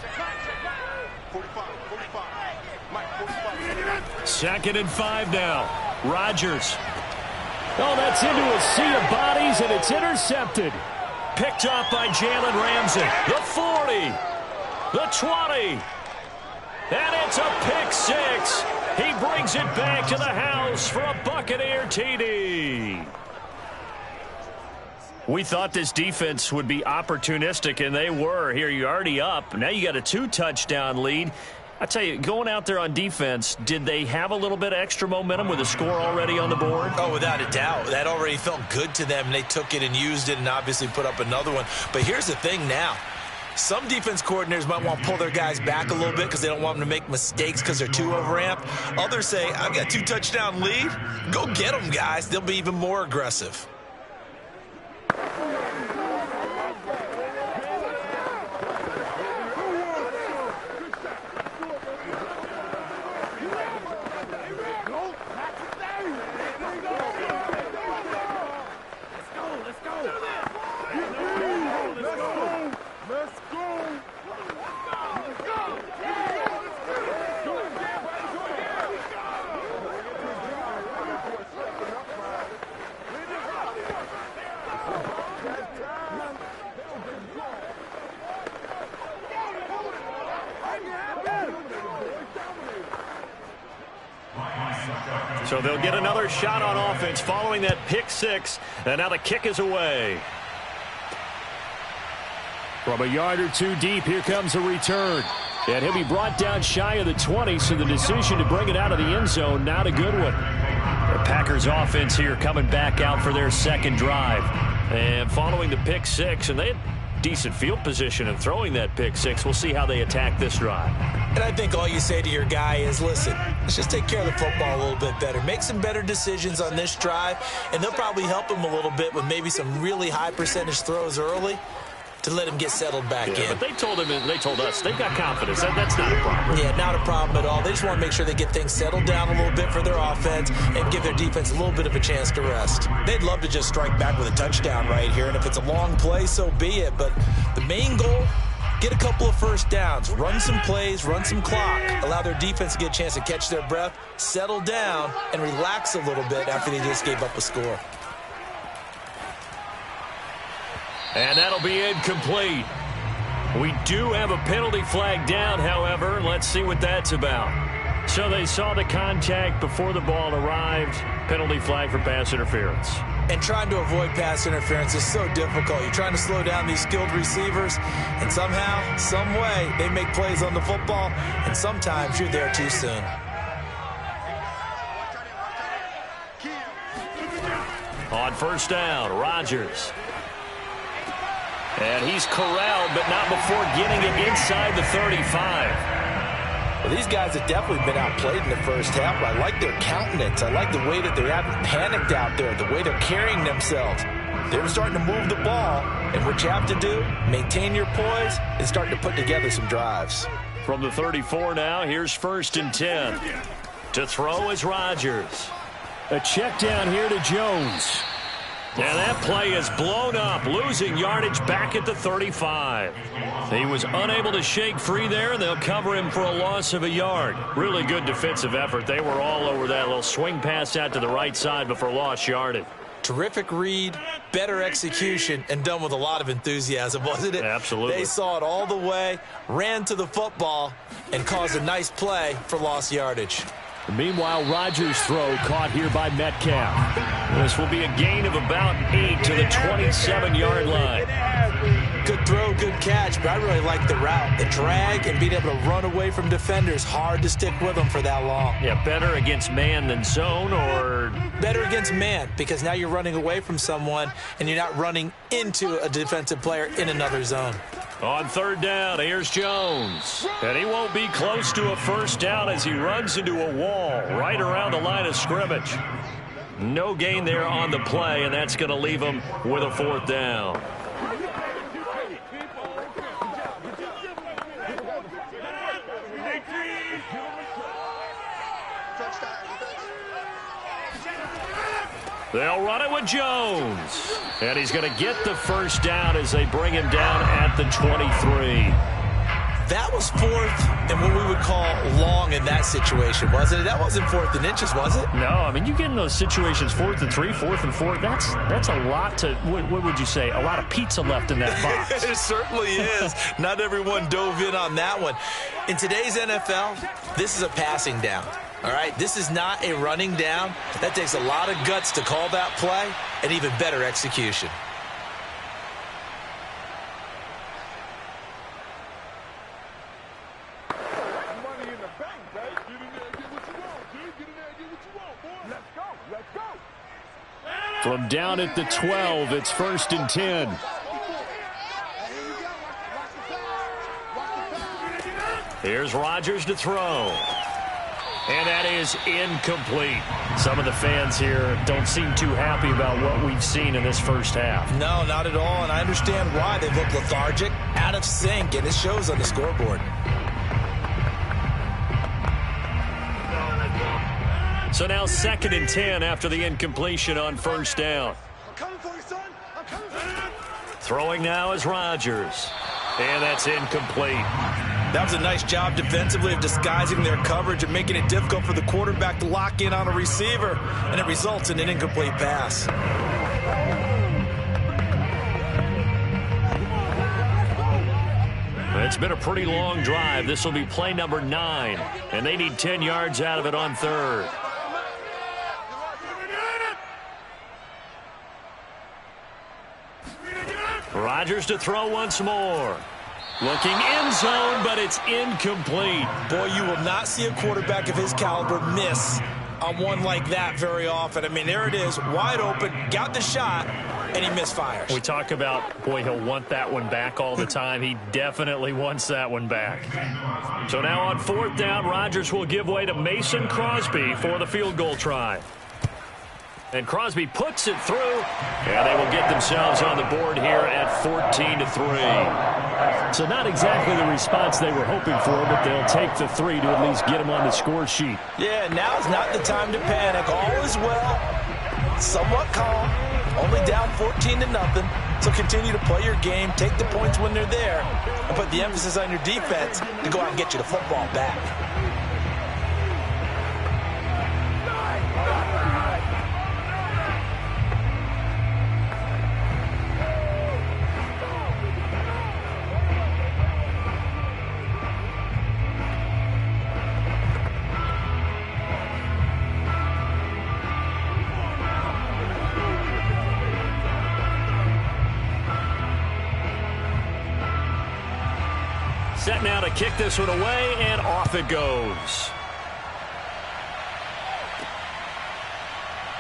2nd and 5 now. Rodgers. Oh, that's into a sea of bodies, and it's intercepted. Picked up by Jalen Ramsey. The 40. The 20. And it's a pick 6. He brings it back to the house for a Buccaneer TD. We thought this defense would be opportunistic, and they were. Here, you're already up. Now you got a 2-touchdown lead. I tell you, going out there on defense, did they have a little bit of extra momentum with a score already on the board? Oh, without a doubt. That already felt good to them, and they took it and used it and obviously put up another one. But here's the thing now. Some defense coordinators might want to pull their guys back a little bit because they don't want them to make mistakes because they're too overamped. Others say, I've got 2-touchdown lead. Go get them, guys. They'll be even more aggressive. So they'll get another shot on offense following that pick six. And now the kick is away. From a yard or two deep, here comes a return. And he'll be brought down shy of the 20, so the decision to bring it out of the end zone, not a good one. The Packers offense here coming back out for their second drive. And following the pick six, and they had decent field position and throwing that pick six. We'll see how they attack this drive. And I think all you say to your guy is, listen, let's just take care of the football a little bit better. Make some better decisions on this drive, and they'll probably help him a little bit with maybe some really high percentage throws early to let him get settled back in. But they told him, and they told us, they've got confidence. That's not a problem. Yeah, not a problem at all. They just want to make sure they get things settled down a little bit for their offense and give their defense a little bit of a chance to rest. They'd love to just strike back with a touchdown right here, and if it's a long play, so be it. But the main goal, get a couple of first downs, run some plays, run some clock, allow their defense to get a chance to catch their breath, settle down, and relax a little bit after they just gave up a score. And that'll be incomplete. We do have a penalty flag down, however. Let's see what that's about. So they saw the contact before the ball arrived. Penalty flag for pass interference. And trying to avoid pass interference is so difficult. You're trying to slow down these skilled receivers, and somehow, some way, they make plays on the football, and sometimes you're there too soon. On first down, Rodgers. And he's corralled, but not before getting it inside the 35. Well, these guys have definitely been outplayed in the first half, but I like their countenance. I like the way that they haven't panicked out there, the way they're carrying themselves. They're starting to move the ball, and what you have to do, maintain your poise, and start to put together some drives. From the 34 now, here's first and 10. To throw is Rodgers. A check down here to Jones. And that play is blown up, losing yardage back at the 35. He was unable to shake free there, and they'll cover him for a loss of a yard. Really good defensive effort. They were all over that little swing pass out to the right side, but for lost yardage. Terrific read, better execution, and done with a lot of enthusiasm, wasn't it? Absolutely. They saw it all the way, ran to the football, and caused a nice play for lost yardage. Meanwhile, Rodgers' throw caught here by Metcalf. This will be a gain of about 8 to the 27-yard line. Good throw, good catch, but I really like the route. The drag and being able to run away from defenders, hard to stick with them for that long. Yeah, better against man than zone, or? Better against man, because now you're running away from someone and you're not running into a defensive player in another zone. On third down, here's Jones. And he won't be close to a first down as he runs into a wall right around the line of scrimmage. No gain there on the play, and that's going to leave him with a fourth down. They'll run it with Jones. And he's going to get the first down as they bring him down at the 23. That was fourth and what we would call long in that situation, wasn't it? That wasn't fourth and inches, was it? No, I mean, you get in those situations, 4th and 3, 4th and 4. That's a lot to, what would you say, a lot of pizza left in that box. It certainly is. Not everyone dove in on that one. In today's NFL, this is a passing down. All right, this is not a running down. That takes a lot of guts to call that play and even better execution. From down at the 12, it's first and 10. Here's Rodgers to throw. And that is incomplete. Some of the fans here don't seem too happy about what we've seen in this first half. No, not at all, and I understand why. They look lethargic, out of sync, and it shows on the scoreboard. So now 2nd and 10 after the incompletion on first down. I'm coming for you, son. I'm coming for you. Throwing now is Rodgers. And that's incomplete. That was a nice job defensively of disguising their coverage and making it difficult for the quarterback to lock in on a receiver, and it results in an incomplete pass. It's been a pretty long drive. This will be play number 9, and they need 10 yards out of it on 3rd. Rodgers to throw once more. Looking end zone, but it's incomplete. Boy, you will not see a quarterback of his caliber miss on one like that very often. I mean, there it is, wide open, got the shot, and he misfires. We talk about, boy, he'll want that one back all the time. He definitely wants that one back. So now on 4th down, Rodgers will give way to Mason Crosby for the field goal try. And Crosby puts it through, and they will get themselves on the board here at 14-3. So not exactly the response they were hoping for, but they'll take the 3 to at least get them on the score sheet. Yeah, now's not the time to panic. All is well, somewhat calm, only down 14-0. So continue to play your game, take the points when they're there, and put the emphasis on your defense to go out and get you the football back. Set now to kick this one away, and off it goes.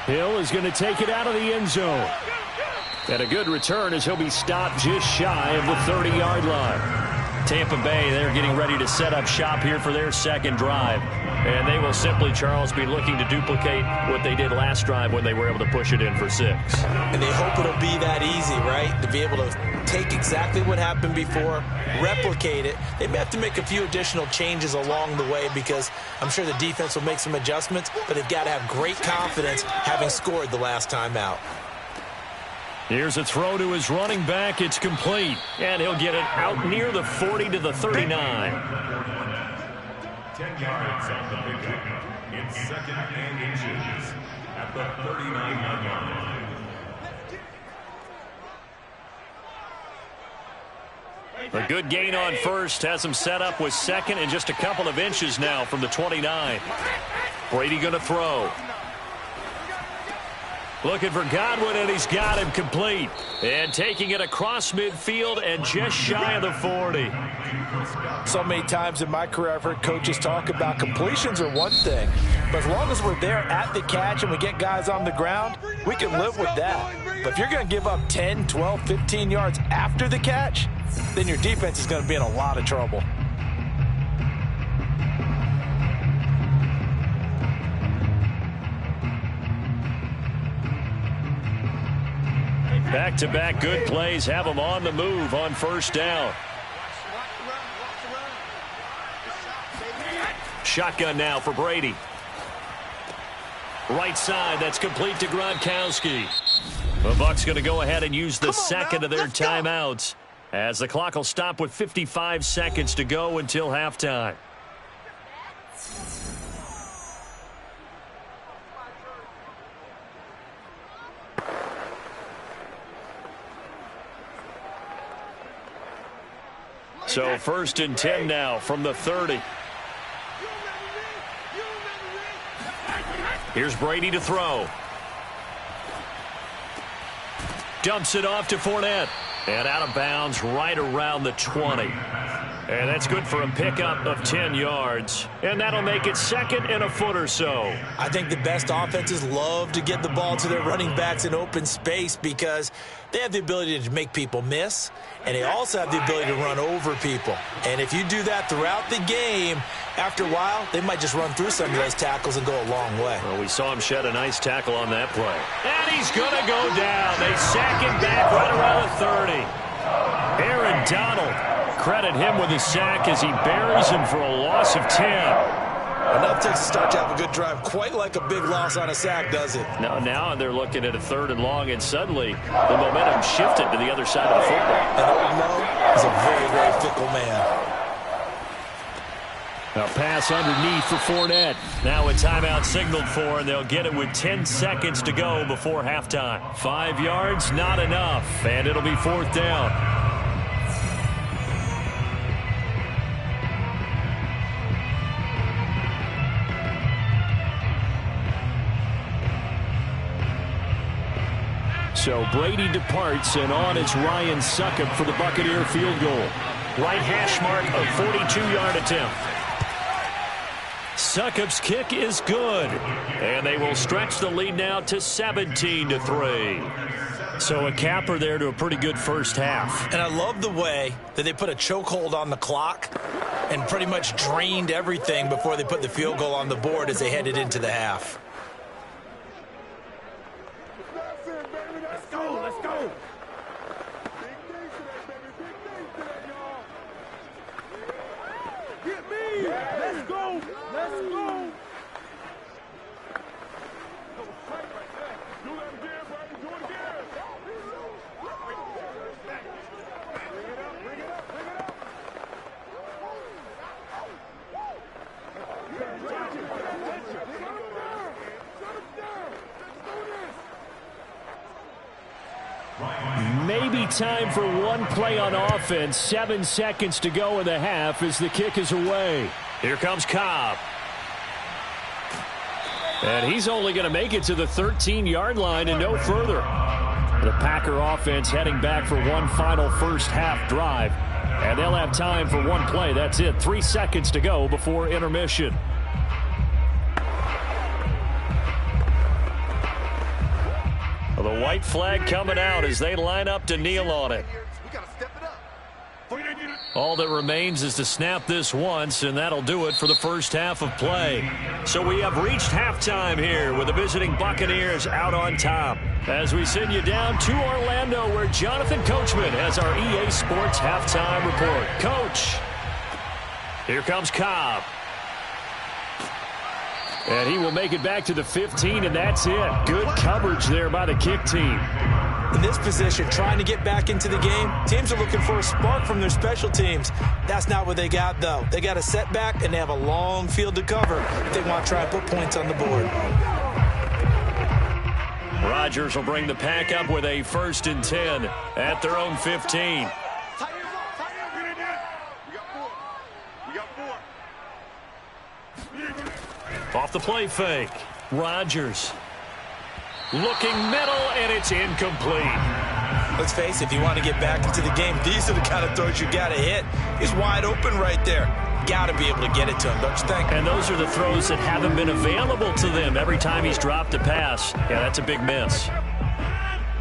Hill is going to take it out of the end zone. And a good return as he'll be stopped just shy of the 30-yard line. Tampa Bay, they're getting ready to set up shop here for their second drive. And they will simply, Charles, be looking to duplicate what they did last drive when they were able to push it in for 6. And they hope it'll be that easy, right? To be able to take exactly what happened before, replicate it. They may have to make a few additional changes along the way because I'm sure the defense will make some adjustments, but they've got to have great confidence having scored the last time out. Here's a throw to his running back. It's complete. And he'll get it out near the 40 to the 39. 10 yards on the pickup. It's 2nd and inches at the 39-yard line. A good gain on first has him set up with 2nd and just a couple of inches now from the 29. Brady going to throw. Looking for Godwin, and he's got him complete. And taking it across midfield and just shy of the 40. So many times in my career I've heard coaches talk about completions are one thing, but as long as we're there at the catch and we get guys on the ground, we can live with that. But if you're going to give up 10, 12, 15 yards after the catch, then your defense is going to be in a lot of trouble. Back-to-back good plays have them on the move on first down. Shotgun now for Brady. Right side, that's complete to Gronkowski. The Bucs going to go ahead and use the second of their timeouts as the clock will stop with 55 seconds to go until halftime. So 1st and 10 now from the 30. Here's Brady to throw. Dumps it off to Fournette. And out of bounds right around the 20. And that's good for a pickup of 10 yards. And that'll make it 2nd and a foot or so. I think the best offenses love to get the ball to their running backs in open space because they have the ability to make people miss, and they also have the ability to run over people. And if you do that throughout the game, after a while, they might just run through some of those tackles and go a long way. Well, we saw him shed a nice tackle on that play. And he's going to go down. They sack him back right around the 30. Aaron Donald, credit him with a sack as he buries him for a loss of 10. Enough to start to have a good drive. Quite like a big loss on a sack, does it? Now they're looking at a 3rd and long, and suddenly the momentum shifted to the other side of the football. And Old Mo is a very, very fickle man. A pass underneath for Fournette. Now a timeout signaled for, and they'll get it with 10 seconds to go before halftime. 5 yards, not enough, and it'll be 4th down. So Brady departs, and on it's Ryan Succop for the Buccaneer field goal. Right hash mark of 42-yard attempt. Succop's kick is good, and they will stretch the lead now to 17-3. So a capper there to a pretty good first half. And I love the way that they put a chokehold on the clock and pretty much drained everything before they put the field goal on the board as they headed into the half. Let's go, let's go. Get me. Let's go. Let's go. Do that again, buddy. Do it again. Bring it up, bring it up, bring it up. Maybe time for one play on offense. 7 seconds to go in the half as the kick is away. Here comes Cobb. And he's only going to make it to the 13-yard line and no further. The Packer offense heading back for one final first half drive. And they'll have time for one play. That's it. 3 seconds to go before intermission. The white flag coming out as they line up to kneel on it. All that remains is to snap this once, and that'll do it for the first half of play. So we have reached halftime here with the visiting Buccaneers out on top. As we send you down to Orlando, where Jonathan Coachman has our EA Sports halftime report. Coach, here comes Cobb. And he will make it back to the 15, and that's it. Good coverage there by the kick team. In this position, trying to get back into the game, teams are looking for a spark from their special teams. That's not what they got, though. They got a setback, and they have a long field to cover if they want to try and put points on the board. Rodgers will bring the pack up with a 1st and 10 at their own 15. Off the play fake. Rodgers looking middle, and it's incomplete. Let's face it, if you want to get back into the game, these are the kind of throws you got to hit. He's wide open right there. Got to be able to get it to him, don't you think? And those are the throws that haven't been available to them every time he's dropped a pass. Yeah, that's a big miss.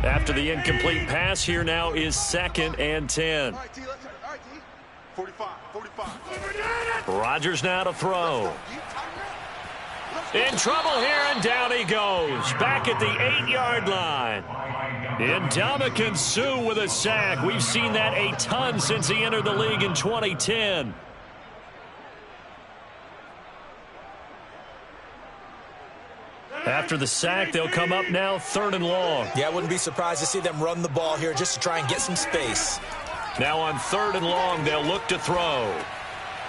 After the incomplete pass, here now is 2nd and 10. 45. Rodgers now to throw. In trouble here, and down he goes. Back at the 8-yard line. Ndamukong Suh with a sack. We've seen that a ton since he entered the league in 2010. After the sack, they'll come up now 3rd and long. Yeah, I wouldn't be surprised to see them run the ball here just to try and get some space. Now on 3rd and long, they'll look to throw.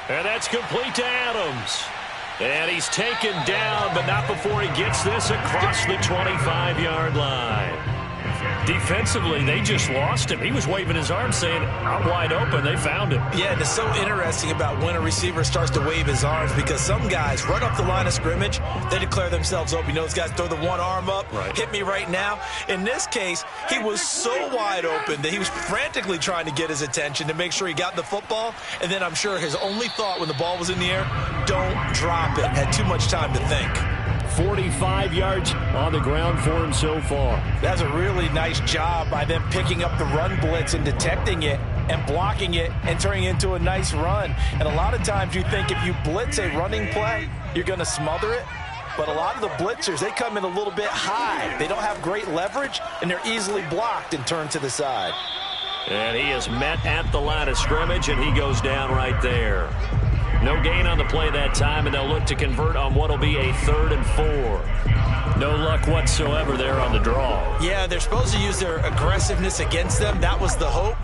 And that's complete to Adams. And he's taken down, but not before he gets this across the 25-yard line. Defensively, they just lost him. He was waving his arms saying, I'm wide open. They found him. Yeah, and it's so interesting about when a receiver starts to wave his arms because some guys run up the line of scrimmage, they declare themselves open. You know, those guys throw the one arm up, hit me right now. In this case, he was so wide open that he was frantically trying to get his attention to make sure he got the football. And then I'm sure his only thought when the ball was in the air, don't drop it. Had too much time to think. 45 yards on the ground for him so far. That's a really nice job by them picking up the run blitz and detecting it and blocking it and turning it into a nice run. And a lot of times you think if you blitz a running play, you're going to smother it. But a lot of the blitzers, they come in a little bit high. They don't have great leverage, and they're easily blocked and turned to the side. And he is met at the line of scrimmage, and he goes down right there. No gain on the play that time, and they'll look to convert on what will be a 3rd and 4. No luck whatsoever there on the draw. Yeah, they're supposed to use their aggressiveness against them. That was the hope.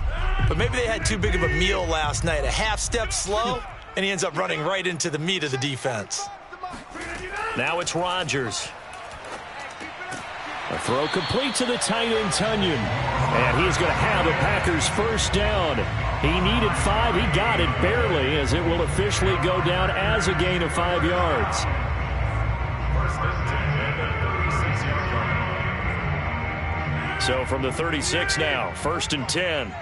But maybe they had too big of a meal last night. A half step slow, and he ends up running right into the meat of the defense. Now it's Rodgers. A throw complete to the tight end, Tunyon. And he's going to have the Packers first down. He needed 5. He got it barely, as it will officially go down as a gain of 5 yards. So from the 36 now, 1st and 10.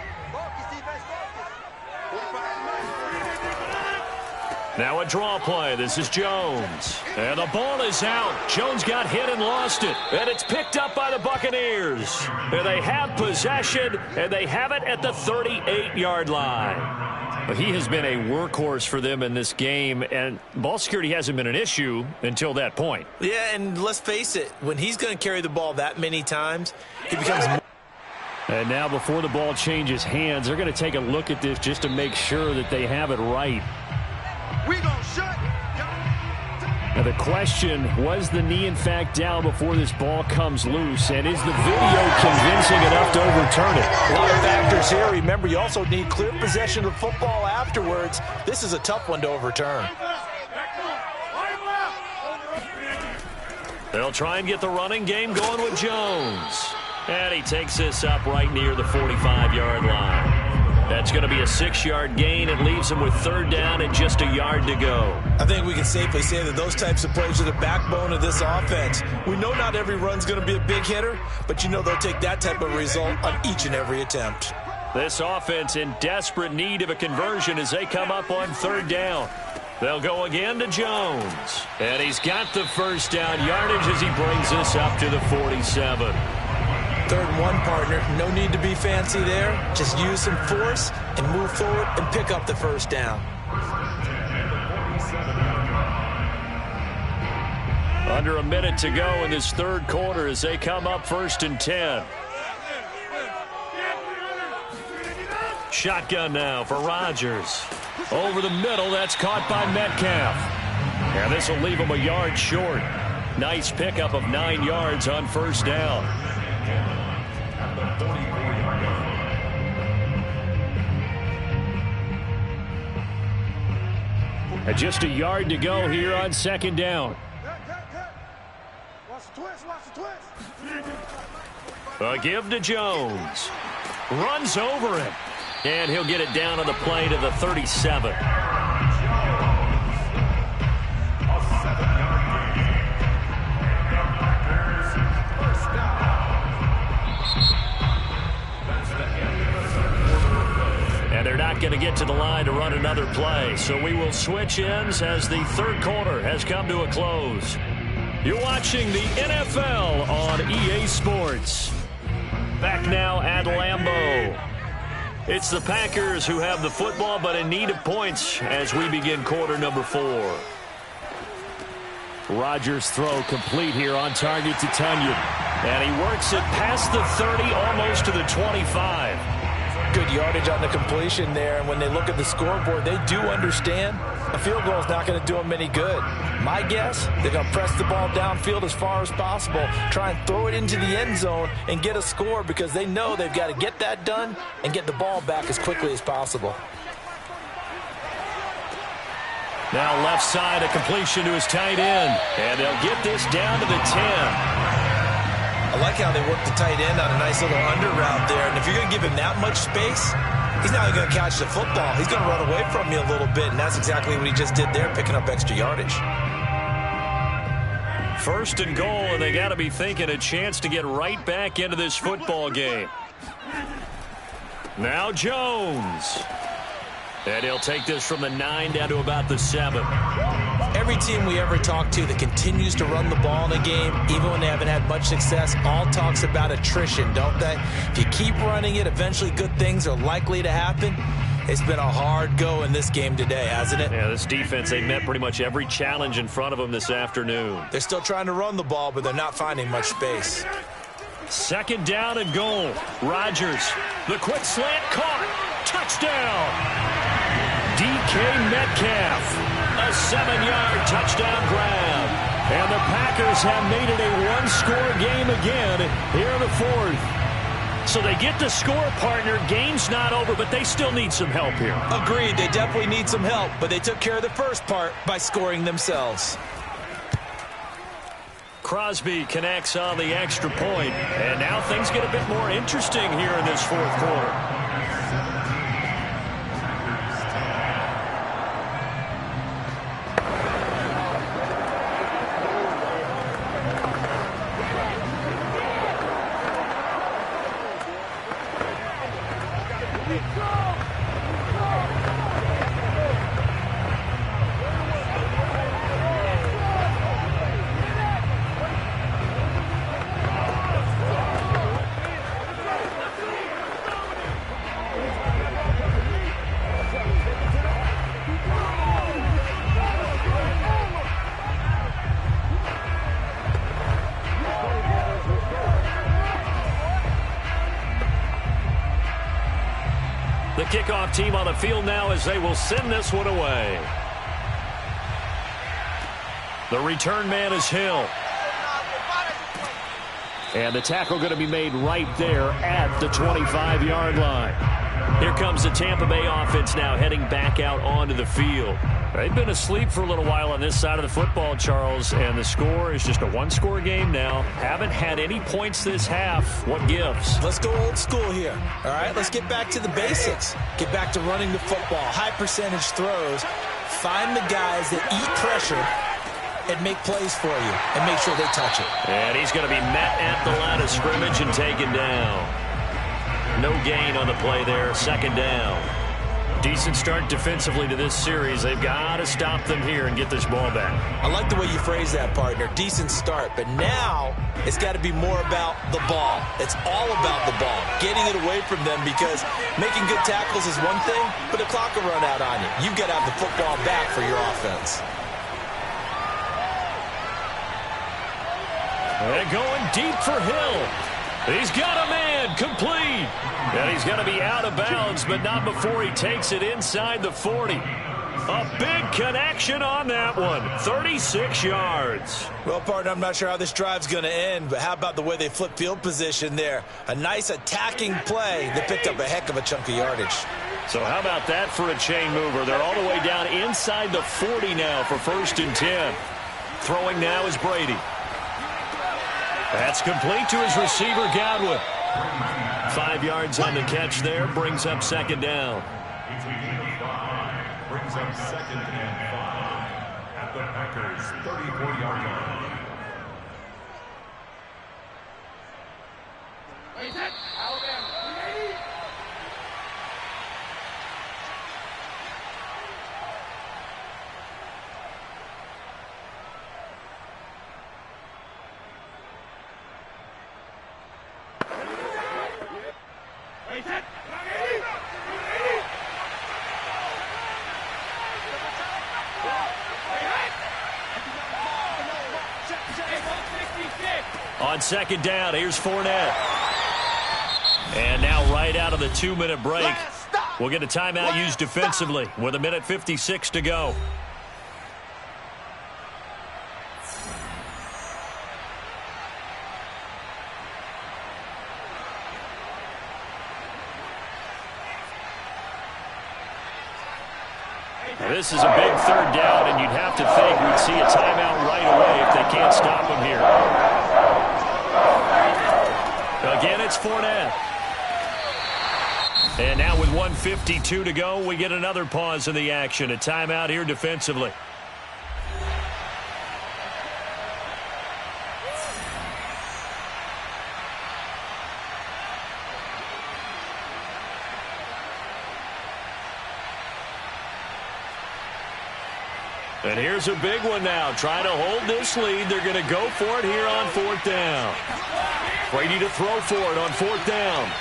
Now a draw play. This is Jones. And the ball is out. Jones got hit and lost it. And it's picked up by the Buccaneers. And they have possession, and they have it at the 38-yard line. But he has been a workhorse for them in this game, and ball security hasn't been an issue until that point. Yeah, and let's face it, when he's going to carry the ball that many times, he becomes more. And now before the ball changes hands, they're going to take a look at this just to make sure that they have it right. We gonna shut. Now the question, was the knee in fact down before this ball comes loose? And is the video convincing enough to overturn it? A lot of factors here. Remember, you also need clear possession of the football afterwards. This is a tough one to overturn. They'll try and get the running game going with Jones. And he takes this up right near the 45-yard line. That's going to be a 6-yard gain. It leaves him with 3rd down and just a yard to go. I think we can safely say that those types of plays are the backbone of this offense. We know not every run's going to be a big hitter, but you know they'll take that type of result on each and every attempt. This offense in desperate need of a conversion as they come up on 3rd down. They'll go again to Jones. And he's got the first down yardage as he brings this up to the 47. 3rd and 1, partner. No need to be fancy there. Just use some force and move forward and pick up the first down. Under a minute to go in this 3rd quarter as they come up 1st and 10. Shotgun now for Rodgers. Over the middle, that's caught by Metcalf. And this will leave him a yard short. Nice pickup of 9 yards on 1st down. And just a yard to go here on 2nd down. Watch the twist, watch the twist. A give to Jones. Runs over him. And he'll get it down on the play to the 37. And they're not going to get to the line to run another play. So we will switch ends as the 3rd quarter has come to a close. You're watching the NFL on EA Sports. Back now at Lambeau. It's the Packers who have the football, but in need of points as we begin quarter number 4. Rodgers' throw complete here on target to Tunyon. And he works it past the 30, almost to the 25. Good yardage on the completion there, and when they look at the scoreboard, they do understand a field goal is not going to do them any good. My guess, they're going to press the ball downfield as far as possible, try and throw it into the end zone and get a score because they know they've got to get that done and get the ball back as quickly as possible. Now left side, a completion to his tight end, and they'll get this down to the 10. I like how they work the tight end on a nice little under route there. And if you're going to give him that much space, he's not going to catch the football. He's going to run away from you a little bit, and that's exactly what he just did there, picking up extra yardage. First and goal, and they got to be thinking a chance to get right back into this football game. Now Jones. And he'll take this from the 9 down to about the 7. Every team we ever talk to that continues to run the ball in a game, even when they haven't had much success, all talks about attrition, don't they? If you keep running it, eventually good things are likely to happen. It's been a hard go in this game today, hasn't it? Yeah, this defense, they met pretty much every challenge in front of them this afternoon. They're still trying to run the ball, but they're not finding much space. Second down and goal. Rodgers, the quick slant caught. Touchdown. DK Metcalf, a 7-yard touchdown grab. And the Packers have made it a one-score game again here in the fourth. So they get the score, partner. Game's not over, but they still need some help here. Agreed. They definitely need some help, but they took care of the first part by scoring themselves. Crosby connects on the extra point, and now things get a bit more interesting here in this fourth quarter. The kickoff team on the field now as they will send this one away. The return man is Hill. And the tackle going to be made right there at the 25-yard line. Here comes the Tampa Bay offense now heading back out onto the field. They've been asleep for a little while on this side of the football, Charles, and the score is just a one-score game now. Haven't had any points this half. What gives? Let's go old school here. All right, let's get back to the basics. Get back to running the football, high percentage throws. Find the guys that eat pressure and make plays for you and make sure they touch it. And he's going to be met at the line of scrimmage and taken down. No gain on the play there, second down. Decent start defensively to this series. They've got to stop them here and get this ball back. I like the way you phrase that, partner. Decent start. But now it's got to be more about the ball. It's all about the ball. Getting it away from them, because making good tackles is one thing, but the clock will run out on you. You've got to have the football back for your offense. And going deep for Hill. He's got a man, complete. And he's going to be out of bounds, but not before he takes it inside the 40. A big connection on that one, 36 yards. Well, partner, I'm not sure how this drive's going to end, but how about the way they flip field position there? A nice attacking play that picked up a heck of a chunk of yardage. So how about that for a chain mover? They're all the way down inside the 40 now for 1st and 10. Throwing now is Brady. That's complete to his receiver, Godwin. 5 yards on the catch there, brings up second down. Brings up 2nd and 5 at the Packers' 34-yard line. On second down, here's Fournette. And now right out of the 2-minute break, we'll get a timeout used defensively with 1:56 to go. This is a big third down, and you'd have to think we'd see a timeout right away if they can't stop him here. it's Fournette. And now with 1:52 to go, we get another pause in the action. A timeout here defensively. And here's a big one now. Trying to hold this lead. They're going to go for it here on 4th down. Brady to throw for it on 4th down.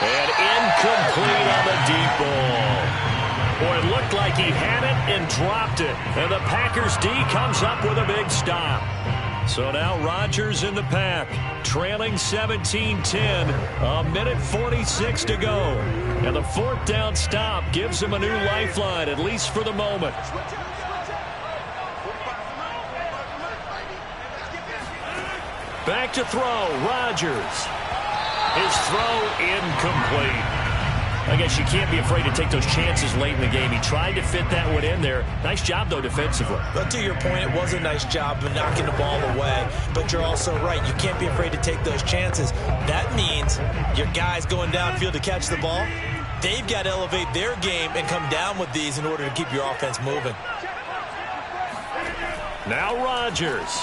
And incomplete on the deep ball. Boy, it looked like he had it and dropped it. And the Packers D comes up with a big stop. So now Rodgers in the pack, trailing 17-10, a minute 46 to go. And the 4th down stop gives him a new lifeline, at least for the moment. Back to throw, Rodgers. His throw incomplete. I guess you can't be afraid to take those chances late in the game. He tried to fit that one in there. Nice job, though, defensively. But to your point, it was a nice job of knocking the ball away. But you're also right. You can't be afraid to take those chances. That means your guys going downfield to catch the ball, they've got to elevate their game and come down with these in order to keep your offense moving. Now Rodgers.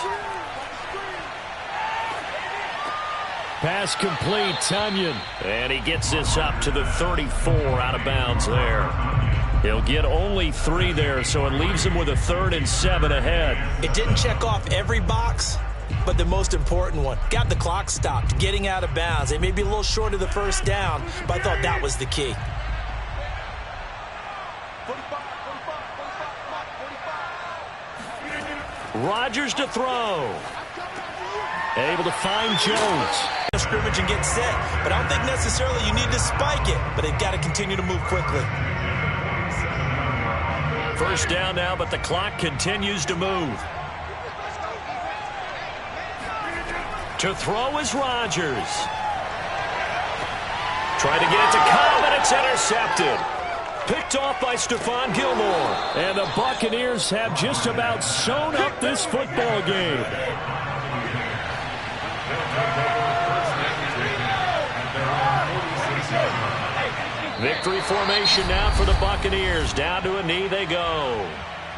Pass complete, Tunyon. And he gets this up to the 34 out of bounds there. He'll get only 3 there, so it leaves him with a 3rd and 7 ahead. It didn't check off every box, but the most important one. Got the clock stopped, getting out of bounds. They may be a little short of the 1st down, but I thought that was the key. Rodgers to throw. Able to find Jones. Scrimmage and get set, but I don't think necessarily you need to spike it, but they've got to continue to move quickly. 1st down now, but the clock continues to move. To throw is Rodgers. Trying to get it to Cobb, and it's intercepted. Picked off by Stephon Gilmore. And the Buccaneers have just about sewn up this football game. Victory formation now for the Buccaneers. Down to a knee they go.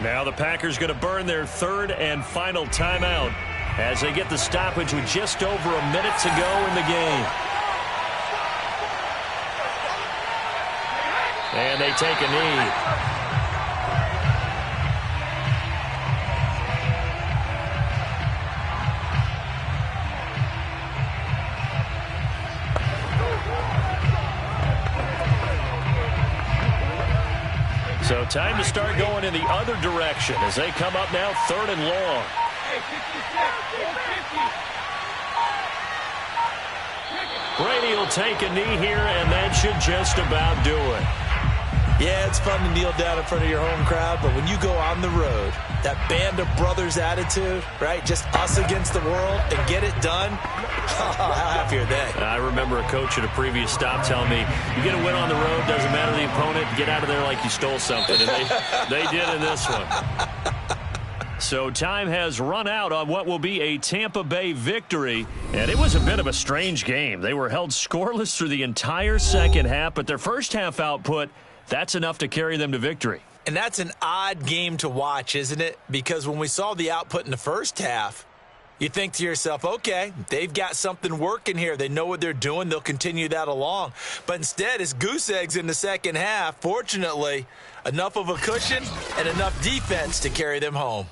Now the Packers going to burn their 3rd and final timeout as they get the stoppage with just over a minute to go in the game. And they take a knee. So time to start going in the other direction as they come up now 3rd and long. Brady will take a knee here, and that should just about do it. Yeah, it's fun to kneel down in front of your home crowd, but when you go on the road, that band of brothers attitude, right? Just us against the world and get it done. How happy are they? I remember a coach at a previous stop telling me, you get a win on the road, doesn't matter the opponent, get out of there like you stole something. And they did in this one. So time has run out on what will be a Tampa Bay victory. And it was a bit of a strange game. They were held scoreless through the entire second half, but their first half output, that's enough to carry them to victory. And that's an odd game to watch, isn't it? Because when we saw the output in the first half, you think to yourself, okay, they've got something working here. They know what they're doing. They'll continue that along. But instead, it's goose eggs in the second half. Fortunately, enough of a cushion and enough defense to carry them home.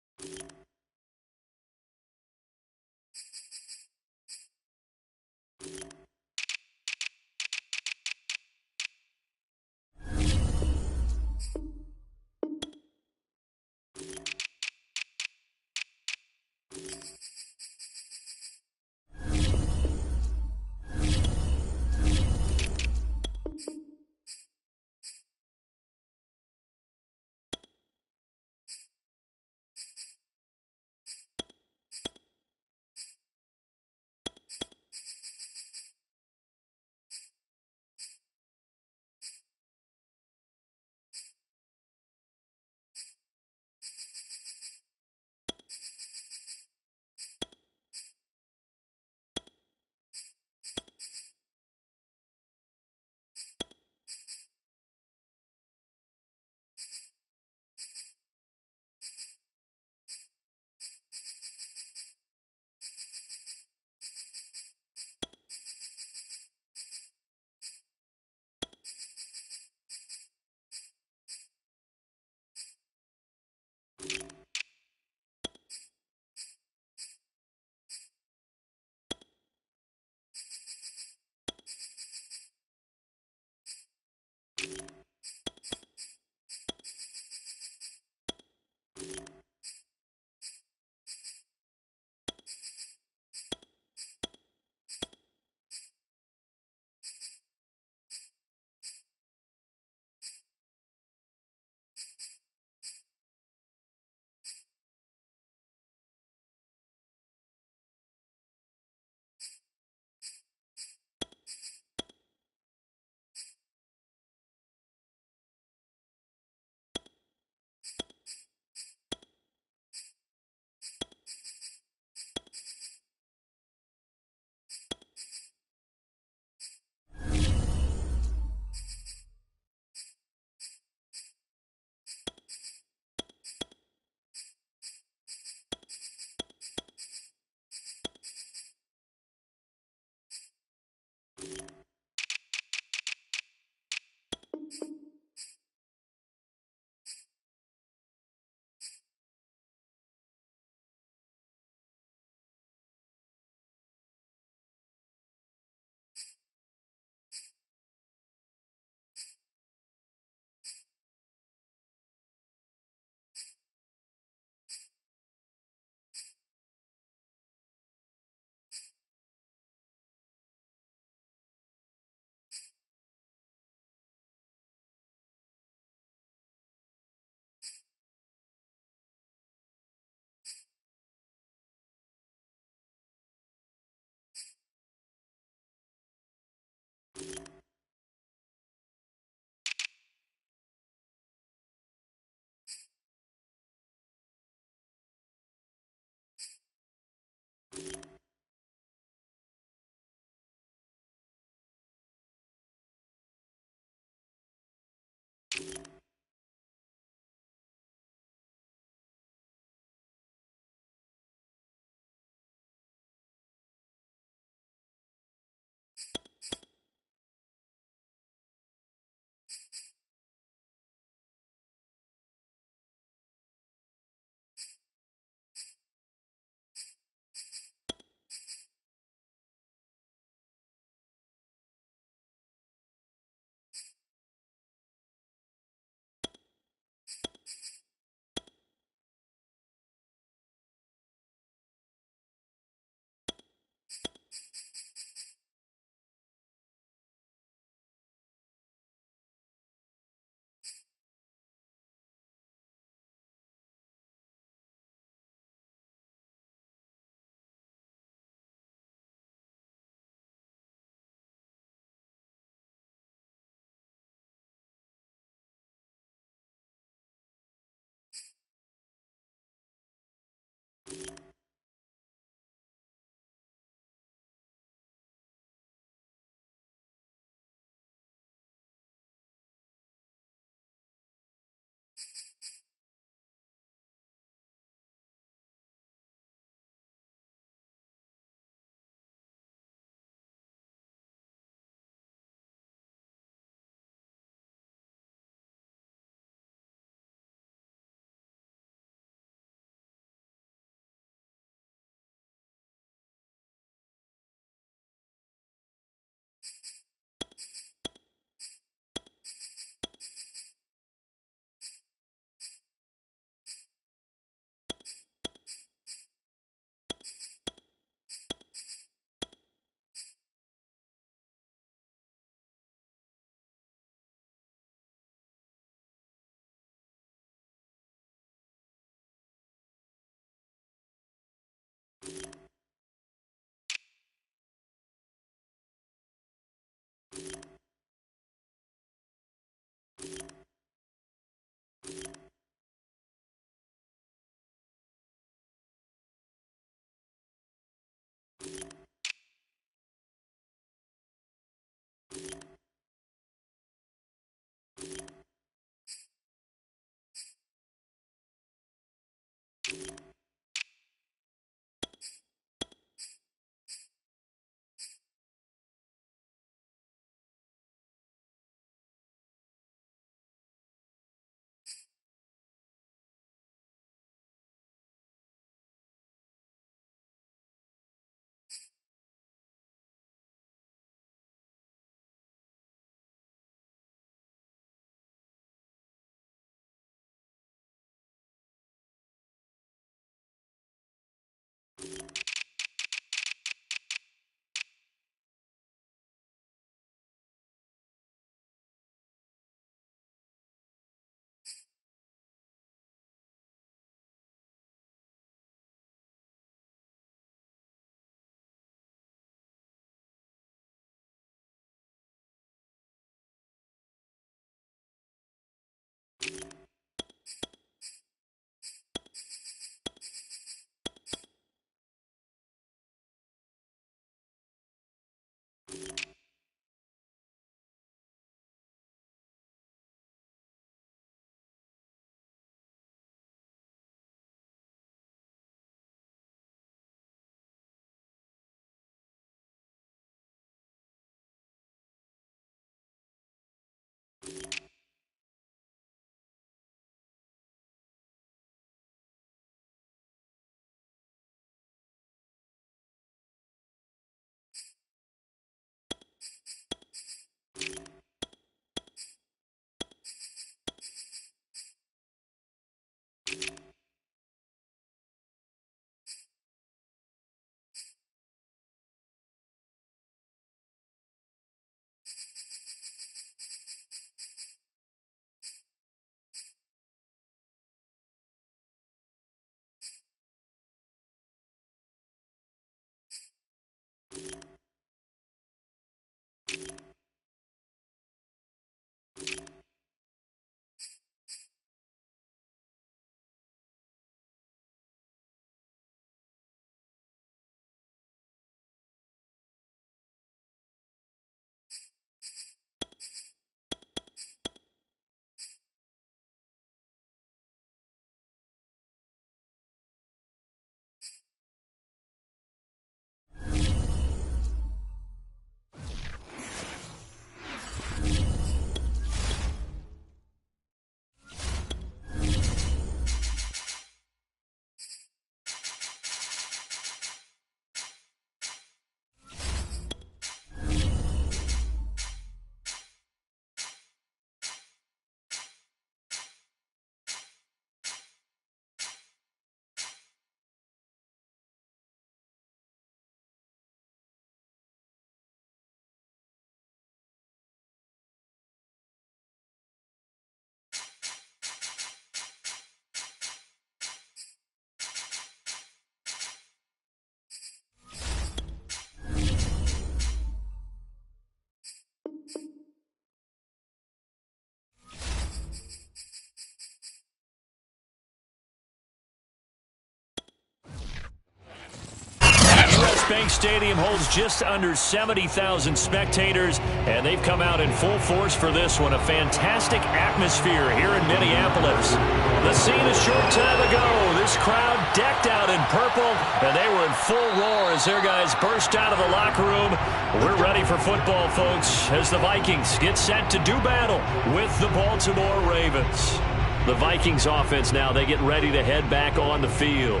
Bank Stadium holds just under 70,000 spectators, and they've come out in full force for this one. A fantastic atmosphere here in Minneapolis. The scene a short time ago. This crowd decked out in purple, and they were in full roar as their guys burst out of the locker room. We're ready for football, folks, as the Vikings get set to do battle with the Baltimore Ravens. The Vikings offense now, they get ready to head back on the field.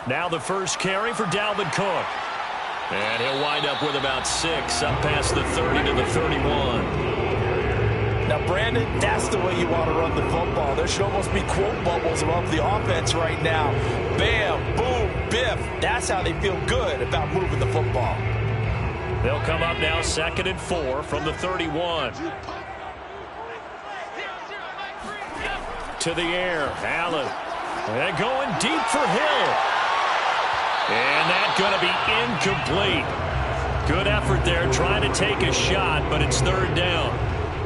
Now the first carry for Dalvin Cook. And he'll wind up with about 6, up past the 30 to the 31. Now, Brandon, that's the way you want to run the football. There should almost be quote bubbles above the offense right now. Bam, boom, biff. That's how they feel good about moving the football. They'll come up now 2nd and 4 from the 31. To the air, Allen. And going deep for Hill. And that's going to be incomplete. Good effort there trying to take a shot, but it's 3rd down.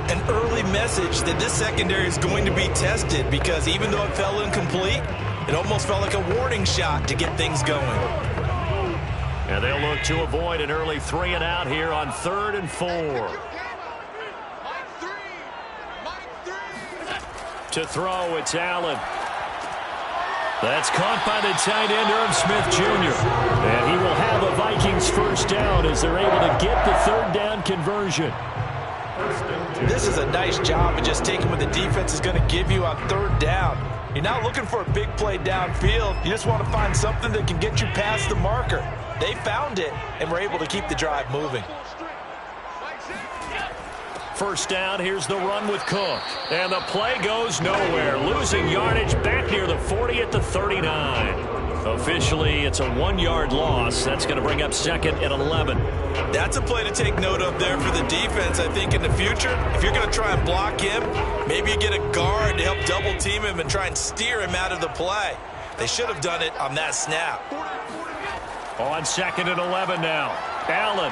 An early message that this secondary is going to be tested, because even though it fell incomplete, it almost felt like a warning shot to get things going. And they'll look to avoid an early 3 and out here on 3rd and 4. To throw, it's Allen. That's caught by the tight end, Irv Smith Jr. And he will have a Vikings first down as they're able to get the 3rd down conversion. This is a nice job of just taking what the defense is going to give you on 3rd down. You're not looking for a big play downfield. You just want to find something that can get you past the marker. They found it and were able to keep the drive moving. First down, here's the run with Cook. And the play goes nowhere. Losing yardage back near the 40 at the 39. Officially, it's a 1-yard loss. That's going to bring up 2nd and 11. That's a play to take note of there for the defense, I think, in the future. If you're going to try and block him, maybe you get a guard to help double team him and try and steer him out of the play. They should have done it on that snap. On 2nd and 11 now. Allen.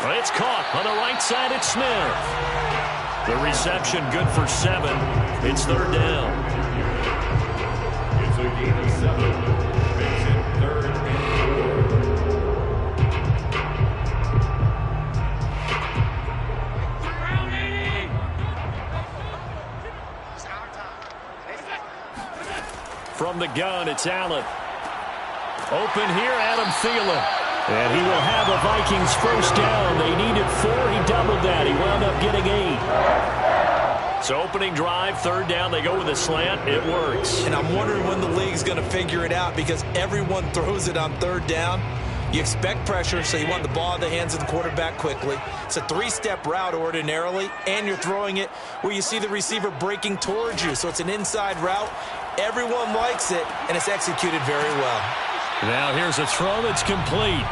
It's caught on the right side. It's Smith. The reception good for 7. It's 3rd down. It's a gain of 7. Makes it 3rd and 4. From the gun, it's Allen. Open here, Adam Thielen. And he will have a Vikings first down. They needed 4. He doubled that. He wound up getting 8. So opening drive, 3rd down. They go with a slant. It works. And I'm wondering when the league's going to figure it out, because everyone throws it on 3rd down. You expect pressure, so you want the ball in the hands of the quarterback quickly. It's a 3-step route ordinarily, and you're throwing it where you see the receiver breaking towards you. So it's an inside route. Everyone likes it, and it's executed very well. Now here's a throw that's complete.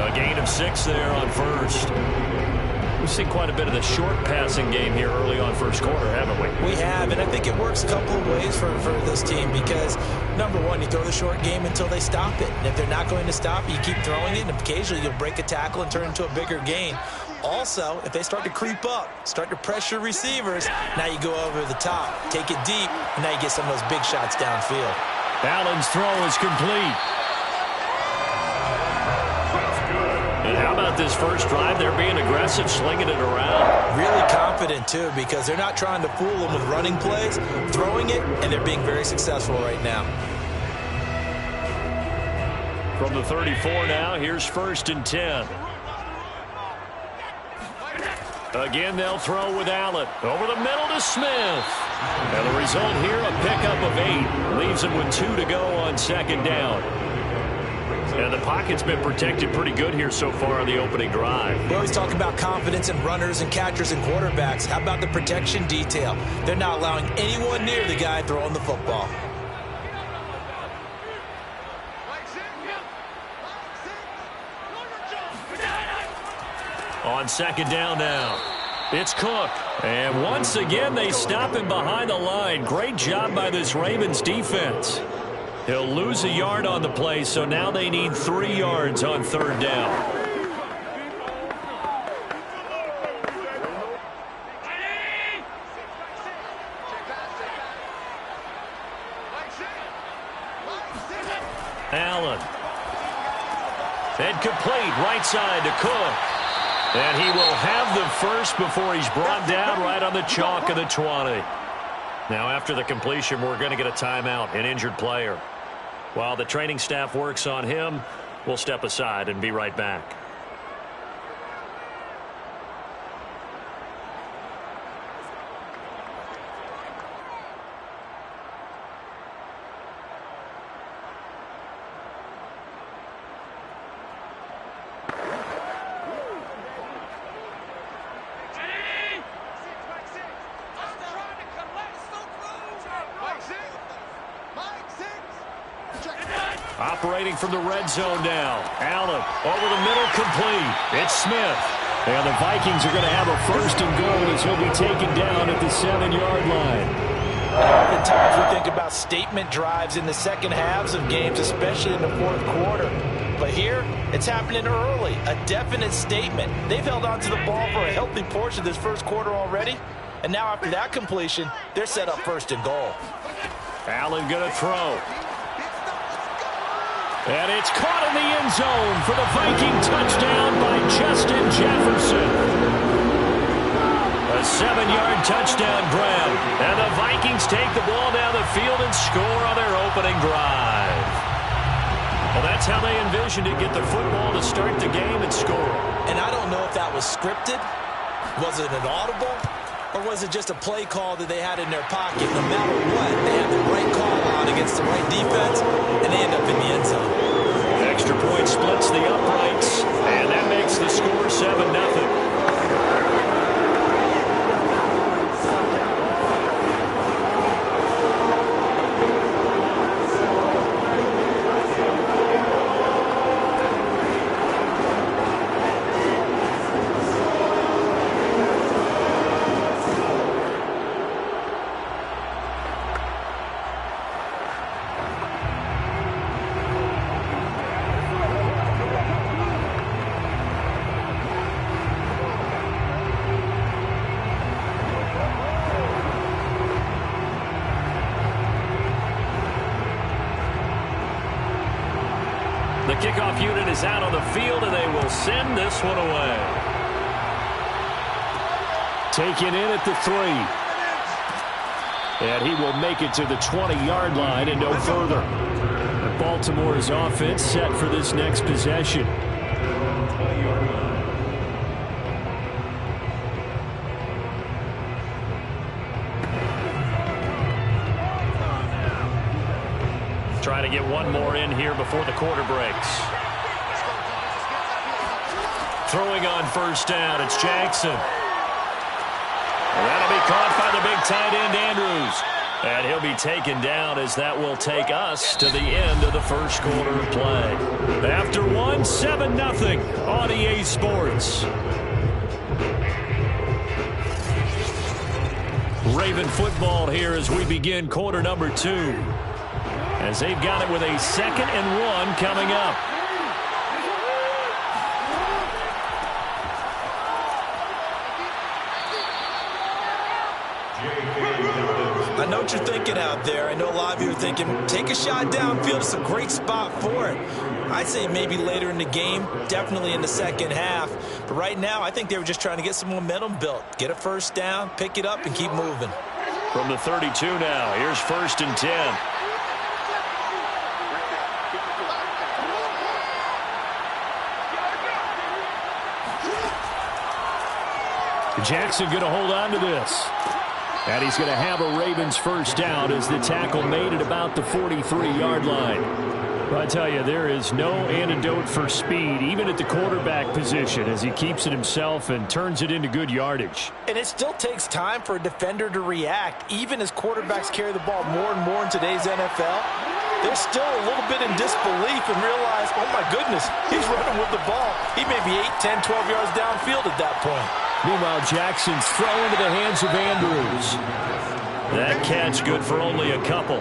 A gain of 6 there on 1st. We've seen quite a bit of the short passing game here early on 1st quarter, haven't we? We have, and I think it works a couple of ways for this team, because, number one, you throw the short game until they stop it. And if they're not going to stop it, you keep throwing it, and occasionally you'll break a tackle and turn it into a bigger gain. Also, if they start to creep up, start to pressure receivers, now you go over the top, take it deep, and now you get some of those big shots downfield. Allen's throw is complete. And how about this first drive? They're being aggressive, slinging it around. Really confident, too, because they're not trying to fool them with running plays, throwing it, and they're being very successful right now. From the 34 now, here's 1st and 10. Again, they'll throw with Allen. Over the middle to Smith. And the result here, a pickup of 8. Leaves him with 2 to go on 2nd down. And the pocket's been protected pretty good here so far on the opening drive. We always talk about confidence in runners and catchers and quarterbacks. How about the protection detail? They're not allowing anyone near the guy throwing the football. On 2nd down now, it's Cook. And once again, they stop him behind the line. Great job by this Ravens defense. He'll lose a yard on the play, so now they need 3 yards on 3rd down. And complete right side to Cook. And he will have the first before he's brought down right on the chalk of the 20. Now after the completion, we're going to get a timeout, an injured player. While the training staff works on him, we'll step aside and be right back. Operating from the red zone now. Allen over the middle, complete. It's Smith. And the Vikings are going to have a first and goal as he'll be taken down at the 7-yard line. Oftentimes we think about statement drives in the second halves of games, especially in the fourth quarter. But here, it's happening early. A definite statement. They've held on to the ball for a healthy portion of this first quarter already. And now after that completion, they're set up first and goal. Allen going to throw. And it's caught in the end zone for the Viking touchdown by Justin Jefferson. A 7-yard touchdown grab. And the Vikings take the ball down the field and score on their opening drive. Well, that's how they envisioned it, get the football to start the game and score. And I don't know if that was scripted. Was it an audible? Or was it just a play call that they had in their pocket? No matter what, they have the right call on against the right defense, and they end up in the end zone. Extra point splits the uprights, and that makes the score 7-0. The kickoff unit is out on the field, and they will send this one away. Taken in at the 3. And he will make it to the 20-yard line and no further. Baltimore's offense set for this next possession. Trying to get one more in here before the quarter breaks. Throwing on first down, it's Jackson. And that'll be caught by the big tight end, Andrews. And he'll be taken down as that will take us to the end of the first quarter of play. After one, 7-0 on EA Sports. Raven football here as we begin quarter number 2. As they've got it with a 2nd and 1 coming up. I know what you're thinking out there. I know a lot of you are thinking, take a shot downfield. It's a great spot for it. I'd say maybe later in the game, definitely in the second half. But right now, I think they were just trying to get some momentum built. Get a first down, pick it up, and keep moving. From the 32 now, here's 1st and 10. Jackson going to hold on to this. And he's going to have a Ravens first down as the tackle made at about the 43-yard line. Well, I tell you, there is no antidote for speed, even at the quarterback position, as he keeps it himself and turns it into good yardage. And it still takes time for a defender to react, even as quarterbacks carry the ball more and more in today's NFL. They're still a little bit in disbelief and realize, oh, my goodness, he's running with the ball. He may be 8, 10, 12 yards downfield at that point. Meanwhile, Jackson's throw into the hands of Andrews. That catch good for only a couple.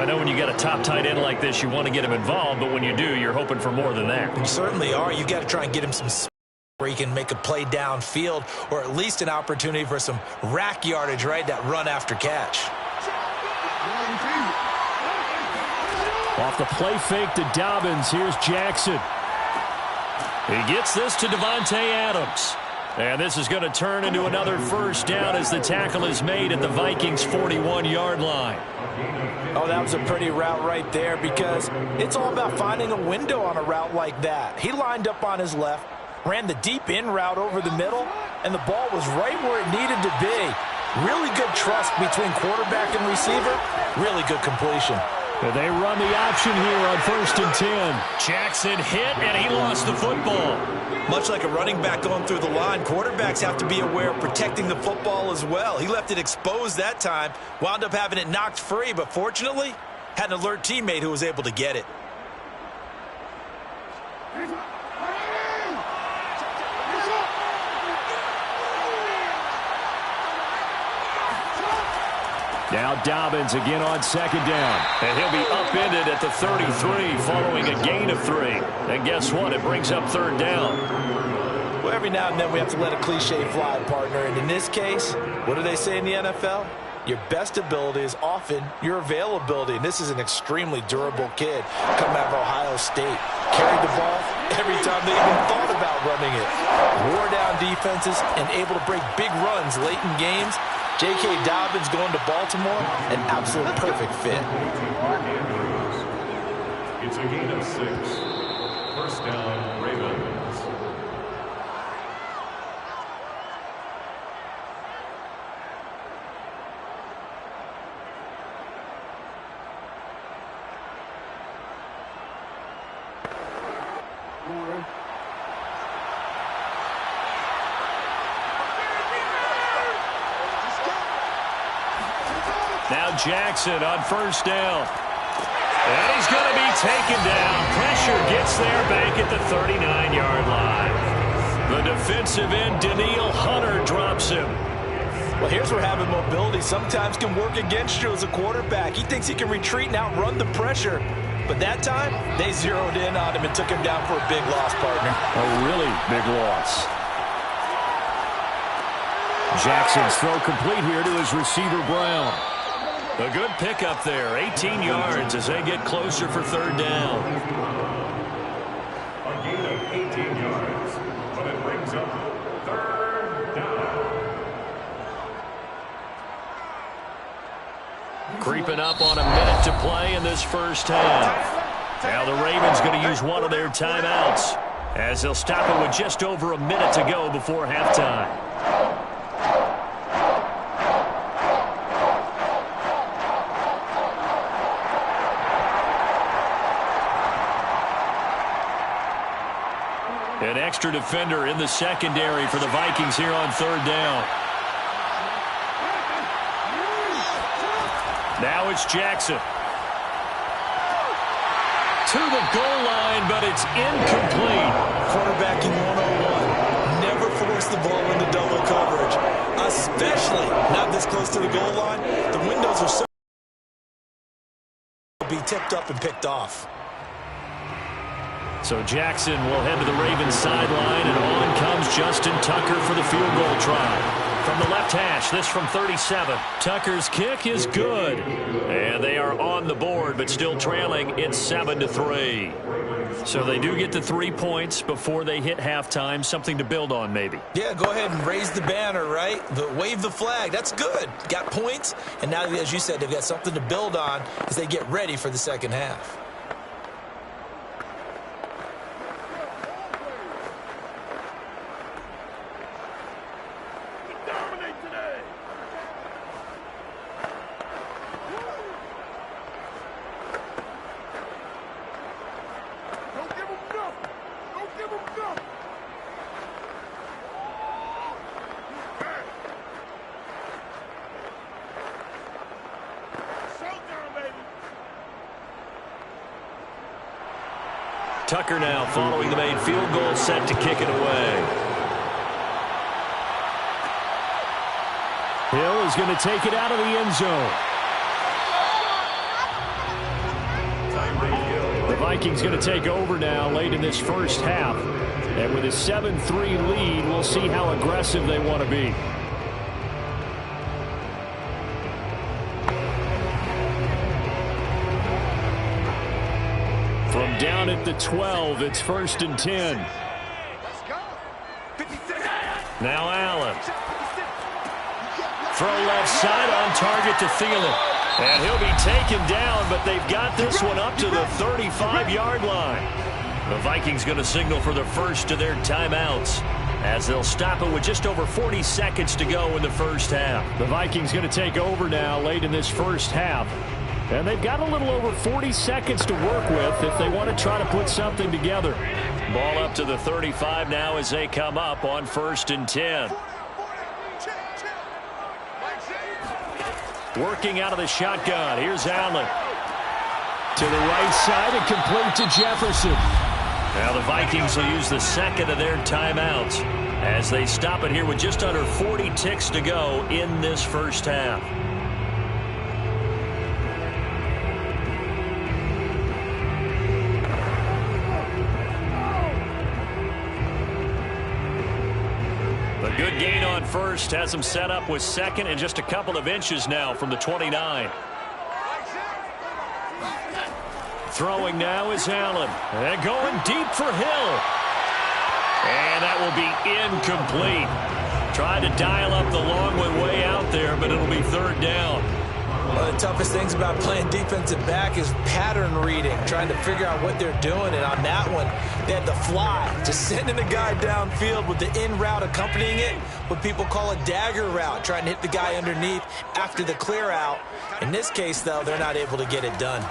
I know when you got a top tight end like this, you want to get him involved, but when you do, you're hoping for more than that. You certainly are. You got to try and get him some where he can make a play downfield, or at least an opportunity for some rack yardage, right? That run after catch. Off the play fake to Dobbins, here's Jackson. He gets this to Davante Adams. And this is going to turn into another first down as the tackle is made at the Vikings' 41-yard line. Oh, that was a pretty route right there because it's all about finding a window on a route like that. He lined up on his left, ran the deep in route over the middle, and the ball was right where it needed to be. Really good trust between quarterback and receiver. Really good completion. They run the option here on 1st and 10. Jackson hit, and he lost the football. Much like a running back going through the line, quarterbacks have to be aware of protecting the football as well. He left it exposed that time, wound up having it knocked free, but fortunately, had an alert teammate who was able to get it. Now Dobbins again on 2nd down. And he'll be upended at the 33 following a gain of 3. And guess what? It brings up 3rd down. Well, every now and then we have to let a cliche fly, partner. And in this case, what do they say in the NFL? Your best ability is often your availability. And this is an extremely durable kid coming out of Ohio State. Carried the ball every time they even thought about running it. Wore down defenses and able to break big runs late in games. J.K. Dobbins going to Baltimore, an absolute perfect fit. It's a gain of 6. First down, Ravens. Now Jackson on 1st down. And he's going to be taken down. Pressure gets there back at the 39-yard line. The defensive end, Danielle Hunter, drops him. Well, here's where having mobility sometimes can work against you as a quarterback. He thinks he can retreat and outrun the pressure. But that time, they zeroed in on him and took him down for a big loss, partner. A really big loss. Jackson's throw complete here to his receiver, Brown. A good pickup there, 18 yards as they get closer for 3rd down. A gain of 18 yards, but it brings up 3rd down. Creeping up on a minute to play in this first half. Now the Ravens going to use one of their timeouts as they'll stop it with just over a minute to go before halftime. An extra defender in the secondary for the Vikings here on 3rd down. Now it's Jackson. To the goal line, but it's incomplete. Quarterbacking 101. Never force the ball into double coverage, especially not this close to the goal line. The windows are so be tipped up and picked off. So Jackson will head to the Ravens sideline, and on comes Justin Tucker for the field goal try. From the left hash, this from 37. Tucker's kick is good. And they are on the board, but still trailing. It's 7-3. So they do get the 3 points before they hit halftime. Something to build on, maybe. Yeah, go ahead and raise the banner, right? Wave the flag. That's good. Got points, and now, as you said, they've got something to build on as they get ready for the second half. Tucker now following the made field goal, set to kick it away. Hill is going to take it out of the end zone. The Vikings going to take over now late in this first half. And with a 7-3 lead, we'll see how aggressive they want to be. From down at the 12, it's 1st and 10. Now Allen. Throw left side on target to Thielen. And he'll be taken down, but they've got this one up to the 35-yard line. The Vikings going to signal for the first of their timeouts, as they'll stop it with just over 40 seconds to go in the first half. The Vikings going to take over now late in this first half. And they've got a little over 40 seconds to work with if they want to try to put something together. Ball up to the 35 now as they come up on 1st and 10. Working out of the shotgun. Here's Allen. To the right side and complete to Jefferson. Now the Vikings will use the second of their timeouts as they stop it here with just under 40 ticks to go in this first half. A good gain on first has them set up with second and just a couple of inches now from the 29. Throwing now is Allen. And going deep for Hill. And that will be incomplete. Tried to dial up the long one way out there, but it'll be 3rd down. One of the toughest things about playing defensive back is pattern reading, trying to figure out what they're doing. And on that one, they had the fly, just sending the guy downfield with the in route accompanying it, what people call a dagger route, trying to hit the guy underneath after the clear out. In this case, though, they're not able to get it done.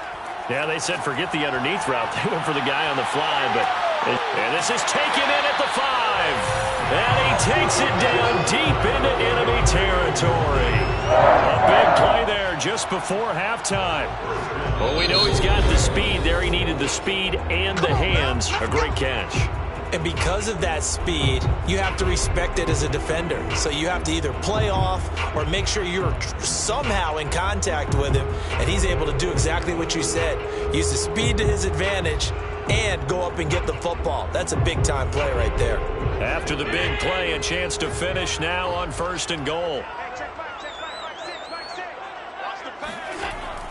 Yeah, they said forget the underneath route. They went for the guy on the fly, but and this is taken in at the 5. And he takes it down deep into enemy territory. A big play there just before halftime. Well, we know he's got the speed there. He needed the speed and the hands. A great catch. And because of that speed, you have to respect it as a defender. So you have to either play off or make sure you're somehow in contact with him, and he's able to do exactly what you said. Use the speed to his advantage and go up and get the football. That's a big-time play right there. After the big play, a chance to finish now on 1st and goal.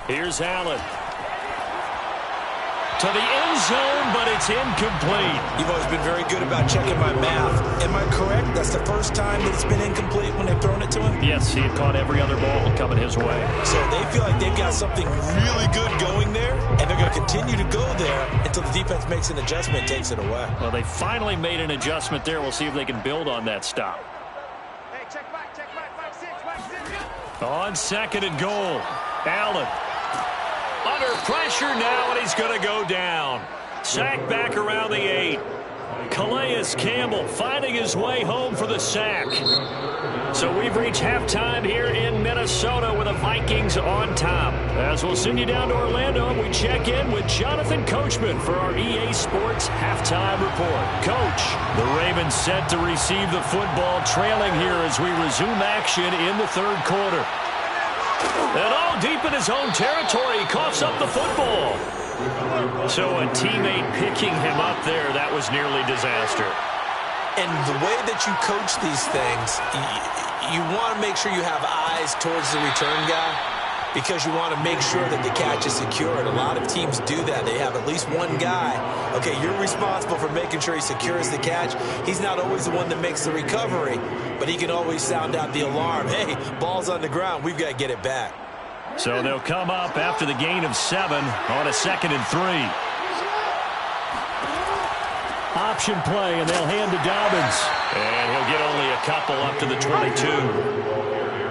Here's Allen. To the end zone, but it's incomplete. You've always been very good about checking my math. Am I correct? That's the first time that it's been incomplete when they've thrown it to him? Yes, he had caught every other ball coming his way. So they feel like they've got something really good going there, and they're going to continue to go there until the defense makes an adjustment and takes it away. Well, they finally made an adjustment there. We'll see if they can build on that stop. Hey, check back, 6. On 2nd and goal, Allen. Under pressure now, and he's going to go down. Sack back around the 8. Calais Campbell finding his way home for the sack. So we've reached halftime here in Minnesota with the Vikings on top. As we'll send you down to Orlando, we check in with Jonathan Coachman for our EA Sports Halftime Report. Coach, the Ravens set to receive the football, trailing here as we resume action in the 3rd quarter. And all deep in his own territory, he coughs up the football. So a teammate picking him up there, that was nearly disaster. And the way that you coach these things, you want to make sure you have eyes towards the return guy because you want to make sure that the catch is secure. And a lot of teams do that. They have at least one guy. Okay, you're responsible for making sure he secures the catch. He's not always the one that makes the recovery, but he can always sound out the alarm. Hey, ball's on the ground. We've got to get it back. So they'll come up after the gain of 7 on a 2nd and 3. Option play, and they'll hand to Dobbins. And he'll get only a couple up to the 22.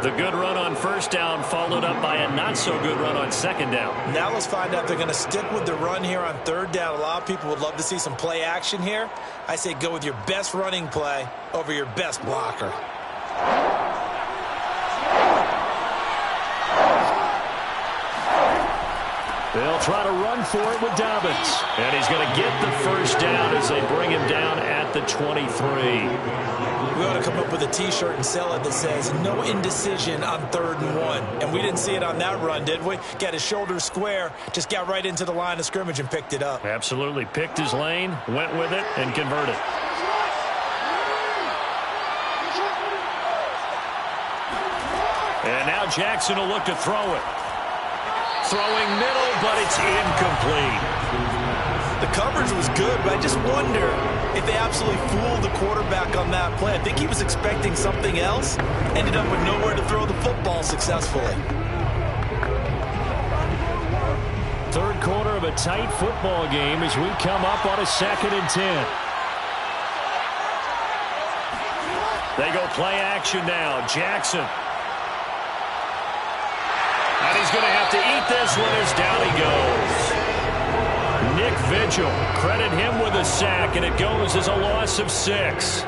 The good run on 1st down followed up by a not-so-good run on 2nd down. Now let's find out if they're going to stick with the run here on 3rd down. A lot of people would love to see some play action here. I say go with your best running play over your best blocker. They'll try to run for it with Dobbins. And he's going to get the 1st down as they bring him down at the 23. We ought to come up with a T-shirt and sell it that says, no indecision on 3rd and 1. And we didn't see it on that run, did we? Got his shoulders square, just got right into the line of scrimmage and picked it up. Absolutely. Picked his lane, went with it, and converted. And now Jackson will look to throw it. Throwing middle, but it's incomplete. The coverage was good, but I just wonder if they absolutely fooled the quarterback on that play. I think he was expecting something else, ended up with nowhere to throw the football successfully. Third quarter of a tight football game as we come up on a 2nd and 10. They go play action now. Jackson. And he's going to have to eat this one as down he goes. Nick Vigil, credit him with a sack, and it goes as a loss of 6.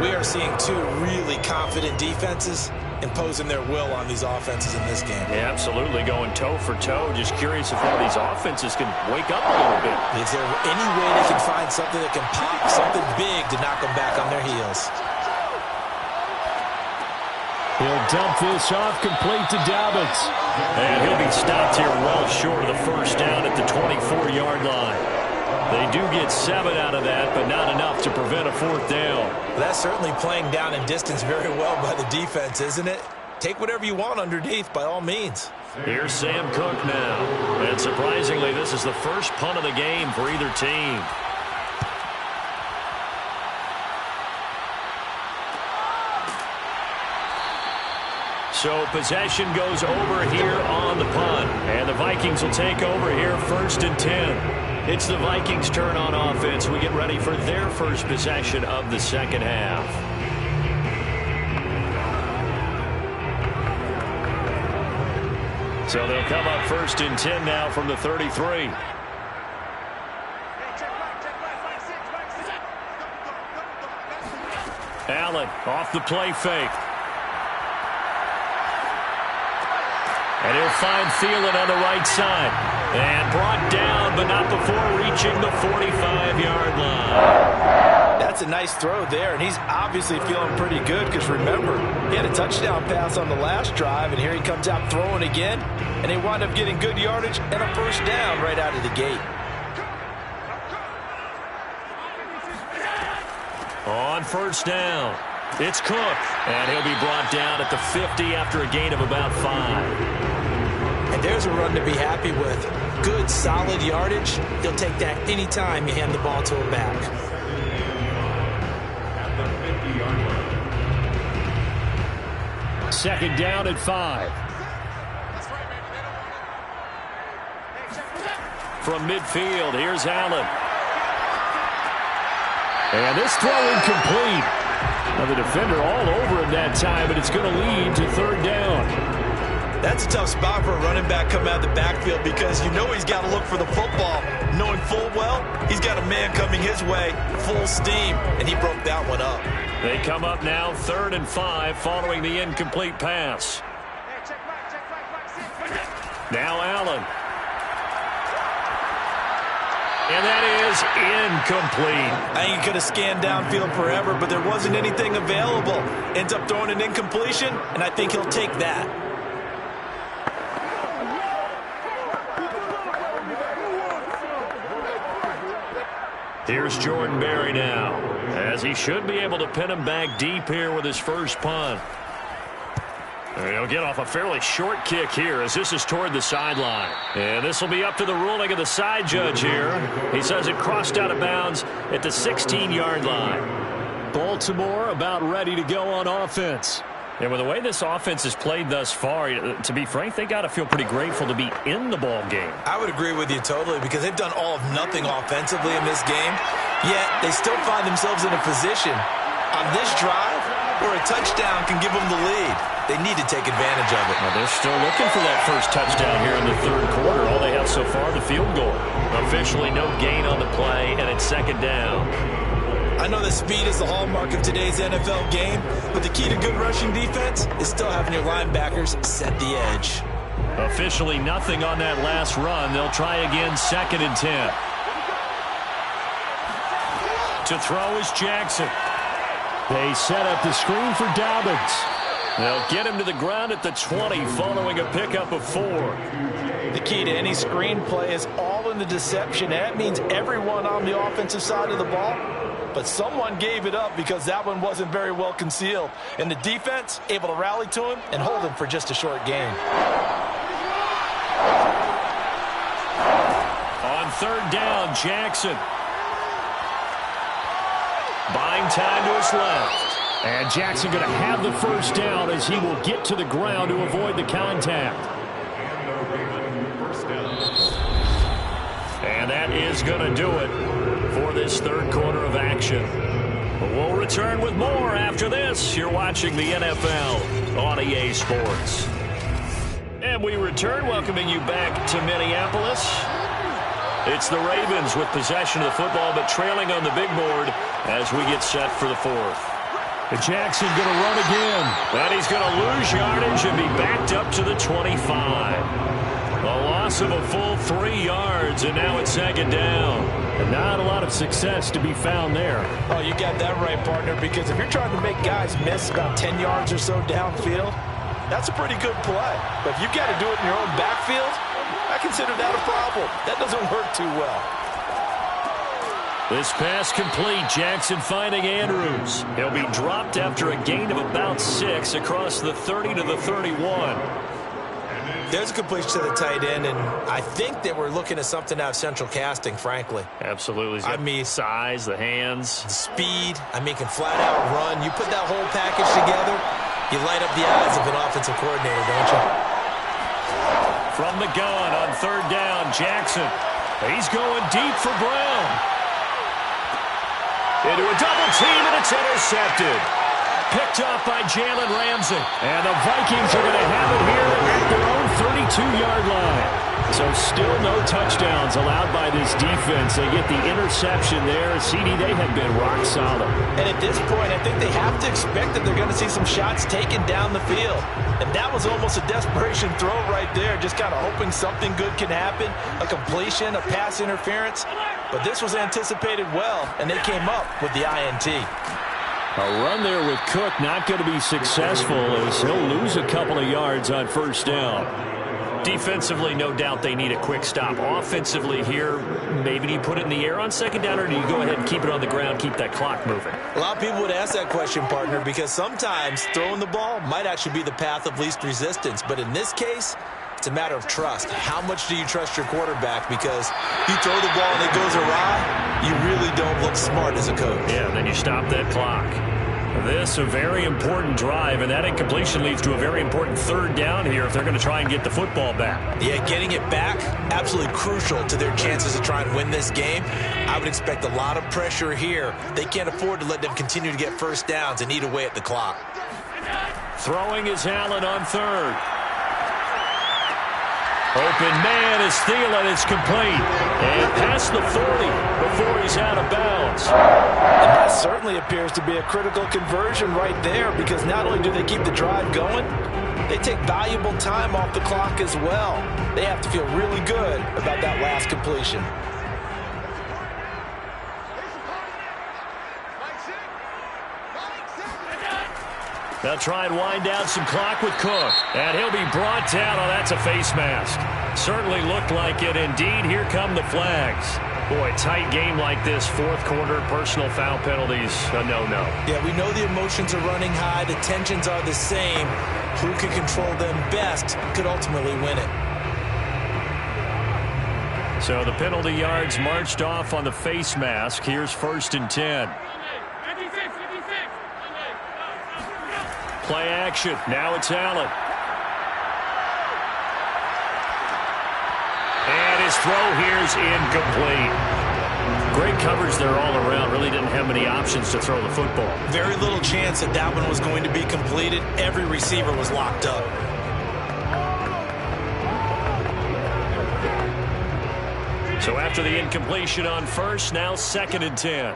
We are seeing two really confident defenses imposing their will on these offenses in this game. Yeah, absolutely, going toe for toe. Just curious if one of these offenses can wake up a little bit. Is there any way they can find something that can pop, something big to knock them back on their heels? He'll dump this off complete to Dobbins. And he'll be stopped here well short of the first down at the 24-yard line. They do get 7 out of that, but not enough to prevent a 4th down. That's certainly playing down in distance very well by the defense, isn't it? Take whatever you want underneath, by all means. Here's Sam Cook now. And surprisingly, this is the first punt of the game for either team. So possession goes over here on the punt. And the Vikings will take over here 1st and 10. It's the Vikings' turn on offense. We get ready for their first possession of the second half. So they'll come up 1st and 10 now from the 33. Allen off the play fake. And he'll find Thielen on the right side. And brought down, but not before reaching the 45-yard line. That's a nice throw there, and he's obviously feeling pretty good because, remember, he had a touchdown pass on the last drive, and here he comes out throwing again, and they wind up getting good yardage and a first down right out of the gate. On first down, it's Cook, and he'll be brought down at the 50 after a gain of about 5. And there's a run to be happy with. Good, solid yardage. He'll take that anytime you hand the ball to him back. Second down at 5. From midfield, here's Allen. And this throw incomplete. Now the defender all over him that time, but it's going to lead to 3rd down. That's a tough spot for a running back coming out of the backfield because you know he's got to look for the football, knowing full well he's got a man coming his way, full steam, and he broke that one up. They come up now 3rd and 5 following the incomplete pass. Now Allen. And that is incomplete. I think he could have scanned downfield forever, but there wasn't anything available. Ends up throwing an incompletion, and I think he'll take that. Here's Jordan Berry now, as he should be able to pin him back deep here with his first punt. And he'll get off a fairly short kick here as this is toward the sideline. And this will be up to the ruling of the side judge here. He says it crossed out of bounds at the 16-yard line. Baltimore about ready to go on offense. And with the way this offense has played thus far, to be frank, they got to feel pretty grateful to be in the ball game. I would agree with you totally because they've done all of nothing offensively in this game, yet they still find themselves in a position on this drive where a touchdown can give them the lead. They need to take advantage of it. Well, they're still looking for that first touchdown here in the 3rd quarter. All they have so far, the field goal. Officially no gain on the play, and it's 2nd down. I know that speed is the hallmark of today's NFL game, but the key to good rushing defense is still having your linebackers set the edge. Officially nothing on that last run. They'll try again 2nd and 10. To throw is Jackson. They set up the screen for Dobbins. They'll get him to the ground at the 20 following a pickup of 4. The key to any screen play is all in the deception. That means everyone on the offensive side of the ball. But someone gave it up because that one wasn't very well concealed. And the defense able to rally to him and hold him for just a short gain. On third down. Jackson buying time to his left. And Jackson going to have the first down as he will get to the ground to avoid the contact. And that is going to do it for this third quarter of action. We'll return with more after this. You're watching the NFL on EA Sports. And we return, welcoming you back to Minneapolis. It's the Ravens with possession of the football, but trailing on the big board as we get set for the fourth. And Jackson going to run again. And he's going to lose yardage and be backed up to the 25. A loss of a full 3 yards, and now it's second down. And not a lot of success to be found there. Oh, you got that right, partner, because if you're trying to make guys miss about 10 yards or so downfield, that's a pretty good play. But if you've got to do it in your own backfield, I consider that a problem. That doesn't work too well. This pass complete. Jackson finding Andrews. He'll be dropped after a gain of about 6 across the 30 to the 31. There's a completion to the tight end, and I think that we're looking at something out of central casting, frankly. Absolutely. I mean, size, the hands. Speed. I mean, can flat out run. You put that whole package together, you light up the eyes of an offensive coordinator, don't you? From the gun on third down, Jackson. He's going deep for Brown. Into a double team, and it's intercepted. Picked off by Jalen Ramsey. And the Vikings are going to have it here at their own 32-yard line. So still no touchdowns allowed by this defense. They get the interception there. CD, they have been rock solid. And at this point, I think they have to expect that they're going to see some shots taken down the field. And that was almost a desperation throw right there, just kind of hoping something good can happen, a completion, a pass interference. But this was anticipated well, and they came up with the INT. A run there with Cook not going to be successful as he'll lose a couple of yards on first down. Defensively, no doubt they need a quick stop. Offensively here, maybe do you put it in the air on second down, or do you go ahead and keep it on the ground, keep that clock moving? A lot of people would ask that question, partner, because sometimes throwing the ball might actually be the path of least resistance. But in this case, it's a matter of trust. How much do you trust your quarterback? Because you throw the ball and it goes awry, you really don't look smart as a coach. Yeah, then you stop that clock. This a very important drive, and that incompletion leads to a very important third down here if they're going to try and get the football back. Yeah, getting it back, absolutely crucial to their chances to try and win this game. I would expect a lot of pressure here. They can't afford to let them continue to get first downs and eat away at the clock. Throwing is Allen on third. Open man is Thielen. It's complete. And past the 40 before he's out of bounds. And that certainly appears to be a critical conversion right there, because not only do they keep the drive going, they take valuable time off the clock as well. They have to feel really good about that last completion. They'll try and wind down some clock with Cook. And he'll be brought down. Oh, that's a face mask. Certainly looked like it. Indeed, here come the flags. Boy, tight game like this, fourth quarter, personal foul penalties, a no-no. Yeah, we know the emotions are running high. The tensions are the same. Who can control them best could ultimately win it. So the penalty yards marched off on the face mask. Here's 1st and 10. Play action. Now it's Allen. And his throw here is incomplete. Great coverage there all around. Really didn't have many options to throw the football. Very little chance that that one was going to be completed. Every receiver was locked up. So after the incompletion on first, now 2nd and 10.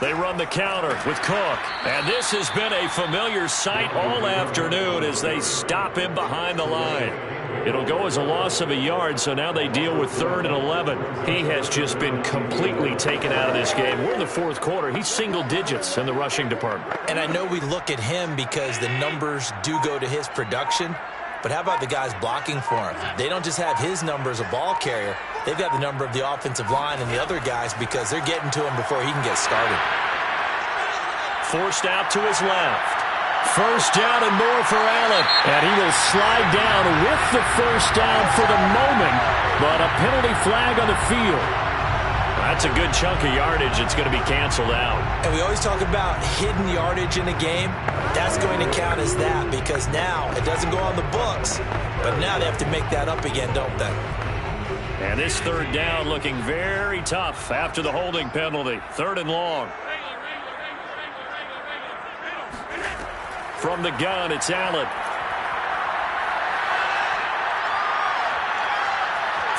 They run the counter with Cook. And this has been a familiar sight all afternoon as they stop him behind the line. It'll go as a loss of a yard, so now they deal with 3rd and 11. He has just been completely taken out of this game. We're in the fourth quarter. He's single digits in the rushing department. And I know we look at him because the numbers do go to his production. But how about the guys blocking for him? They don't just have his number as a ball carrier. They've got the number of the offensive line and the other guys because they're getting to him before he can get started. Forced out to his left. First down and more for Allen. And he will slide down with the first down for the moment, but a penalty flag on the field. That's a good chunk of yardage. It's going to be canceled out. And we always talk about hidden yardage in a game. That's going to count as that because now it doesn't go on the books, but now they have to make that up again, don't they? And this third down looking very tough after the holding penalty. Third and long. From the gun, it's Allen.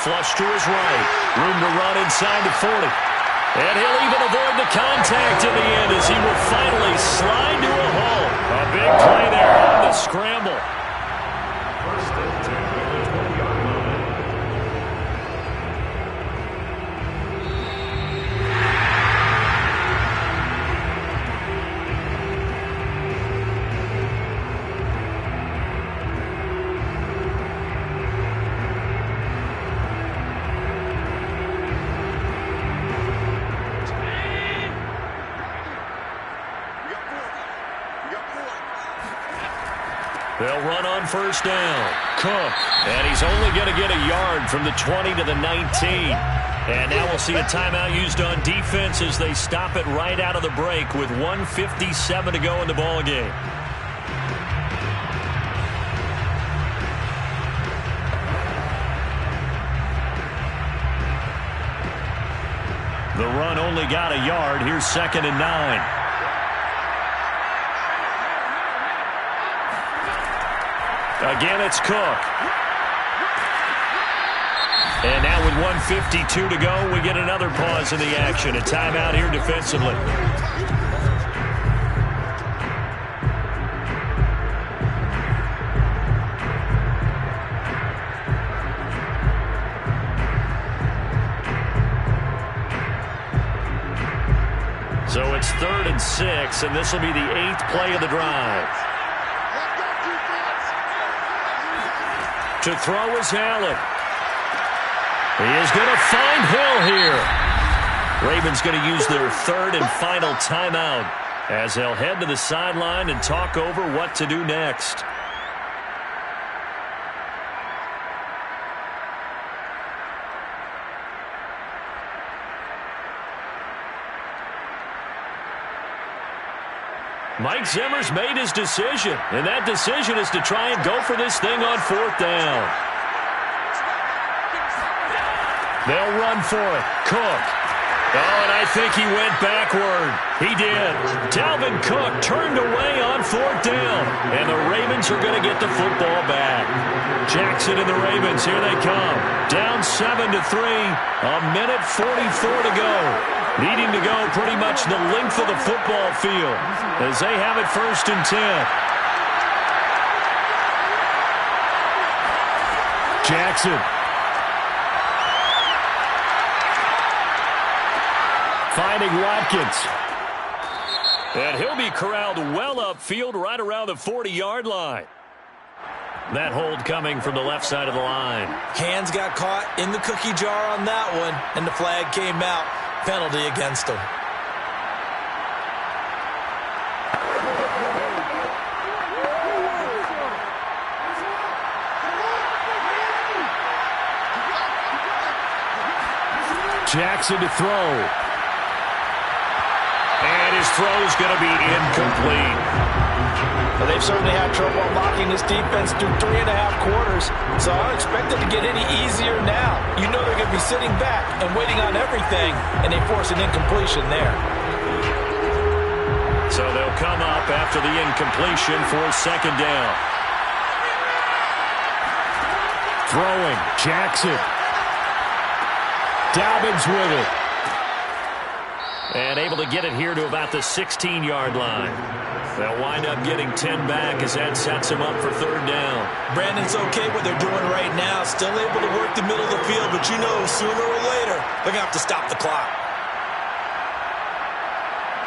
Flush to his right. Room to run inside the 40. And he'll even avoid the contact in the end as he will finally slide to a hole. A big play there on the scramble. First and 10 at the 20-yard line. They'll run on first down. Cook. And he's only going to get a yard from the 20 to the 19. And now we'll see a timeout used on defense as they stop it right out of the break with 1:57 to go in the ballgame. The run only got a yard. Here's 2nd and 9. Again, it's Cook. And now with 1:52 to go, we get another pause in the action. A timeout here defensively. So it's 3rd and 6, and this will be the 8th play of the drive. To throw is Allen. He is going to find Hill here. Ravens going to use their 3rd and final timeout as they'll head to the sideline and talk over what to do next. Mike Zimmer's made his decision, and that decision is to try and go for this thing on 4th down. They'll run for it. Cook. Oh, and I think he went backward. He did. Dalvin Cook turned away on 4th down, and the Ravens are going to get the football back. Jackson and the Ravens, here they come. Down 7-3, a minute 44 to go. Needing to go pretty much the length of the football field as they have it 1st and 10. Jackson. Finding Watkins. And he'll be corralled well upfield right around the 40-yard line. That hold coming from the left side of the line. Hands got caught in the cookie jar on that one, and the flag came out. Penalty against him. Jackson to throw. And his throw is going to be incomplete. Well, they've certainly had trouble unlocking this defense through 3.5 quarters, so I don't expect it to get any easier now. You know they're going to be sitting back and waiting on everything, and they force an incompletion there. So they'll come up after the incompletion for 2nd down. Throwing, Jackson. Dobbins with it. And able to get it here to about the 16-yard line. They'll wind up getting 10 back as that sets them up for 3rd down. Brandon's okay what they're doing right now. Still able to work the middle of the field, but you know sooner or later they're going to have to stop the clock.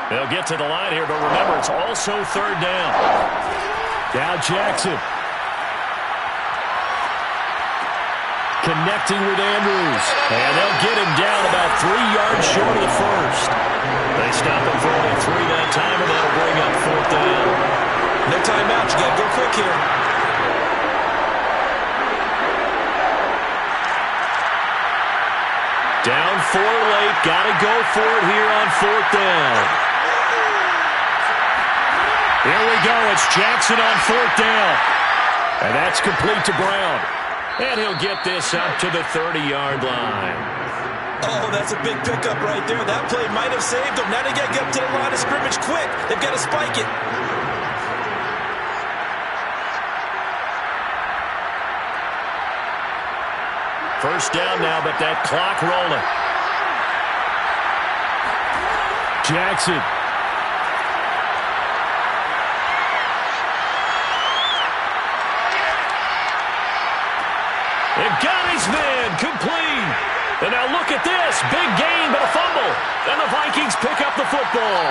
They'll get to the line here, but remember, it's also 3rd down. Now Jackson. Connecting with Andrews. And they'll get him down about 3 yards short of the first. They stop him for only 3 that time, and that'll bring up 4th down. No No timeout. You got to go quick here. Down 4 late. Got to go for it here on 4th down. Here we go. It's Jackson on 4th down. And that's complete to Brown. And he'll get this up to the 30-yard line. Oh, that's a big pickup right there. That play might have saved them. Now they got to get up to the line of scrimmage quick. They've got to spike it. First down now, but that clock rolling. Jackson. And got his man complete. And now look at this. Big gain, but a fumble. And the Vikings pick up the football.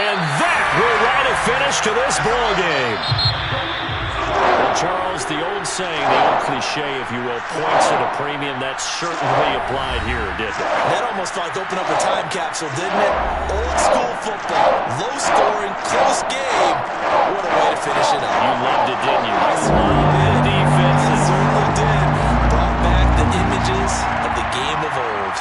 And that will write a finish to this ball game. Well, Charles, the old saying, the old cliche, if you will, points at a premium, that certainly applied here, didn't it? That almost like opened up a time capsule, didn't it? Old school football, low scoring, close game. What a way to finish it up. You loved it, didn't you? I certainly did. The defense. I certainly did. Brought back the images of the game of old.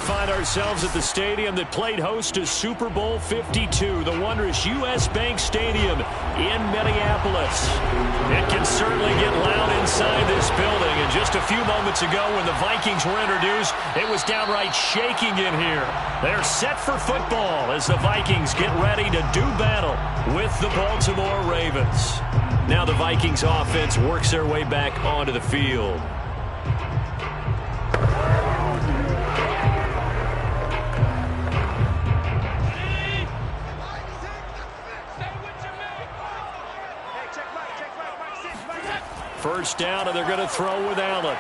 Find ourselves at the stadium that played host to Super Bowl 52, the wondrous U.S. Bank Stadium in Minneapolis. It can certainly get loud inside this building, and just a few moments ago when the Vikings were introduced, it was downright shaking in here. They're set for football as the Vikings get ready to do battle with the Baltimore Ravens. Now the Vikings offense works their way back onto the field. First down, and they're going to throw with Allen.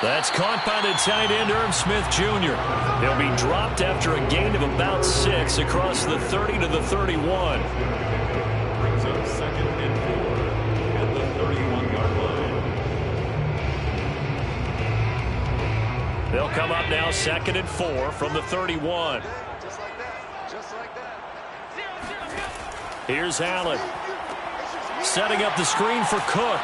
That's caught by the tight end, Irv Smith Jr. He'll be dropped after a gain of about 6 across the 30 to the 31. Brings up 2nd and 4 at the 31-yard line. They'll come up now 2nd and 4 from the 31. Just like that. Just like that. Here's Allen. Setting up the screen for Cook.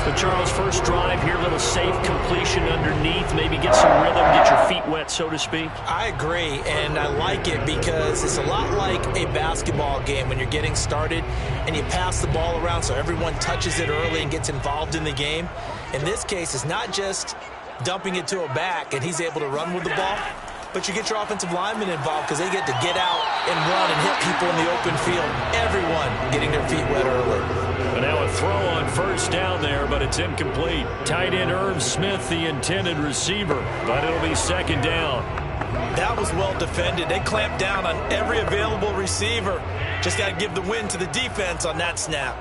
The So, Charles, first drive here, a little safe completion underneath. Maybe get some rhythm, get your feet wet, so to speak. I agree, and I like it because it's a lot like a basketball game when you're getting started and you pass the ball around so everyone touches it early and gets involved in the game. In this case, it's not just dumping it to a back and he's able to run with the ball, but you get your offensive linemen involved because they get to get out and run and hit people in the open field. Everyone getting their feet wet early. And now a throw on first down there, but it's incomplete. Tight end Irv Smith, the intended receiver, but it'll be second down. That was well defended. They clamped down on every available receiver. Just got to give the win to the defense on that snap.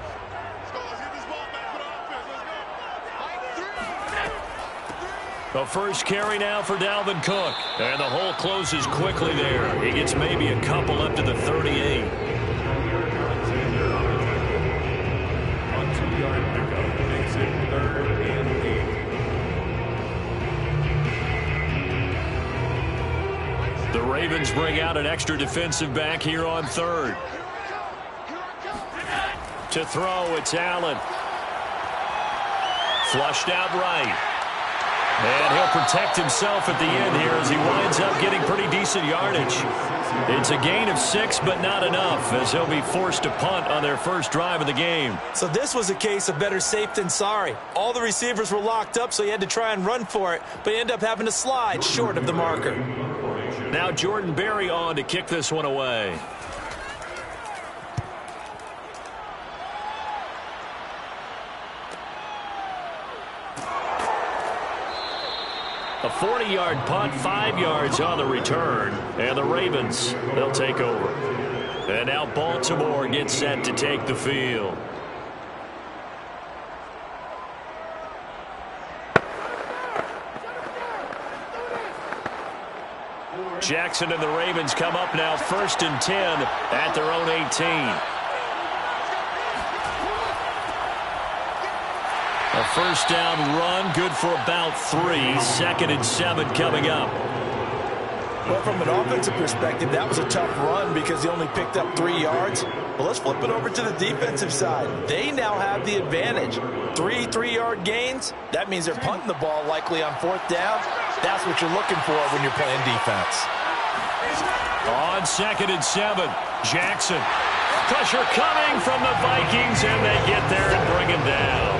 The first carry now for Dalvin Cook. And the hole closes quickly there. He gets maybe a couple up to the 38. On 2-yard pickup, makes it 3rd and 8. The Ravens bring out an extra defensive back here on 3rd. To throw, it's Allen. Flushed out right. And he'll protect himself at the end here as he winds up getting pretty decent yardage. It's a gain of 6, but not enough, as he'll be forced to punt on their first drive of the game. So this was a case of better safe than sorry. All the receivers were locked up, so he had to try and run for it, but he ended up having to slide short of the marker. Now Jordan Berry on to kick this one away. A 40-yard punt, 5 yards on the return. And the Ravens, they'll take over. And now Baltimore gets set to take the field. Jackson and the Ravens come up now 1st and 10 at their own 18. A first down run, good for about 3. 2nd and 7 coming up. Well, from an offensive perspective, that was a tough run because he only picked up 3 yards. Well, let's flip it over to the defensive side. They now have the advantage. 3 3-yard gains. That means they're punting the ball likely on 4th down. That's what you're looking for when you're playing defense. On 2nd and 7, Jackson. Pressure coming from the Vikings, and they get there and bring him down.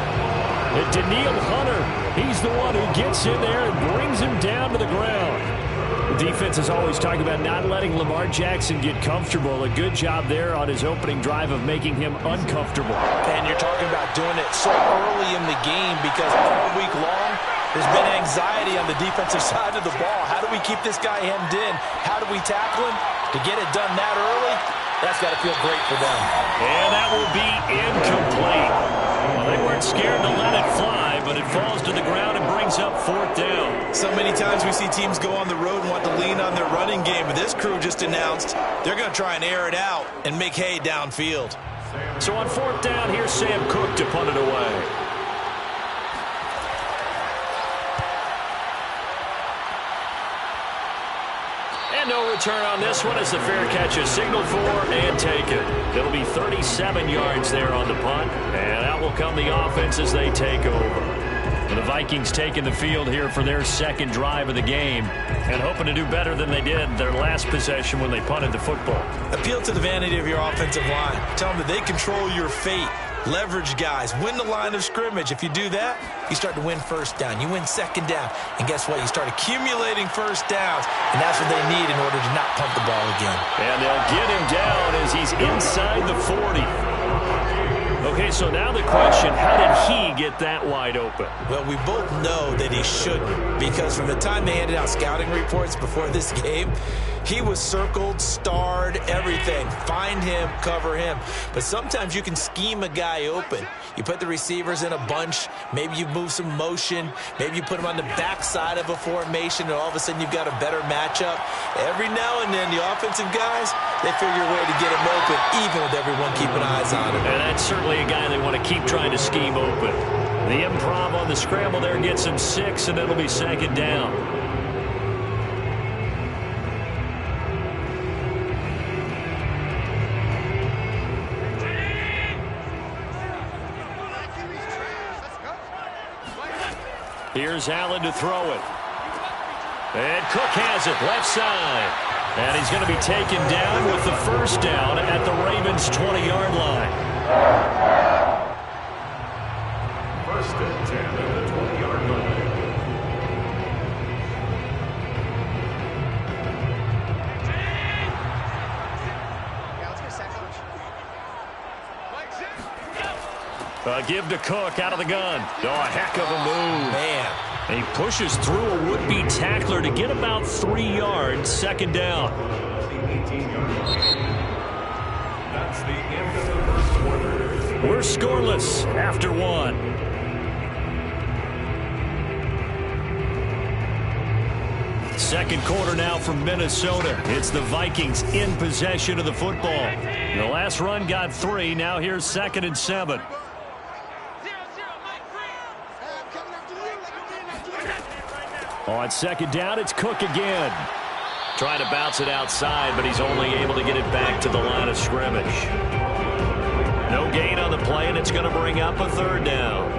And Daniil Hunter, he's the one who gets in there and brings him down to the ground. The defense is always talking about not letting Lamar Jackson get comfortable. A good job there on his opening drive of making him uncomfortable. And you're talking about doing it so early in the game because all week long there's been anxiety on the defensive side of the ball. How do we keep this guy hemmed in? How do we tackle him? To get it done that early, that's got to feel great for them. And that will be incomplete. Well, they weren't scared to let it fly, but it falls to the ground and brings up 4th down. So many times we see teams go on the road and want to lean on their running game, but this crew just announced they're going to try and air it out and make hay downfield. So on 4th down, here's Sam Cook to punt it away. And no return on this one as the fair catch is signaled for and taken. It'll be 37 yards there on the punt, and out will come the offense as they take over. And the Vikings taking the field here for their 2nd drive of the game and hoping to do better than they did their last possession when they punted the football. Appeal to the vanity of your offensive line. Tell them that they control your fate. Leverage guys. Win the line of scrimmage. If you do that, you start to win 1st down. You win 2nd down. And guess what? You start accumulating 1st downs. And that's what they need in order to not punt the ball again. And they'll get him down as he's inside the 40. Okay, so now the question, how did he get that wide open? Well, we both know that he shouldn't, because from the time they handed out scouting reports before this game, he was circled, starred, everything. Find him, cover him. But sometimes you can scheme a guy open. You put the receivers in a bunch. Maybe you move some motion. Maybe you put them on the backside of a formation, and all of a sudden you've got a better matchup. Every now and then, the offensive guys, they figure a way to get him open, even with everyone keeping eyes on him. And that's certainly a guy they want to keep trying to scheme open. The improv on the scramble there gets him 6, and it'll be 2nd down. Here's Allen to throw it. And Cook has it, left side. And he's going to be taken down with the first down at the Ravens' 20-yard line. First and 10 at the 20-yard line. A give to Cook out of the gun. Oh, a heck of a move. Man. And he pushes through a would-be tackler to get about 3 yards, second down. That's the end of the first quarter. We're scoreless after one. Second quarter now from Minnesota. It's the Vikings in possession of the football. The last run got 3. Now here's 2nd and 7. On second down, it's Cook again. Trying to bounce it outside, but he's only able to get it back to the line of scrimmage. No gain on the play, and it's going to bring up a 3rd down.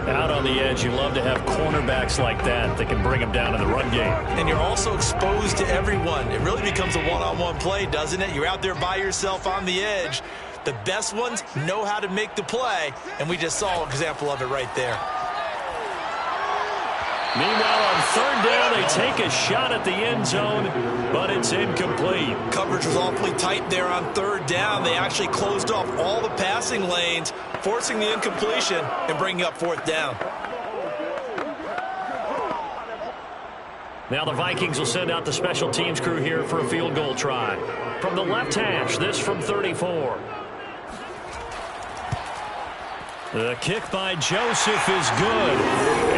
Out on the edge, you love to have cornerbacks like that can bring them down in the run game. And you're also exposed to everyone. It really becomes a one-on-one play, doesn't it? You're out there by yourself on the edge. The best ones know how to make the play, and we just saw an example of it right there. Meanwhile, on 3rd down, they take a shot at the end zone, but it's incomplete. Coverage was awfully tight there on 3rd down. They actually closed off all the passing lanes, forcing the incompletion and bringing up 4th down. Now the Vikings will send out the special teams crew here for a field goal try. From the left hash, this from 34. The kick by Joseph is good.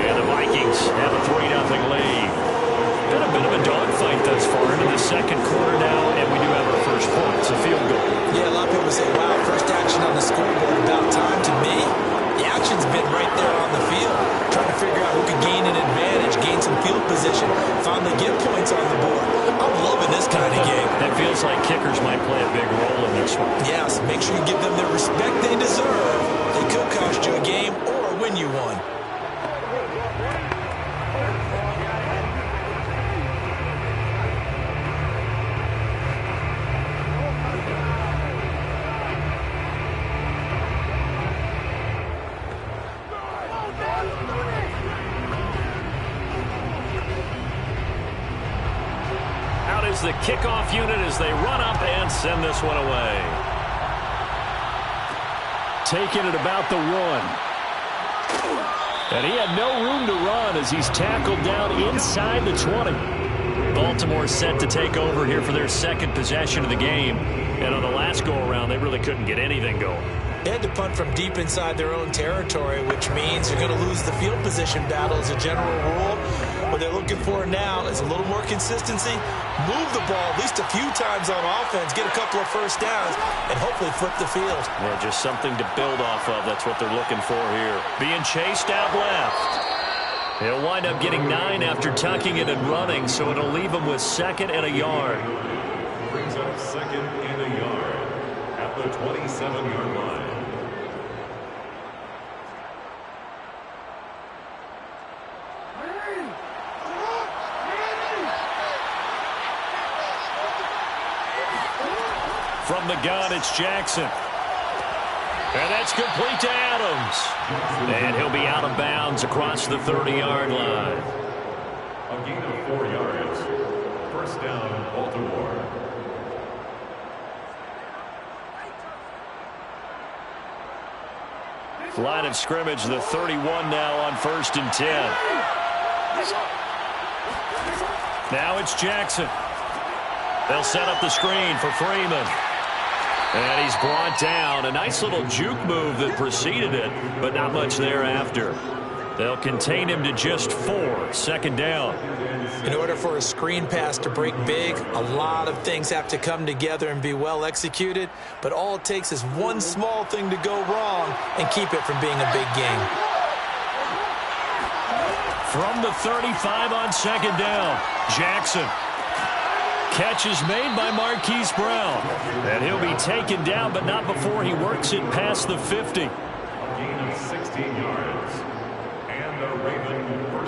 And the Vikings have a 3-0 lead. Been a bit of a dogfight thus far into the second quarter now, and we do have our first point. It's a field goal. Yeah, a lot of people say, wow, first action on the scoreboard, about time. To me, the action's been right there on the field, trying to figure out who could gain an advantage, gain some field position, finally get points on the board. I'm loving this kind of game. That feels like kickers might play a big role in this one. Yes, make sure you give them the respect they deserve. They could cost you a game or win you one. Out is the kickoff unit as they run up and send this one away. Taking it about the 1. And he had no room to run as he's tackled down inside the 20. Baltimore set to take over here for their second possession of the game. And on the last go-around, they really couldn't get anything going. They had to punt from deep inside their own territory, which means you're going to lose the field position battle as a general rule. What they're looking for now is a little more consistency, move the ball at least a few times on offense, get a couple of first downs, and hopefully flip the field. Yeah, just something to build off of. That's what they're looking for here. Being chased out left. He'll wind up getting 9 after tucking it and running, so it'll leave him with 2nd and a yard. Brings up 2nd and a yard at the 27-yard line. From the gun, it's Jackson. And that's complete to Adams. And he'll be out of bounds across the 30-yard line. A gain of 4 yards. First down, Baltimore. Line of scrimmage, the 31 now on 1st and 10. Now it's Jackson. They'll set up the screen for Freeman. And he's brought down. A nice little juke move that preceded it, but not much thereafter. They'll contain him to just 4. 2nd down. In order for a screen pass to break big, a lot of things have to come together and be well executed. But all it takes is one small thing to go wrong and keep it from being a big game. From the 35 on 2nd down, Jackson. Catch is made by Marquise Brown. And he'll be taken down, but not before he works it past the 50. A gain of 16 yards. And the Ravens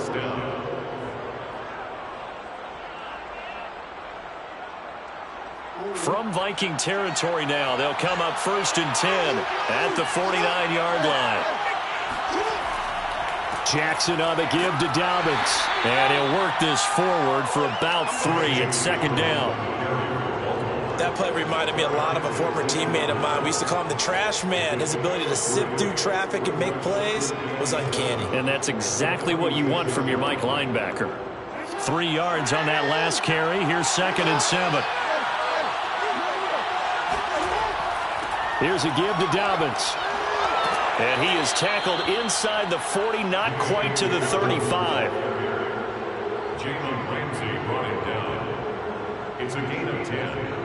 first down. From Viking territory now, they'll come up 1st and 10 at the 49-yard line. Jackson on the give to Dobbins. And he'll work this forward for about 3 at 2nd down. That play reminded me a lot of a former teammate of mine. We used to call him the trash man. His ability to sift through traffic and make plays was uncanny. And that's exactly what you want from your Mike linebacker. 3 yards on that last carry. Here's 2nd and 7. Here's a give to Dobbins. And he is tackled inside the 40, not quite to the 35. Jalen Ramsey brought him down. It's a gain of 10.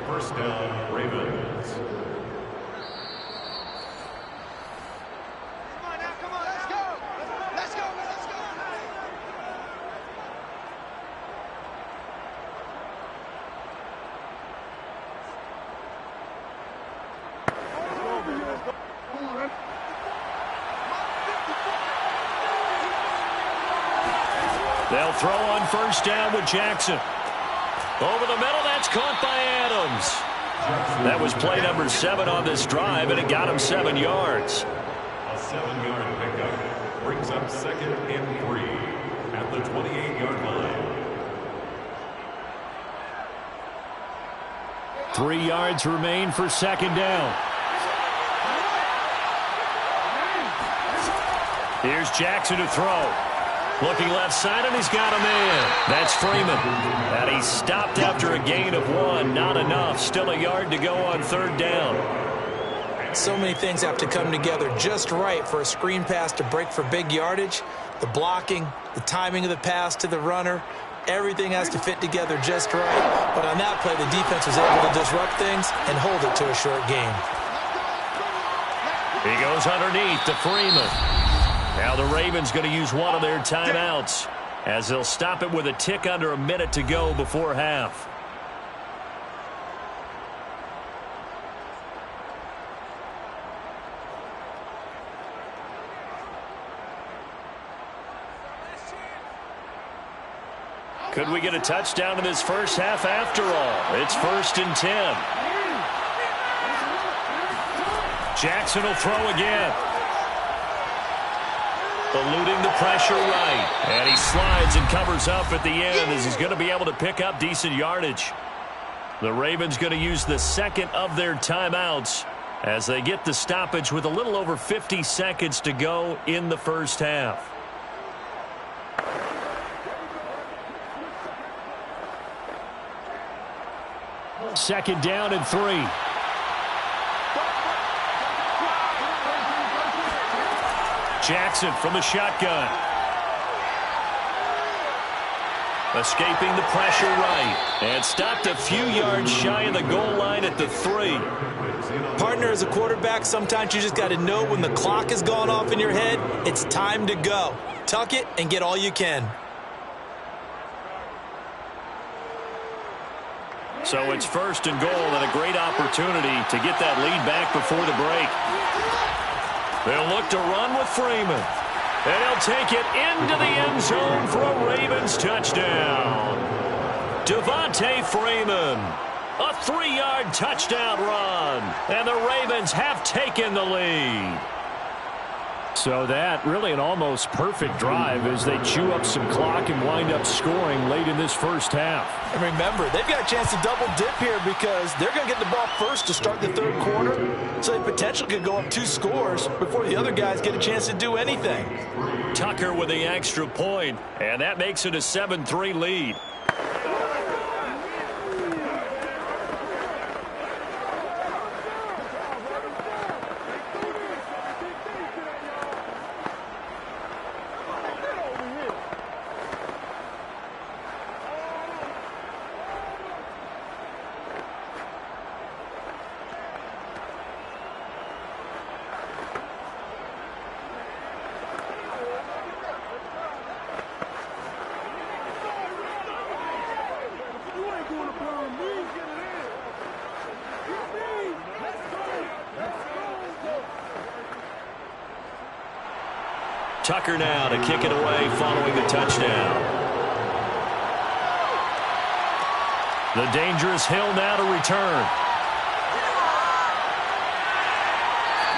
First down, Ravens. Come on now, come on, let's go. Let's go, let's go. They'll throw on 1st down with Jackson. Over the middle, that's caught by Adams. That was play number 7 on this drive, and it got him 7 yards. A 7-yard pickup brings up 2nd and 3 at the 28-yard line. 3 yards remain for 2nd down. Here's Jackson to throw. Looking left side, and he's got a man. That's Freeman. And he stopped after a gain of 1. Not enough. Still a yard to go on 3rd down. So many things have to come together just right for a screen pass to break for big yardage. The blocking, the timing of the pass to the runner, everything has to fit together just right. But on that play, the defense was able to disrupt things and hold it to a short game. He goes underneath to Freeman. Now the Ravens going to use one of their timeouts as they'll stop it with a tick under a minute to go before half. Could we get a touchdown in this first half after all? It's 1st and 10. Jackson will throw again. Eluding the pressure right. And he slides and covers up at the end as he's going to be able to pick up decent yardage. The Ravens going to use the 2nd of their timeouts as they get the stoppage with a little over 50 seconds to go in the first half. Second down and 3. Jackson from the shotgun. Escaping the pressure right. And stopped a few yards shy of the goal line at the 3. Partner, as a quarterback, sometimes you just got to know when the clock has gone off in your head, it's time to go. Tuck it and get all you can. So it's 1st and goal and a great opportunity to get that lead back before the break. They'll look to run with Freeman. And he'll take it into the end zone for a Ravens touchdown. Devontae Freeman. A 3-yard touchdown run. And the Ravens have taken the lead. So that really an almost perfect drive as they chew up some clock and wind up scoring late in this first half. And remember, they've got a chance to double dip here because they're going to get the ball first to start the 3rd quarter. So they potentially could go up 2 scores before the other guys get a chance to do anything. Tucker with the extra point, and that makes it a 7-3 lead. Tucker now to kick it away following the touchdown. The dangerous Hill now to return.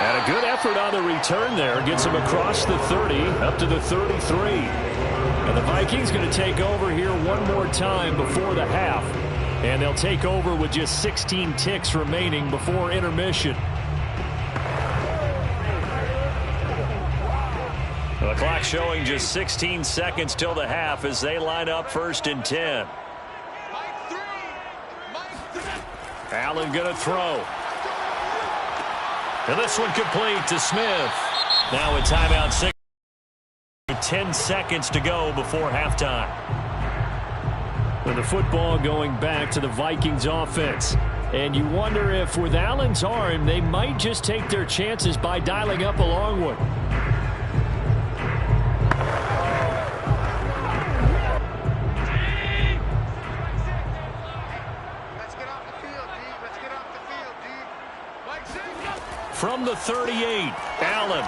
And a good effort on the return there. Gets him across the 30, up to the 33. And the Vikings going to take over here one more time before the half. And they'll take over with just 16 ticks remaining before intermission. The clock showing just 16 seconds till the half as they line up 1st and 10. Allen going to throw. And this one complete to Smith. Now a timeout, 10 seconds to go before halftime. With the football going back to the Vikings offense. And you wonder if with Allen's arm, they might just take their chances by dialing up a long one. From the 38, Allen.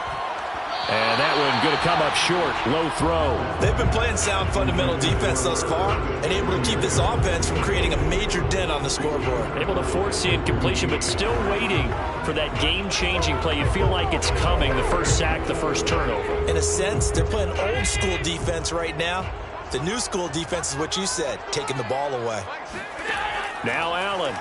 And that one going to come up short. Low throw. They've been playing sound fundamental defense thus far and able to keep this offense from creating a major dent on the scoreboard. Able to force the incompletion, but still waiting for that game-changing play. You feel like it's coming. The first sack, the first turnover. In a sense, they're playing old-school defense right now. The new-school defense is what you said, taking the ball away. Now Allen.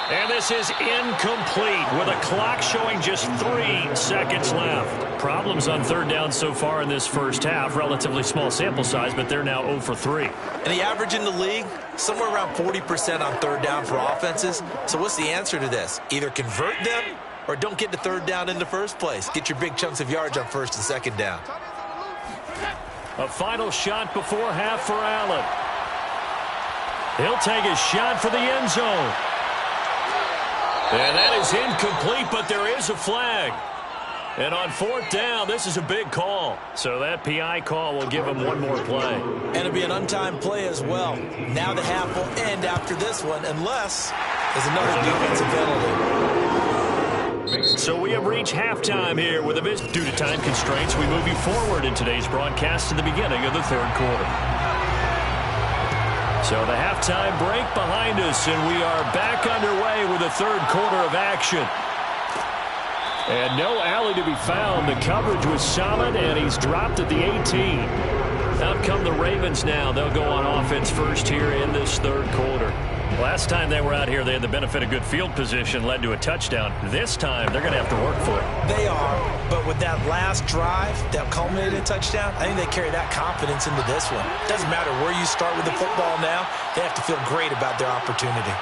And this is incomplete with a clock showing just 3 seconds left. Problems on 3rd down so far in this first half. Relatively small sample size, but they're now 0 for 3. And the average in the league, somewhere around 40% on 3rd down for offenses. So what's the answer to this? Either convert them or don't get to 3rd down in the first place. Get your big chunks of yards on 1st and 2nd down. A final shot before half for Allen. He'll take a shot for the end zone. And that is incomplete, but there is a flag. And on 4th down, this is a big call. So that PI call will give him one more play. And it'll be an untimed play as well. Now the half will end after this one, unless there's another defensive penalty. So we have reached halftime here with a visit. Due to time constraints, we move you forward in today's broadcast to the beginning of the 3rd quarter. So the halftime break behind us, and we are back underway with the 3rd quarter of action. And no Alley to be found. The coverage was solid, and he's dropped at the 18. Out come the Ravens now. They'll go on offense first here in this 3rd quarter. Last time they were out here, they had the benefit of good field position, led to a touchdown. This time, they're going to have to work for it. They are, but with that last drive that culminated in a touchdown, I think they carry that confidence into this one. Doesn't matter where you start with the football now, they have to feel great about their opportunity.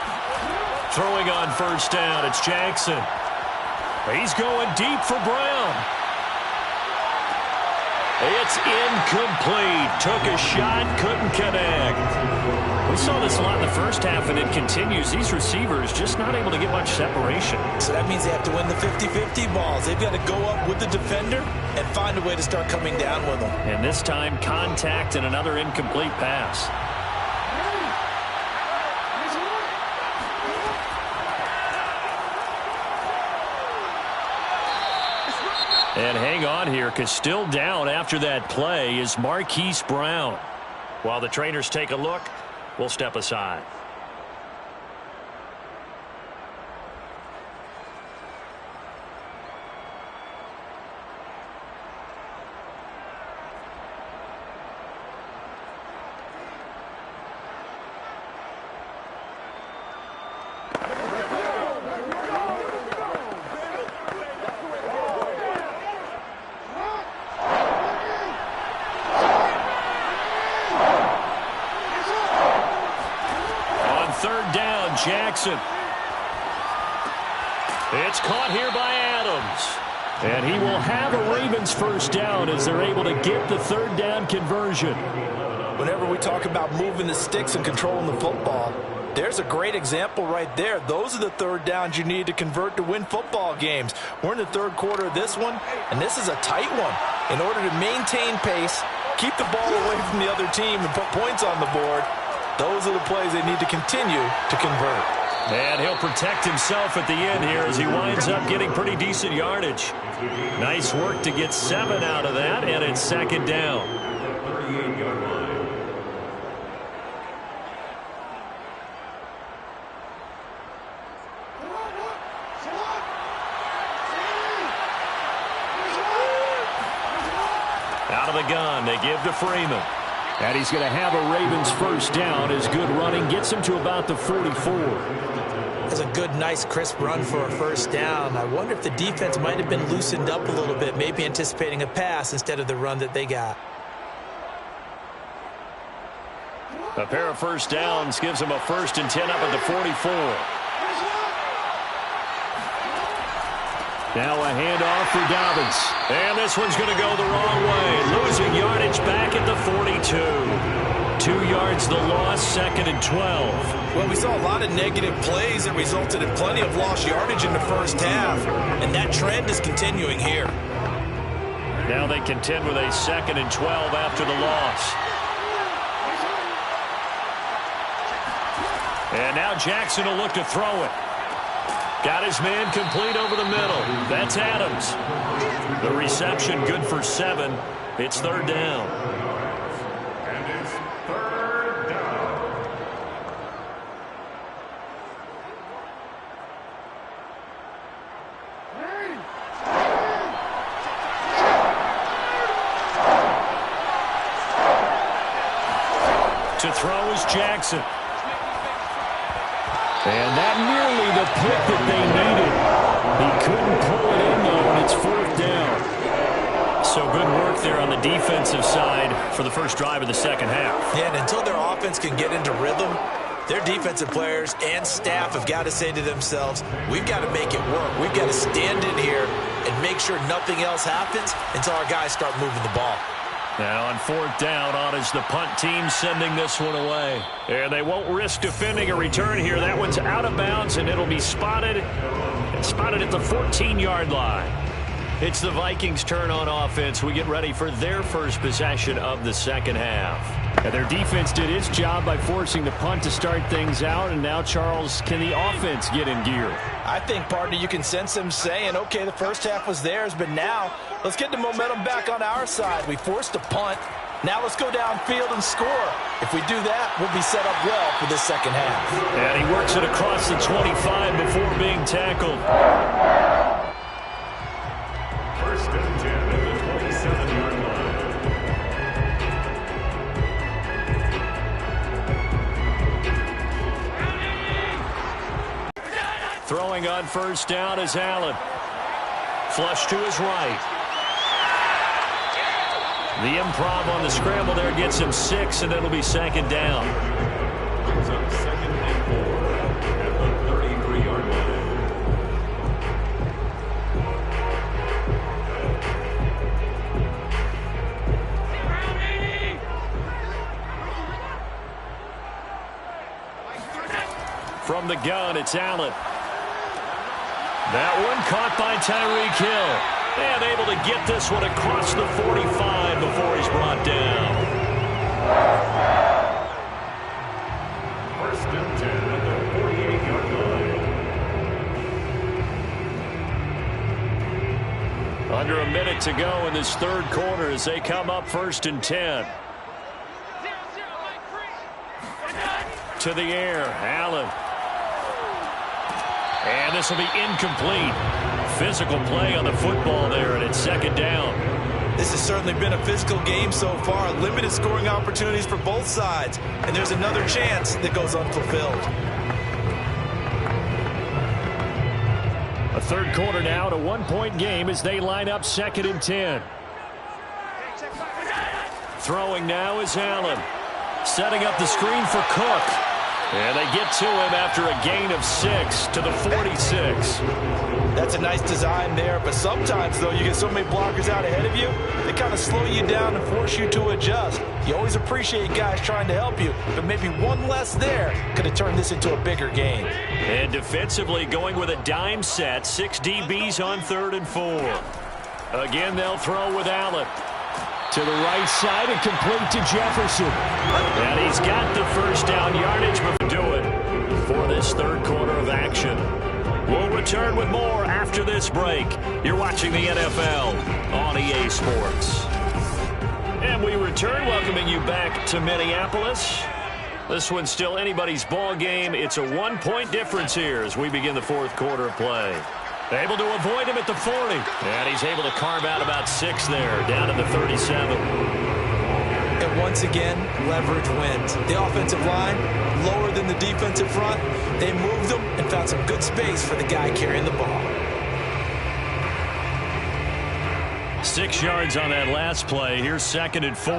Throwing on 1st down, it's Jackson. He's going deep for Brown. It's incomplete. Took a shot, couldn't connect. We saw this a lot in the first half, and it continues. These receivers just not able to get much separation. So that means they have to win the 50-50 balls. They've got to go up with the defender and find a way to start coming down with them. And this time, contact and another incomplete pass. And hang on here, because still down after that play is Marquise Brown. While the trainers take a look, we'll step aside. Jackson. It's caught here by Adams. And he will have a Ravens 1st down as they're able to get the 3rd down conversion. Whenever we talk about moving the sticks and controlling the football, there's a great example right there. Those are the 3rd downs you need to convert to win football games. We're in the 3rd quarter of this one, and this is a tight one. In order to maintain pace, keep the ball away from the other team, and put points on the board, those are the plays they need to continue to convert. And he'll protect himself at the end here as he winds up getting pretty decent yardage. Nice work to get 7 out of that, and it's second down. 38-yard line. Out of the gun, they give to Freeman. And he's going to have a Ravens first down. His good running gets him to about the 44. That's a good, nice, crisp run for a first down. I wonder if the defense might have been loosened up a little bit, maybe anticipating a pass instead of the run that they got. A pair of first downs gives him a 1st and 10 up at the 44. Now a handoff for Dobbins. And this one's going to go the wrong way. Losing yardage back at the 42. 2 yards the loss, 2nd and 12. Well, we saw a lot of negative plays that resulted in plenty of lost yardage in the first half. And that trend is continuing here. Now they contend with a 2nd and 12 after the loss. And now Jackson will look to throw it. Got his man complete over the middle. That's Adams. The reception good for 7. It's 3rd down. And it's 3rd down. To throw is Jackson. And that nearly the pick that they needed. He couldn't pull it in, though, and it's 4th down. So good work there on the defensive side for the first drive of the second half. Yeah, and until their offense can get into rhythm, their defensive players and staff have got to say to themselves, we've got to make it work. We've got to stand in here and make sure nothing else happens until our guys start moving the ball. Now on 4th down, on is the punt team sending this one away. And they won't risk defending a return here. That one's out of bounds, and it'll be spotted at the 14-yard line. It's the Vikings' turn on offense. We get ready for their first possession of the second half. And their defense did its job by forcing the punt to start things out. And now, Charles, can the offense get in gear? I think, partner, you can sense them saying, okay, the first half was theirs, but now let's get the momentum back on our side. We forced a punt. Now let's go downfield and score. If we do that, we'll be set up well for this second half. And he works it across the 25 before being tackled. 1st and 10 at the 27-yard line. Throwing on first down is Allen. Flush to his right. The improv on the scramble there gets him 6, and it'll be 2nd down. Brings up 2nd and 4 at the 33-yard line. From the gun, it's Allen. That one caught by Tyreek Hill. And able to get this one across the 45 before he's brought down. 1st and 10 at the 48-yard line. Under a minute to go in this 3rd quarter as they come up 1st and 10. To the air, Allen. And this will be incomplete. Physical play on the football there, and it's 2nd down. This has certainly been a physical game so far. Limited scoring opportunities for both sides. And there's another chance that goes unfulfilled. A 3rd quarter now, and a 1-point game as they line up 2nd and 10. Throwing now is Allen. Setting up the screen for Cook. And they get to him after a gain of 6 to the 46. That's a nice design there, but sometimes, though, you get so many blockers out ahead of you, they kind of slow you down and force you to adjust. You always appreciate guys trying to help you, but maybe one less there could have turned this into a bigger game. And defensively going with a dime set, 6 DBs on 3rd and 4. Again, they'll throw with Allen. To the right side and complete to Jefferson. And he's got the first down yardage, but do it for this 3rd quarter of return with more after this break. You're watching the NFL on EA Sports. And we return, welcoming you back to Minneapolis. This one's still anybody's ball game. It's a 1-point difference here as we begin the fourth quarter of play. Able to avoid him at the 40. And he's able to carve out about 6 there, down to the 37. And once again, leverage wins. The offensive line, lower than the defensive front. They moved them and found some good space for the guy carrying the ball. 6 yards on that last play. Here's 2nd and 4.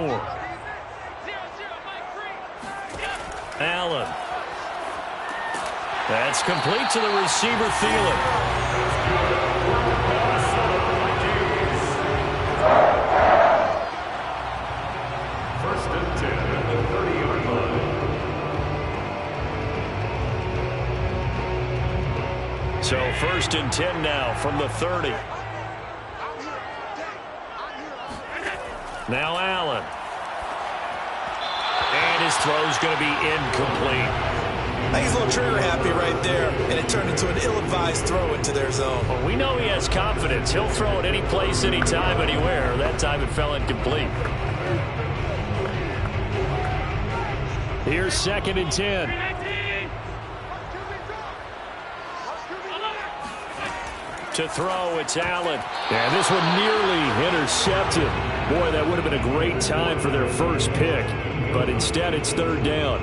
Allen. That's complete to the receiver, Thielen. First and 10 at the 30-yard line. So 1st and 10 now from the 30. Now Allen. And his throw's going to be incomplete. I think he's a little trigger happy right there, and it turned into an ill-advised throw into their zone. Well, we know he has confidence. He'll throw it any place, anytime, anywhere. That time it fell incomplete. Here's 2nd and 10. To throw, it's Allen. And this one nearly intercepted. Boy, that would have been a great time for their first pick. But instead, it's 3rd down.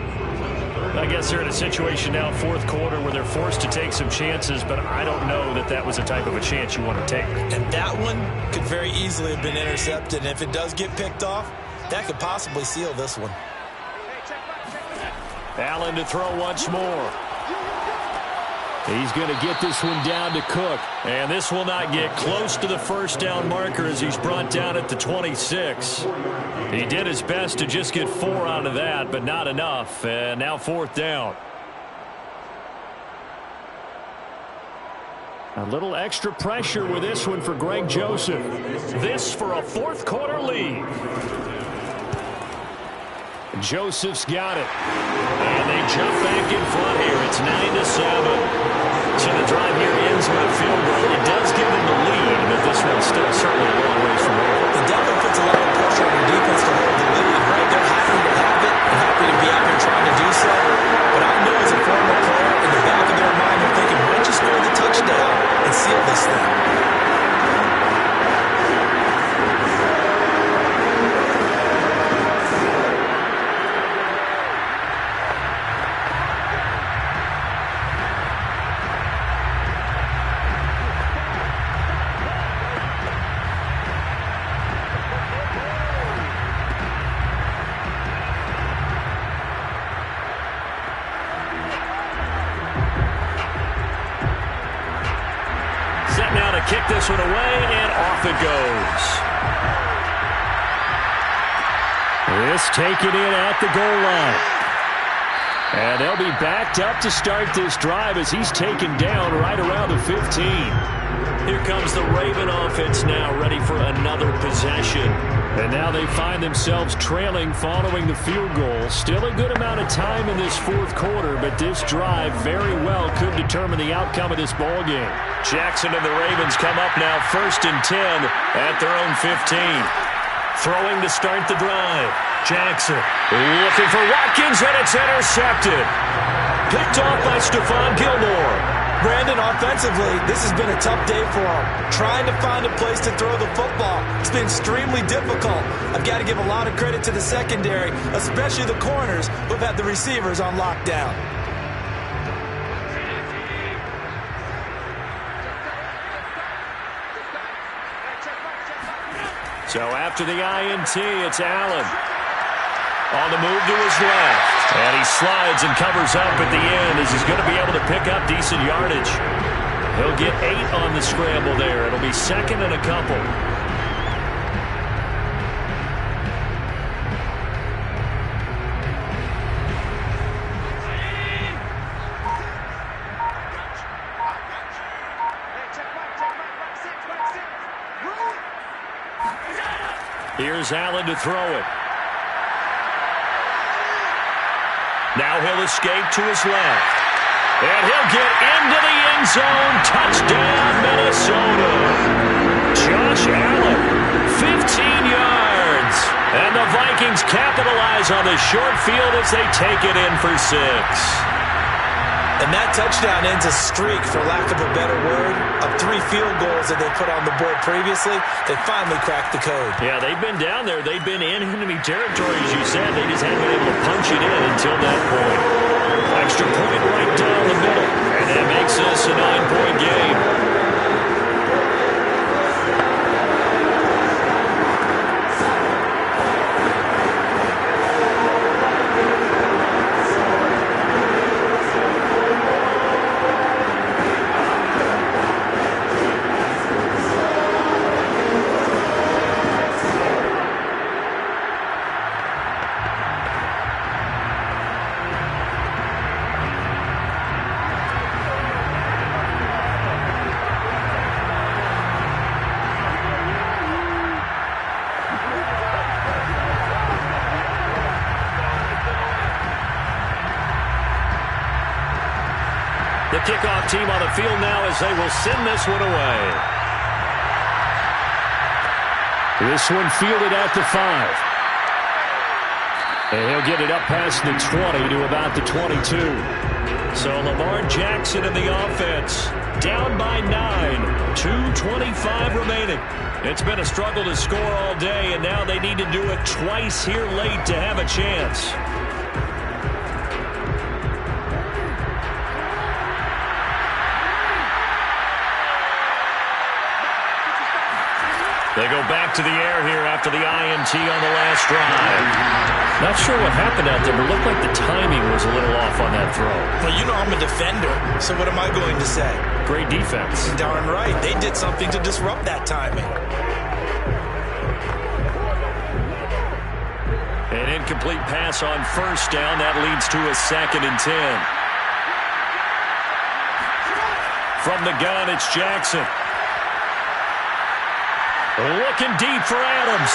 I guess they're in a situation now, 4th quarter, where they're forced to take some chances, but I don't know that that was the type of a chance you want to take. And that one could very easily have been intercepted. And if it does get picked off, that could possibly seal this one. Allen to throw once more. He's going to get this one down to Cook. And this will not get close to the 1st down marker as he's brought down at the 26. He did his best to just get 4 out of that, but not enough. And now 4th down. A little extra pressure with this one for Greg Joseph. This for a 4th quarter lead. Joseph's got it. And they jump back in front here. It's 9-7. So the drive here ends with a field goal. It does give them the lead, but this one's still certainly a long ways from over. It definitely puts a lot of pressure on the defense to hold the lead, right? They're happy to have it and happy to be out there trying to do so. But I know as a former player, in the back of their mind, they're thinking, why don't you score the touchdown and seal this thing? Kick this one away, and off it goes. This taken in at the goal line. And they'll be backed up to start this drive as he's taken down right around the 15. Here comes the Raven offense now, ready for another possession. And now they find themselves trailing following the field goal. Still a good amount of time in this 4th quarter, but this drive very well could determine the outcome of this ball game. Jackson and the Ravens come up now 1st and 10 at their own 15. Throwing to start the drive. Jackson looking for Watkins, and it's intercepted. Picked off by Stephon Gilmore. Brandon, offensively, this has been a tough day for him. Trying to find a place to throw the football. It's been extremely difficult. I've got to give a lot of credit to the secondary, especially the corners who've had the receivers on lockdown. So after the INT, it's Allen. On the move to his left. And he slides and covers up at the end as he's going to be able to pick up decent yardage. He'll get 8 on the scramble there. It'll be 2nd and a couple. Here's Allen to throw it. Now he'll escape to his left. And he'll get into the end zone. Touchdown, Minnesota. Josh Allen, 15 yards. And the Vikings capitalize on the short field as they take it in for 6. And that touchdown ends a streak, for lack of a better word, of 3 field goals that they put on the board previously. They finally cracked the code. Yeah, they've been down there. They've been in enemy territory, as you said. They just haven't been able to punch it in until that point. Extra point right down the middle. And that makes this a 9-point game. The kickoff team on the field now as they will send this one away. This one fielded at the 5. And he'll get it up past the 20 to about the 22. So Lamar Jackson in the offense, down by 9, 2:25 remaining. It's been a struggle to score all day, and now they need to do it twice here late to have a chance. They go back to the air here after the INT on the last drive. Not sure what happened out there, but it looked like the timing was a little off on that throw. Well, you know I'm a defender, so what am I going to say? Great defense. Darn right. They did something to disrupt that timing. An incomplete pass on first down. That leads to a 2nd and 10. From the gun, it's Jackson. Looking deep for Adams.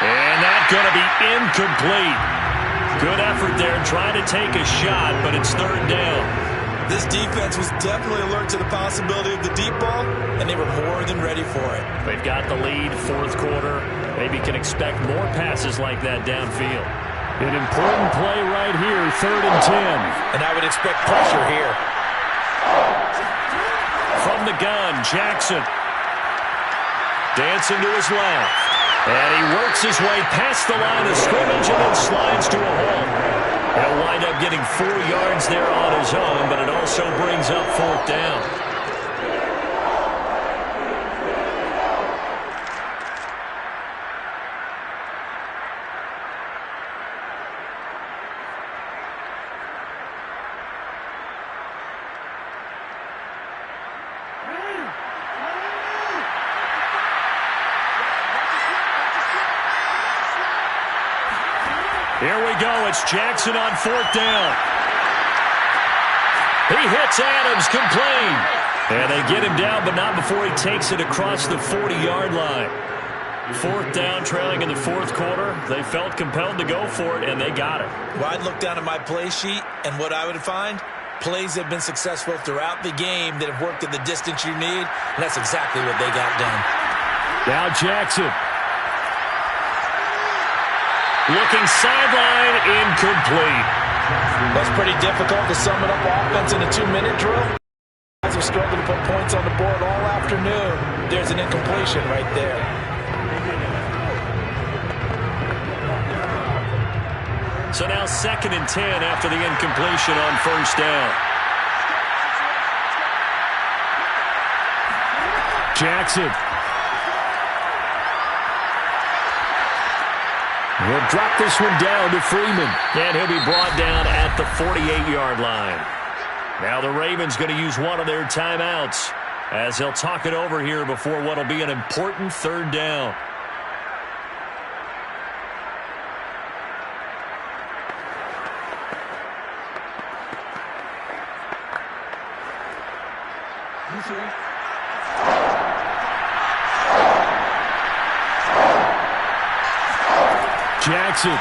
And that's going to be incomplete. Good effort there trying to take a shot, but it's 3rd down. This defense was definitely alert to the possibility of the deep ball, and they were more than ready for it. They've got the lead, 4th quarter. Maybe can expect more passes like that downfield. An important play right here, 3rd and 10. And I would expect pressure here. From the gun, Jackson. Dancing to his left. And he works his way past the line of scrimmage and then slides to a halt. He'll wind up getting 4 yards there on his own, but it also brings up 4th down. Here we go. It's Jackson on 4th down. He hits Adams, complete. And they get him down, but not before he takes it across the 40-yard line. 4th down, trailing in the 4th quarter. They felt compelled to go for it, and they got it. Well, I'd look down at my play sheet, and what I would find, plays have been successful throughout the game that have worked in the distance you need, and that's exactly what they got done. Now Jackson. Looking sideline, incomplete. That's pretty difficult to sum it up offense in a 2-minute drill. Guys are struggling to put points on the board all afternoon. There's an incompletion right there. So now 2nd and 10 after the incompletion on 1st down. Jackson. We'll drop this one down to Freeman. And he'll be brought down at the 48-yard line. Now the Ravens going to use one of their timeouts as they'll talk it over here before what will be an important 3rd down. Jackson.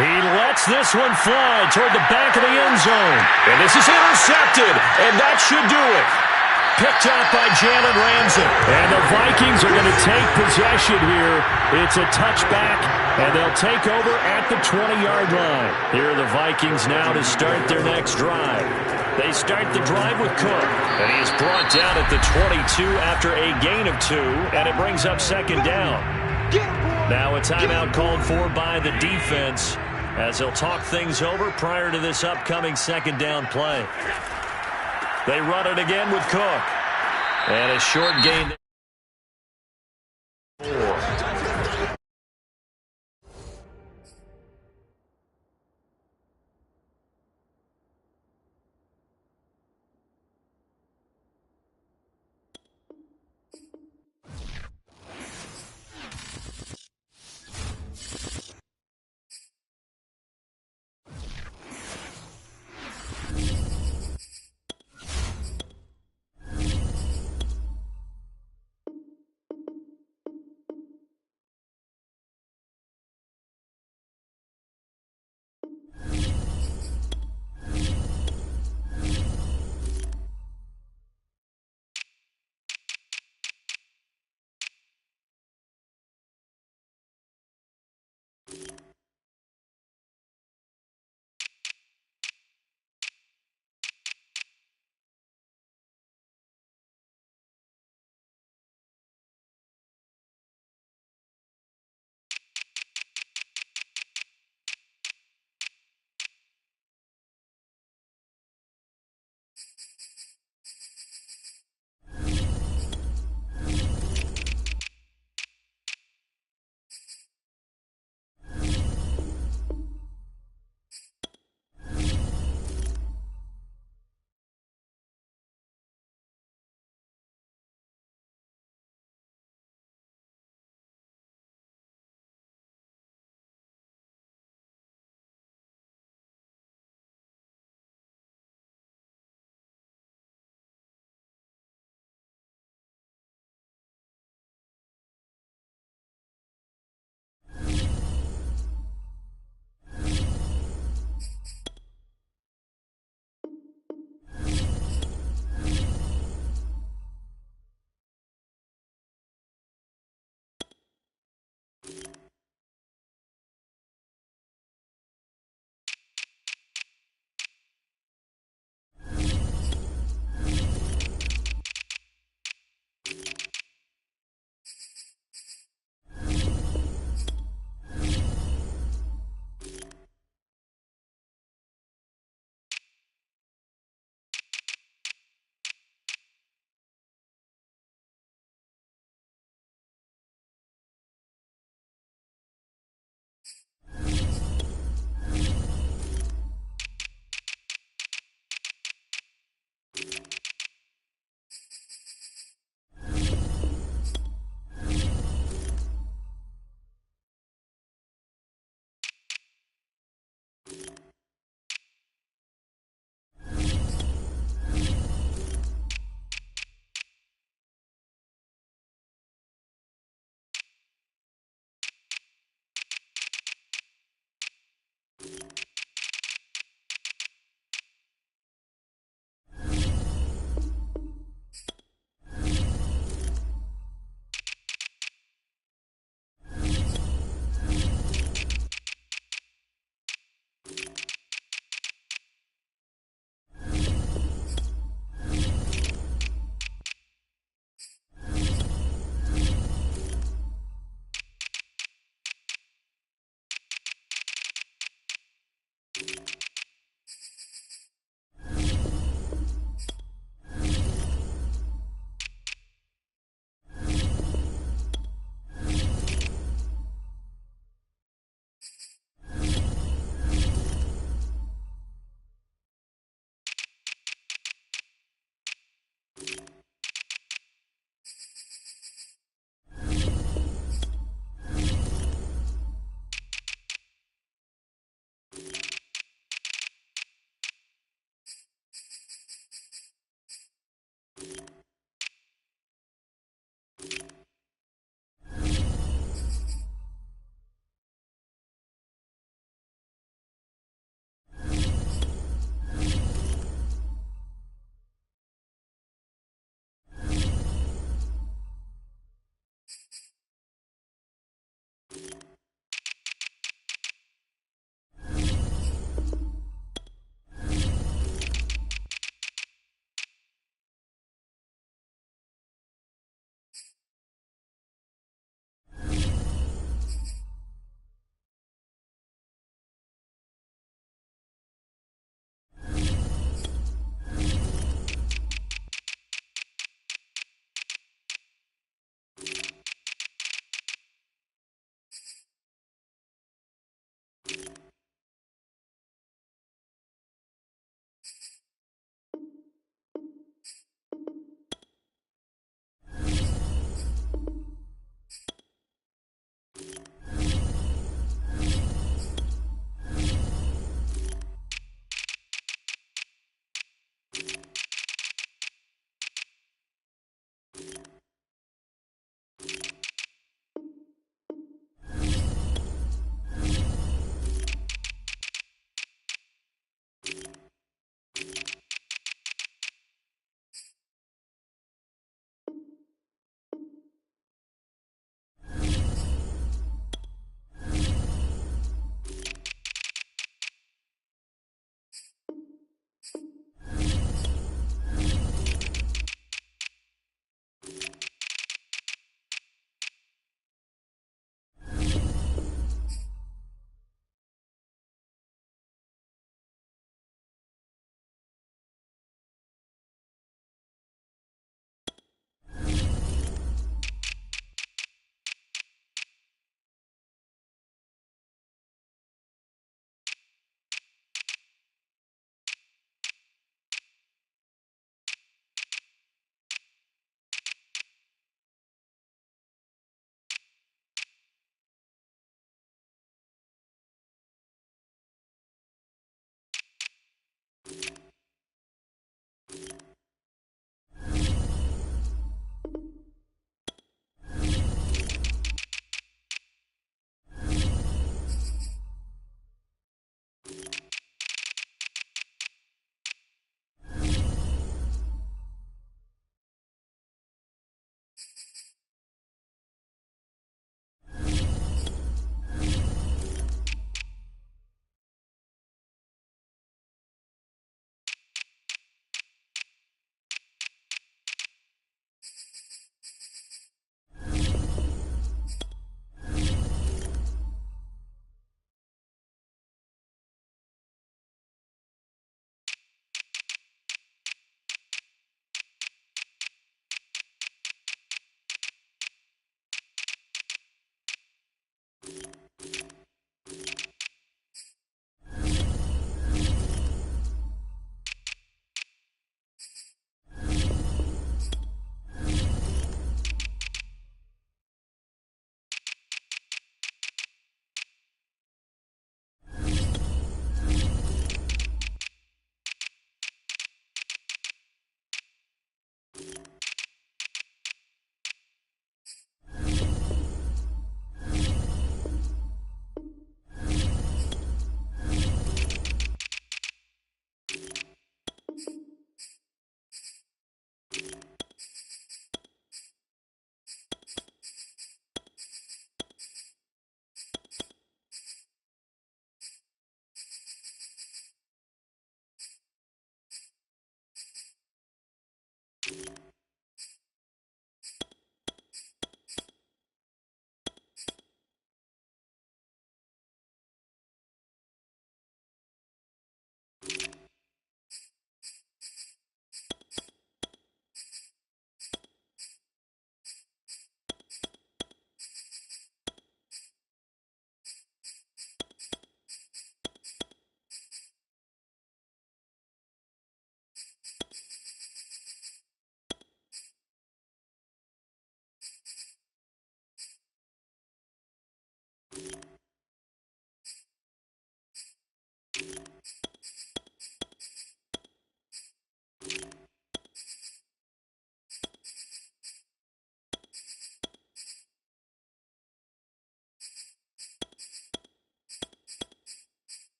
He lets this one fly toward the back of the end zone. And this is intercepted, and that should do it. Picked up by Jalen Ramsey. And the Vikings are going to take possession here. It's a touchback, and they'll take over at the 20-yard line. Here are the Vikings now to start their next drive. They start the drive with Cook, and he is brought down at the 22 after a gain of 2, and it brings up second down. Now a timeout called for by the defense as they'll talk things over prior to this upcoming second down play. They run it again with Cook. And a short gain. 4.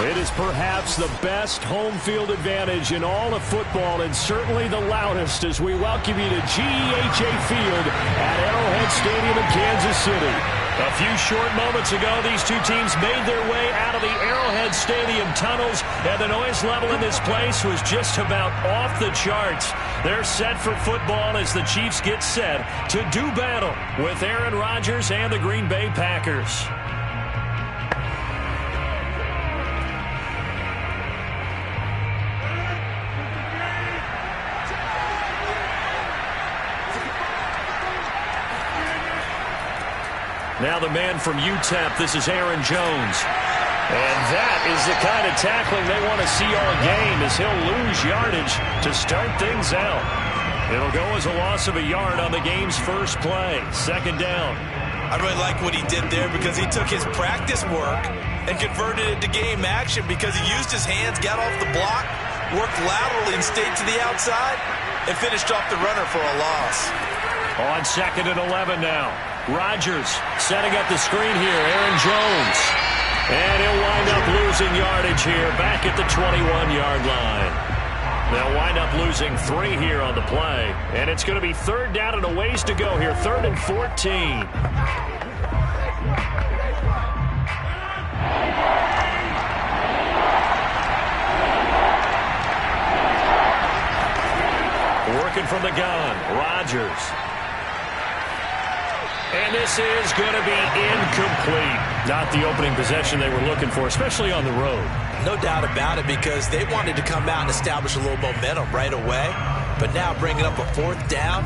It is perhaps the best home field advantage in all of football, and certainly the loudest, as we welcome you to GEHA Field at Arrowhead Stadium in Kansas City. A few short moments ago, these two teams made their way out of the Arrowhead Stadium tunnels, and the noise level in this place was just about off the charts. They're set for football as the Chiefs get set to do battle with Aaron Rodgers and the Green Bay Packers. Now the man from UTEP, this is Aaron Jones. And that is the kind of tackling they want to see all game, as he'll lose yardage to start things out. It'll go as a loss of a yard on the game's first play. Second down. I really like what he did there because he took his practice work and converted it to game action because he used his hands, got off the block, worked laterally and stayed to the outside, and finished off the runner for a loss. On 2nd and 11 now. Rodgers setting up the screen here. Aaron Jones. And he'll wind up losing yardage here back at the 21-yard line. They'll wind up losing 3 here on the play. And it's going to be 3rd down and a ways to go here. 3rd and 14. Working from the gun. Rodgers. And this is going to be incomplete. Not the opening possession they were looking for, especially on the road. No doubt about it, because they wanted to come out and establish a little momentum right away. But now bringing up a 4th down,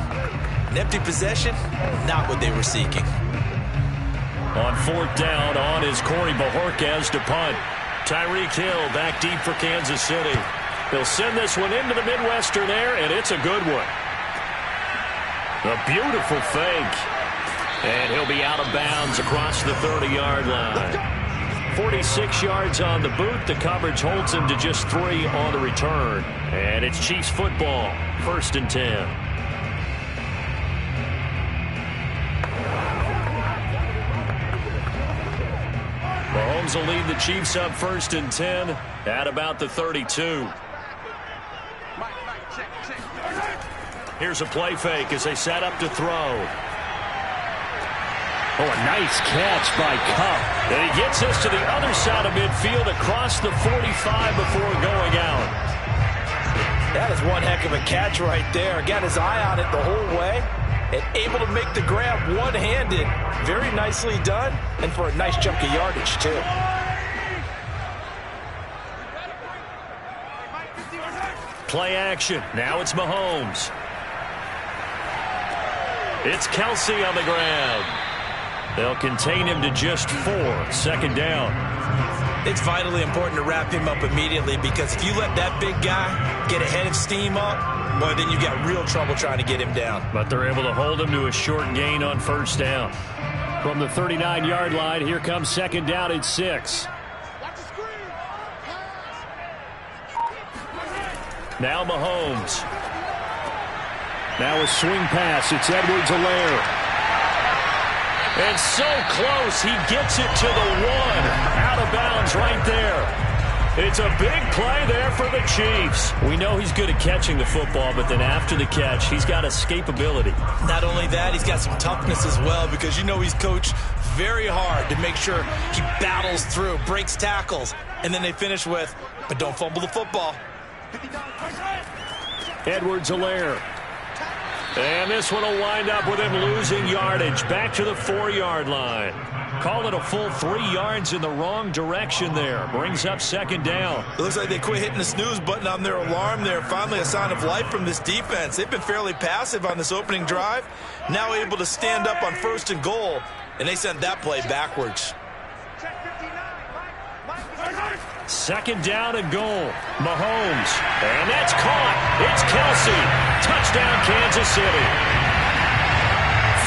an empty possession, not what they were seeking. On 4th down, on is Corey Bajorquez to punt. Tyreek Hill back deep for Kansas City. They'll send this one into the Midwestern air, and it's a good one. A beautiful fake. And he'll be out of bounds across the 30-yard line. 46 yards on the boot. The coverage holds him to just 3 on the return. And it's Chiefs football. 1st and 10. Mahomes will lead the Chiefs up 1st and 10 at about the 32. Here's a play fake as they set up to throw. Oh, a nice catch by Kupp. And he gets us to the other side of midfield across the 45 before going out. That is one heck of a catch right there. Got his eye on it the whole way and able to make the grab one-handed. Very nicely done, and for a nice chunk of yardage, too. Play action. Now it's Mahomes. It's Kelsey on the ground. They'll contain him to just 4. 2nd down. It's vitally important to wrap him up immediately, because if you let that big guy get a head of steam up, well, then you've got real trouble trying to get him down. But they're able to hold him to a short gain on 1st down. From the 39-yard line, here comes 2nd down at 6. Now Mahomes. Now a swing pass. It's Edwards-Helaire. And so close, he gets it to the 1. Out of bounds right there. It's a big play there for the Chiefs. We know he's good at catching the football, but then after the catch, he's got escapability. Not only that, he's got some toughness as well, because you know he's coached very hard to make sure he battles through, breaks tackles, and then they finish with, but don't fumble the football. Edwards-Helaire. And this one will wind up with him losing yardage back to the 4-yard line. Call it a full 3 yards in the wrong direction there. Brings up 2nd down. It looks like they quit hitting the snooze button on their alarm there. Finally a sign of life from this defense. They've been fairly passive on this opening drive. Now able to stand up on 1st and goal, and they sent that play backwards. 2nd down and goal. Mahomes. And that's caught. It's Kelsey. Touchdown, Kansas City.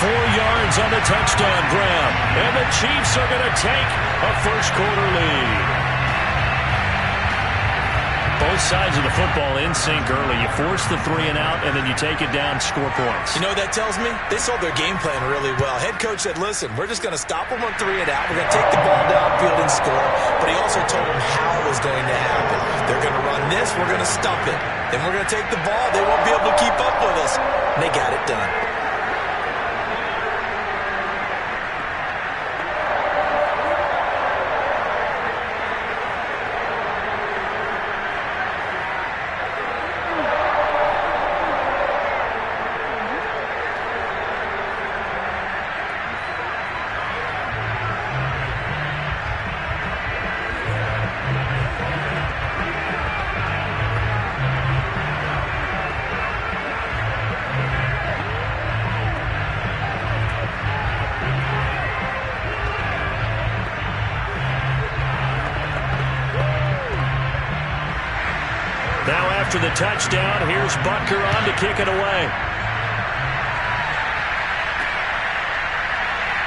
4 yards on the touchdown grab. And the Chiefs are going to take a first-quarter lead. Both sides of the football in sync early. You force the 3 and out, and then you take it down, score points. You know what that tells me? They sold their game plan really well. Head coach said, listen, we're just going to stop them on 3 and out. We're going to take the ball downfield and score, but he also told them how it was going to happen. They're going to run this, we're going to stump it. Then we're going to take the ball, they won't be able to keep up with us. And they got it done. Now after the touchdown, here's Butker on to kick it away.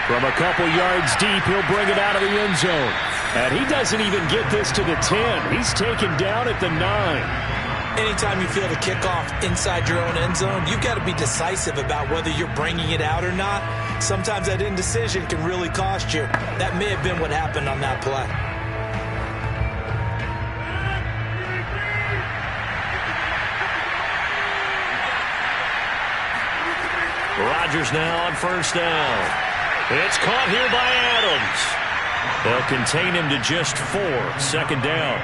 From a couple yards deep, he'll bring it out of the end zone. And he doesn't even get this to the 10. He's taken down at the 9. Anytime you feel the kickoff inside your own end zone, you've got to be decisive about whether you're bringing it out or not. Sometimes that indecision can really cost you. That may have been what happened on that play. Rodgers now on first down. It's caught here by Adams. They'll contain him to just 4. Second down.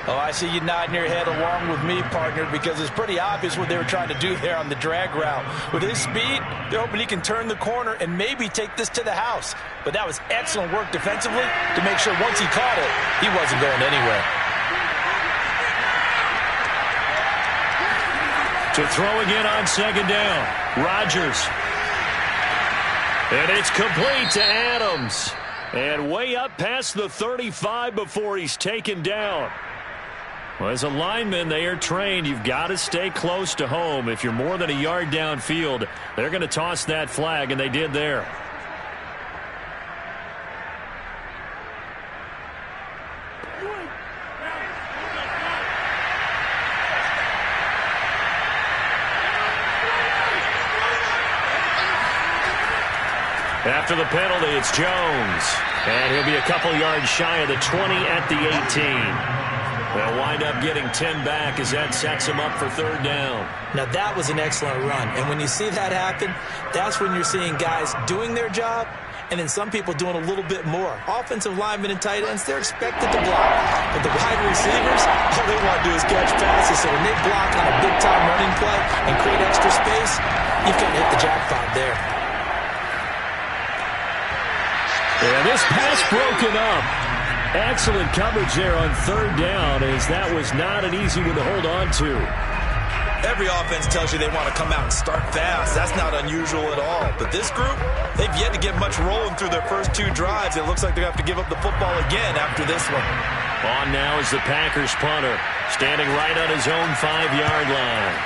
Oh, I see you nodding your head along with me, partner, because it's pretty obvious what they were trying to do there on the drag route. With his speed, they're hoping he can turn the corner and maybe take this to the house. But that was excellent work defensively to make sure once he caught it, he wasn't going anywhere. To throw again on second down. Rodgers. And it's complete to Adams. And way up past the 35 before he's taken down. Well, as a lineman, they are trained. You've got to stay close to home. If you're more than a yard downfield, they're going to toss that flag, and they did there. After the penalty, it's Jones. And he'll be a couple yards shy of the 20 at the 18. They'll wind up getting 10 back as that sets him up for third down. Now, that was an excellent run. And when you see that happen, that's when you're seeing guys doing their job and then some people doing a little bit more. Offensive linemen and tight ends, they're expected to block. But the wide receivers, all they want to do is catch passes. So when they block on a big-time running play and create extra space, you've got to hit the jackpot there. Yeah, this pass broken up. Excellent coverage there on third down, as that was not an easy one to hold on to. Every offense tells you they want to come out and start fast. That's not unusual at all. But this group, they've yet to get much rolling through their first 2 drives. It looks like they're going to have to give up the football again after this one. On now is the Packers punter, standing right on his own 5-yard line.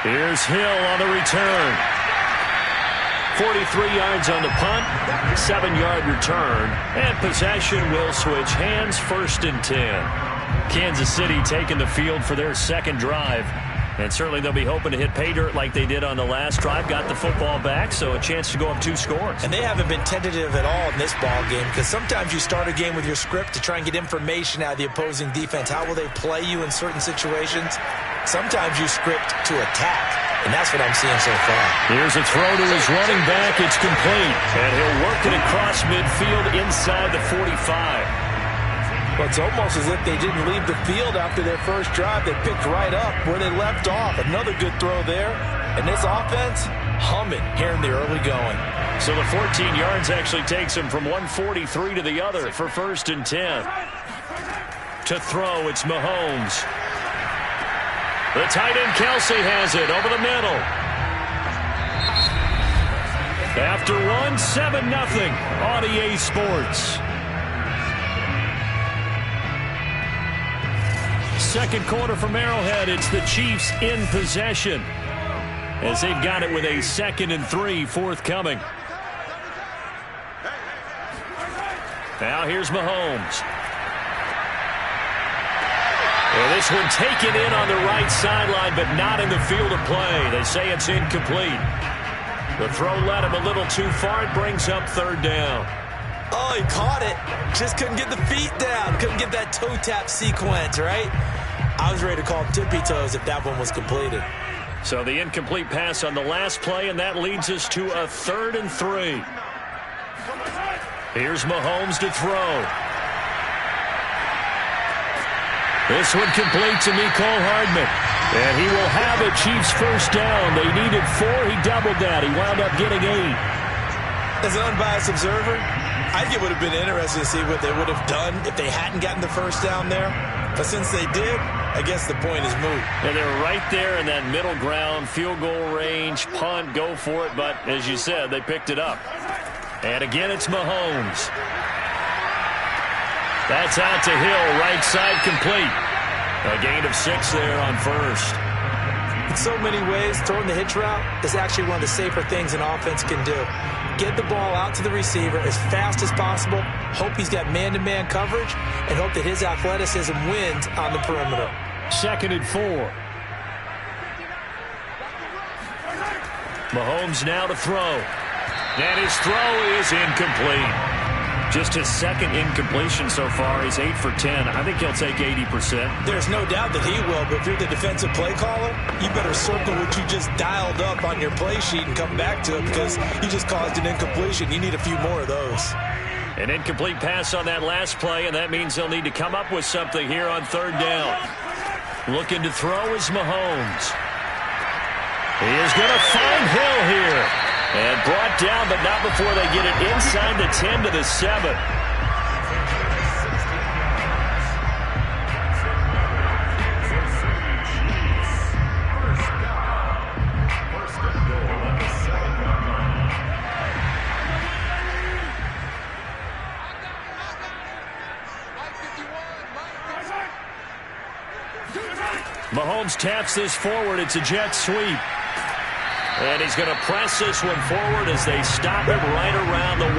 Here's Hill on the return. 43 yards on the punt, 7-yard return, and possession will switch hands, 1st and 10. Kansas City taking the field for their second drive, and certainly they'll be hoping to hit pay dirt like they did on the last drive. Got the football back, so a chance to go up 2 scores. And they haven't been tentative at all in this ball game, because sometimes you start a game with your script to try and get information out of the opposing defense. How will they play you in certain situations? Sometimes you script to attack. And that's what I'm seeing so far. Here's a throw to his running back. It's complete. And he'll work it across midfield inside the 45. Well, it's almost as if they didn't leave the field after their first drive. They picked right up where they left off. Another good throw there. And this offense, humming here in the early going. So the 14 yards actually takes him from 143 to the other for 1st and 10. To throw, it's Mahomes. The tight end, Kelsey, has it over the middle. After 7-0 on EA Sports. Second quarter from Arrowhead, it's the Chiefs in possession, as they've got it with a 2nd and 3 forthcoming. Now here's Mahomes. And this one taken in on the right sideline, but not in the field of play. They say it's incomplete. The throw led him a little too far. It brings up third down. Oh, he caught it. Just couldn't get the feet down. Couldn't get that toe tap sequence, right? I was ready to call tippy toes if that one was completed. So the incomplete pass on the last play, and that leads us to a 3rd and 3. Here's Mahomes to throw. This one complete to Mecole Hardman. And he will have a Chiefs first down. They needed 4. He doubled that. He wound up getting 8. As an unbiased observer, I think it would have been interesting to see what they would have done if they hadn't gotten the first down there. But since they did, I guess the point is moot. And they were right there in that middle ground, field goal range, punt, go for it. But as you said, they picked it up. And again, it's Mahomes. That's out to Hill, right side complete. A gain of 6 there on first. In so many ways, throwing the hitch route is actually one of the safer things an offense can do. Get the ball out to the receiver as fast as possible, hope he's got man-to-man coverage, and hope that his athleticism wins on the perimeter. 2nd and 4. Mahomes now to throw. And his throw is incomplete. Just his 2nd incompletion so far. He's 8 for 10. I think he'll take 80%. There's no doubt that he will, but if you're the defensive play caller, you better circle what you just dialed up on your play sheet and come back to it because you just caused an incompletion. You need a few more of those. An incomplete pass on that last play, and that means they'll need to come up with something here on 3rd down. Looking to throw is Mahomes. He is going to find Hill here. And brought down, but not before they get it inside the 10 to the 7. Mahomes taps this forward. It's a jet sweep. And he's going to press this one forward as they stop him right around the 1.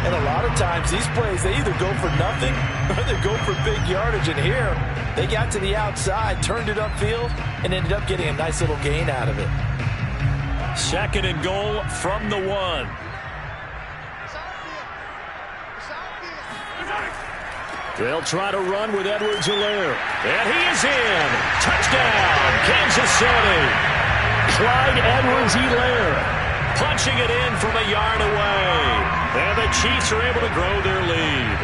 And a lot of times these plays, they either go for nothing or they go for big yardage. And here, they got to the outside, turned it upfield, and ended up getting a nice little gain out of it. 2nd and goal from the 1. They'll try to run with Edwards-Helaire. And he is in. Touchdown, Kansas City. Clyde Edwards-Helaire punching it in from a yard away. And the Chiefs are able to grow their lead.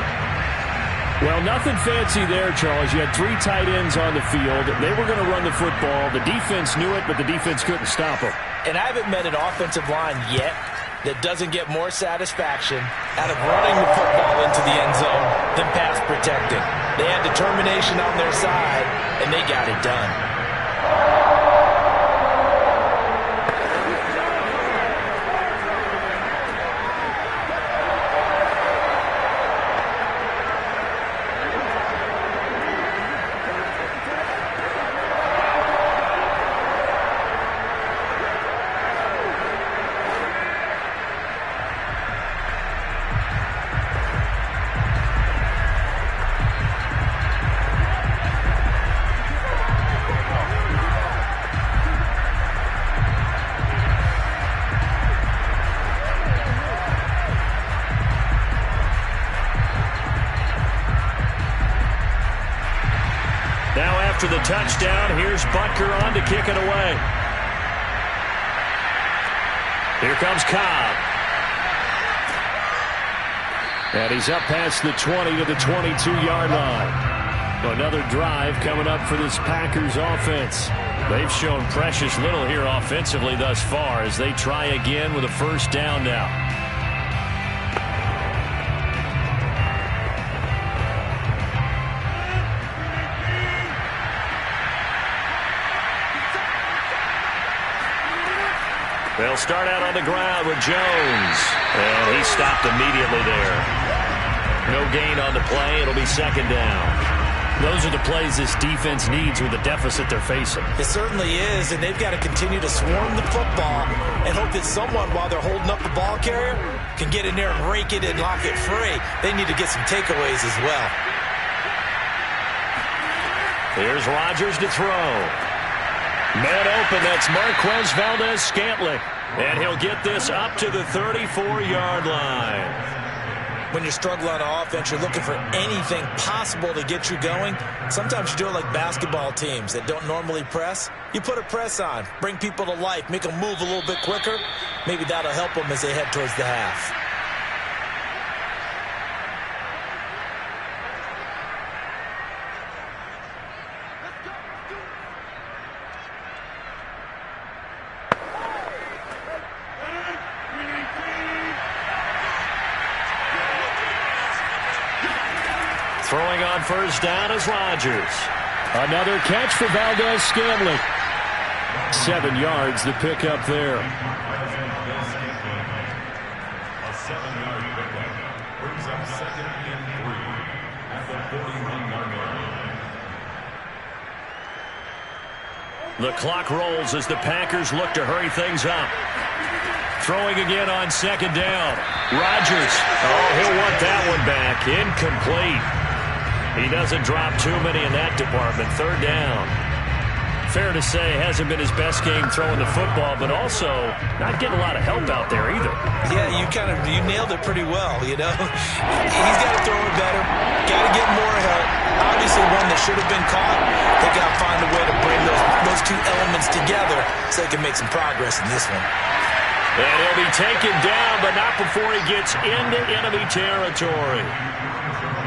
Well, nothing fancy there, Charles. You had 3 tight ends on the field. They were going to run the football. The defense knew it, but the defense couldn't stop them. And I haven't met an offensive line yet that doesn't get more satisfaction out of running the football into the end zone than pass protecting. They had determination on their side, and they got it done. After the touchdown, here's Butker on to kick it away. Here comes Cobb. And he's up past the 20 to the 22-yard line. Another drive coming up for this Packers offense. They've shown precious little here offensively thus far as they try again with a first down now. They'll start out on the ground with Jones. And he stopped immediately there. No gain on the play. It'll be 2nd down. Those are the plays this defense needs with the deficit they're facing. It certainly is, and they've got to continue to swarm the football and hope that someone, while they're holding up the ball carrier, can get in there and rake it and lock it free. They need to get some takeaways as well. Here's Rodgers to throw. Man open, that's Marquez Valdez-Scantling. And he'll get this up to the 34-yard line. When you're struggling on offense, you're looking for anything possible to get you going. Sometimes you do it like basketball teams that don't normally press. You put a press on, bring people to life, make them move a little bit quicker. Maybe that'll help them as they head towards the half. Throwing on first down is Rodgers. Another catch for Valdez-Scantling. 7 yards to pick up there. A 7-yard pickup brings up 2nd and 3 at the 41-yard line. The clock rolls as the Packers look to hurry things up. Throwing again on 2nd down. Rodgers. Oh, he'll want that one back. Incomplete. He doesn't drop too many in that department. 3rd down. Fair to say, hasn't been his best game throwing the football, but also not getting a lot of help out there either. Yeah, you nailed it pretty well, you know. He's got to throw it better. Got to get more help. Obviously one that should have been caught. They got to find a way to bring those two elements together so they can make some progress in this one. And he'll be taken down, but not before he gets into enemy territory.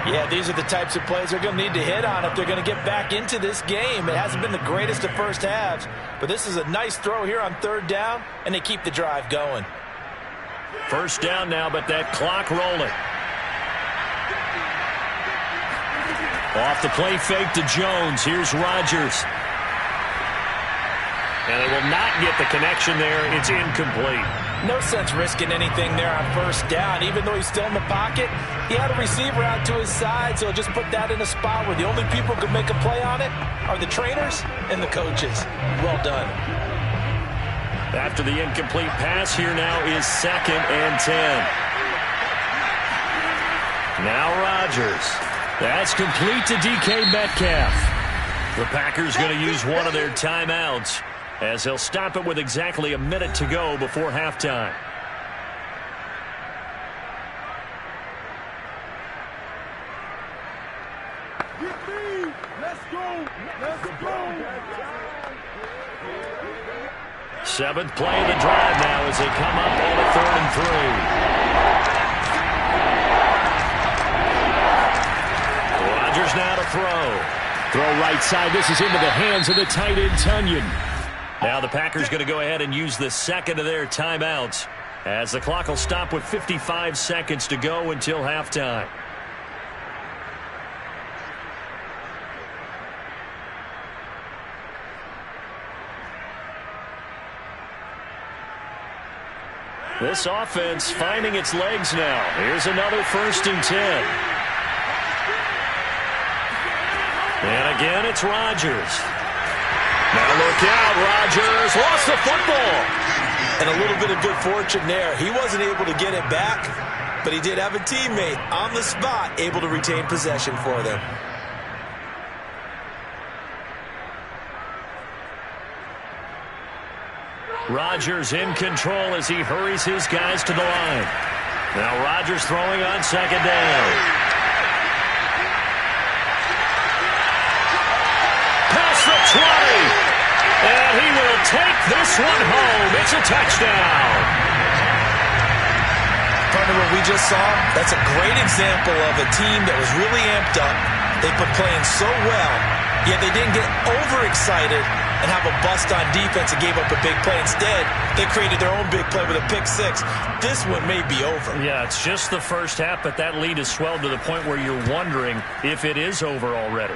Yeah, these are the types of plays they're going to need to hit on if they're going to get back into this game. It hasn't been the greatest of first halves, but this is a nice throw here on 3rd down, and they keep the drive going. First down now, but that clock rolling. Off the play fake to Jones. Here's Rodgers. And they will not get the connection there. It's incomplete. No sense risking anything there on first down. Even though he's still in the pocket, he had a receiver out to his side, so just put that in a spot where the only people who can make a play on it are the trainers and the coaches. Well done. After the incomplete pass, here now is 2nd and 10. Now Rodgers. That's complete to DK Metcalf. The Packers going to use one of their timeouts as they'll stop it with exactly a minute to go before halftime. Let's go. Let's go. 7th play of the drive now as they come up on a 3rd and 3. Rodgers now to throw. Throw right side. This is into the hands of the tight end, Tunyon. Now the Packers going to go ahead and use the 2nd of their timeouts as the clock will stop with 55 seconds to go until halftime. This offense finding its legs now. Here's another 1st and 10. And again, it's Rodgers. Now look out, Rodgers lost the football. And a little bit of good fortune there. He wasn't able to get it back, but he did have a teammate on the spot able to retain possession for them. Rodgers in control as he hurries his guys to the line. Now Rodgers throwing on 2nd down. Past the 20. And he will take this one home. It's a touchdown. Partner, what we just saw, that's a great example of a team that was really amped up. They've been playing so well, yet they didn't get overexcited and have a bust on defense and gave up a big play. Instead, they created their own big play with a pick 6. This one may be over. Yeah, it's just the first half, but that lead has swelled to the point where you're wondering if it is over already.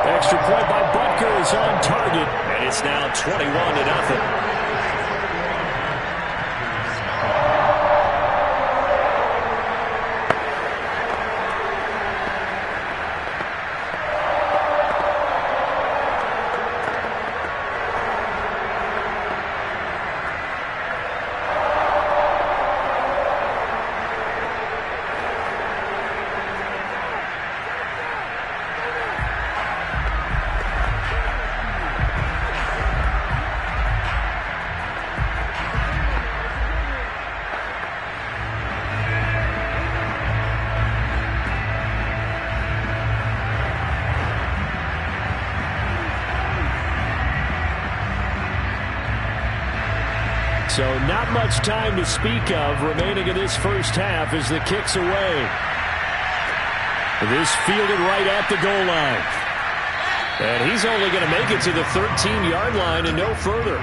Extra point by Butker is on target. And it's now 21-0. So not much time to speak of remaining in this first half as the kick's away. This fielded right at the goal line. And he's only going to make it to the 13-yard line and no further.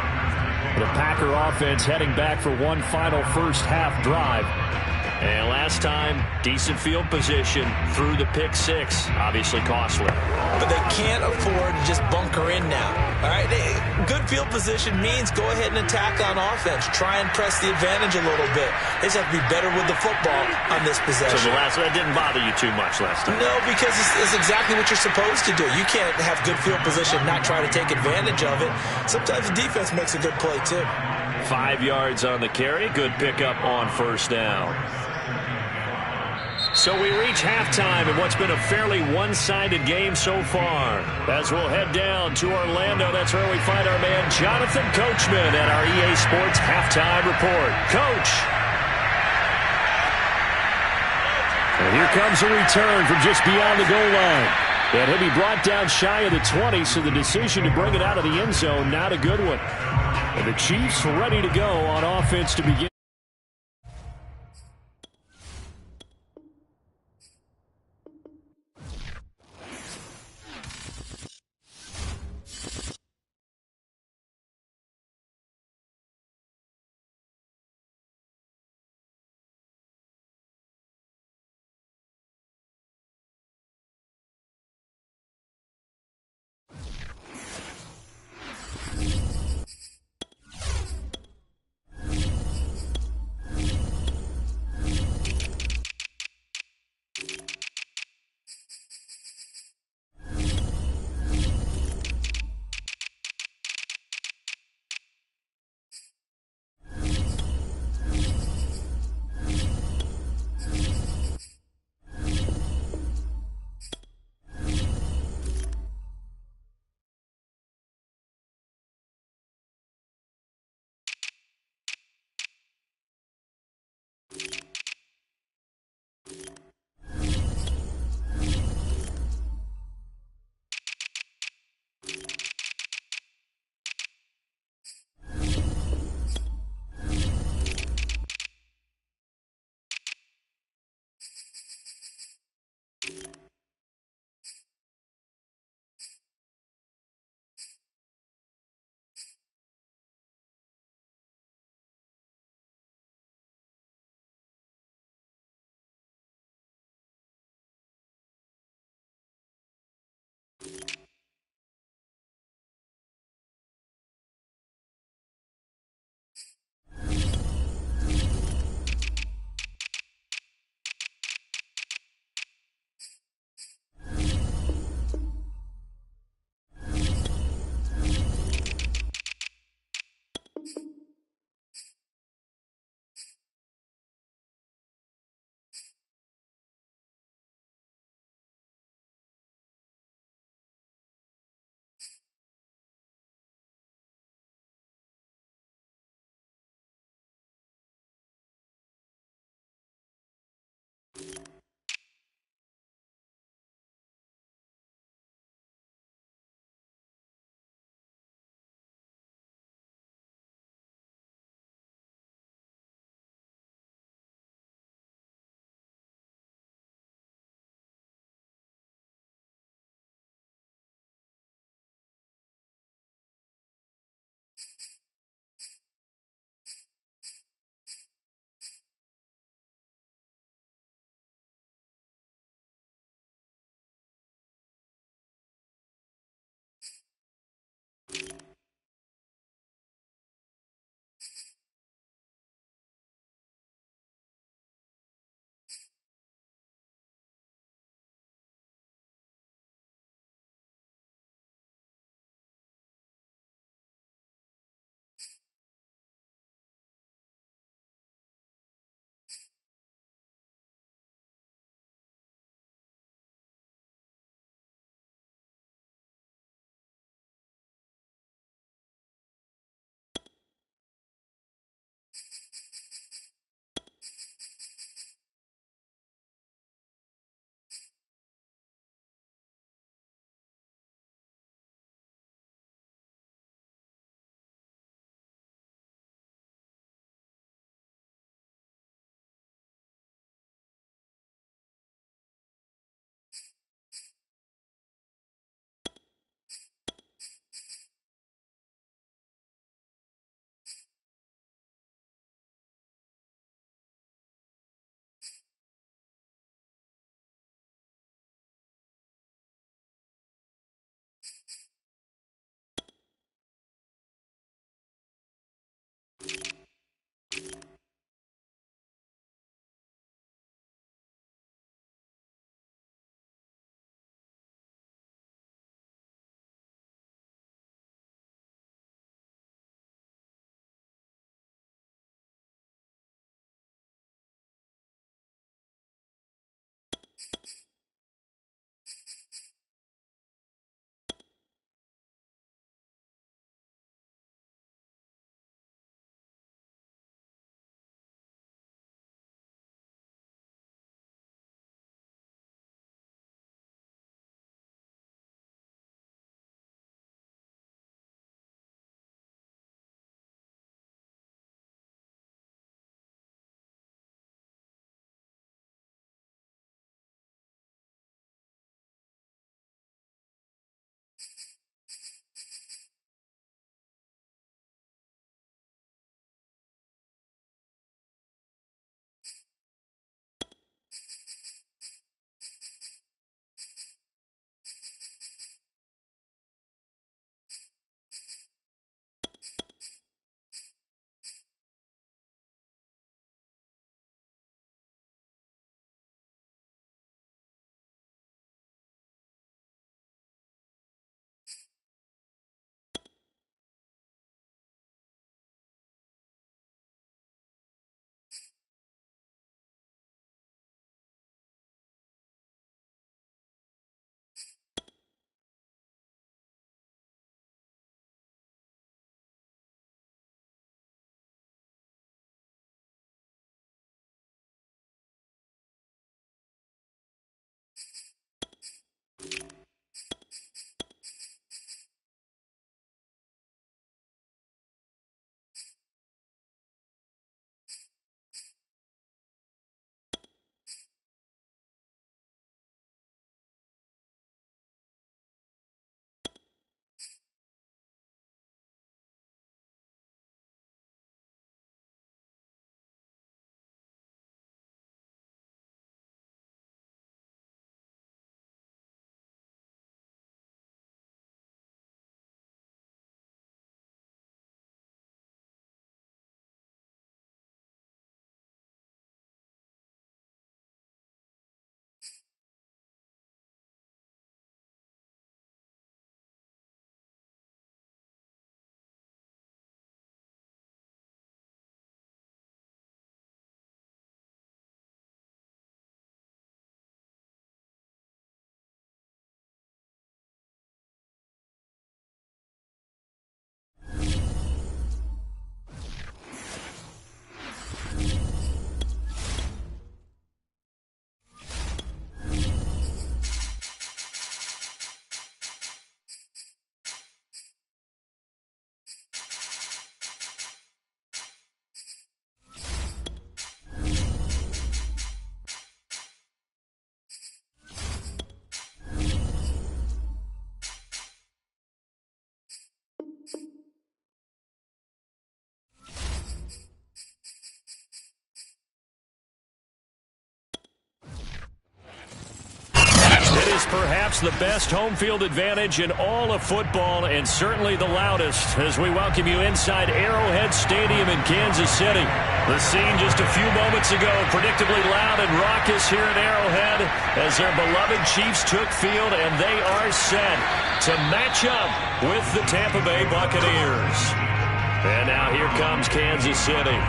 The Packer offense heading back for one final first half drive. And last time, decent field position through the pick six. Obviously costly. But they can't afford to just bunker in now. All right, good field position means go ahead and attack on offense. Try and press the advantage a little bit. They just have to be better with the football on this possession. So that didn't bother you too much last time? No, because it's exactly what you're supposed to do. You can't have good field position and not try to take advantage of it. Sometimes the defense makes a good play, too. 5 yards on the carry. Good pickup on first down. So we reach halftime in what's been a fairly one-sided game so far. As we'll head down to Orlando, that's where we find our man Jonathan Coachman at our EA Sports Halftime Report. Coach. And here comes a return from just beyond the goal line. And he'll be brought down shy of the 20, so the decision to bring it out of the end zone, not a good one. And the Chiefs ready to go on offense to begin. Perhaps the best home field advantage in all of football, and certainly the loudest, as we welcome you inside Arrowhead Stadium in Kansas City. The scene just a few moments ago, predictably loud and raucous here at Arrowhead as their beloved Chiefs took field, and they are set to match up with the Tampa Bay Buccaneers. And now here comes Kansas City.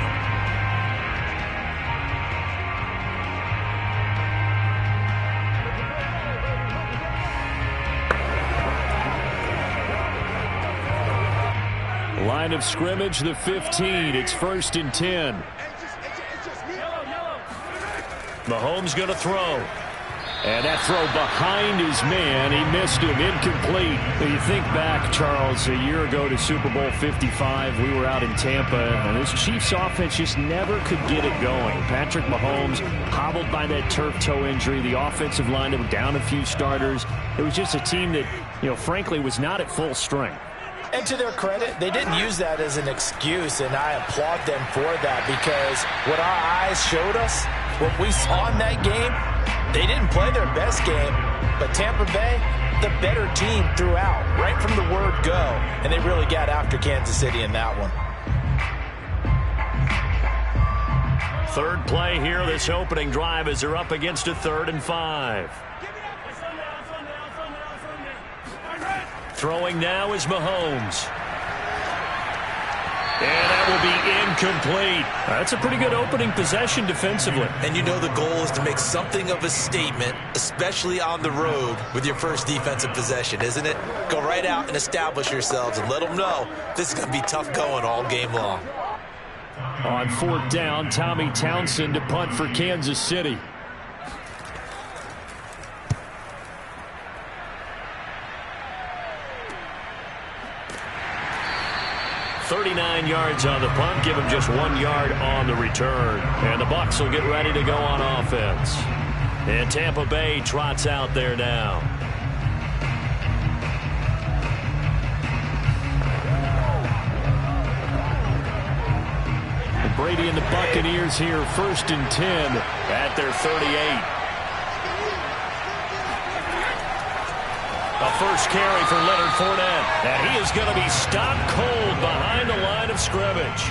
Line of scrimmage, the 15. It's 1st and 10. Mahomes going to throw. And that throw behind his man. He missed him. Incomplete. You think back, Charles, a year ago to Super Bowl 55. We were out in Tampa, and this Chiefs offense just never could get it going. Patrick Mahomes hobbled by that turf toe injury. The offensive line was down a few starters. It was just a team that, frankly, was not at full strength. And to their credit, they didn't use that as an excuse, and I applaud them for that, because what our eyes showed us, what we saw in that game, they didn't play their best game, but Tampa Bay, the better team throughout, right from the word go, and they really got after Kansas City in that one. Third play here, this opening drive, as they're up against a 3rd and 5. Throwing now is Mahomes. And that will be incomplete. That's a pretty good opening possession defensively. And you know the goal is to make something of a statement, especially on the road with your first defensive possession, isn't it? Go right out and establish yourselves and let them know this is going to be tough going all game long. On fourth down, Tommy Townsend to punt for Kansas City. .39 yards on the punt, give him just 1 yard on the return. And the Bucs will get ready to go on offense. And Tampa Bay trots out there now. And Brady and the Buccaneers here, 1st and 10 at their 38. A first carry for Leonard Fournette. And he is going to be stopped cold behind the line of scrimmage.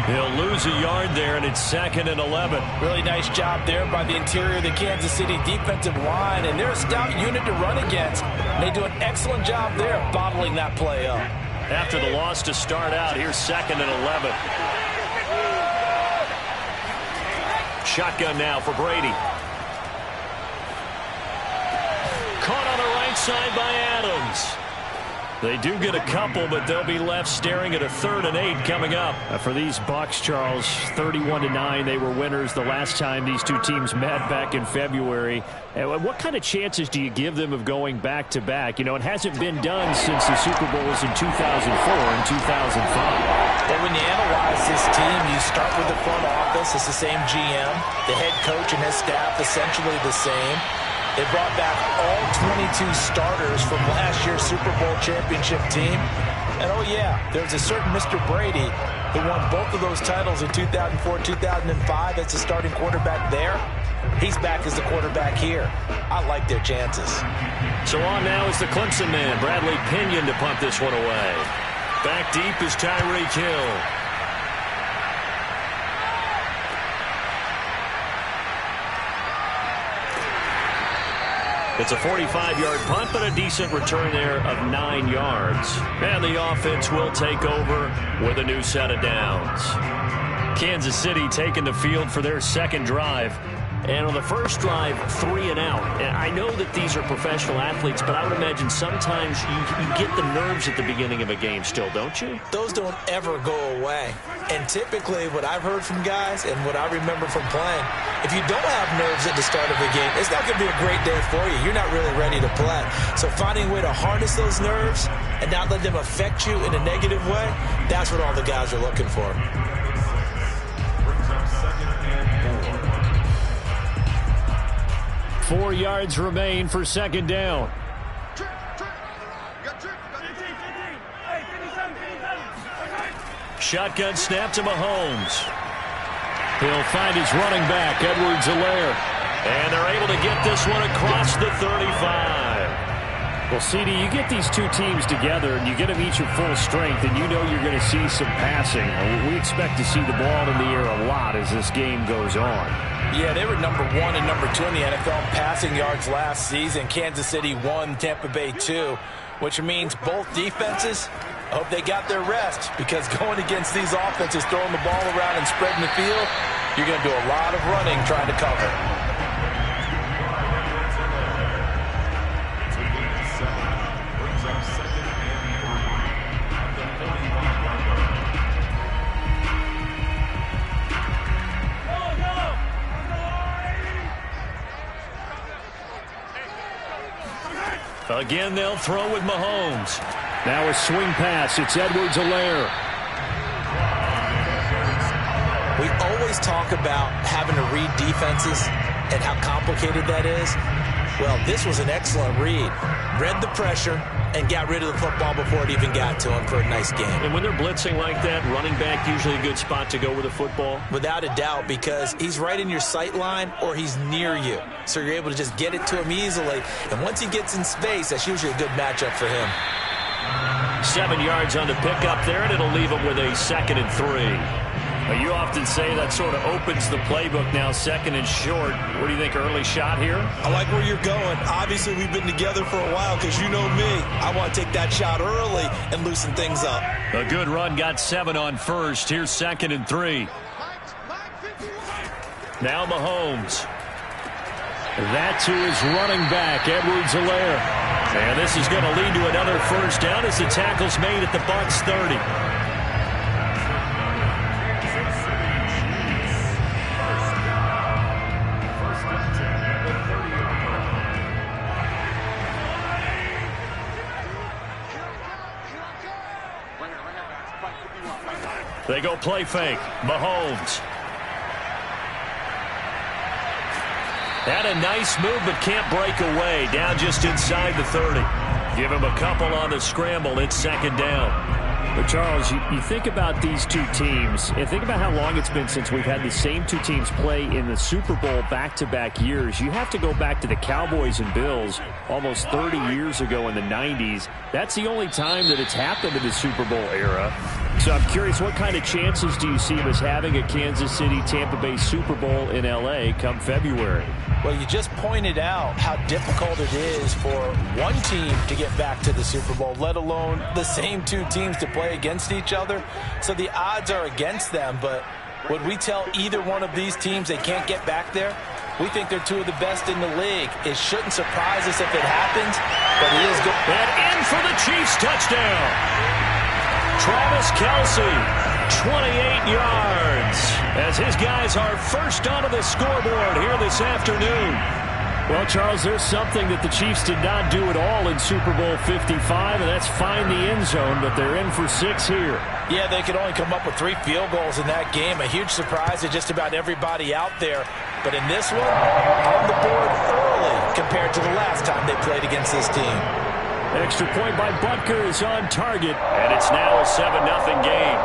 He'll lose a yard there, and it's 2nd and 11. Really nice job there by the interior of the Kansas City defensive line. And they're a stout unit to run against. They do an excellent job there bottling that play up. After the loss to start out, here's 2nd and 11. Shotgun now for Brady. Caught on the right side by Adams. They do get a couple, but they'll be left staring at a 3rd and 8 coming up. For these Bucs, Charles, 31-9, they were winners the last time these two teams met back in February. What kind of chances do you give them of going back-to-back? You know, it hasn't been done since the Super Bowls in 2004 and 2005. Well, when you analyze this team, you start with the front office. It's the same GM. The head coach and his staff essentially the same. They brought back all 22 starters from last year's Super Bowl championship team. And, oh, yeah, there's a certain Mr. Brady who won both of those titles in 2004, 2005 as the starting quarterback there. He's back as the quarterback here. I like their chances. So on now is the Clemson man, Bradley Pinion, to punt this one away. Back deep is Tyreek Hill. It's a 45-yard punt, but a decent return there of 9 yards. And the offense will take over with a new set of downs. Kansas City taking the field for their second drive. And on the first drive, 3 and out. And I know that these are professional athletes, but I would imagine sometimes you get the nerves at the beginning of a game still, don't you? Those don't ever go away. And typically what I've heard from guys and what I remember from playing, if you don't have nerves at the start of a game, it's not going to be a great day for you. You're not really ready to play. So finding a way to harness those nerves and not let them affect you in a negative way, that's what all the guys are looking for. 4 yards remain for 2nd down. Shotgun snap to Mahomes. He'll find his running back, Edwards-Helaire. And they're able to get this one across the 35. Well, CD, you get these two teams together and you get them each at full strength, and you know you're going to see some passing. We expect to see the ball in the air a lot as this game goes on. Yeah, they were number 1 and number 2 in the NFL in passing yards last season. Kansas City 1, Tampa Bay 2, which means both defenses, I hope they got their rest, because going against these offenses, throwing the ball around and spreading the field, you're going to do a lot of running trying to cover. Again, they'll throw with Mahomes. Now a swing pass. It's Edwards-Helaire. We always talk about having to read defenses and how complicated that is. Well, this was an excellent read. Read the pressure and got rid of the football before it even got to him for a nice game. And when they're blitzing like that, running back usually a good spot to go with the football? Without a doubt, because he's right in your sight line or he's near you. So you're able to just get it to him easily. And once he gets in space, that's usually a good matchup for him. 7 yards on the pickup there, and it'll leave him with a 2nd and 3. You often say that sort of opens the playbook now, second and short. What do you think, early shot here? I like where you're going. Obviously, we've been together for a while because you know me. I want to take that shot early and loosen things up. A good run, got 7 on first. Here's second and 3. Now Mahomes. That to his running back, Edwards-Helaire. And this is going to lead to another first down as the tackle's made at the Bucs 30. They go play fake. Mahomes. Had a nice move, but can't break away. Down just inside the 30. Give him a couple on the scramble. It's second down. But, Charles, you think about these two teams, and think about how long it's been since we've had the same two teams play in the Super Bowl back-to-back years. You have to go back to the Cowboys and Bills almost 30 years ago in the 90s. That's the only time that it's happened in the Super Bowl era. So I'm curious, what kind of chances do you see of us having a Kansas City-Tampa Bay Super Bowl in L.A. come February? Well, you just pointed out how difficult it is for one team to get back to the Super Bowl, let alone the same two teams to play against each other. So the odds are against them, but would we tell either one of these teams they can't get back there? We think they're two of the best in the league. It shouldn't surprise us if it happens, but it is good. And in for the Chiefs touchdown. Travis Kelce. 28 yards as his guys are first onto the scoreboard here this afternoon. Well, Charles, there's something that the Chiefs did not do at all in Super Bowl 55, and that's find the end zone, but they're in for 6 here. Yeah, they could only come up with 3 field goals in that game. A huge surprise to just about everybody out there. But in this one, on the board early compared to the last time they played against this team. Extra point by Butker is on target. And it's now a 7-0 game.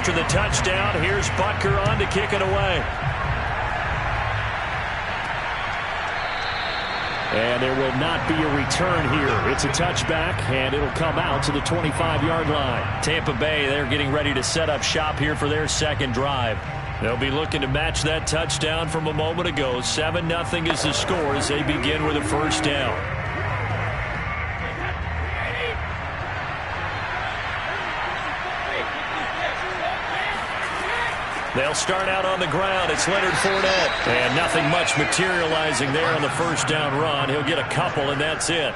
After the touchdown, here's Butker on to kick it away. And there will not be a return here. It's a touchback, and it'll come out to the 25-yard line. Tampa Bay, they're getting ready to set up shop here for their second drive. They'll be looking to match that touchdown from a moment ago. 7-0 is the score as they begin with a first down. They'll start out on the ground. It's Leonard Fournette. And nothing much materializing there on the first down run. He'll get a couple, and that's it.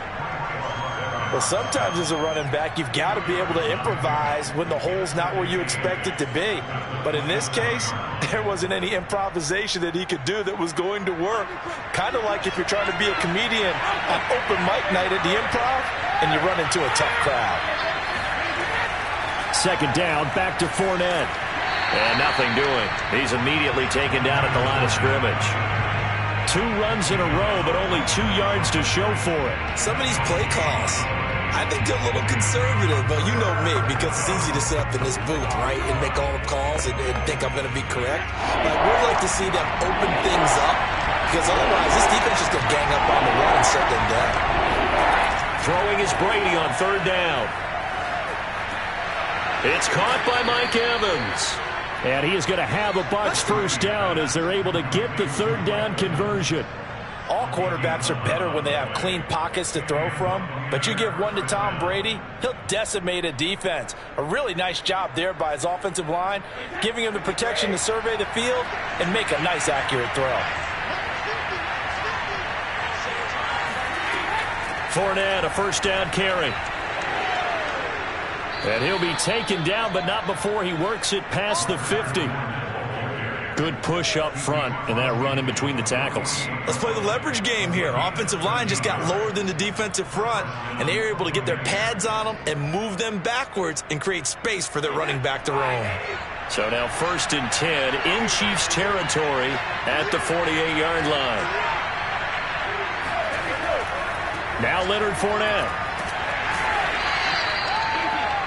Well, sometimes as a running back, you've got to be able to improvise when the hole's not where you expect it to be. But in this case, there wasn't any improvisation that he could do that was going to work. Kind of like if you're trying to be a comedian on open mic night at the Improv and you run into a tough crowd. Second down, back to Fournette. And nothing doing. He's immediately taken down at the line of scrimmage. 2 runs in a row, but only 2 yards to show for it. Some of these play calls, I think they're a little conservative, but you know me, because it's easy to sit up in this booth, right, and make all the calls and think I'm going to be correct. But we'd like to see them open things up, because otherwise this defense is going to gang up on the run and shut them down. Throwing is Brady on third down. It's caught by Mike Evans. And he is going to have a Bucs first down as they're able to get the third down conversion. All quarterbacks are better when they have clean pockets to throw from, but you give one to Tom Brady, he'll decimate a defense. A really nice job there by his offensive line, giving him the protection to survey the field and make a nice, accurate throw. Fournette, a first down carry. And he'll be taken down, but not before he works it past the 50. Good push up front and that run in between the tackles. Let's play the leverage game here. Offensive line just got lower than the defensive front, and they were able to get their pads on them and move them backwards and create space for their running back to roam. So now 1st and 10 in Chiefs territory at the 48-yard line. Now Leonard Fournette.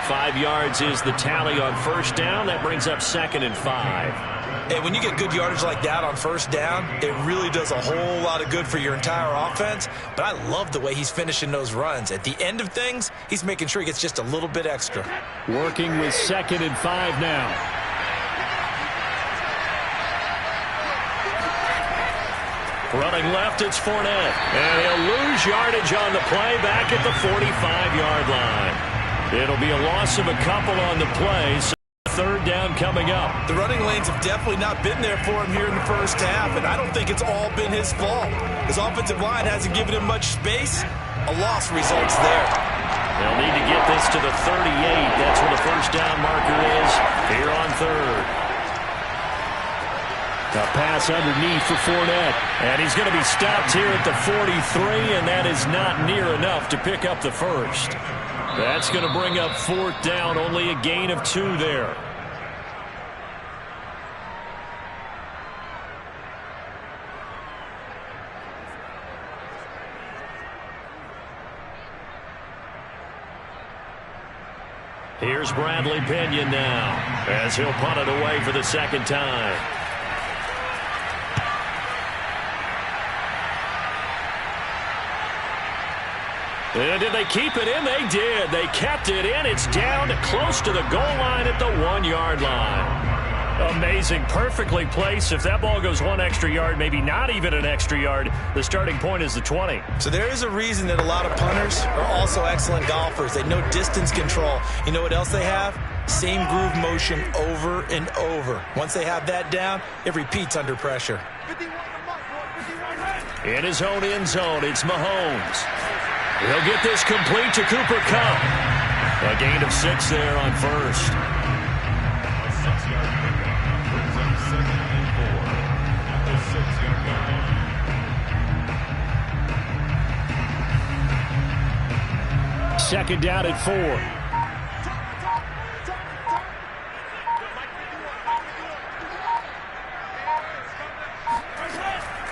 5 yards is the tally on 1st down. That brings up 2nd and 5. And when you get good yardage like that on 1st down, it really does a whole lot of good for your entire offense. But I love the way he's finishing those runs. At the end of things, he's making sure he gets just a little bit extra. Working with 2nd and 5 now. Running left, it's Fournette. And he'll lose yardage on the play back at the 45-yard line. It'll be a loss of a couple on the play. So 3rd down coming up. The running lanes have definitely not been there for him here in the 1st half, and I don't think it's all been his fault. His offensive line hasn't given him much space. A loss results there. They'll need to get this to the 38. That's where the 1st down marker is here on 3rd. A pass underneath for Fournette. And he's going to be stopped here at the 43, and that is not near enough to pick up the 1st. That's going to bring up 4th down, only a gain of 2 there. Here's Bradley Pinion now as he'll punt it away for the 2nd time. And did they keep it in? They did. They kept it in. It's down close to the goal line at the 1-yard line. Amazing. Perfectly placed. If that ball goes 1 extra yard, maybe not even an extra yard, the starting point is the 20. So there is a reason that a lot of punters are also excellent golfers. They know distance control. You know what else they have? Same groove motion over and over. Once they have that down, it repeats under pressure. In his own end zone, it's Mahomes. He'll get this complete to Cooper Kupp. A gain of 6 there on 1st. Second down at 4.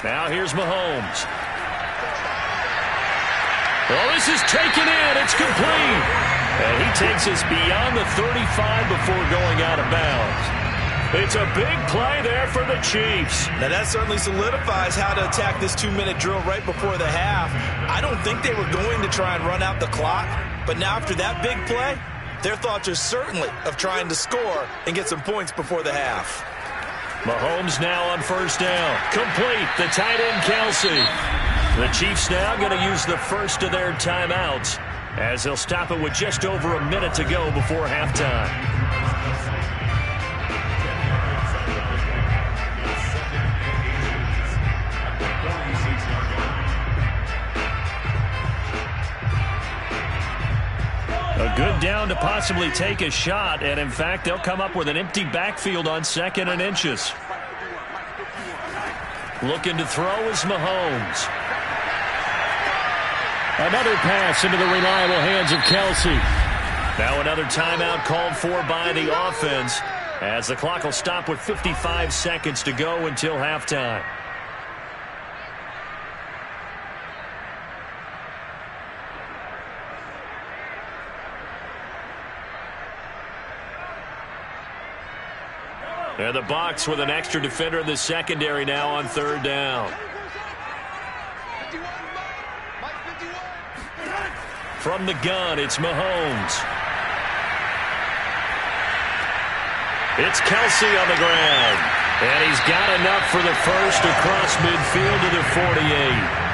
Now here's Mahomes. Well, this is taken in. It's complete. And he takes us beyond the 35 before going out of bounds. It's a big play there for the Chiefs. Now that certainly solidifies how to attack this 2-minute drill right before the half. I don't think they were going to try and run out the clock, but now after that big play, their thoughts are certainly of trying to score and get some points before the half. Mahomes now on 1st down. Complete. The tight end, Kelsey. The Chiefs now going to use the first of their timeouts as they'll stop it with just over a minute to go before halftime. A good down to possibly take a shot, and in fact, they'll come up with an empty backfield on 2nd and inches. Looking to throw is Mahomes. Another pass into the reliable hands of Kelsey. Now another timeout called for by the offense as the clock will stop with 55 seconds to go until halftime. And the Bucs with an extra defender in the secondary now on 3rd down. From the gun, it's Mahomes. It's Kelsey on the ground. And he's got enough for the first across midfield to the 48.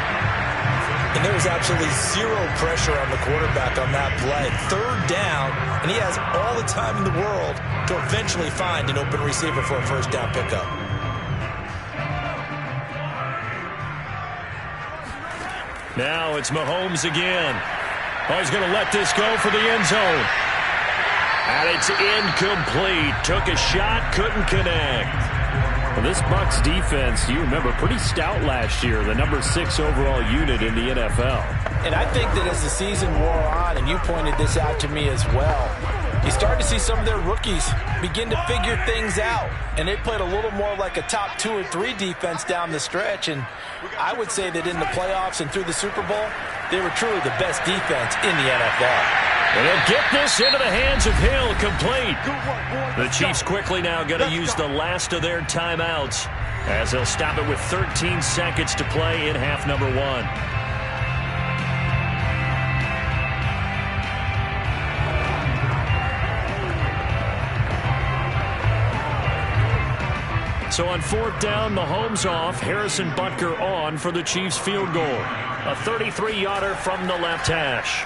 And there was absolutely zero pressure on the quarterback on that play. 3rd down, and he has all the time in the world to eventually find an open receiver for a 1st down pickup. Now it's Mahomes again. Oh, he's going to let this go for the end zone. And it's incomplete. Took a shot, couldn't connect. Well, this Bucs defense, you remember, pretty stout last year, the number 6 overall unit in the NFL. And I think that as the season wore on, and you pointed this out to me as well, you start to see some of their rookies begin to figure things out. And they played a little more like a top 2 or 3 defense down the stretch. And I would say that in the playoffs and through the Super Bowl, they were truly the best defense in the NFL. And they'll get this into the hands of Hill, complete. The Chiefs quickly now going to use the last of their timeouts as they'll stop it with 13 seconds to play in half number 1. So on 4th down, Mahomes off, Harrison Butker on for the Chiefs field goal. A 33-yarder from the left hash.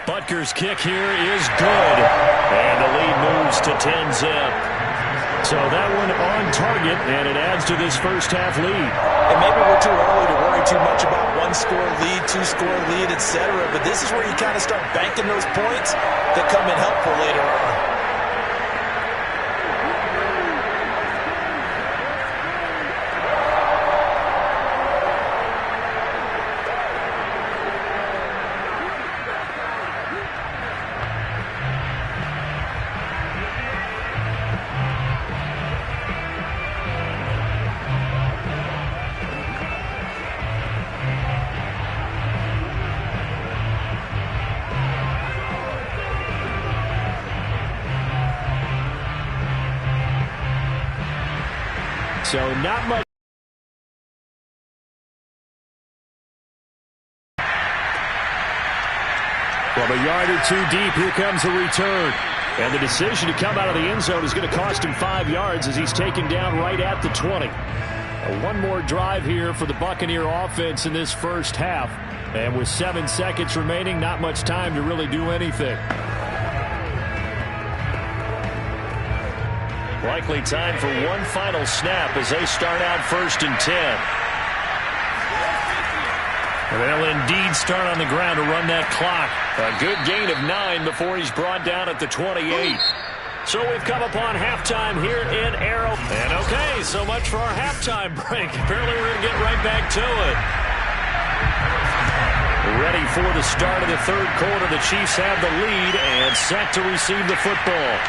Butker's kick here is good. And the lead moves to 10-zip. So that one on target, and it adds to this first half lead. And maybe we're too early to worry too much about 1-score lead, 2-score lead, etc. But this is where you kind of start banking those points that come in helpful later on. So not much. From a yard or 2 deep, here comes a return. And the decision to come out of the end zone is going to cost him 5 yards as he's taken down right at the 20. One more drive here for the Buccaneer offense in this first half. And with 7 seconds remaining, not much time to really do anything. Likely time for one final snap as they start out 1st and 10. They'll indeed start on the ground to run that clock. A good gain of 9 before he's brought down at the 28. So we've come upon halftime here in Arrow. And okay, so much for our halftime break. Apparently we're going to get right back to it. Ready for the start of the 3rd quarter. The Chiefs have the lead and set to receive the football.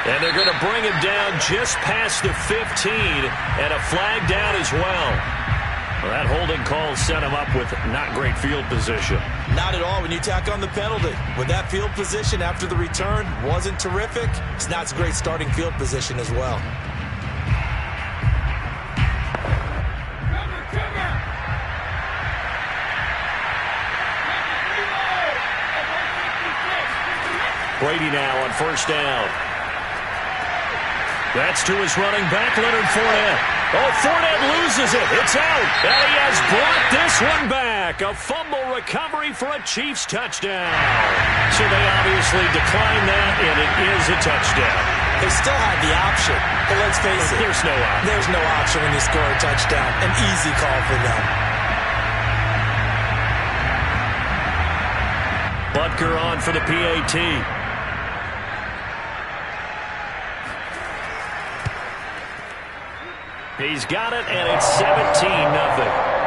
And they're going to bring him down just past the 15 and a flag down as well. Well, that holding call set him up with not great field position. Not at all when you tack on the penalty. With that field position after the return wasn't terrific. It's not a great starting field position as well. Brady now on 1st down. That's to his running back, Leonard Fournette. Oh, Fournette loses it. It's out. And he has brought this one back. A fumble recovery for a Chiefs touchdown. So they obviously declined that, and it is a touchdown. They still had the option, but let's face it. There's no option. There's no option when you score a touchdown. An easy call for them. Butker on for the PAT. He's got it, and it's 17-0.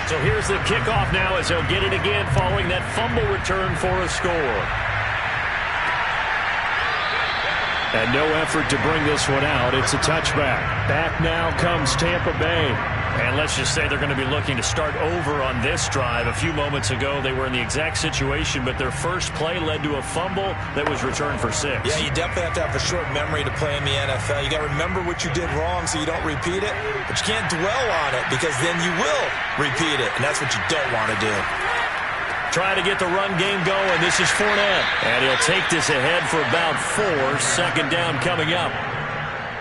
So here's the kickoff now as he'll get it again following that fumble return for a score. And no effort to bring this one out. It's a touchback. Back now comes Tampa Bay. And let's just say they're going to be looking to start over on this drive. A few moments ago, they were in the exact situation, but their first play led to a fumble that was returned for 6. Yeah, you definitely have to have a short memory to play in the NFL. You got to remember what you did wrong so you don't repeat it, but you can't dwell on it because then you will repeat it, and that's what you don't want to do. Trying to get the run game going. This is Fournette, and he'll take this ahead for about 4. Second down coming up.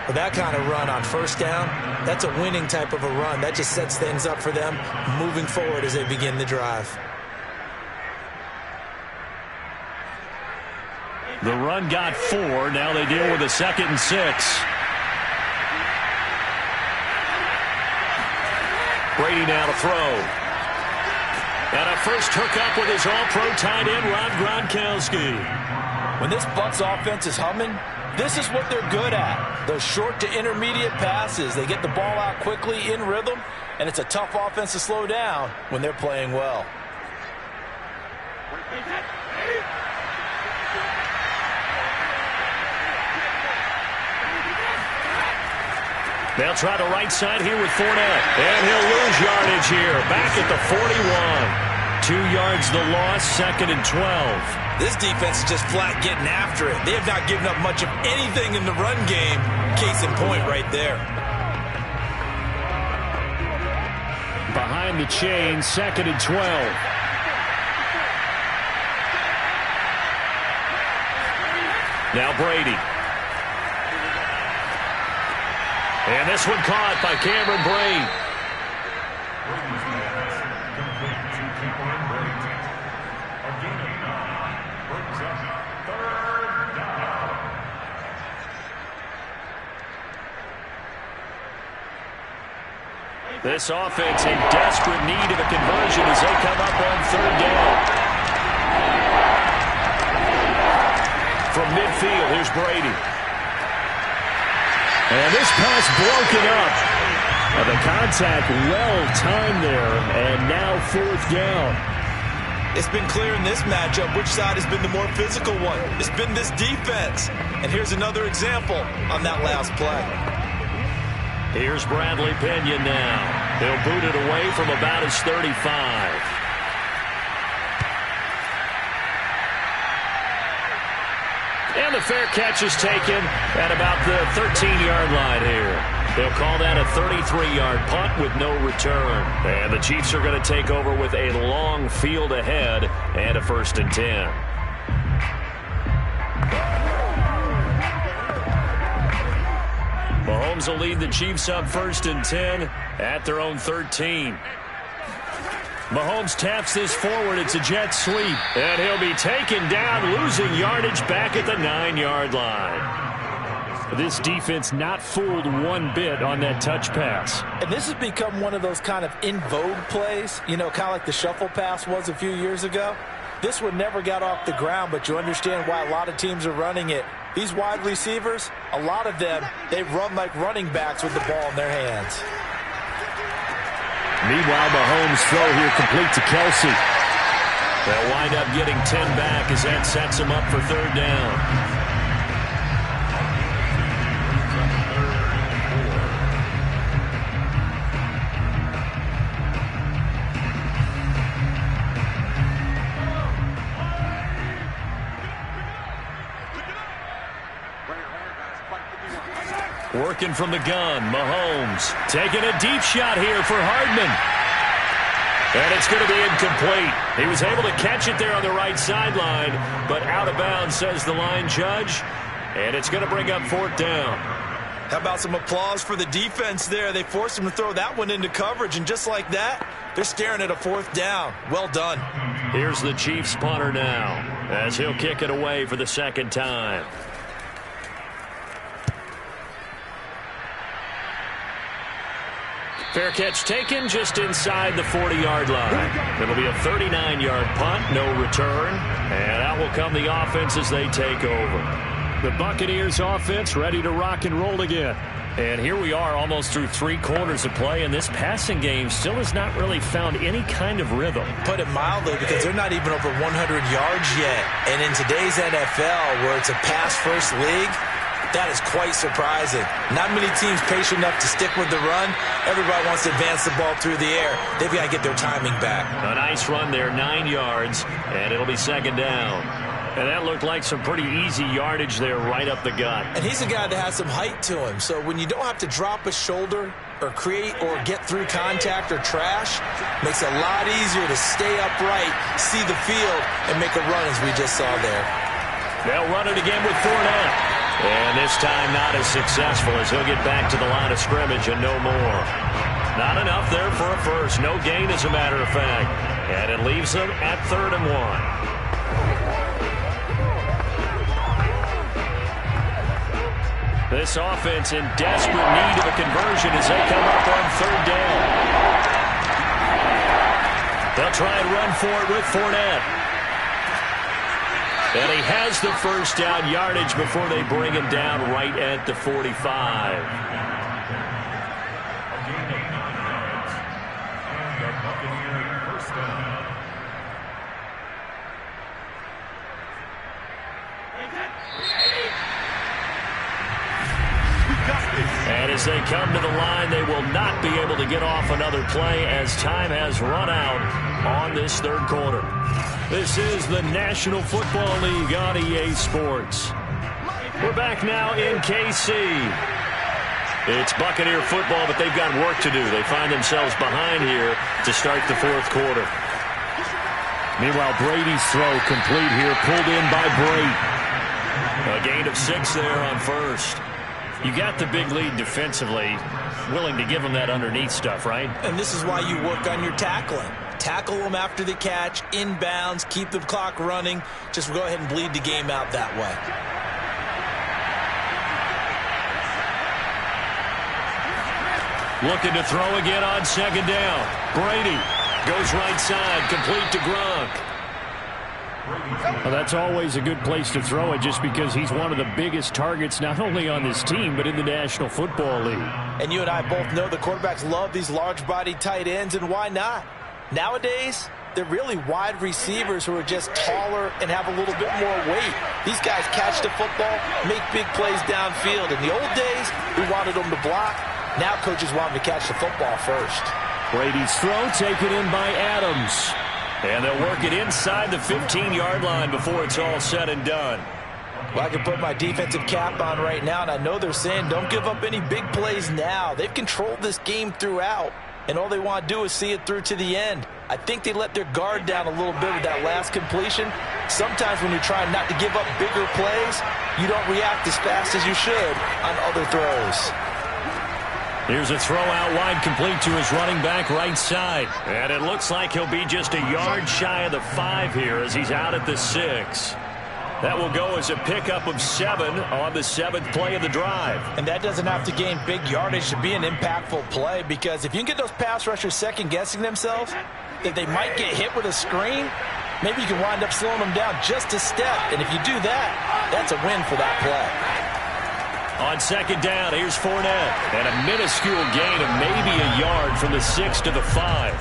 With that kind of run on first down, that's a winning type of a run. That just sets things up for them moving forward as they begin the drive. The run got 4. Now they deal with a 2nd and 6. Brady now to throw. And a first hookup with his all-pro tight end, Rob Gronkowski. When this Bucs offense is humming, this is what they're good at. Those short to intermediate passes. They get the ball out quickly in rhythm, and it's a tough offense to slow down when they're playing well. They'll try the right side here with Fournette. And he'll lose yardage here. Back at the 41. 2 yards the loss, 2nd and 12. This defense is just flat getting after it. They have not given up much of anything in the run game. Case in point right there. Behind the chain, 2nd and 12. Now Brady. And this one caught by Cameron Brate. Brady's pass complete to Cameron Brate. A gain of 9 brings up 3rd down. This offense in desperate need of a conversion as they come up on 3rd down. From midfield, here's Brady. And this pass broken up. And the contact well-timed there, and now 4th down. It's been clear in this matchup which side has been the more physical one. It's been this defense. And here's another example on that last play. Here's Bradley Pinion now. He'll boot it away from about his 35. And the fair catch is taken at about the 13-yard line here. They'll call that a 33-yard punt with no return. And the Chiefs are going to take over with a long field ahead and a 1st and 10. Mahomes will lead the Chiefs up 1st and 10 at their own 13. Mahomes taps this forward. It's a jet sweep. And he'll be taken down, losing yardage back at the 9-yard line. This defense not fooled one bit on that touch pass. And this has become one of those kind of in vogue plays, you know, kind of like the shuffle pass was a few years ago. This one never got off the ground, but you understand why a lot of teams are running it. These wide receivers, a lot of them, they run like running backs with the ball in their hands. Meanwhile, Mahomes' throw here complete to Kelsey. They'll wind up getting 10 back as that sets them up for 3rd down. Working from the gun, Mahomes taking a deep shot here for Hardman. And it's going to be incomplete. He was able to catch it there on the right sideline, but out of bounds, says the line judge. And it's going to bring up 4th down. How about some applause for the defense there? They forced him to throw that one into coverage, and just like that, they're staring at a 4th down. Well done. Here's the Chiefs punter now, as he'll kick it away for the 2nd time. Fair catch taken just inside the 40-yard line. It'll be a 39-yard punt, no return. And out will come the offense as they take over. The Buccaneers offense ready to rock and roll again. And here we are almost through 3 quarters of play, and this passing game still has not really found any kind of rhythm. Put it mildly, because they're not even over 100 yards yet. And in today's NFL, where it's a pass-first league, That is quite surprising. Not many teams patient enough to stick with the run. Everybody wants to advance the ball through the air. They've got to get their timing back. A nice run there, 9 yards, and it'll be second down. And that looked like some pretty easy yardage there right up the gut. And he's a guy that has some height to him. So when you don't have to drop a shoulder or create or get through contact or trash, makes it a lot easier to stay upright, see the field, and make a run as we just saw there. They'll run it again with Fournette. And this time not as successful as he'll get back to the line of scrimmage and no more. Not enough there for a first. No gain, as a matter of fact. And it leaves them at 3rd and 1. This offense in desperate need of a conversion as they come up on 3rd down. They'll try and run for it with Fournette. And he has the first down yardage before they bring him down right at the 45. And as they come to the line, they will not be able to get off another play as time has run out on this 3rd quarter. This is the National Football League on EA Sports. We're back now in KC. It's Buccaneer football, but they've got work to do. They find themselves behind here to start the 4th quarter. Meanwhile, Brady's throw complete here, pulled in by Brate. A gain of 6 there on first. You got the big lead defensively, willing to give them that underneath stuff, right? And this is why you work on your tackling. Tackle them after the catch, inbounds, keep the clock running. Just go ahead and bleed the game out that way. Looking to throw again on 2nd down. Brady goes right side, complete to Gronk. Well, that's always a good place to throw it just because he's one of the biggest targets not only on this team but in the National Football League. And you and I both know the quarterbacks love these large-bodied tight ends, and why not? Nowadays, they're really wide receivers who are just taller and have a little bit more weight. These guys catch the football, make big plays downfield. In the old days, we wanted them to block. Now coaches want them to catch the football first. Brady's throw taken in by Adams. And they'll work it inside the 15-yard line before it's all said and done. Well, I can put my defensive cap on right now, and I know they're saying don't give up any big plays now. They've controlled this game throughout, and all they want to do is see it through to the end. I think they let their guard down a little bit with that last completion. Sometimes when you're trying not to give up bigger plays, you don't react as fast as you should on other throws. Here's a throw out wide, complete to his running back right side. And it looks like he'll be just a yard shy of the 5 here as he's out at the 6. That will go as a pickup of 7 on the 7th play of the drive. And that doesn't have to gain big yardage to be an impactful play, because if you can get those pass rushers second-guessing themselves, that they might get hit with a screen, maybe you can wind up slowing them down just a step. And if you do that, that's a win for that play. On 2nd down, here's Fournette. And a minuscule gain of maybe a yard from the 6 to the 5.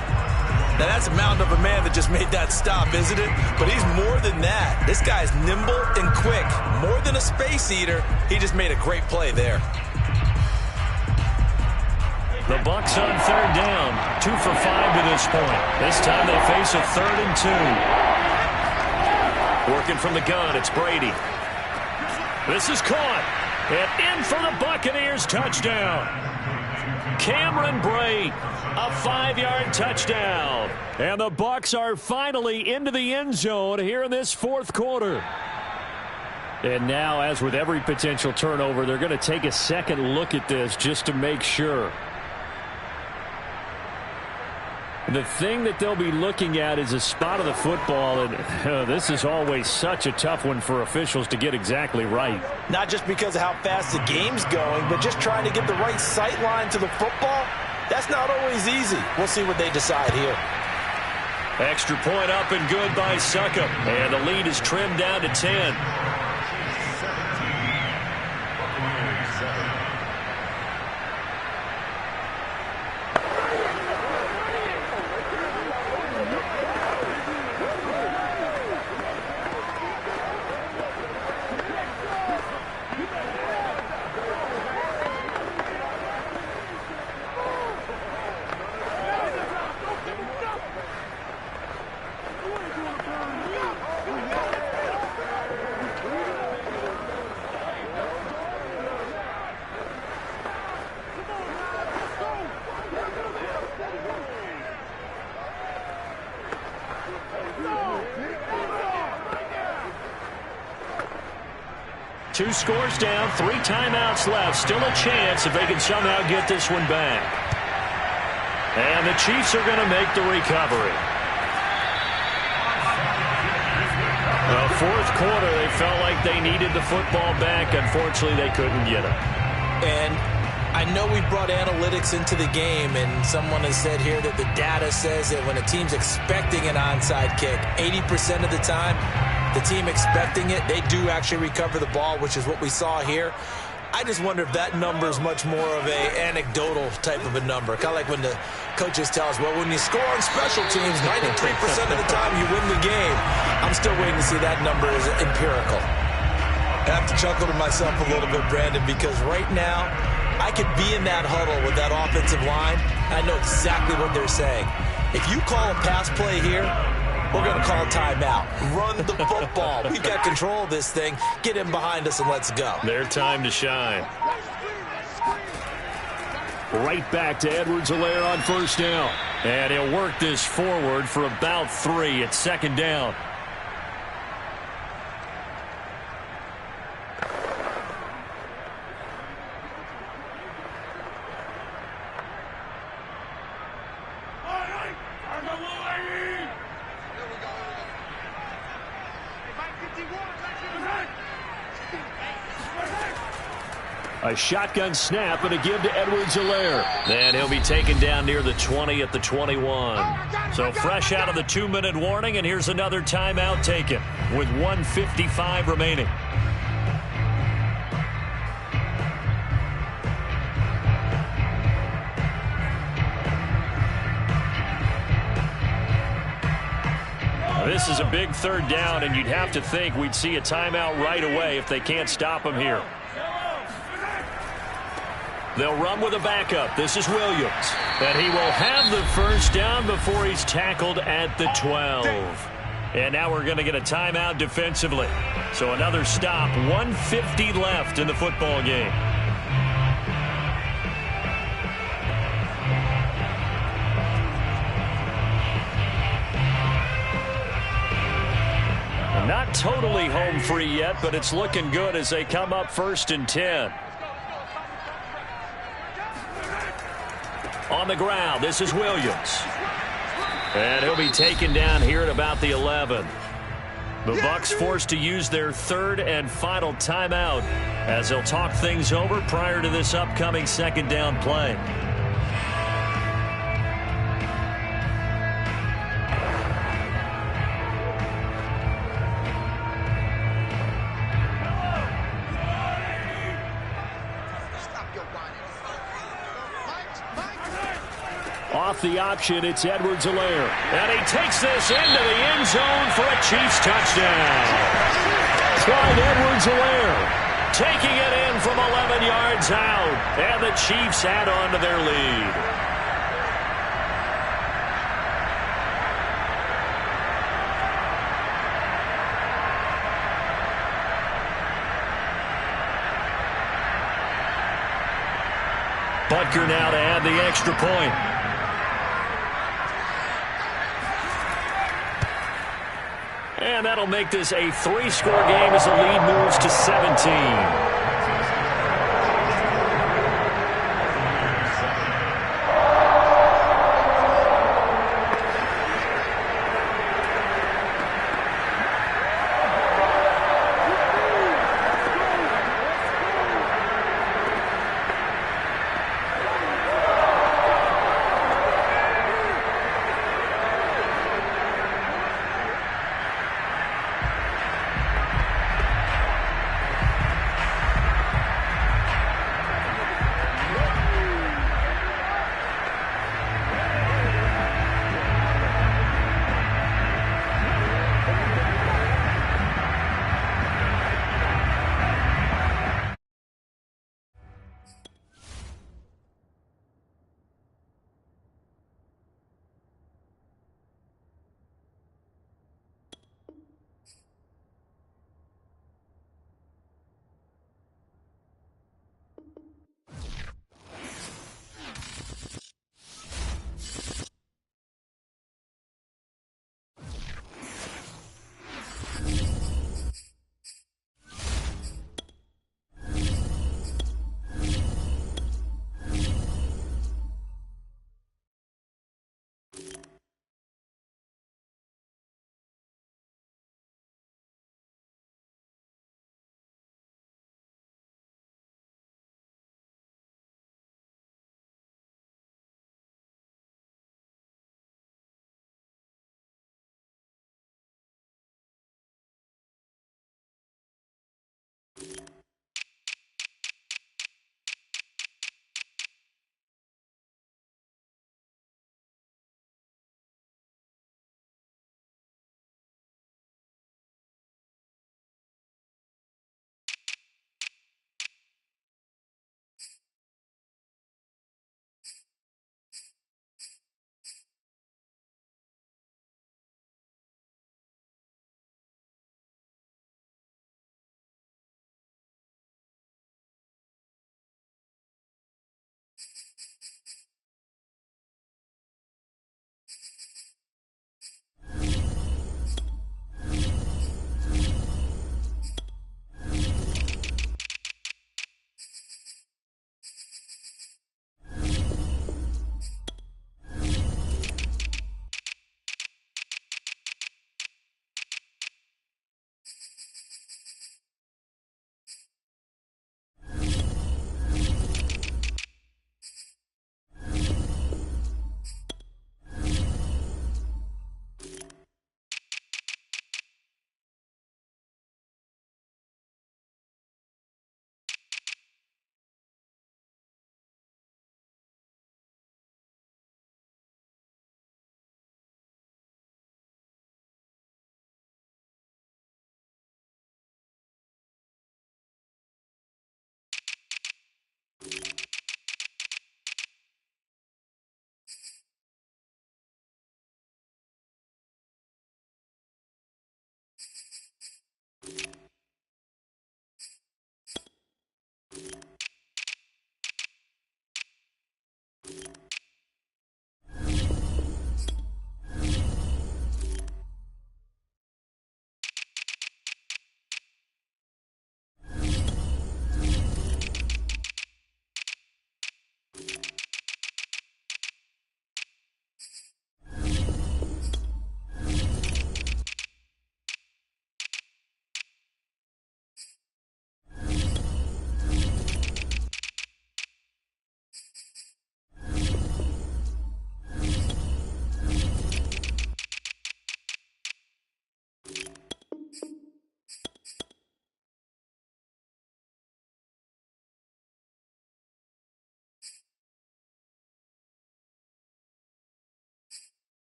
Now, that's a mountain of a man that just made that stop, isn't it? But he's more than that. This guy's nimble and quick. More than a space eater, he just made a great play there. The Bucs on 3rd down. 2 for 5 to this point. This time they face a 3rd and 2. Working from the gun, it's Brady. This is caught. And in for the Buccaneers, touchdown. Cameron Brate, a 5-yard touchdown. And the Bucs are finally into the end zone here in this 4th quarter. And now, as with every potential turnover, they're going to take a second look at this just to make sure. The thing that they'll be looking at is a spot of the football, and this is always such a tough one for officials to get exactly right. Not just because of how fast the game's going, but just trying to get the right sight line to the football. That's not always easy. We'll see what they decide here. Extra point up and good by Succop. And the lead is trimmed down to 10. 2 scores down, 3 timeouts left. Still a chance if they can somehow get this one back. And the Chiefs are going to make the recovery. The fourth quarter, they felt like they needed the football back. Unfortunately, they couldn't get it. And I know we brought analytics into the game, and someone has said here that the data says that when a team's expecting an onside kick, 80% of the time, the team expecting it, they do actually recover the ball, which is what we saw here. I just wonder if that number is much more of a anecdotal type of a number. Kind of like when the coaches tell us, well, when you score on special teams, 93% of the time you win the game. I'm still waiting to see that number is empirical. I have to chuckle to myself a little bit, Brandon, because right now I could be in that huddle with that offensive line, and I know exactly what they're saying. If you call a pass play here, we're going to call a timeout. Run the football. We've got control of this thing. Get in behind us and let's go. Their time to shine. Right back to Edwards-Helaire on first down. And he'll work this forward for about 3 at second down. A shotgun snap and a give to Edwards-Helaire. And he'll be taken down near the 20 at the 21. So fresh out of the 2-minute warning, and here's another timeout taken with 1:55 remaining. This is a big third down, and you'd have to think we'd see a timeout right away if they can't stop him here. They'll run with a backup. This is Williams. And he will have the first down before he's tackled at the 12. And now we're going to get a timeout defensively. So another stop. 1:50 left in the football game. Not totally home free yet, but it's looking good as they come up 1st and 10. On the ground, this is Williams. And he'll be taken down here at about the 11. The Bucs forced to use their 3rd and final timeout as they'll talk things over prior to this upcoming 2nd down play. Off the option, it's Edwards-Helaire. And he takes this into the end zone for a Chiefs touchdown. Clyde Edwards-Helaire taking it in from 11 yards out. And the Chiefs add on to their lead. Butker now to add the extra point. And that'll make this a 3-score game as the lead moves to 17.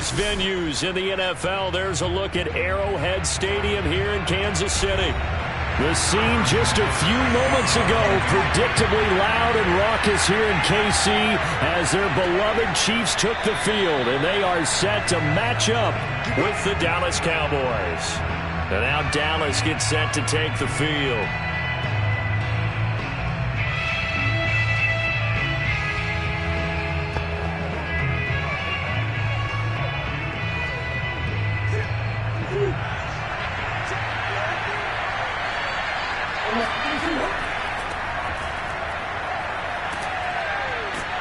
biggest venues in the NFL. There's a look at Arrowhead Stadium here in Kansas City. The scene just a few moments ago, predictably loud and raucous here in KC as their beloved Chiefs took the field, and they are set to match up with the Dallas Cowboys. And now Dallas gets set to take the field.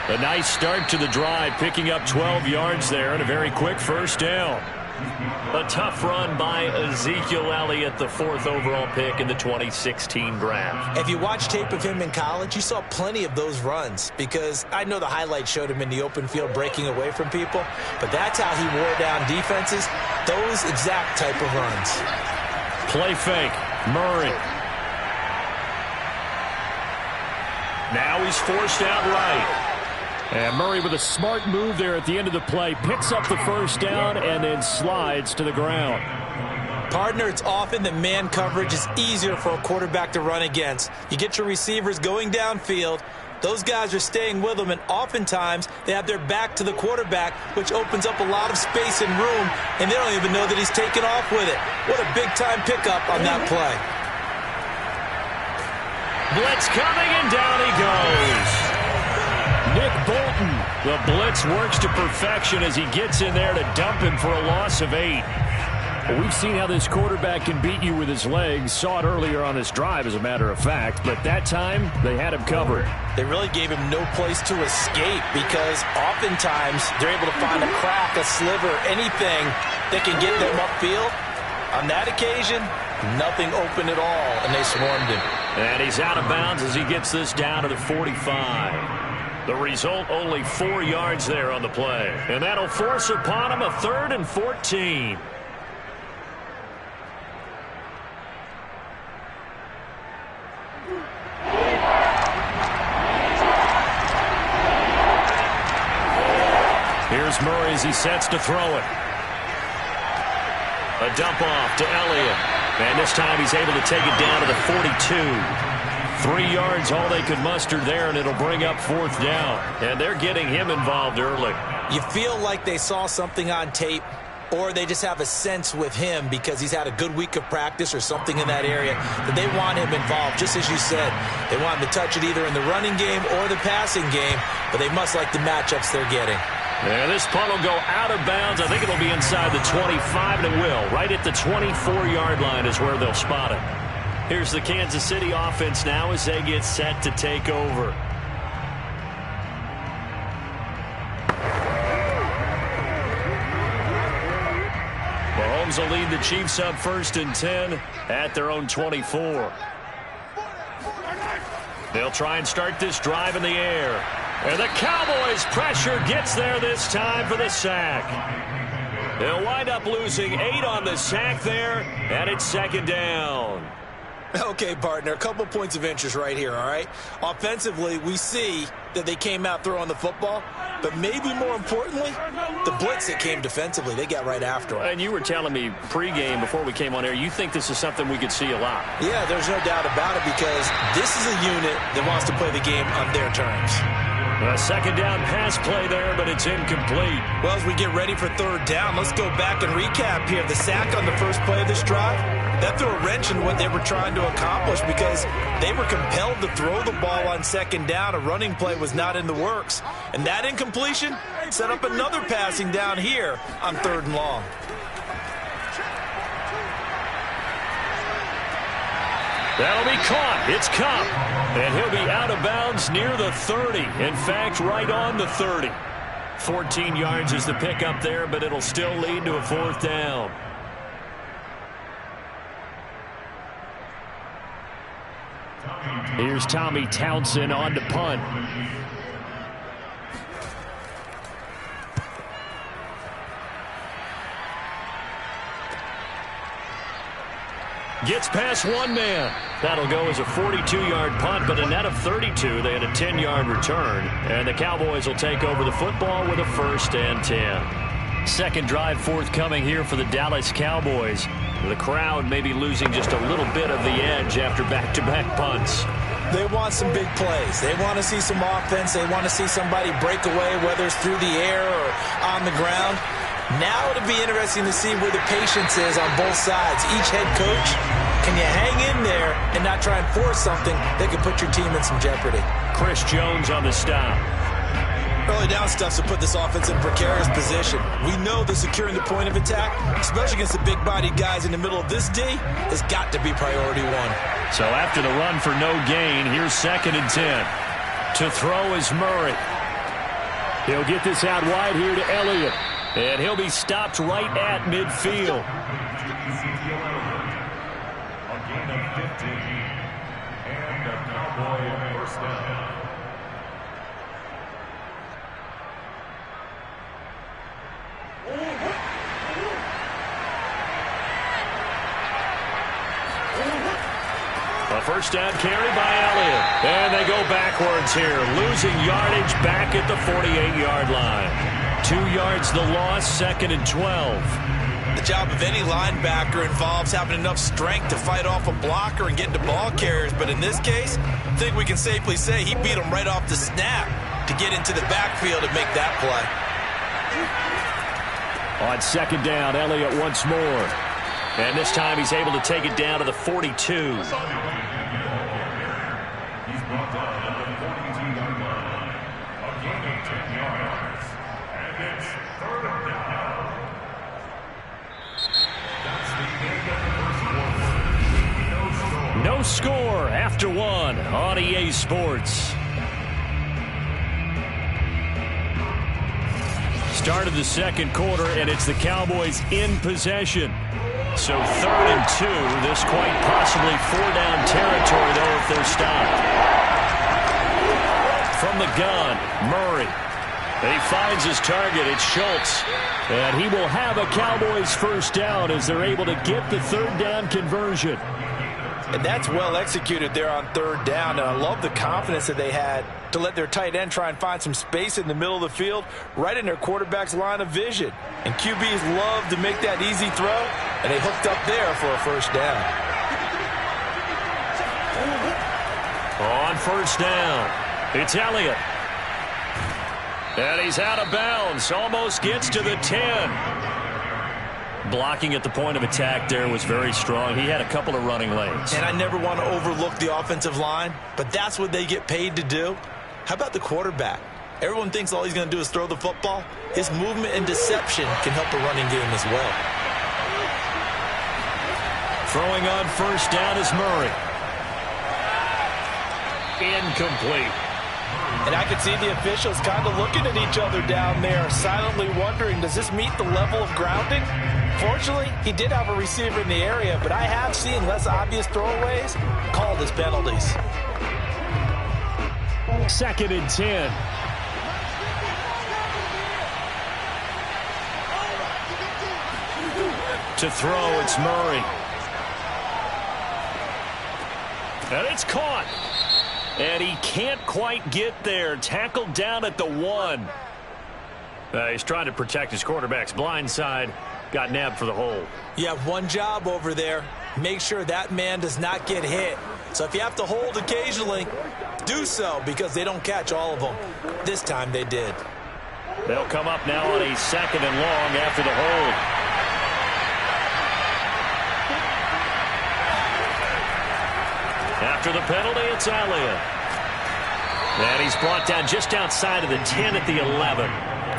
A nice start to the drive, picking up 12 yards there and a very quick first down. A tough run by Ezekiel Elliott, the 4th overall pick in the 2016 draft. If you watch tape of him in college, you saw plenty of those runs, because I know the highlights showed him in the open field breaking away from people, but that's how he wore down defenses, those exact type of runs. Play fake, Murray. Now he's forced out right. And Murray with a smart move there at the end of the play, picks up the first down and then slides to the ground. Partner, it's often that man coverage is easier for a quarterback to run against. You get your receivers going downfield, those guys are staying with them, and oftentimes they have their back to the quarterback, which opens up a lot of space and room, and they don't even know that he's taken off with it. What a big-time pickup on that play. Blitz coming, and down he goes. Nick Bolton, the blitz works to perfection as he gets in there to dump him for a loss of 8. Well, we've seen how this quarterback can beat you with his legs. Saw it earlier on this drive, as a matter of fact. But that time, they had him covered. They really gave him no place to escape, because oftentimes they're able to find a crack, a sliver, anything that can get them upfield. On that occasion, nothing open at all, and they swarmed him. And he's out of bounds as he gets this down to the 45. The result, only 4 yards there on the play. And that'll force upon him a 3rd and 14. Here's Murray as he sets to throw it. A dump off to Elliott. And this time he's able to take it down to the 42. 3 yards, all they could muster there, and it'll bring up 4th down. And they're getting him involved early. You feel like they saw something on tape, or they just have a sense with him because he's had a good week of practice or something in that area that they want him involved. Just as you said, they want him to touch it either in the running game or the passing game, but they must like the matchups they're getting. And this punt will go out of bounds. I think it'll be inside the 25, and it will. Right at the 24-yard line is where they'll spot it. Here's the Kansas City offense now as they get set to take over. Mahomes will lead the Chiefs up 1st and 10 at their own 24. They'll try and start this drive in the air. And the Cowboys' pressure gets there this time for the sack. They'll wind up losing 8 on the sack there, and it's 2nd down. Okay, partner, a couple points of interest right here, all right? Offensively, we see that they came out throwing the football, but maybe more importantly, the blitz that came defensively, they got right after them. And you were telling me pregame before we came on air, you think this is something we could see a lot. Yeah, there's no doubt about it, because this is a unit that wants to play the game on their terms. A 2nd down pass play there, but it's incomplete. Well, as we get ready for 3rd down, let's go back and recap here. The sack on the first play of this drive, that threw a wrench in what they were trying to accomplish, because they were compelled to throw the ball on 2nd down. A running play was not in the works. And that incompletion set up another passing down here on 3rd and long. That'll be caught. It's Kupp. And he'll be out of bounds near the 30. In fact, right on the 30. 14 yards is the pickup there, but it'll still lead to a 4th down. Here's Tommy Townsend on to punt. Gets past one man. That'll go as a 42-yard punt, but a net of 32. They had a 10-yard return. And the Cowboys will take over the football with a 1st and 10. Second drive forthcoming here for the Dallas Cowboys. The crowd may be losing just a little bit of the edge after back-to-back punts. They want some big plays. They want to see some offense. They want to see somebody break away, whether it's through the air or on the ground. Now it'll be interesting to see where the patience is on both sides. Each head coach, can you hang in there and not try and force something that could put your team in some jeopardy? Chris Jones on the stop. Early down stuff to put this offense in a precarious position. We know that securing the point of attack, especially against the big-bodied guys in the middle of this D, has got to be priority one. So after the run for no gain, here's 2nd and 10. To throw is Murray. He'll get this out wide here to Elliott. And he'll be stopped right at midfield. A gain of 15. And a Cowboy first down. A first down carry by Elliott. And they go backwards here, losing yardage back at the 48-yard line. 2 yards the loss, 2nd and 12. The job of any linebacker involves having enough strength to fight off a blocker and get to ball carriers. But in this case, I think we can safely say he beat him right off the snap to get into the backfield and make that play. On 2nd down, Elliott once more. And this time he's able to take it down to the 42. He's brought down at the 42-yard line. A gain of 10 yards. And it's 3rd down. That's the end of the first quarter. No score after 1 on EA Sports. Start of the second quarter, and it's the Cowboys in possession. So 3rd and 2. This quite possibly 4-down territory, though, if they're stopped. From the gun, Murray. And he finds his target. It's Schultz. And he will have a Cowboys first down as they're able to get the 3rd down conversion. And that's well executed there on 3rd down. And I love the confidence that they had to let their tight end try and find some space in the middle of the field, right in their quarterback's line of vision. And QBs love to make that easy throw, and they hooked up there for a first down. On first down, it's Elliott. And he's out of bounds, almost gets to the 10. Blocking at the point of attack there was very strong. He had a couple of running lanes. And I never want to overlook the offensive line, but that's what they get paid to do. How about the quarterback? Everyone thinks all he's going to do is throw the football. His movement and deception can help the running game as well. Throwing on first down is Murray. Incomplete. And I can see the officials kind of looking at each other down there, silently wondering, does this meet the level of grounding? Fortunately, he did have a receiver in the area, but I have seen less obvious throwaways called as penalties. 2nd and 10. To throw, it's Murray. And it's caught. And he can't quite get there. Tackled down at the 1. He's trying to protect his quarterback's blind side. Got nabbed for the hold. You have one job over there. Make sure that man does not get hit. So if you have to hold occasionally, do so, because they don't catch all of them. This time they did. They'll come up now on a 2nd and long after the hold. After the penalty, it's Elliott. And he's brought down just outside of the 10 at the 11.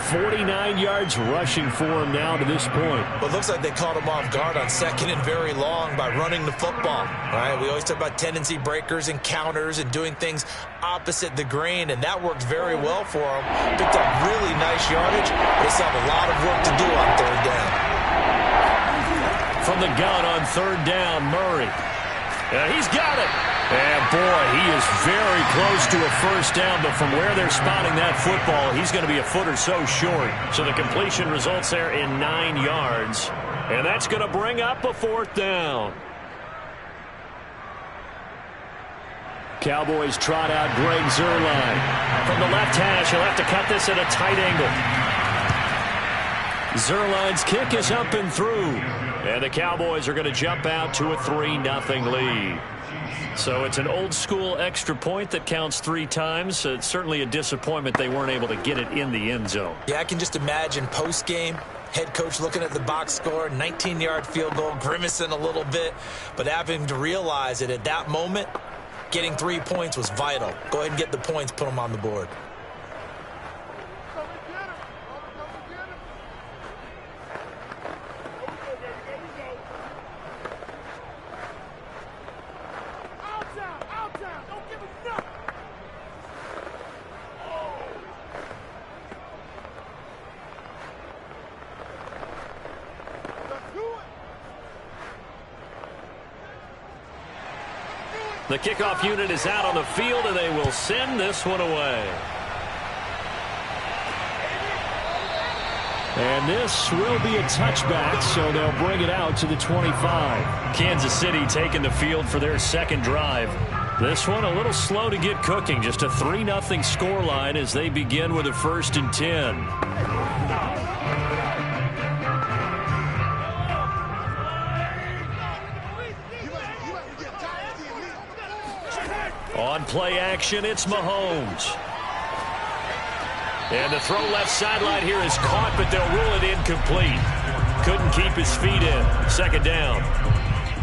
49 yards rushing for him now to this point. Well, it looks like they caught him off guard on 2nd and very long by running the football. Right? We always talk about tendency breakers and counters and doing things opposite the grain, and that worked very well for him. Picked up really nice yardage, but they still have a lot of work to do on 3rd down. From the gun on 3rd down, Murray. He's got it. And, boy, he is very close to a first down, but from where they're spotting that football, he's going to be a foot or so short. So the completion results there in 9 yards, and that's going to bring up a 4th down. Cowboys trot out Greg Zuerlein. From the left hash, he'll have to cut this at a tight angle. Zerline's kick is up and through. And the Cowboys are going to jump out to a 3-0 lead. So it's an old-school extra point that counts 3 times. It's certainly a disappointment they weren't able to get it in the end zone. Yeah, I can just imagine post-game, head coach looking at the box score, 19-yard field goal, grimacing a little bit, but having to realize that at that moment, getting 3 points was vital. Go ahead and get the points, put them on the board. The kickoff unit is out on the field, and they will send this one away. And this will be a touchback, so they'll bring it out to the 25. Kansas City taking the field for their second drive. This one a little slow to get cooking. Just a 3-0 scoreline as they begin with a 1st and 10. On play action, it's Mahomes. And the throw left sideline here is caught, but they'll rule it incomplete. Couldn't keep his feet in. 2nd down.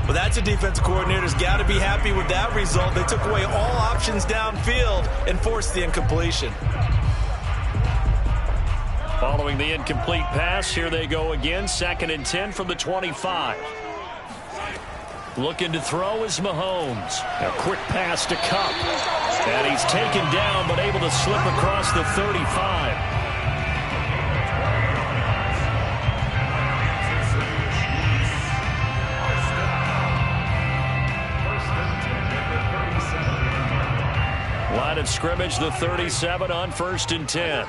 Well, that's a defensive coordinator's got to be happy with that result. They took away all options downfield and forced the incompletion. Following the incomplete pass, here they go again. 2nd and 10 from the 25. Looking to throw is Mahomes. A quick pass to Cup. And he's taken down, but able to slip across the 35. Line of scrimmage, the 37 on 1st and 10.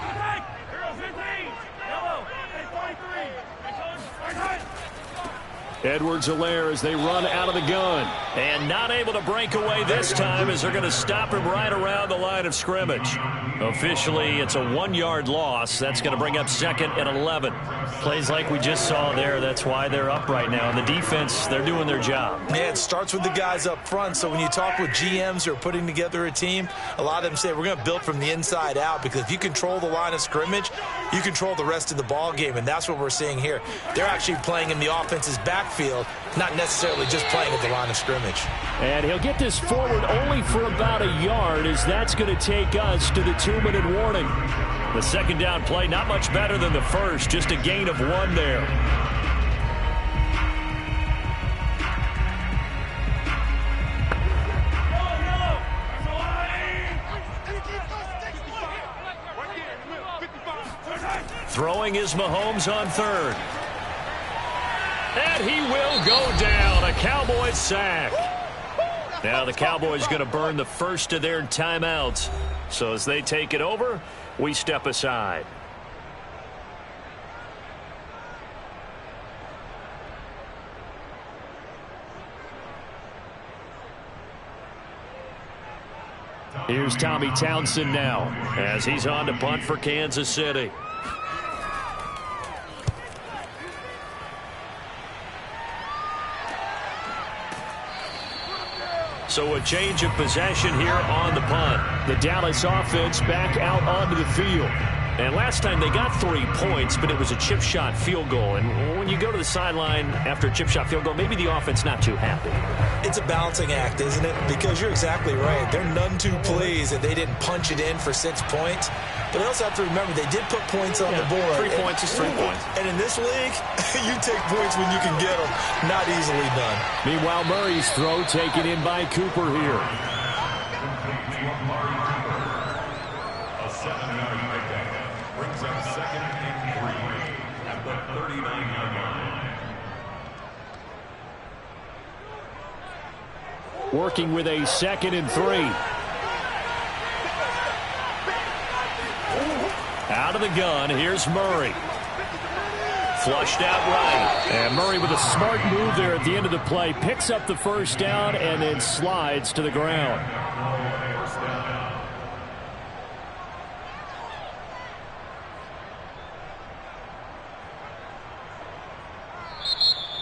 Edwards-Helaire as they run out of the gun. And not able to break away this time as they're going to stop him right around the line of scrimmage. Officially, it's a 1-yard loss. That's going to bring up 2nd and 11. Plays like we just saw there. That's why they're up right now. And the defense, they're doing their job. Yeah, it starts with the guys up front. So when you talk with GMs who are putting together a team, a lot of them say we're going to build from the inside out, because if you control the line of scrimmage, you control the rest of the ball game. And that's what we're seeing here. They're actually playing in the offense's backfield, not necessarily just playing at the line of scrimmage. And he'll get this forward only for about a yard, as that's going to take us to the 2-minute warning. The 2nd down play, not much better than the first, just a gain of 1 there. Throwing is Mahomes on 3rd. And he will go down. A Cowboys sack. Now the Cowboys going to burn the first of their timeouts. So as they take it over, we step aside. Here's Tommy Townsend now as he's on to punt for Kansas City. So a change of possession here on the punt. The Dallas offense back out onto the field. And last time they got 3 points, but it was a chip shot field goal. And when you go to the sideline after a chip shot field goal, maybe the offense not too happy. It's a balancing act, isn't it? Because you're exactly right. They're none too pleased that they didn't punch it in for 6 points. But they also have to remember they did put points on the board. 3 points is 3 points. And in this league, you take points when you can get them. Not easily done. Meanwhile, Murray's throw taken in by Cooper here. A 7-yard pickup brings up 2nd and 3 at the 39-yard line. Working with a 2nd and 3. Out of the gun, here's Murray. Flushed out right. And Murray with a smart move there at the end of the play. Picks up the 1st down and then slides to the ground.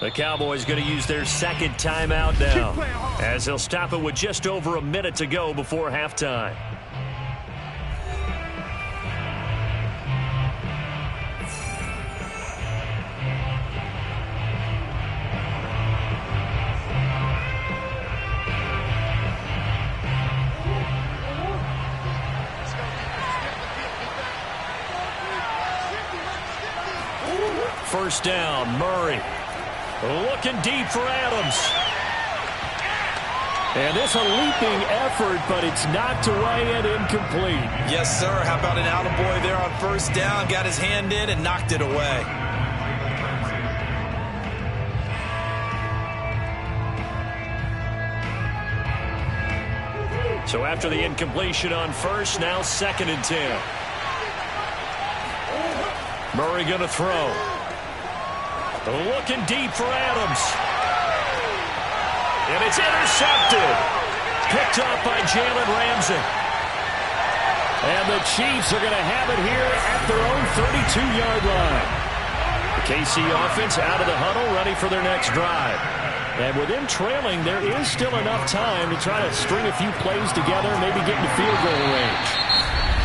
The Cowboys going to use their second timeout now, as they'll stop it with just over a minute to go before halftime. First down, Murray. Looking deep for Adams. And it's a leaping effort, but it's knocked away and incomplete. Yes, sir. How about an attaboy there on first down? Got his hand in and knocked it away. So after the incompletion on first, now 2nd and 10. Murray going to throw. Looking deep for Adams. And it's intercepted. Picked off by Jalen Ramsey. And the Chiefs are going to have it here at their own 32-yard line. The KC offense out of the huddle, ready for their next drive. And with them trailing, there is still enough time to try to string a few plays together, maybe get into field goal range.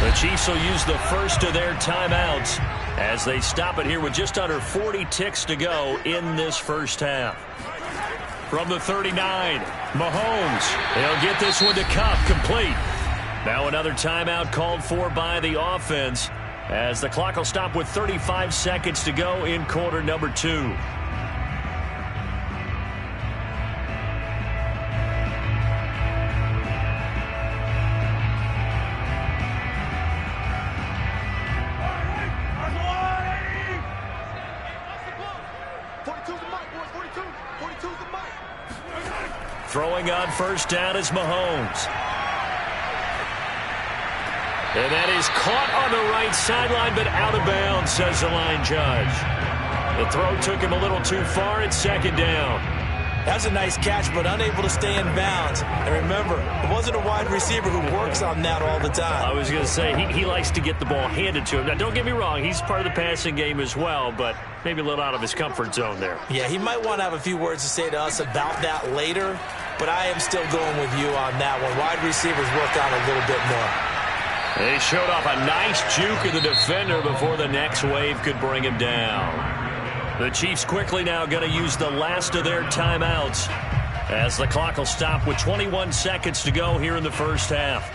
The Chiefs will use the first of their timeouts as they stop it here with just under 40 ticks to go in this first half. From the 39, Mahomes. He'll get this one to Cup, complete. Now another timeout called for by the offense as the clock will stop with 35 seconds to go in quarter number 2. Throwing on first down is Mahomes. And that is caught on the right sideline, but out of bounds, says the line judge. The throw took him a little too far at 2nd down. That's a nice catch, but unable to stay in bounds. And remember, it wasn't a wide receiver who works on that all the time. I was going to say, he likes to get the ball handed to him. Now, don't get me wrong, he's part of the passing game as well, but maybe a little out of his comfort zone there. Yeah, he might want to have a few words to say to us about that later, but I am still going with you on that one. Wide receivers work on a little bit more. They showed off a nice juke of the defender before the next wave could bring him down. The Chiefs quickly now going to use the last of their timeouts as the clock will stop with 21 seconds to go here in the first half.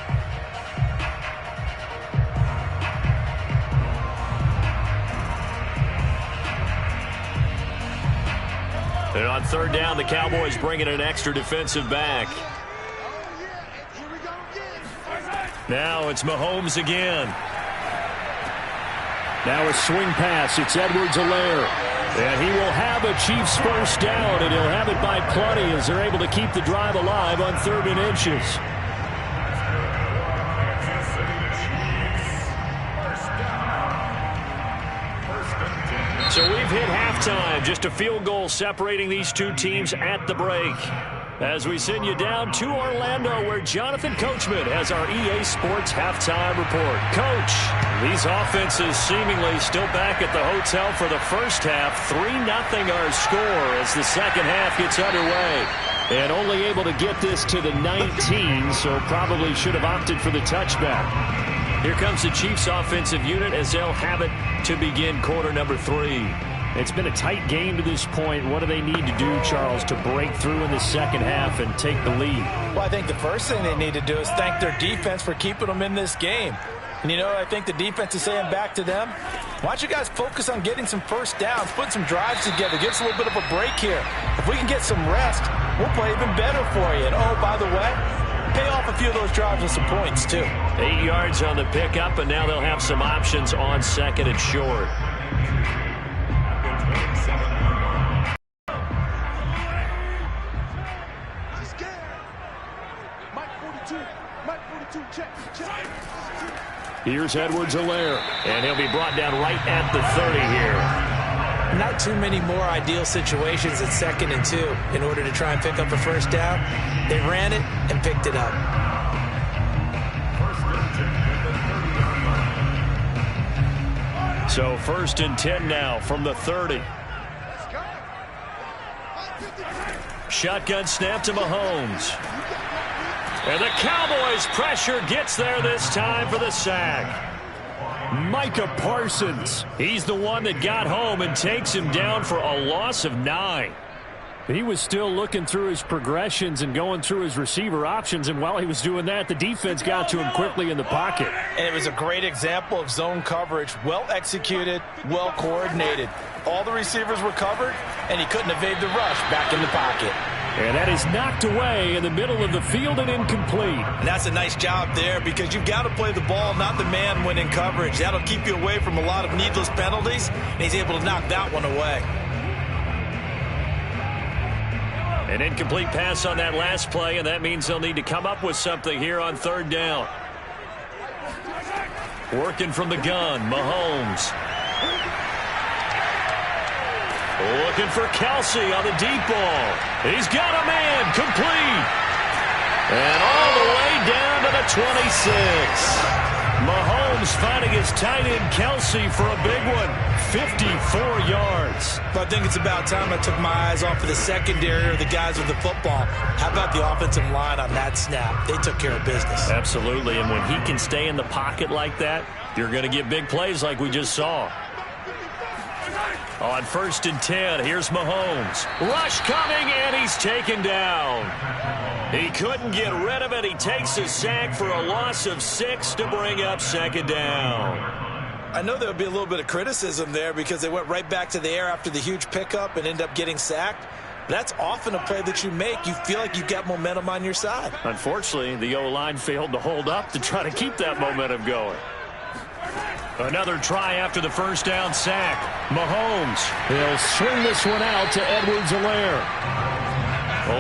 And on 3rd down, the Cowboys bringing an extra defensive back. Now it's Mahomes again. Now a swing pass. It's Edwards-Helaire. And he will have a Chiefs first down, and he'll have it by plenty as they're able to keep the drive alive on 3rd and inches. So we've hit halftime. Just a field goal separating these two teams at the break. As we send you down to Orlando, where Jonathan Coachman has our EA Sports halftime report. Coach, these offenses seemingly still back at the hotel for the first half. 3-0 our score as the second half gets underway. And only able to get this to the 19, so probably should have opted for the touchback. Here comes the Chiefs offensive unit as they'll have it to begin quarter number 3. It's been a tight game to this point. What do they need to do, Charles, to break through in the second half and take the lead? Well, I think the first thing they need to do is thank their defense for keeping them in this game. And, you know, I think the defense is saying back to them, why don't you guys focus on getting some first downs, putting some drives together, give us a little bit of a break here. If we can get some rest, we'll play even better for you. And, oh, by the way, pay off a few of those drives with some points, too. 8 yards on the pickup, and now they'll have some options on 2nd and short. Here's Edwards-Helaire. And he'll be brought down right at the 30 here. Not too many more ideal situations at 2nd and 2 in order to try and pick up a first down. They ran it and picked it up. So 1st and 10 now from the 30. Shotgun snap to Mahomes. And the Cowboys' pressure gets there this time for the sack. Micah Parsons. He's the one that got home and takes him down for a loss of 9. He was still looking through his progressions and going through his receiver options, and while he was doing that, the defense got to him quickly in the pocket. And it was a great example of zone coverage. Well executed, well coordinated. All the receivers were covered, and he couldn't evade the rush back in the pocket. And that is knocked away in the middle of the field and incomplete. And that's a nice job there because you've got to play the ball, not the man when in coverage. That'll keep you away from a lot of needless penalties, and he's able to knock that one away. An incomplete pass on that last play, and that means they'll need to come up with something here on 3rd down. Working from the gun, Mahomes. Looking for Kelsey on the deep ball. He's got a man, complete. And all the way down to the 26. Mahomes finding his tight end Kelsey for a big one. 54 yards. But I think it's about time I took my eyes off of the secondary or the guys with the football. How about the offensive line on that snap? They took care of business. Absolutely, and when he can stay in the pocket like that, you're going to get big plays like we just saw. On 1st and 10, here's Mahomes. Rush coming, and he's taken down. He couldn't get rid of it. He takes a sack for a loss of 6 to bring up 2nd down. I know there would be a little bit of criticism there because they went right back to the air after the huge pickup and end up getting sacked. That's often a play that you make. You feel like you've got momentum on your side. Unfortunately, the O-line failed to hold up to try to keep that momentum going. Another try after the 1st down sack. Mahomes. He'll swing this one out to Edwards-Helaire.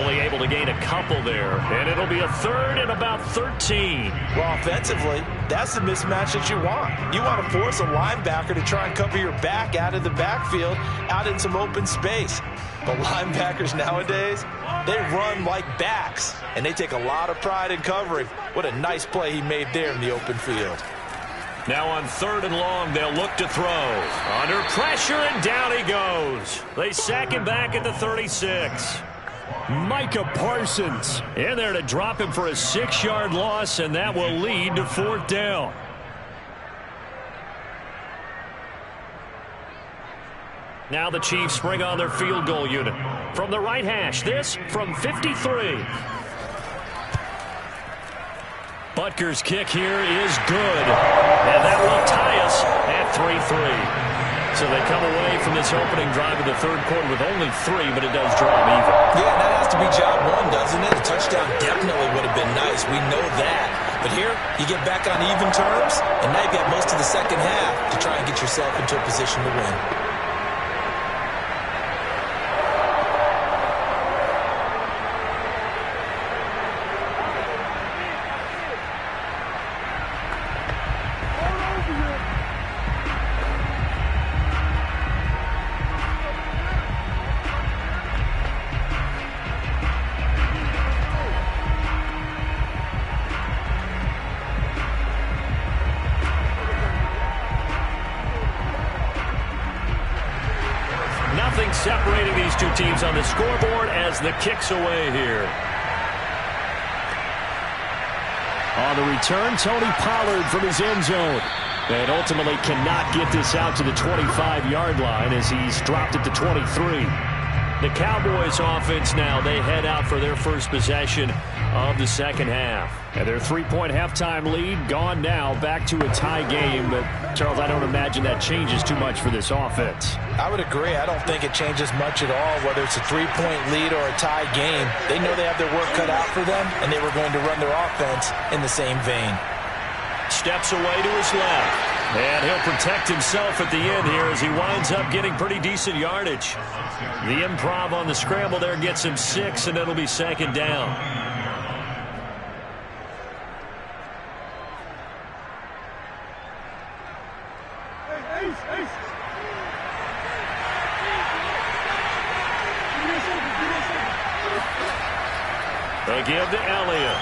Only able to gain a couple there. And it'll be a 3rd and about 13. Well, offensively, that's the mismatch that you want. You want to force a linebacker to try and cover your back out of the backfield, out in some open space. But linebackers nowadays, they run like backs, and they take a lot of pride in covering. What a nice play he made there in the open field. Now on 3rd and long, they'll look to throw. Under pressure, and down he goes. They sack him back at the 36. Micah Parsons in there to drop him for a 6-yard loss, and that will lead to 4th down. Now the Chiefs bring on their field goal unit. From the right hash, this from 53. Butker's kick here is good. And that will tie us at 3-3. So they come away from this opening drive of the 3rd quarter with only 3, but it does draw them even. Yeah, that has to be job 1, doesn't it? A touchdown definitely would have been nice. We know that. But here, you get back on even terms, and now you've got most of the 2nd half to try and get yourself into a position to win. Nothing separating these two teams on the scoreboard as the kick's away here. On the return, Tony Pollard from his end zone. And ultimately cannot get this out to the 25-yard line as he's dropped it to 23. The Cowboys offense now, they head out for their first possession of the 2nd half. And their 3-point halftime lead gone now, back to a tie game. But, Charles, I don't imagine that changes too much for this offense. I would agree. I don't think it changes much at all, whether it's a 3-point lead or a tie game. They know they have their work cut out for them, and they were going to run their offense in the same vein. Steps away to his left. And he'll protect himself at the end here as he winds up getting pretty decent yardage. The improv on the scramble there gets him 6, and it'll be 2nd down. They give to Elliott.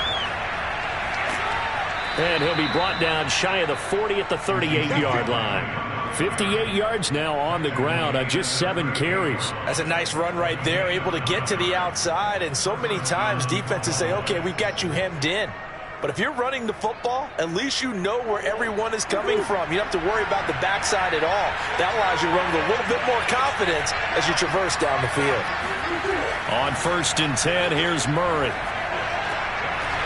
And he'll be brought down shy of the 40 at the 38-yard line. 58 yards now on the ground on just 7 carries. That's a nice run right there, able to get to the outside. And so many times defenses say, okay, we've got you hemmed in. But if you're running the football, at least you know where everyone is coming from. You don't have to worry about the backside at all. That allows you to run with a little bit more confidence as you traverse down the field. On 1st and 10, here's Murray.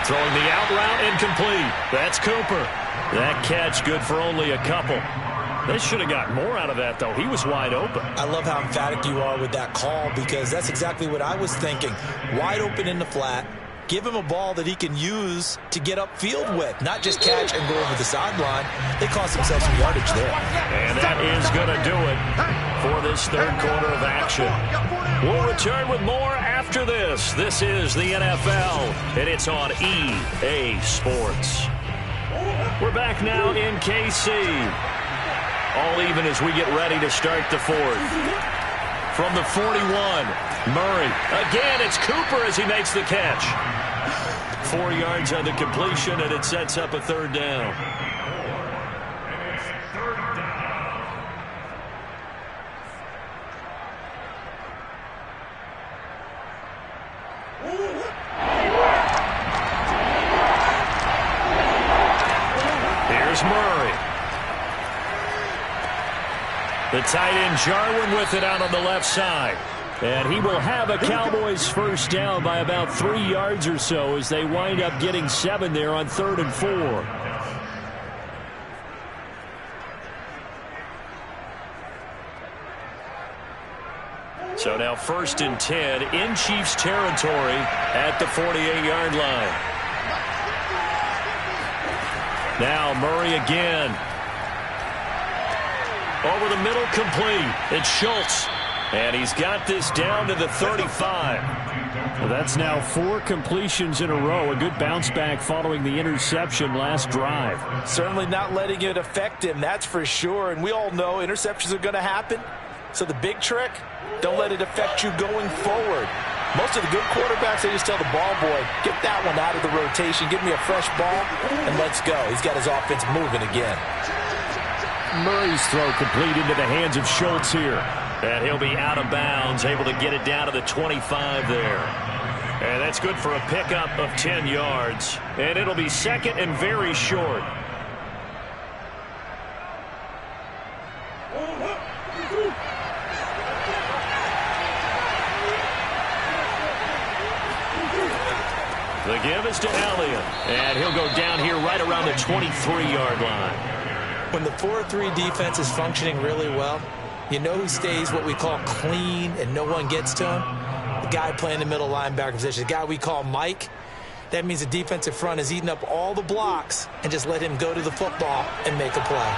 Throwing the out route incomplete. That's Cooper. That catch good for only a couple. They should have got more out of that, though. He was wide open. I love how emphatic you are with that call, because that's exactly what I was thinking. Wide open in the flat. Give him a ball that he can use to get upfield with, not just catch and go over the sideline. They cost themselves some yardage there. And that is going to do it for this 3rd quarter of action. We'll return with more after this. This is the NFL, and it's on EA Sports. We're back now in KC. All even as we get ready to start the 4th. From the 41, Murray. Again, it's Cooper as he makes the catch. 4 yards on the completion, and it sets up a 3rd down. And it's 3rd down. Here's Murray. The tight end Jarwin with it out on the left side. And he will have a Cowboys 1st down by about 3 yards or so as they wind up getting 7 there on 3rd and 4. So now 1st and 10 in Chiefs territory at the 48-yard line. Now Murray again. Over the middle, complete. It's Schultz. And he's got this down to the 35. Well, that's now 4 completions in a row. A good bounce back following the interception last drive. Certainly not letting it affect him, that's for sure. And we all know interceptions are going to happen. So the big trick, don't let it affect you going forward. Most of the good quarterbacks, they just tell the ball boy, get that one out of the rotation, give me a fresh ball, and let's go. He's got his offense moving again. Murray's throw complete into the hands of Schultz here. And he'll be out of bounds, able to get it down to the 25 there. And that's good for a pickup of 10 yards. And it'll be 2nd and very short. The give is to Elliott. And he'll go down here right around the 23-yard line. When the 4-3 defense is functioning really well, you know who stays what we call clean and no one gets to him? The guy playing the middle linebacker position, the guy we call Mike. That means the defensive front is eating up all the blocks and just let him go to the football and make a play.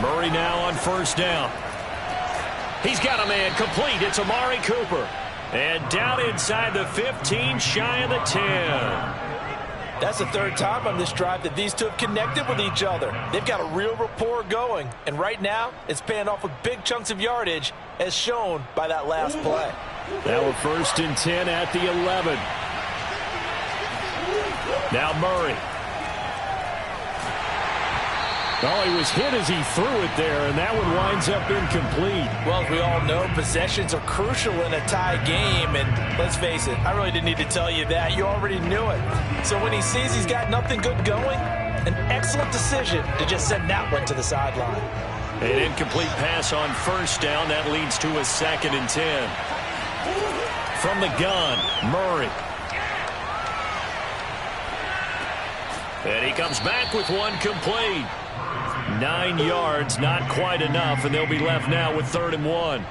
Murray now on 1st down. He's got a man complete. It's Amari Cooper. And down inside the 15, shy of the 10. That's the 3rd time on this drive that these two have connected with each other. They've got a real rapport going. And right now, it's paying off with big chunks of yardage, as shown by that last play. Now a 1st and 10 at the 11. Now Murray. Oh, he was hit as he threw it there, and that one winds up incomplete. Well, as we all know, possessions are crucial in a tie game, and let's face it, I really didn't need to tell you that. You already knew it. So when he sees he's got nothing good going, an excellent decision to just send that one to the sideline. An incomplete pass on 1st down. That leads to a 2nd and 10. From the gun, Murray. And he comes back with one complete. 9 yards, not quite enough, and they'll be left now with 3rd and 1.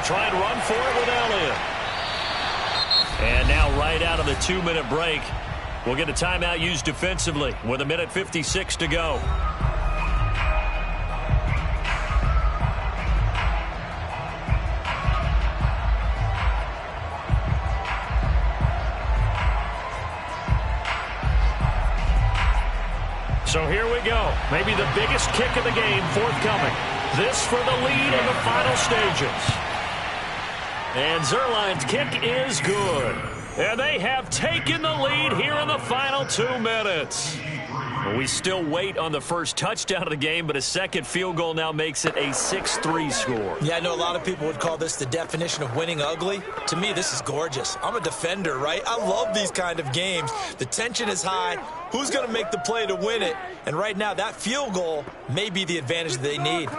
Try and run for it with Elliott. And now right out of the 2-minute break, We'll get a timeout used defensively with 1:56 to go. So here we go. Maybe the biggest kick of the game forthcoming. This for the lead in the final stages. And Zerline's kick is good. And they have taken the lead here in the final 2 minutes. We still wait on the first touchdown of the game, but a second field goal now makes it a 6-3 score. Yeah, I know a lot of people would call this the definition of winning ugly. To me, this is gorgeous. I'm a defender, right? I love these kind of games. The tension is high. Who's going to make the play to win it? And right now, that field goal may be the advantage they need.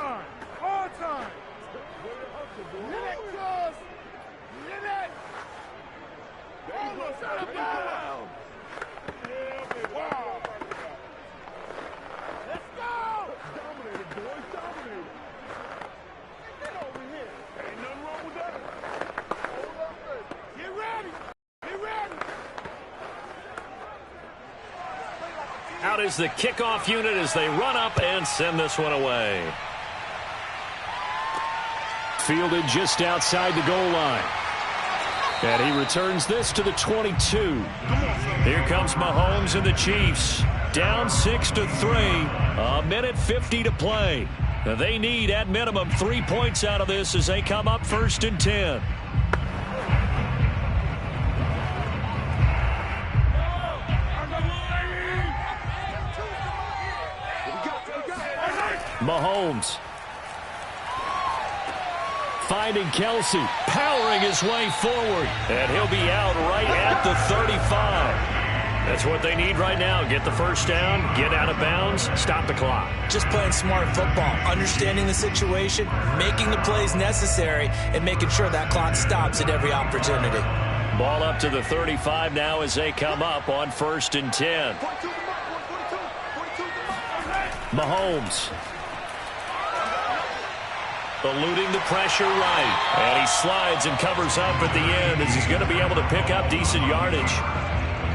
Out is the kickoff unit as they run up and send this one away. Fielded just outside the goal line. And he returns this to the 22. Here comes Mahomes and the Chiefs. Down 6-3. 1:50 to play. They need at minimum 3 points out of this as they come up 1st and 10. Mahomes. Finding Kelsey. Powering his way forward. And he'll be out right at the 35. That's what they need right now. Get the first down, get out of bounds, stop the clock. Just playing smart football, understanding the situation, making the plays necessary, and making sure that clock stops at every opportunity. Ball up to the 35 now as they come up on 1st and 10. Mahomes. Eluding the pressure right. And he slides and covers up at the end as he's going to be able to pick up decent yardage.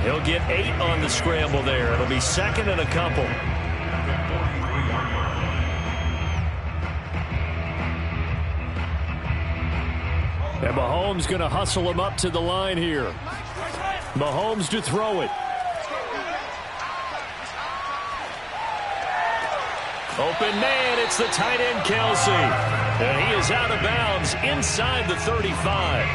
He'll get 8 on the scramble there. It'll be 2nd and a couple. And Mahomes going to hustle him up to the line here. Mahomes to throw it. Open man, it's the tight end Kelsey. And he is out of bounds inside the 35.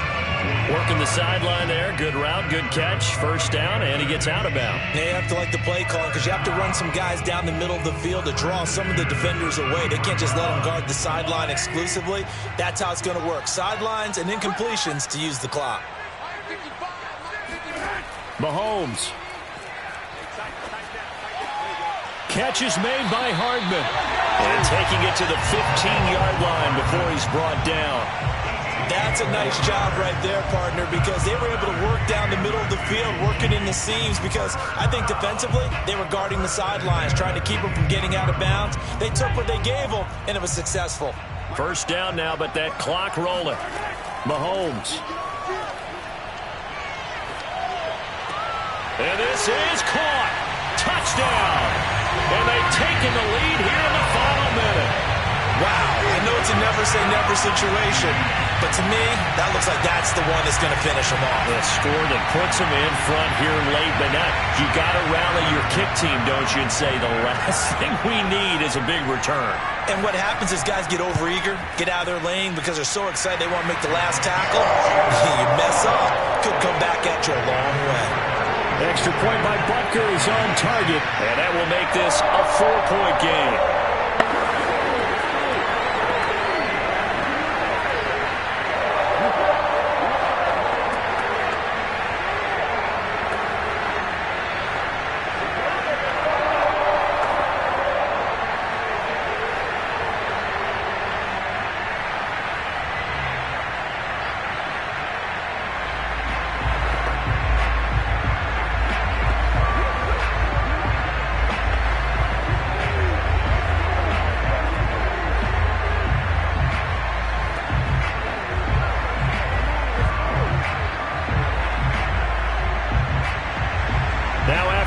Working the sideline there. Good route, good catch. First down, and he gets out of bounds. Yeah, you have to like the play call because you have to run some guys down the middle of the field to draw some of the defenders away. They can't just let them guard the sideline exclusively. That's how it's going to work. Sidelines and incompletions to use the clock. Mahomes. Catch is made by Hardman. And taking it to the 15-yard line before he's brought down. That's a nice job right there, partner, because they were able to work down the middle of the field, working in the seams, because I think defensively they were guarding the sidelines, trying to keep them from getting out of bounds. They took what they gave them, and it was successful. First down now, but that clock rolling. Mahomes. And this is caught. Touchdown. And they've taken the lead here in the final minute. Wow, I know it's a never-say-never situation, but to me, that looks like that's the one that's going to finish them off. A score that puts them in front here late, but now you got to rally your kick team, don't you, and say the last thing we need is a big return. And what happens is guys get overeager, get out of their lane because they're so excited they want to make the last tackle. You mess up, could come back at you a long way. Extra point by Butker is on target. And that will make this a 4-point game.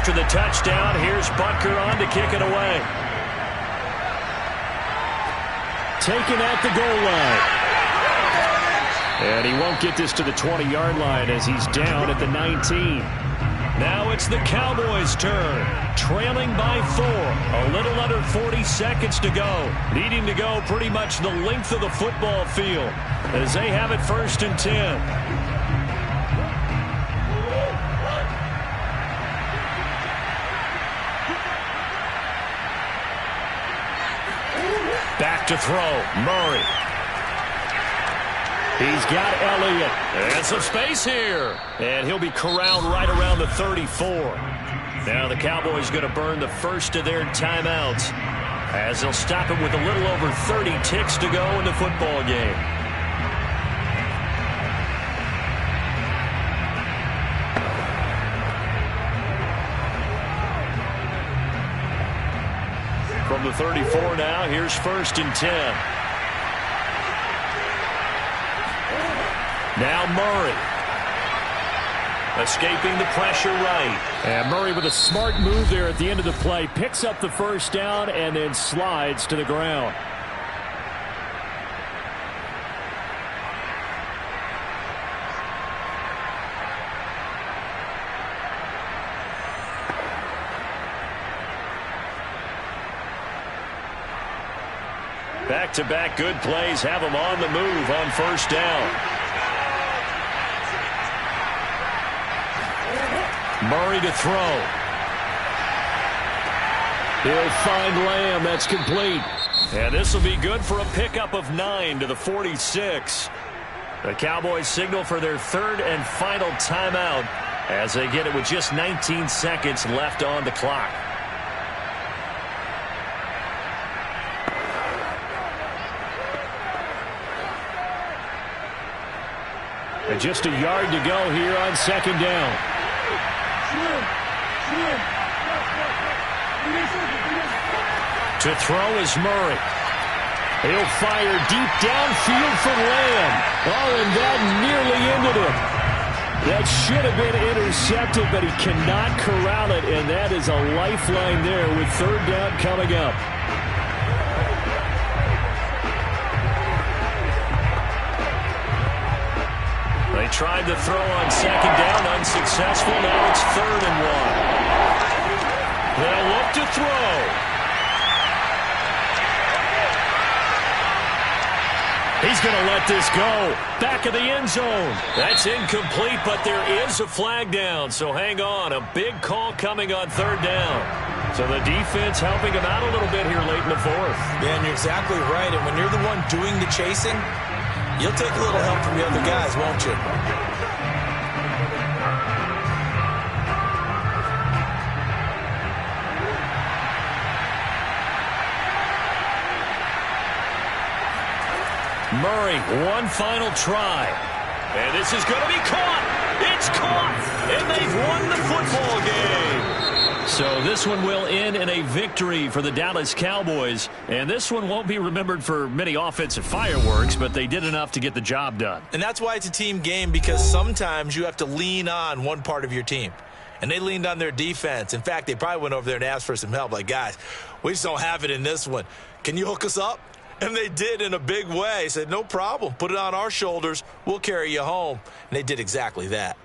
after the touchdown. Here's Butker on to kick it away. Taken at the goal line. And he won't get this to the 20-yard line as he's down at the 19. Now it's the Cowboys' turn. Trailing by 4. A little under 40 seconds to go. Needing to go pretty much the length of the football field as they have it 1st and 10. Back to throw. Murray. He's got Elliott. And some space here. And he'll be corralled right around the 34. Now the Cowboys going to burn the first of their timeouts as they'll stop it with a little over 30 ticks to go in the football game. From the 34 now, here's 1st and 10. Now Murray. Escaping the pressure right. And Murray with a smart move there at the end of the play. Picks up the first down and then slides to the ground. Back-to-back good plays have them on the move on 1st down. Murray to throw. He'll find Lamb. That's complete. And this will be good for a pickup of 9 to the 46. The Cowboys signal for their 3rd and final timeout as they get it with just 19 seconds left on the clock. And just a yard to go here on 2nd down. To throw is Murray. He'll fire deep downfield for Lamb. Oh, and that nearly ended him. That should have been intercepted, but he cannot corral it, and that is a lifeline there with 3rd down coming up. They tried to throw on 2nd down, unsuccessful. Now it's 3rd and 1. They'll look to throw. He's going to let this go. Back of the end zone. That's incomplete, but there is a flag down. So hang on. A big call coming on 3rd down. So the defense helping him out a little bit here late in the 4th. Yeah, and you're exactly right. And when you're the one doing the chasing, you'll take a little help from the other guys, won't you? Murray, one final try. And this is going to be caught. It's caught. And they've won the football game. So this one will end in a victory for the Dallas Cowboys. And this one won't be remembered for many offensive fireworks, but they did enough to get the job done. And that's why it's a team game, because sometimes you have to lean on one part of your team. And they leaned on their defense. In fact, they probably went over there and asked for some help. Like, guys, we just don't have it in this one. Can you hook us up? And they did in a big way. Said, no problem. Put it on our shoulders. We'll carry you home. And they did exactly that.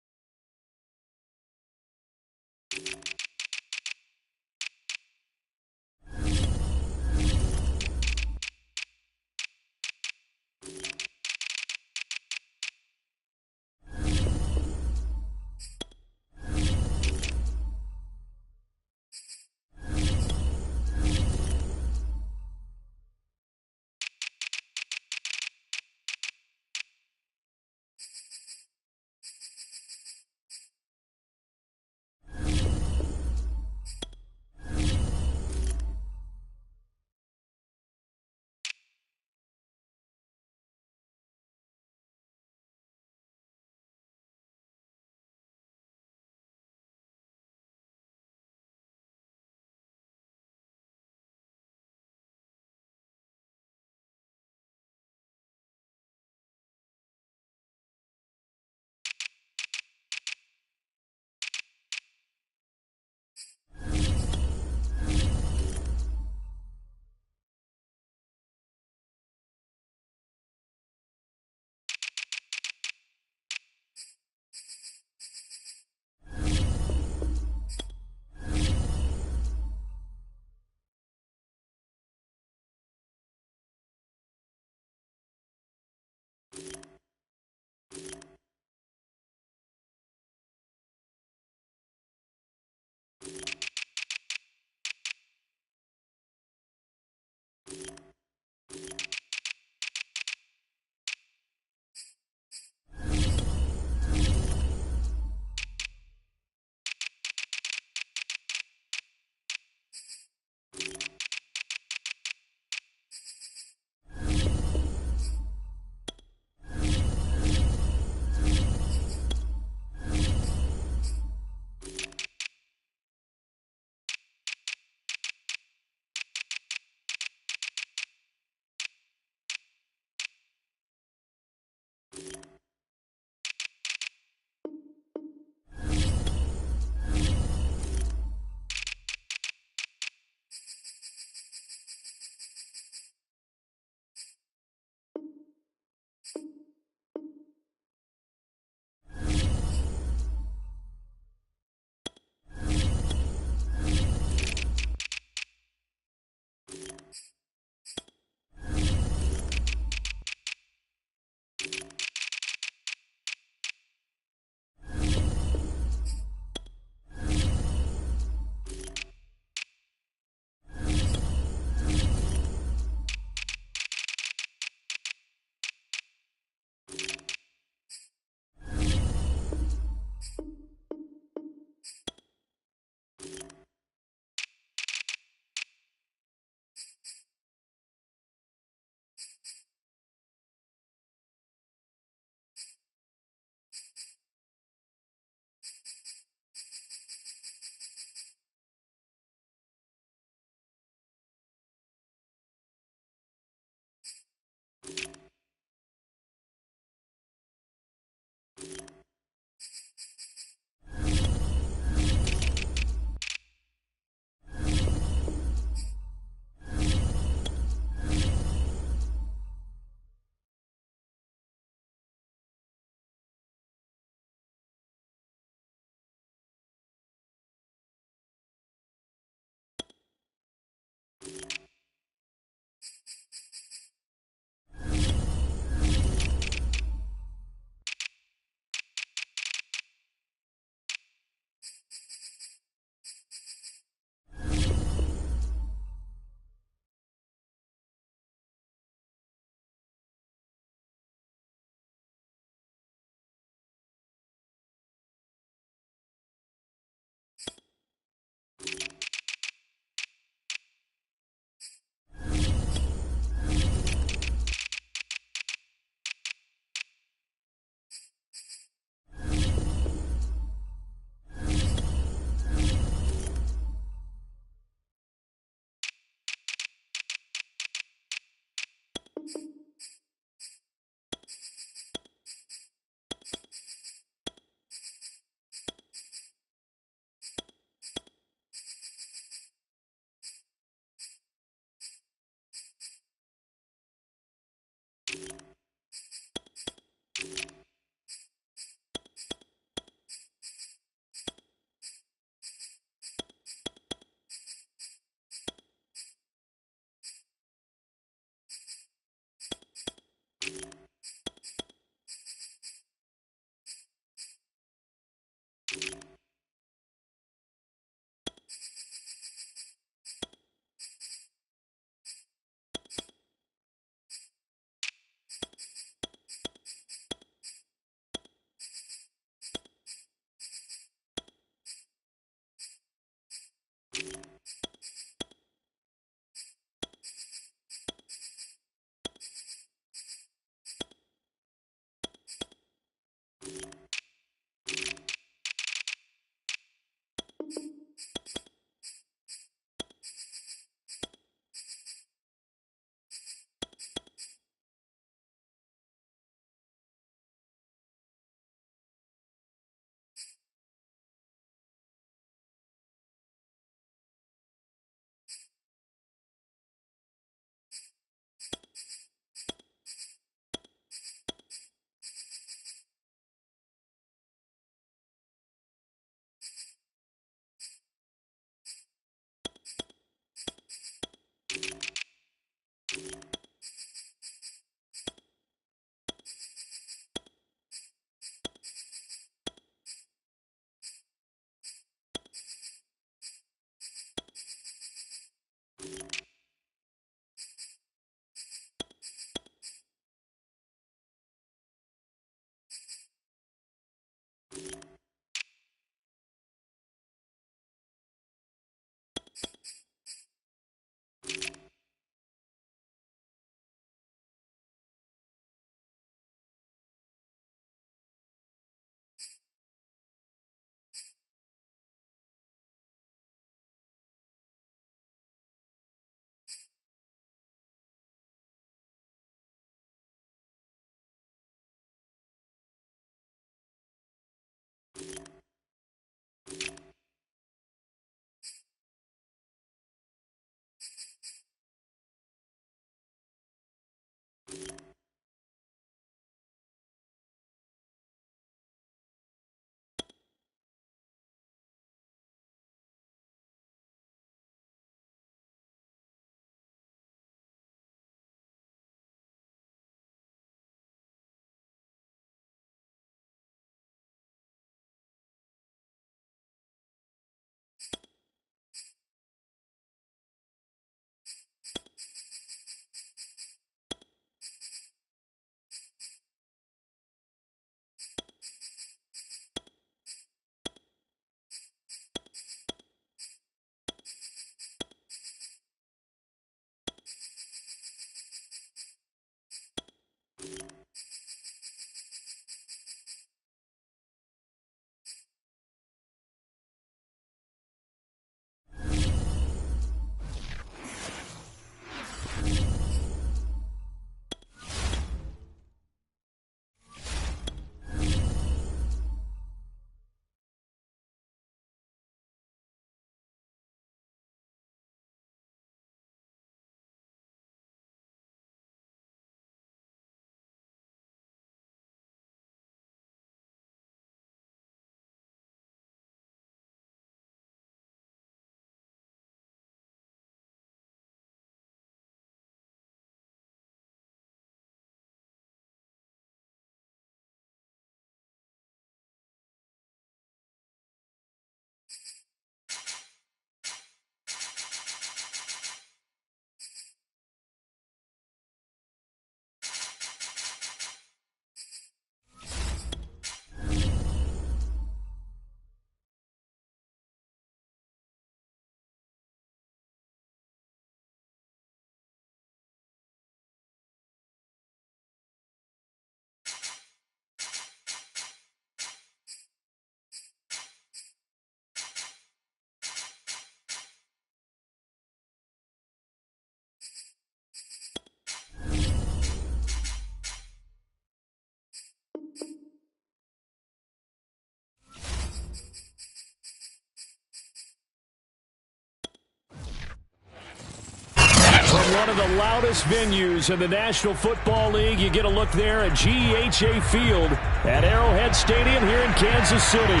loudest venues in the National Football League. You get a look there at GEHA Field at Arrowhead Stadium here in Kansas City.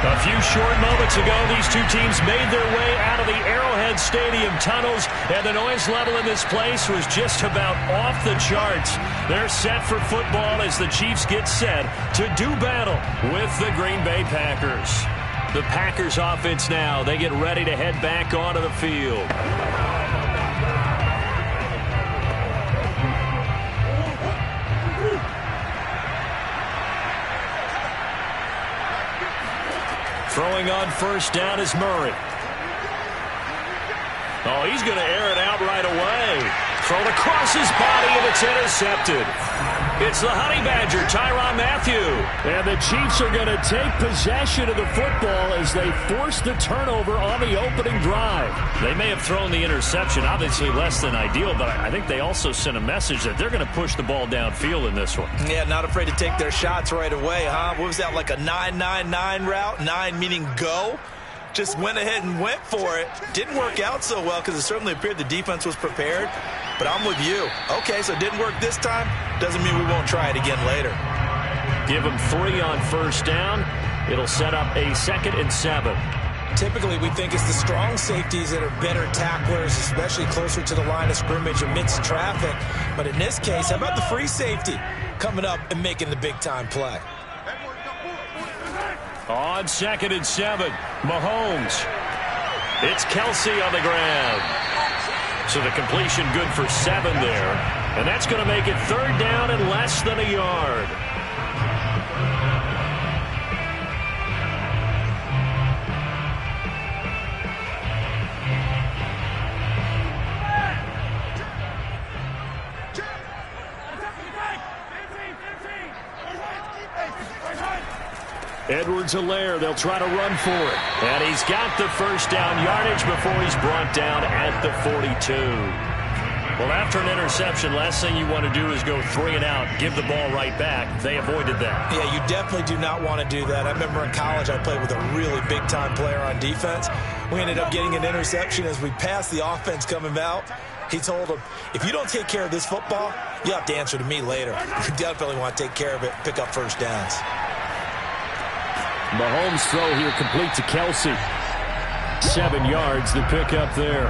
A few short moments ago, these two teams made their way out of the Arrowhead Stadium tunnels, and the noise level in this place was just about off the charts. They're set for football as the Chiefs get set to do battle with the Green Bay Packers. The Packers offense now, they get ready to head back onto the field. Throwing on first down is Murray. Oh, he's going to air it out right away. Thrown across his body, and it's intercepted. It's the Honey Badger, Tyrann Mathieu. And the Chiefs are going to take possession of the football as they force the turnover on the opening drive. They may have thrown the interception, obviously less than ideal, but I think they also sent a message that they're going to push the ball downfield in this one. Yeah, not afraid to take their shots right away, huh? What was that, like a 9-9-9 route? 9 meaning go? Just went ahead and went for it. Didn't work out so well because it certainly appeared the defense was prepared. But I'm with you. Okay, so it didn't work this time. Doesn't mean we won't try it again later. Give them 3 on first down. It'll set up a 2nd and 7. Typically, we think it's the strong safeties that are better tacklers, especially closer to the line of scrimmage amidst traffic. But in this case, how about the free safety coming up and making the big-time play? On 2nd and 7, Mahomes. It's Kelsey on the ground. So the completion good for 7 there. And that's going to make it 3rd down and less than a yard. Edwards-Helaire, they'll try to run for it. And he's got the first down yardage before he's brought down at the 42. Well, after an interception, last thing you want to do is go 3 and out, give the ball right back. They avoided that. Yeah, you definitely do not want to do that. I remember in college I played with a really big-time player on defense. We ended up getting an interception as we passed the offense coming out. He told him, if you don't take care of this football, you have to answer to me later. You definitely want to take care of it, pick up first downs. Mahomes' throw here complete to Kelsey. 7 yards, the pickup there.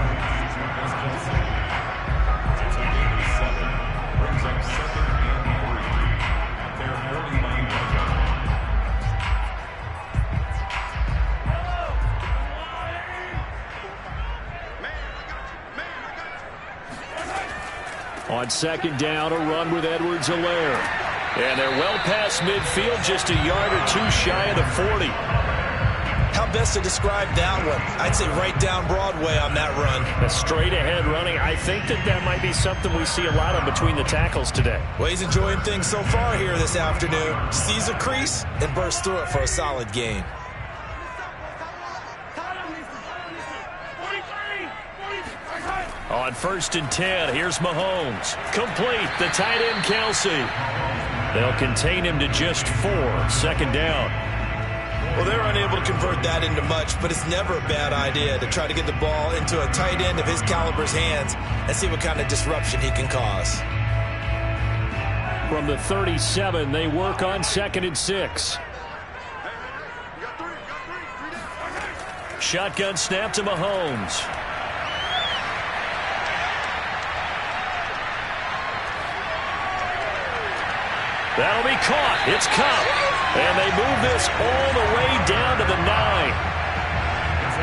On 2nd down, a run with Edwards-Helaire. And they're well past midfield, just a yard or 2 shy of the 40. How best to describe that one? I'd say right down Broadway on that run. A straight ahead running. I think that might be something we see a lot of between the tackles today. Well, he's enjoying things so far here this afternoon. Sees a crease and bursts through it for a solid gain. On 1st and 10, here's Mahomes. Complete, the tight end Kelsey. They'll contain him to just 4. 2nd down. Well, they're unable to convert that into much, but it's never a bad idea to try to get the ball into a tight end of his caliber's hands and see what kind of disruption he can cause. From the 37, they work on 2nd and 6. Shotgun snap to Mahomes. That'll be caught. It's Cup. And they move this all the way down to the 9.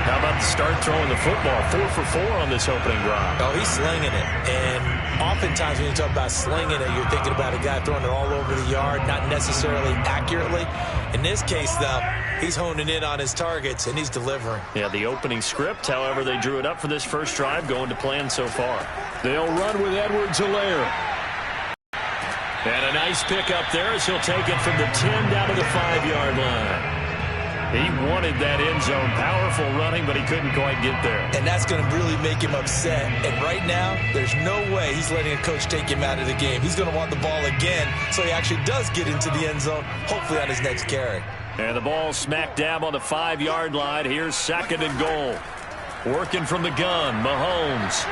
How about the start throwing the football? 4 for 4 on this opening drive. Oh, he's slinging it. And oftentimes when you talk about slinging it, you're thinking about a guy throwing it all over the yard, not necessarily accurately. In this case, though, he's honing in on his targets, and he's delivering. Yeah, the opening script, however, they drew it up for this first drive, going to plan so far. They'll run with Edwards-Helaire. And a nice pickup there as he'll take it from the 10 down to the 5-yard line. He wanted that end zone. Powerful running, but he couldn't quite get there. And that's going to really make him upset. And right now, there's no way he's letting a coach take him out of the game. He's going to want the ball again, so he actually does get into the end zone, hopefully on his next carry. And the ball smack dab on the 5-yard line. Here's 2nd and goal. Working from the gun, Mahomes.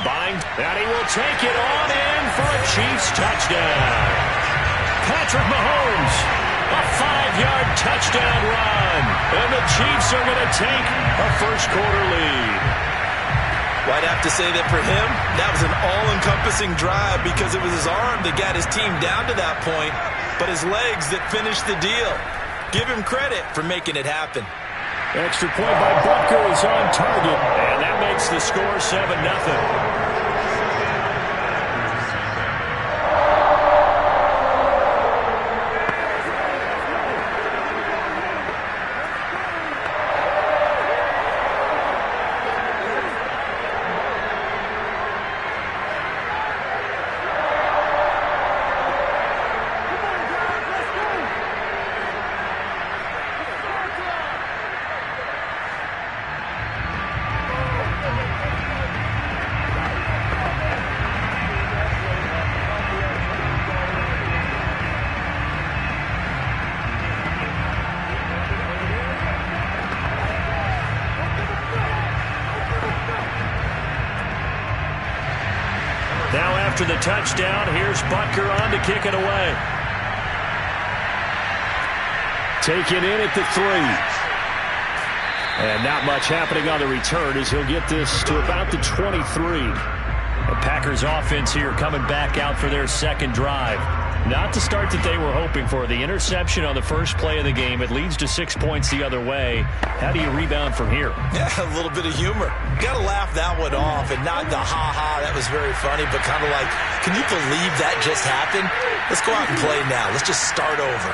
Buying, and he will take it on in for a Chiefs touchdown. Patrick Mahomes, a 5-yard touchdown run. And the Chiefs are going to take a first-quarter lead. Well, I'd have to say that for him, that was an all-encompassing drive because it was his arm that got his team down to that point, but his legs that finished the deal. Give him credit for making it happen. Extra point by Butker is on target, and that makes the score 7-0. Now after the touchdown, here's Butker on to kick it away. Taken in at the 3. And not much happening on the return as he'll get this to about the 23. The Packers offense here coming back out for their second drive. Not the start that they were hoping for. The interception on the first play of the game. It leads to 6 points the other way. How do you rebound from here? Yeah, a little bit of humor. Got to laugh that one off and not the ha-ha. That was very funny, but kind of like, can you believe that just happened? Let's go out and play now. Let's just start over.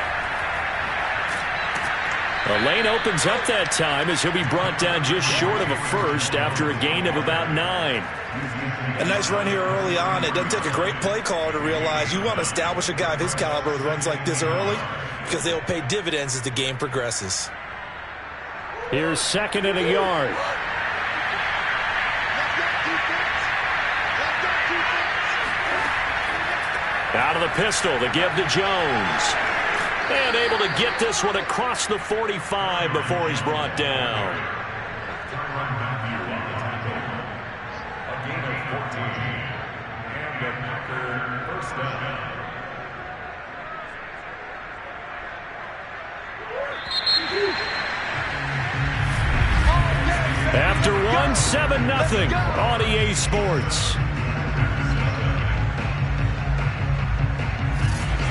The lane opens up that time as he'll be brought down just short of a first after a gain of about 9. A nice run here early on. It doesn't take a great play caller to realize you want to establish a guy of his caliber with runs like this early because they'll pay dividends as the game progresses. Here's 2nd and a yard. Out of the pistol, the give to Jones. And able to get this one across the 45 before he's brought down. A gain of 14. And the Packer first down. After one, 7-0 on EA Sports.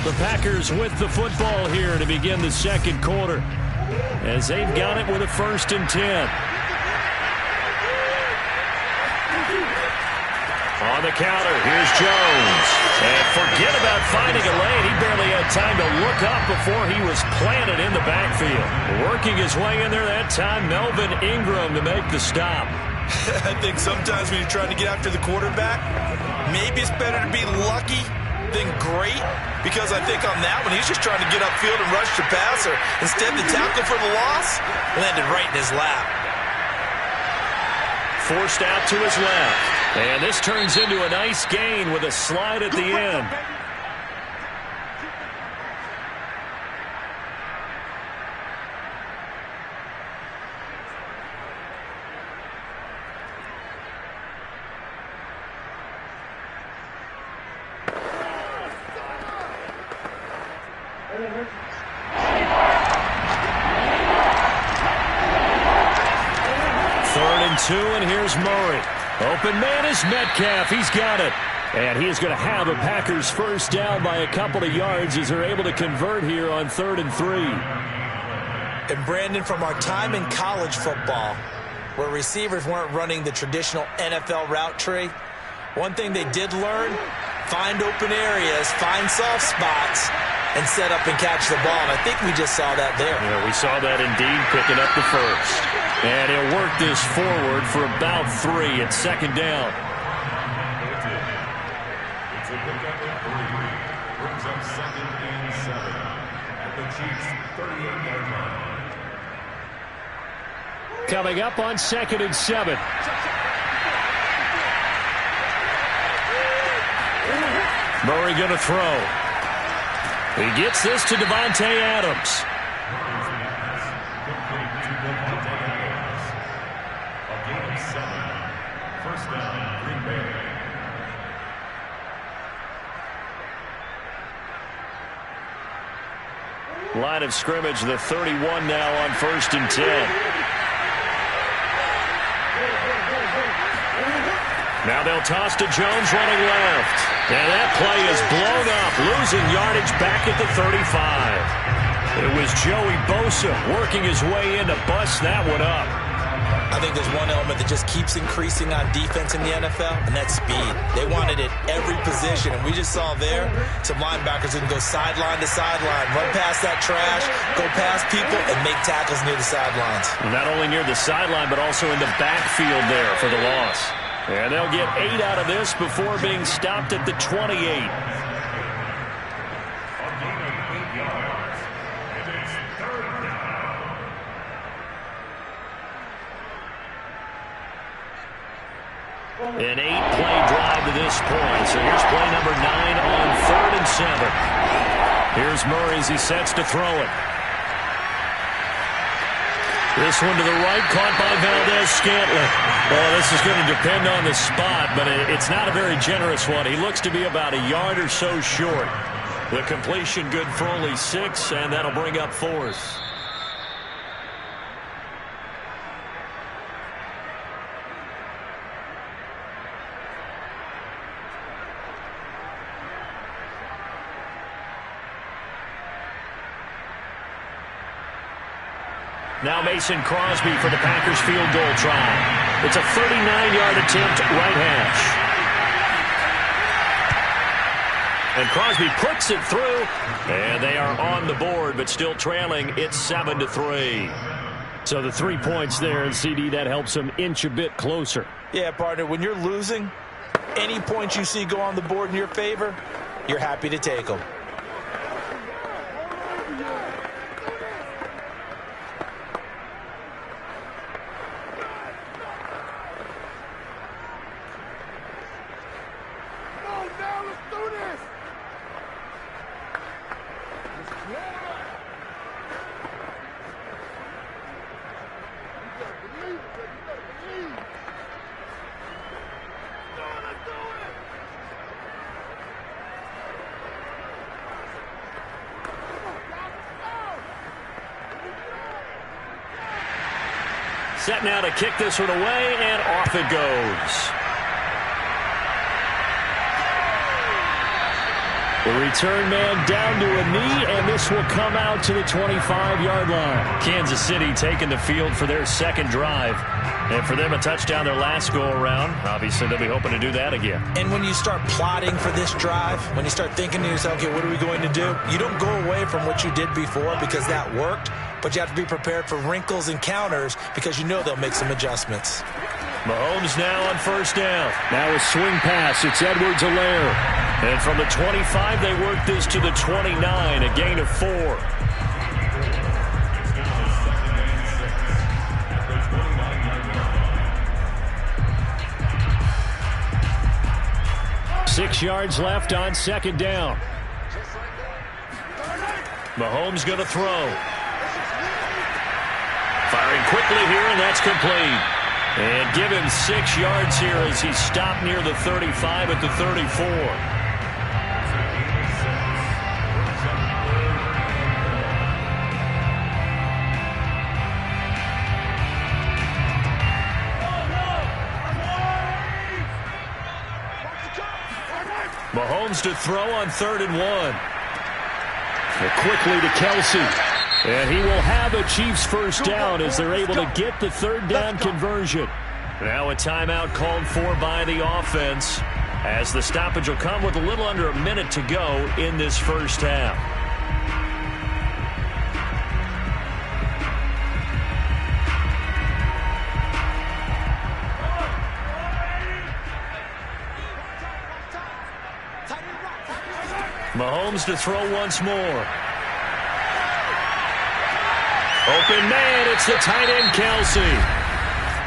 The Packers with the football here to begin the second quarter as they've got it with a 1st and 10. On the counter, here's Jones. And forget about finding a lane. He barely had time to look up before he was planted in the backfield. Working his way in there that time, Melvin Ingram to make the stop. I think sometimes when you're trying to get after the quarterback, maybe it's better to be lucky than great, because I think on that one, he's just trying to get upfield and rush the passer. Instead, the tackle for the loss landed right in his lap. Forced out to his left. And this turns into a nice gain with a slide at the end. Third and 2, and here's Murray. Open man is Metcalf. He's got it. And he is going to have a Packers first down by a couple of yards as they're able to convert here on 3rd and 3. And Brandon, from our time in college football, where receivers weren't running the traditional NFL route tree, one thing they did learn, find open areas, find soft spots, and set up and catch the ball. And I think we just saw that there. Yeah, we saw that indeed, picking up the first. And he'll work this forward for about 3 at 2nd down. It's a pickup of 3. Brings up 2nd and 7 at the Chiefs' 38-yard line. Coming up on 2nd and 7. Murray going to throw. He gets this to Devontae Adams. First down, Green Bay. line of scrimmage, the 31 now on 1st and 10. Now they'll toss to Jones running left. And that play is blown up, losing yardage back at the 35. It was Joey Bosa working his way in to bust that one up. I think there's one element that just keeps increasing on defense in the NFL, and that's speed. They want it at every position, and we just saw there some linebackers who can go sideline to sideline, run past that trash, go past people, and make tackles near the sidelines. Not only near the sideline, but also in the backfield there for the loss. And they'll get 8 out of this before being stopped at the 28. An 8-play drive to this point. So here's play number 9 on 3rd and 7. Here's Murray as he sets to throw it. This one to the right, caught by Valdez-Scantling. Well, this is going to depend on the spot, but it's not a very generous one. He looks to be about a yard or so short. The completion good for only 6, and that'll bring up 4th. Now Mason Crosby for the Packers field goal try. It's a 39-yard attempt, right hash. And Crosby puts it through, and they are on the board, but still trailing. It's 7-3. So the 3 points there, and CD, that helps them inch a bit closer. Yeah, partner, when you're losing, any points you see go on the board in your favor, you're happy to take them. Set now to kick this one away, and off it goes. The return man down to a knee, and this will come out to the 25-yard line. Kansas City taking the field for their second drive. And for them, a touchdown their last go-around. Obviously, they'll be hoping to do that again. And when you start plotting for this drive, when you start thinking to yourself, okay, what are we going to do? You don't go away from what you did before because that worked, but you have to be prepared for wrinkles and counters because you know they'll make some adjustments. Mahomes now on 1st down. Now a swing pass. It's Edwards-Helaire. And from the 25, they work this to the 29, a gain of 4. 6 yards left on 2nd down. Mahomes going to throw. Firing quickly here, and that's complete. And give him 6 yards here as he stopped near the 35 at the 34. Mahomes to throw on 3rd and 1. Quickly to Kelsey. And he will have a Chiefs first down as they're able to get the 3rd down conversion. Now a timeout called for by the offense as the stoppage will come with a little under a minute to go in this first half. Mahomes to throw once more. Open man, it's the tight end Kelsey.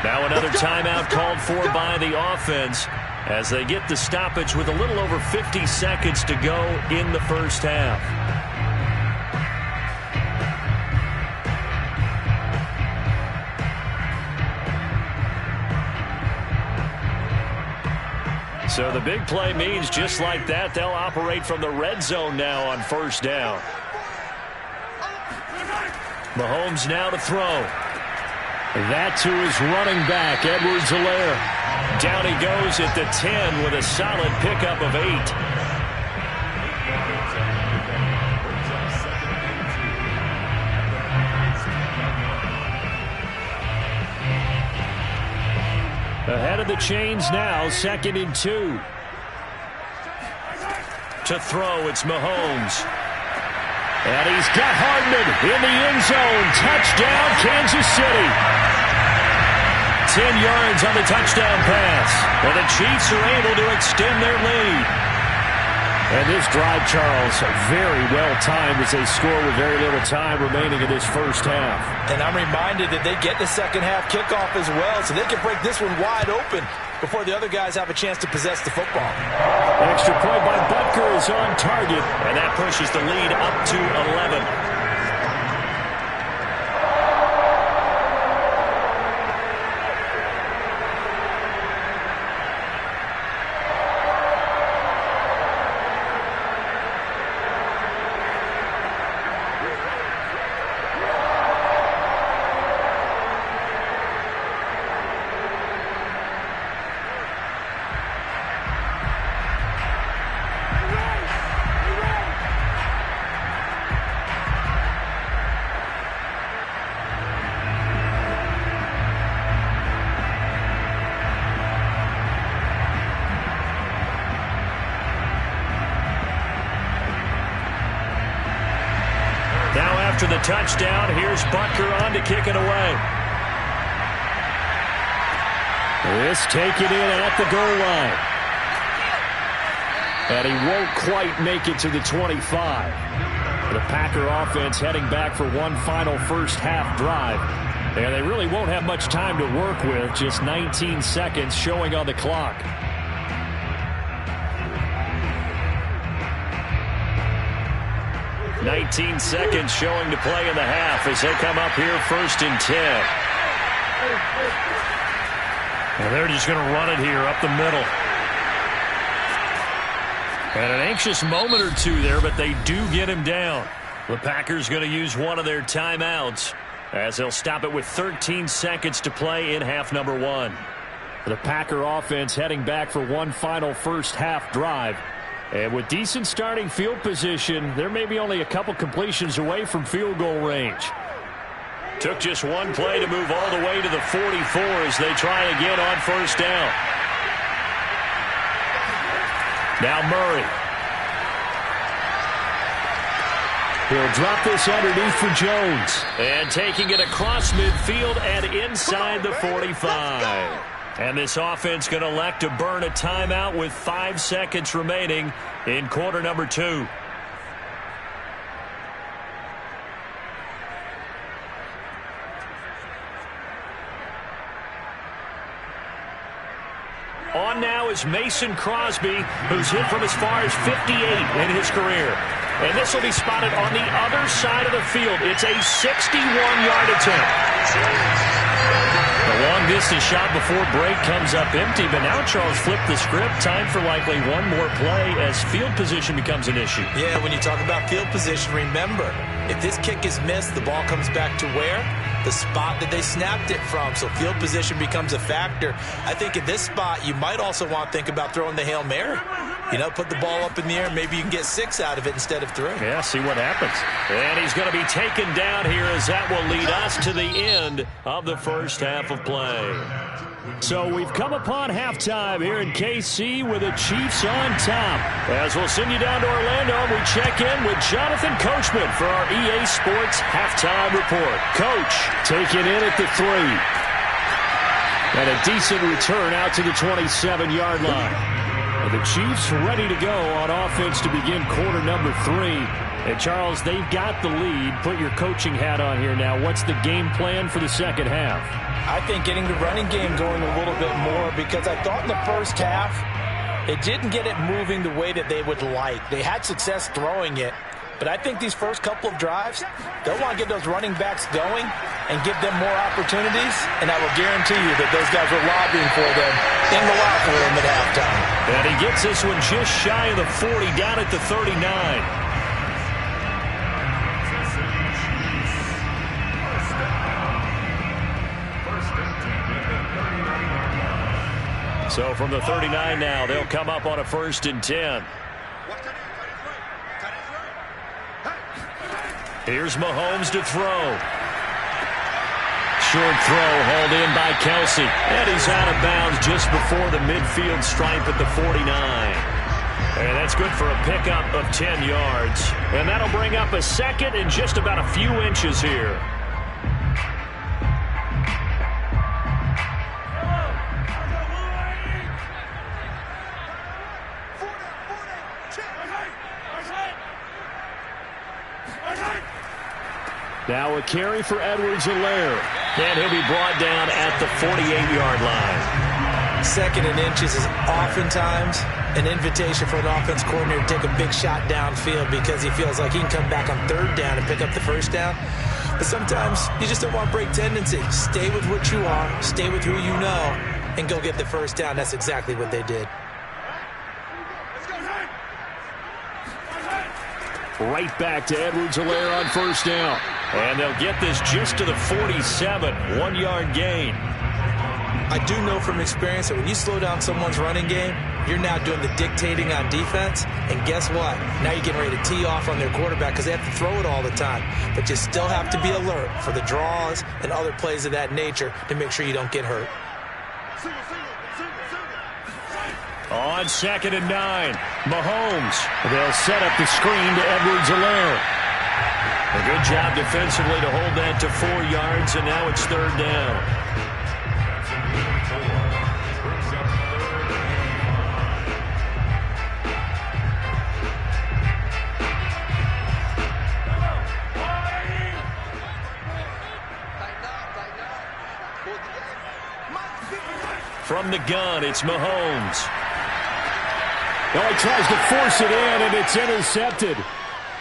Now another timeout called for by the offense as they get the stoppage with a little over 50 seconds to go in the first half. So the big play means just like that, they'll operate from the red zone now on 1st down. Mahomes now to throw. That to his running back, Edwards-Helaire. Down he goes at the 10 with a solid pickup of 8. Ahead of the chains now, 2nd and 2. To throw, it's Mahomes. And he's got Hardman in the end zone. Touchdown, Kansas City. 10 yards on the touchdown pass. And the Chiefs are able to extend their lead. And this drive, Charles, very well timed as they score with very little time remaining in this first half. And I'm reminded that they get the second half kickoff as well, so they can break this one wide open before the other guys have a chance to possess the football. Extra point by Butker is on target, and that pushes the lead up to 11. After the touchdown, here's Butker on to kick it away. This taken in at the goal line. And he won't quite make it to the 25. The Packer offense heading back for one final first half drive. And they really won't have much time to work with, just 19 seconds showing on the clock. 19 seconds showing to play in the half as they come up here 1st and 10. And they're just going to run it here up the middle. And an anxious moment or two there, but they do get him down. The Packers going to use one of their timeouts as they'll stop it with 13 seconds to play in half number 1. The Packer offense heading back for one final first half drive. And with decent starting field position, they're maybe only a couple completions away from field goal range. Took just one play to move all the way to the 44 as they try again on first down. Now Murray. He'll drop this underneath for Jones. And taking it across midfield and inside the 45. And this offense going to elect to burn a timeout with 5 seconds remaining in quarter number 2. On now is Mason Crosby, who's hit from as far as 58 in his career. And this will be spotted on the other side of the field. It's a 61-yard attempt. The long-distance shot before break comes up empty, but now Charles flipped the script. Time for likely one more play as field position becomes an issue. Yeah, when you talk about field position, remember, if this kick is missed, the ball comes back to where? The spot that they snapped it from. So field position becomes a factor. I think at this spot, you might also want to think about throwing the Hail Mary. You know, put the ball up in the air. Maybe you can get 6 out of it instead of 3. Yeah, see what happens. And he's going to be taken down here as that will lead us to the end of the first half of play. So we've come upon halftime here in KC with the Chiefs on top. As we'll send you down to Orlando, we check in with Jonathan Coachman for our EA Sports halftime report. Coach, taking in at the 3. And a decent return out to the 27-yard line. And the Chiefs ready to go on offense to begin quarter number 3. And Charles, they've got the lead. Put your coaching hat on here now. What's the game plan for the second half? I think getting the running game going a little bit more, because I thought in the first half it didn't get it moving the way that they would like. They had success throwing it, but I think these first couple of drives, they'll want to get those running backs going and give them more opportunities, and I will guarantee you that those guys are lobbying for them in the locker room at halftime. And he gets this one just shy of the 40, down at the 39. So from the 39 now, they'll come up on a 1st and 10. Here's Mahomes to throw. Short throw hauled in by Kelsey. And he's out of bounds just before the midfield stripe at the 49. And that's good for a pickup of 10 yards. And that'll bring up a 2nd and just about a few inches here. Now a carry for Edwards-Helaire. And he'll be brought down at the 48-yard line. 2nd and inches is oftentimes an invitation for an offense coordinator to take a big shot downfield because he feels like he can come back on 3rd down and pick up the 1st down. But sometimes you just don't want break tendency. Stay with what you are, stay with who you know, and go get the 1st down. That's exactly what they did. Right back to Edwards-Helaire on 1st down. And they'll get this just to the 47, 1-yard gain. I do know from experience that when you slow down someone's running game, you're now doing the dictating on defense. And guess what? Now you're getting ready to tee off on their quarterback because they have to throw it all the time. But you still have to be alert for the draws and other plays of that nature to make sure you don't get hurt. On 2nd and 9, Mahomes. They'll set up the screen to Edwards-Helaire. A good job defensively to hold that to 4 yards, and now it's 3rd down. From the gun, it's Mahomes. Oh, he tries to force it in, and it's intercepted.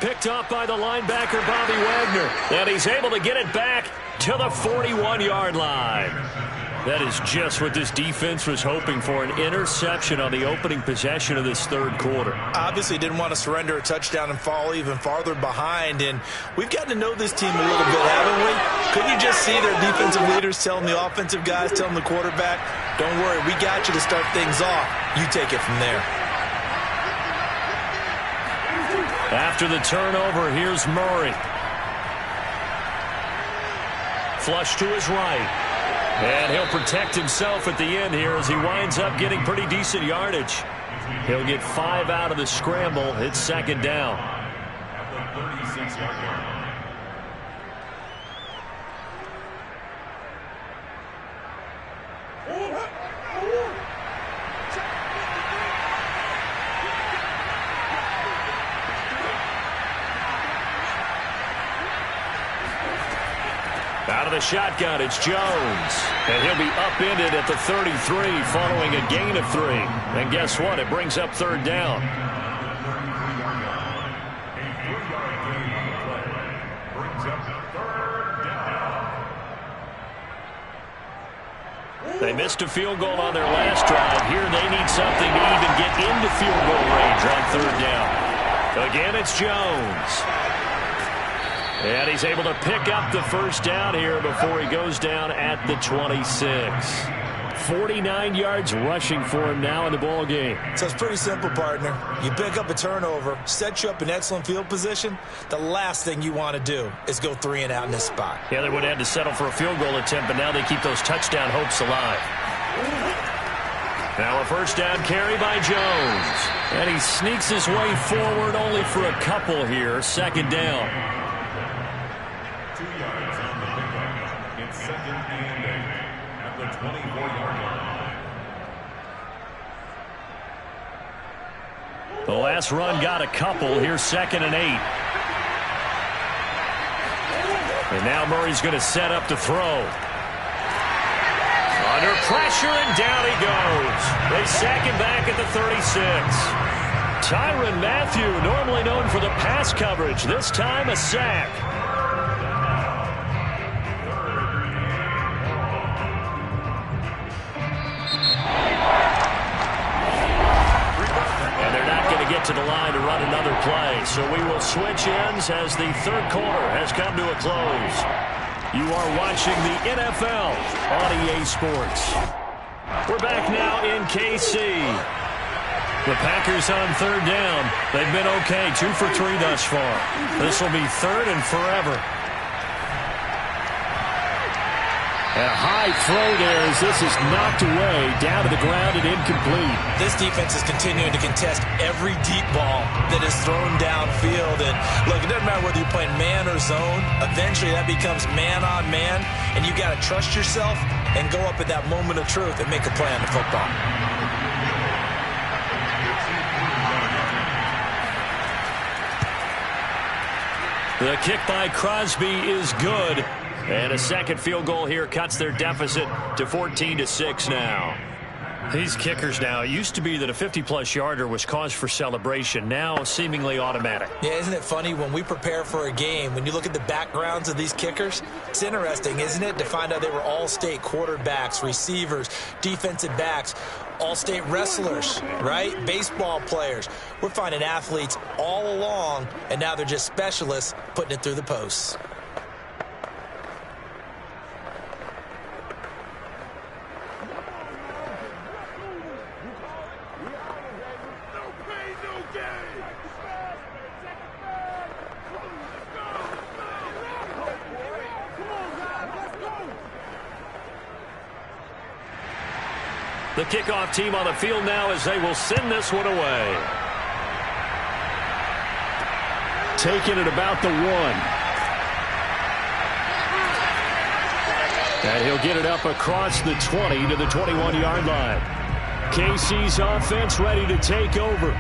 Picked off by the linebacker, Bobby Wagner. And he's able to get it back to the 41-yard line. That is just what this defense was hoping for, an interception on the opening possession of this 3rd quarter. Obviously didn't want to surrender a touchdown and fall even farther behind. And we've gotten to know this team a little bit, haven't we? Couldn't you just see their defensive leaders telling the offensive guys, telling the quarterback, don't worry, we got you to start things off. You take it from there. After the turnover, here's Murray. Flush to his right. And he'll protect himself at the end here as he winds up getting pretty decent yardage. He'll get 5 out of the scramble. It's 2nd down. At the 36-yard line. Out of the shotgun, it's Jones. And he'll be upended at the 33 following a gain of 3. And guess what? It brings up 3rd down. They missed a field goal on their last drive. Here they need something to even get into field goal range on 3rd down. Again, it's Jones. And he's able to pick up the 1st down here before he goes down at the 26. 49 yards rushing for him now in the ball game. So it's pretty simple, partner. You pick up a turnover, set you up in excellent field position. The last thing you want to do is go 3 and out in this spot. Yeah, they would have had to settle for a field goal attempt, but now they keep those touchdown hopes alive. Now a 1st down carry by Jones. And he sneaks his way forward only for a couple here. 2nd down. 2 yards on the pickup. It's 2nd and 8 at the 24-yard line. The last run got a couple. Here's 2nd and 8. And now Murray's going to set up to throw. Under pressure, and down he goes. They sack him back at the 36. Tyrann Mathieu, normally known for the pass coverage, this time a sack. To the line to run another play. So we will switch ends as the 3rd quarter has come to a close. You are watching the NFL on EA Sports. We're back now in KC. The Packers on third down. They've been okay, 2 for 3 thus far. This will be third and forever. And a high throw there as this is knocked away, down to the ground and incomplete. This defense is continuing to contest every deep ball that is thrown downfield. And look, it doesn't matter whether you're playing man or zone. Eventually that becomes man on man, and you got to trust yourself and go up at that moment of truth and make a play on the football. The kick by Crosby is good. And a second field goal here cuts their deficit to 14-6 now. These kickers now, it used to be that a 50-plus yarder was cause for celebration. Now seemingly automatic. Yeah, isn't it funny when we prepare for a game, when you look at the backgrounds of these kickers, it's interesting, isn't it, to find out they were all-state quarterbacks, receivers, defensive backs, all-state wrestlers, right? Baseball players. We're finding athletes all along, and now they're just specialists putting it through the posts. The kickoff team on the field now as they will send this one away. Taking it about the 1. And he'll get it up across the 20 to the 21-yard line. KC's offense ready to take over.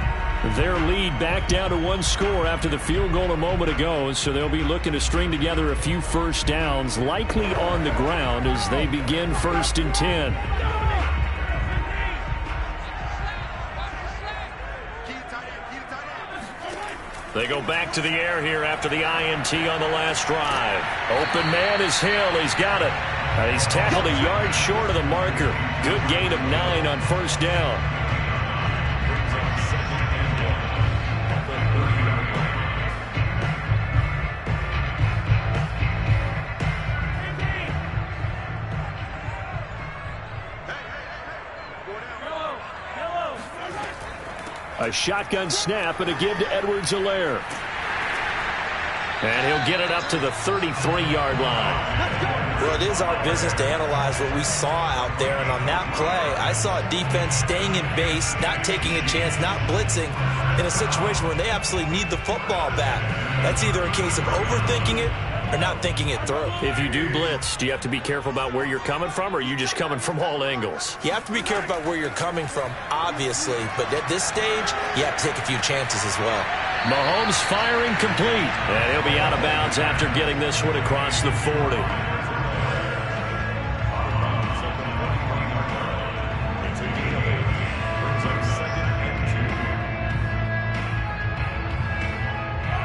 Their lead back down to 1 score after the field goal a moment ago, so they'll be looking to string together a few first downs, likely on the ground as they begin 1st and 10. They go back to the air here after the INT on the last drive. Open man is Hill. He's got it. He's tackled a yard short of the marker. Good gain of 9 on first down. A shotgun snap and a give to Edwards-Helaire. And he'll get it up to the 33-yard line. Well, it is our business to analyze what we saw out there. And on that play, I saw a defense staying in base, not taking a chance, not blitzing in a situation where they absolutely need the football back. That's either a case of overthinking it or not thinking it through. If you do blitz, do you have to be careful about where you're coming from, or are you just coming from all angles? You have to be careful about where you're coming from, obviously. But at this stage, you have to take a few chances as well. Mahomes firing complete. And he'll be out of bounds after getting this one across the 40.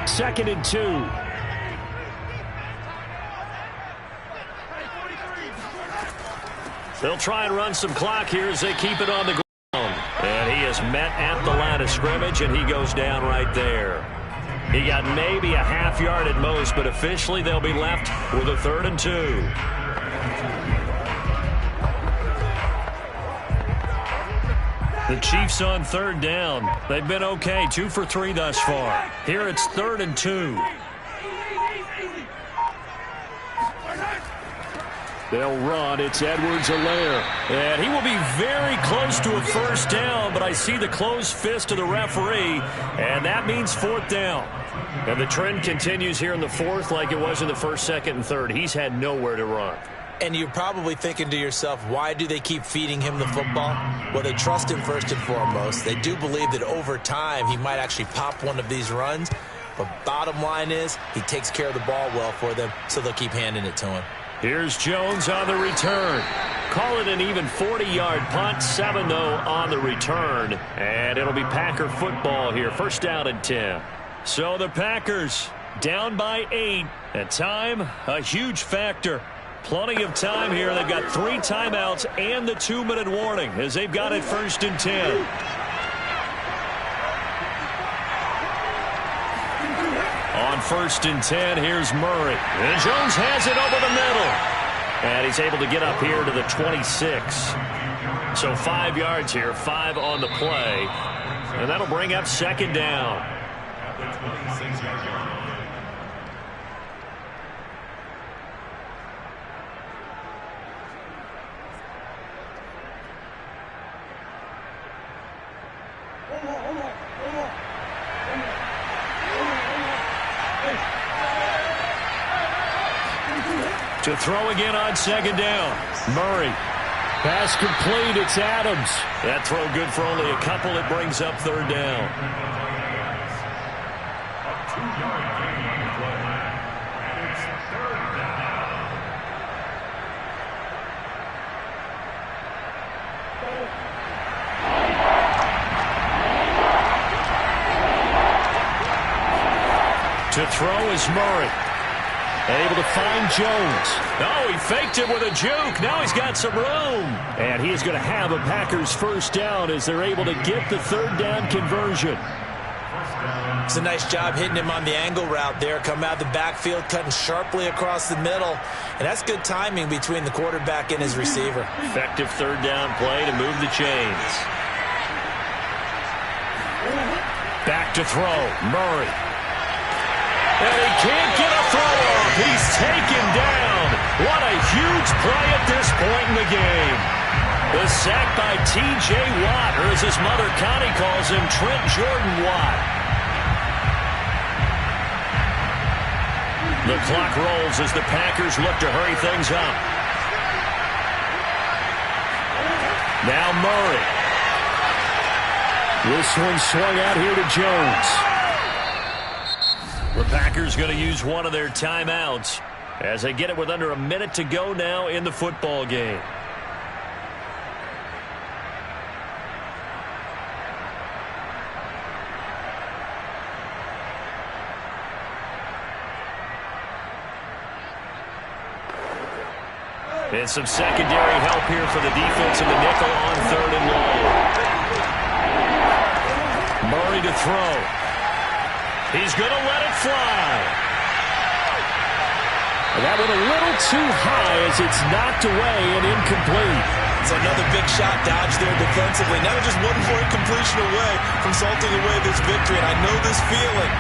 Second and 2. They'll try and run some clock here as they keep it on the ground. And he is met at the line of scrimmage, and he goes down right there. He got maybe a half yard at most, but officially they'll be left with a 3rd and 2. The Chiefs on 3rd down. They've been okay, 2 for 3 thus far. Here it's 3rd and 2. They'll run. It's Edwards-Helaire. And he will be very close to a first down, but I see the closed fist of the referee, and that means 4th down. And the trend continues here in the 4th like it was in the 1st, 2nd, and 3rd. He's had nowhere to run. And you're probably thinking to yourself, why do they keep feeding him the football? Well, they trust him first and foremost. They do believe that over time he might actually pop one of these runs. But bottom line is he takes care of the ball well for them, so they'll keep handing it to him. Here's Jones on the return. Call it an even 40-yard punt. 7, though, on the return. And it'll be Packer football here. 1st down and 10. So the Packers down by 8. At time, a huge factor. Plenty of time here. They've got 3 timeouts and the 2-minute warning as they've got it 1st and 10. On 1st and 10, here's Murray. And Jones has it over the middle. And he's able to get up here to the 26. So 5 yards here, 5 on the play. And that'll bring up second down. To throw again on second down. Murray. Pass complete. It's Adams. That throw good for only a couple. It brings up third down. A 2-yard gain on the play. And it's third down. To throw is Murray. Able to find Jones. Oh, he faked it with a juke. Now he's got some room. And he is going to have a Packers first down as they're able to get the third down conversion. It's a nice job hitting him on the angle route there. Come out of the backfield, cutting sharply across the middle. And that's good timing between the quarterback and his receiver. Effective third down play to move the chains. Back to throw. Murray. And he can't get a throw off. He's taken down. What a huge play at this point in the game. The sack by T.J. Watt, or as his mother Connie calls him, Trent Jordan Watt. The clock rolls as the Packers look to hurry things up. Now Murray. This one swung out here to Jones. The Packers going to use one of their timeouts as they get it with under a minute to go now in the football game. And some secondary help here for the defense in the nickel on third and long. Murray to throw. He's going to let it fly. And that went a little too high as it's knocked away and incomplete. It's another big shot dodge there defensively. Now they're just one more completion away from salting away this victory. And I know this feeling.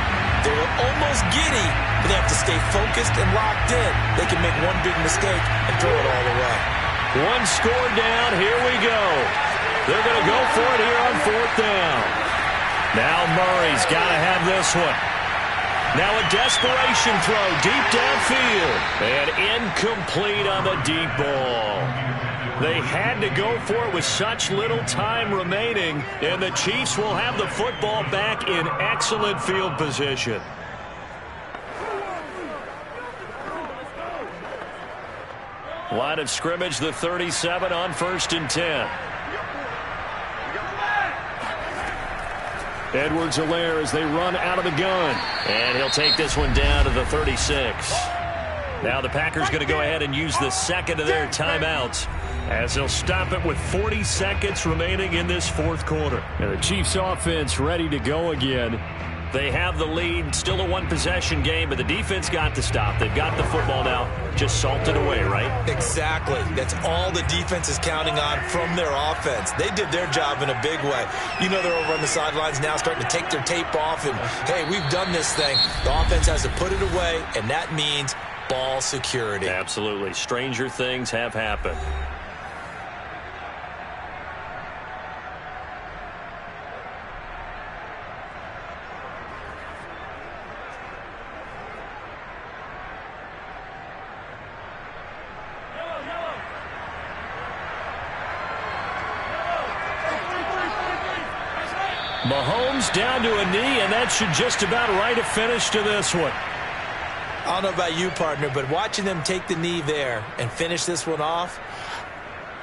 They were almost giddy, but they have to stay focused and locked in. They can make one big mistake and throw it all away. One score down. Here we go. They're going to go for it here on fourth down. Now Murray's got to have this one. Now a desperation throw deep downfield. And incomplete on the deep ball. They had to go for it with such little time remaining. And the Chiefs will have the football back in excellent field position. Line of scrimmage, the 37 on 1st and 10. Edwards-Helaire as they run out of the gun. And he'll take this one down to the 36. Now the Packers going to go ahead and use the second of their timeouts as they'll stop it with 40 seconds remaining in this fourth quarter. And the Chiefs offense ready to go again. They have the lead, still a one-possession game, but the defense got to stop. They've got the football now, just salted away, right? Exactly. That's all the defense is counting on from their offense. They did their job in a big way. You know they're over on the sidelines now starting to take their tape off, and, hey, we've done this thing. The offense has to put it away, and that means ball security. Absolutely. Stranger things have happened. Mahomes down to a knee, and that should just about write a finish to this one. I don't know about you, partner, but watching them take the knee there and finish this one off,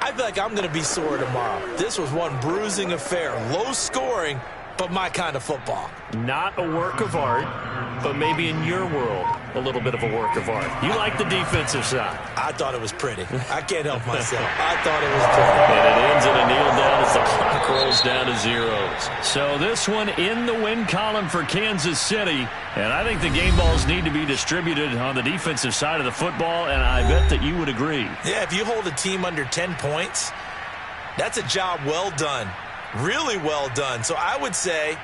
I feel like I'm going to be sore tomorrow. This was one bruising affair. Low scoring, but my kind of football. Not a work of art, but maybe in your world, a little bit of a work of art. You like the defensive side. I thought it was pretty. I can't help myself. I thought it was pretty. And it ends in a kneel down as the clock rolls down to zeros. So this one in the win column for Kansas City. And I think the game balls need to be distributed on the defensive side of the football, and I bet that you would agree. Yeah, if you hold a team under 10 points, That's a job well done. Really well done. So I would say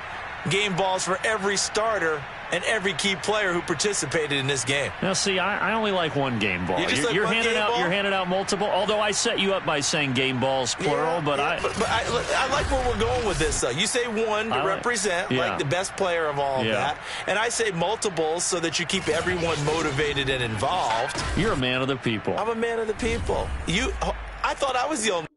game balls for every starter and every key player who participated in this game. Now, see, I only like one game ball. You're handing out multiple, although I set you up by saying game balls, plural. But I like where we're going with this, though. You say one to represent, like the best player of all of that. And I say multiples so that you keep everyone motivated and involved. You're a man of the people. I'm a man of the people. I thought I was the only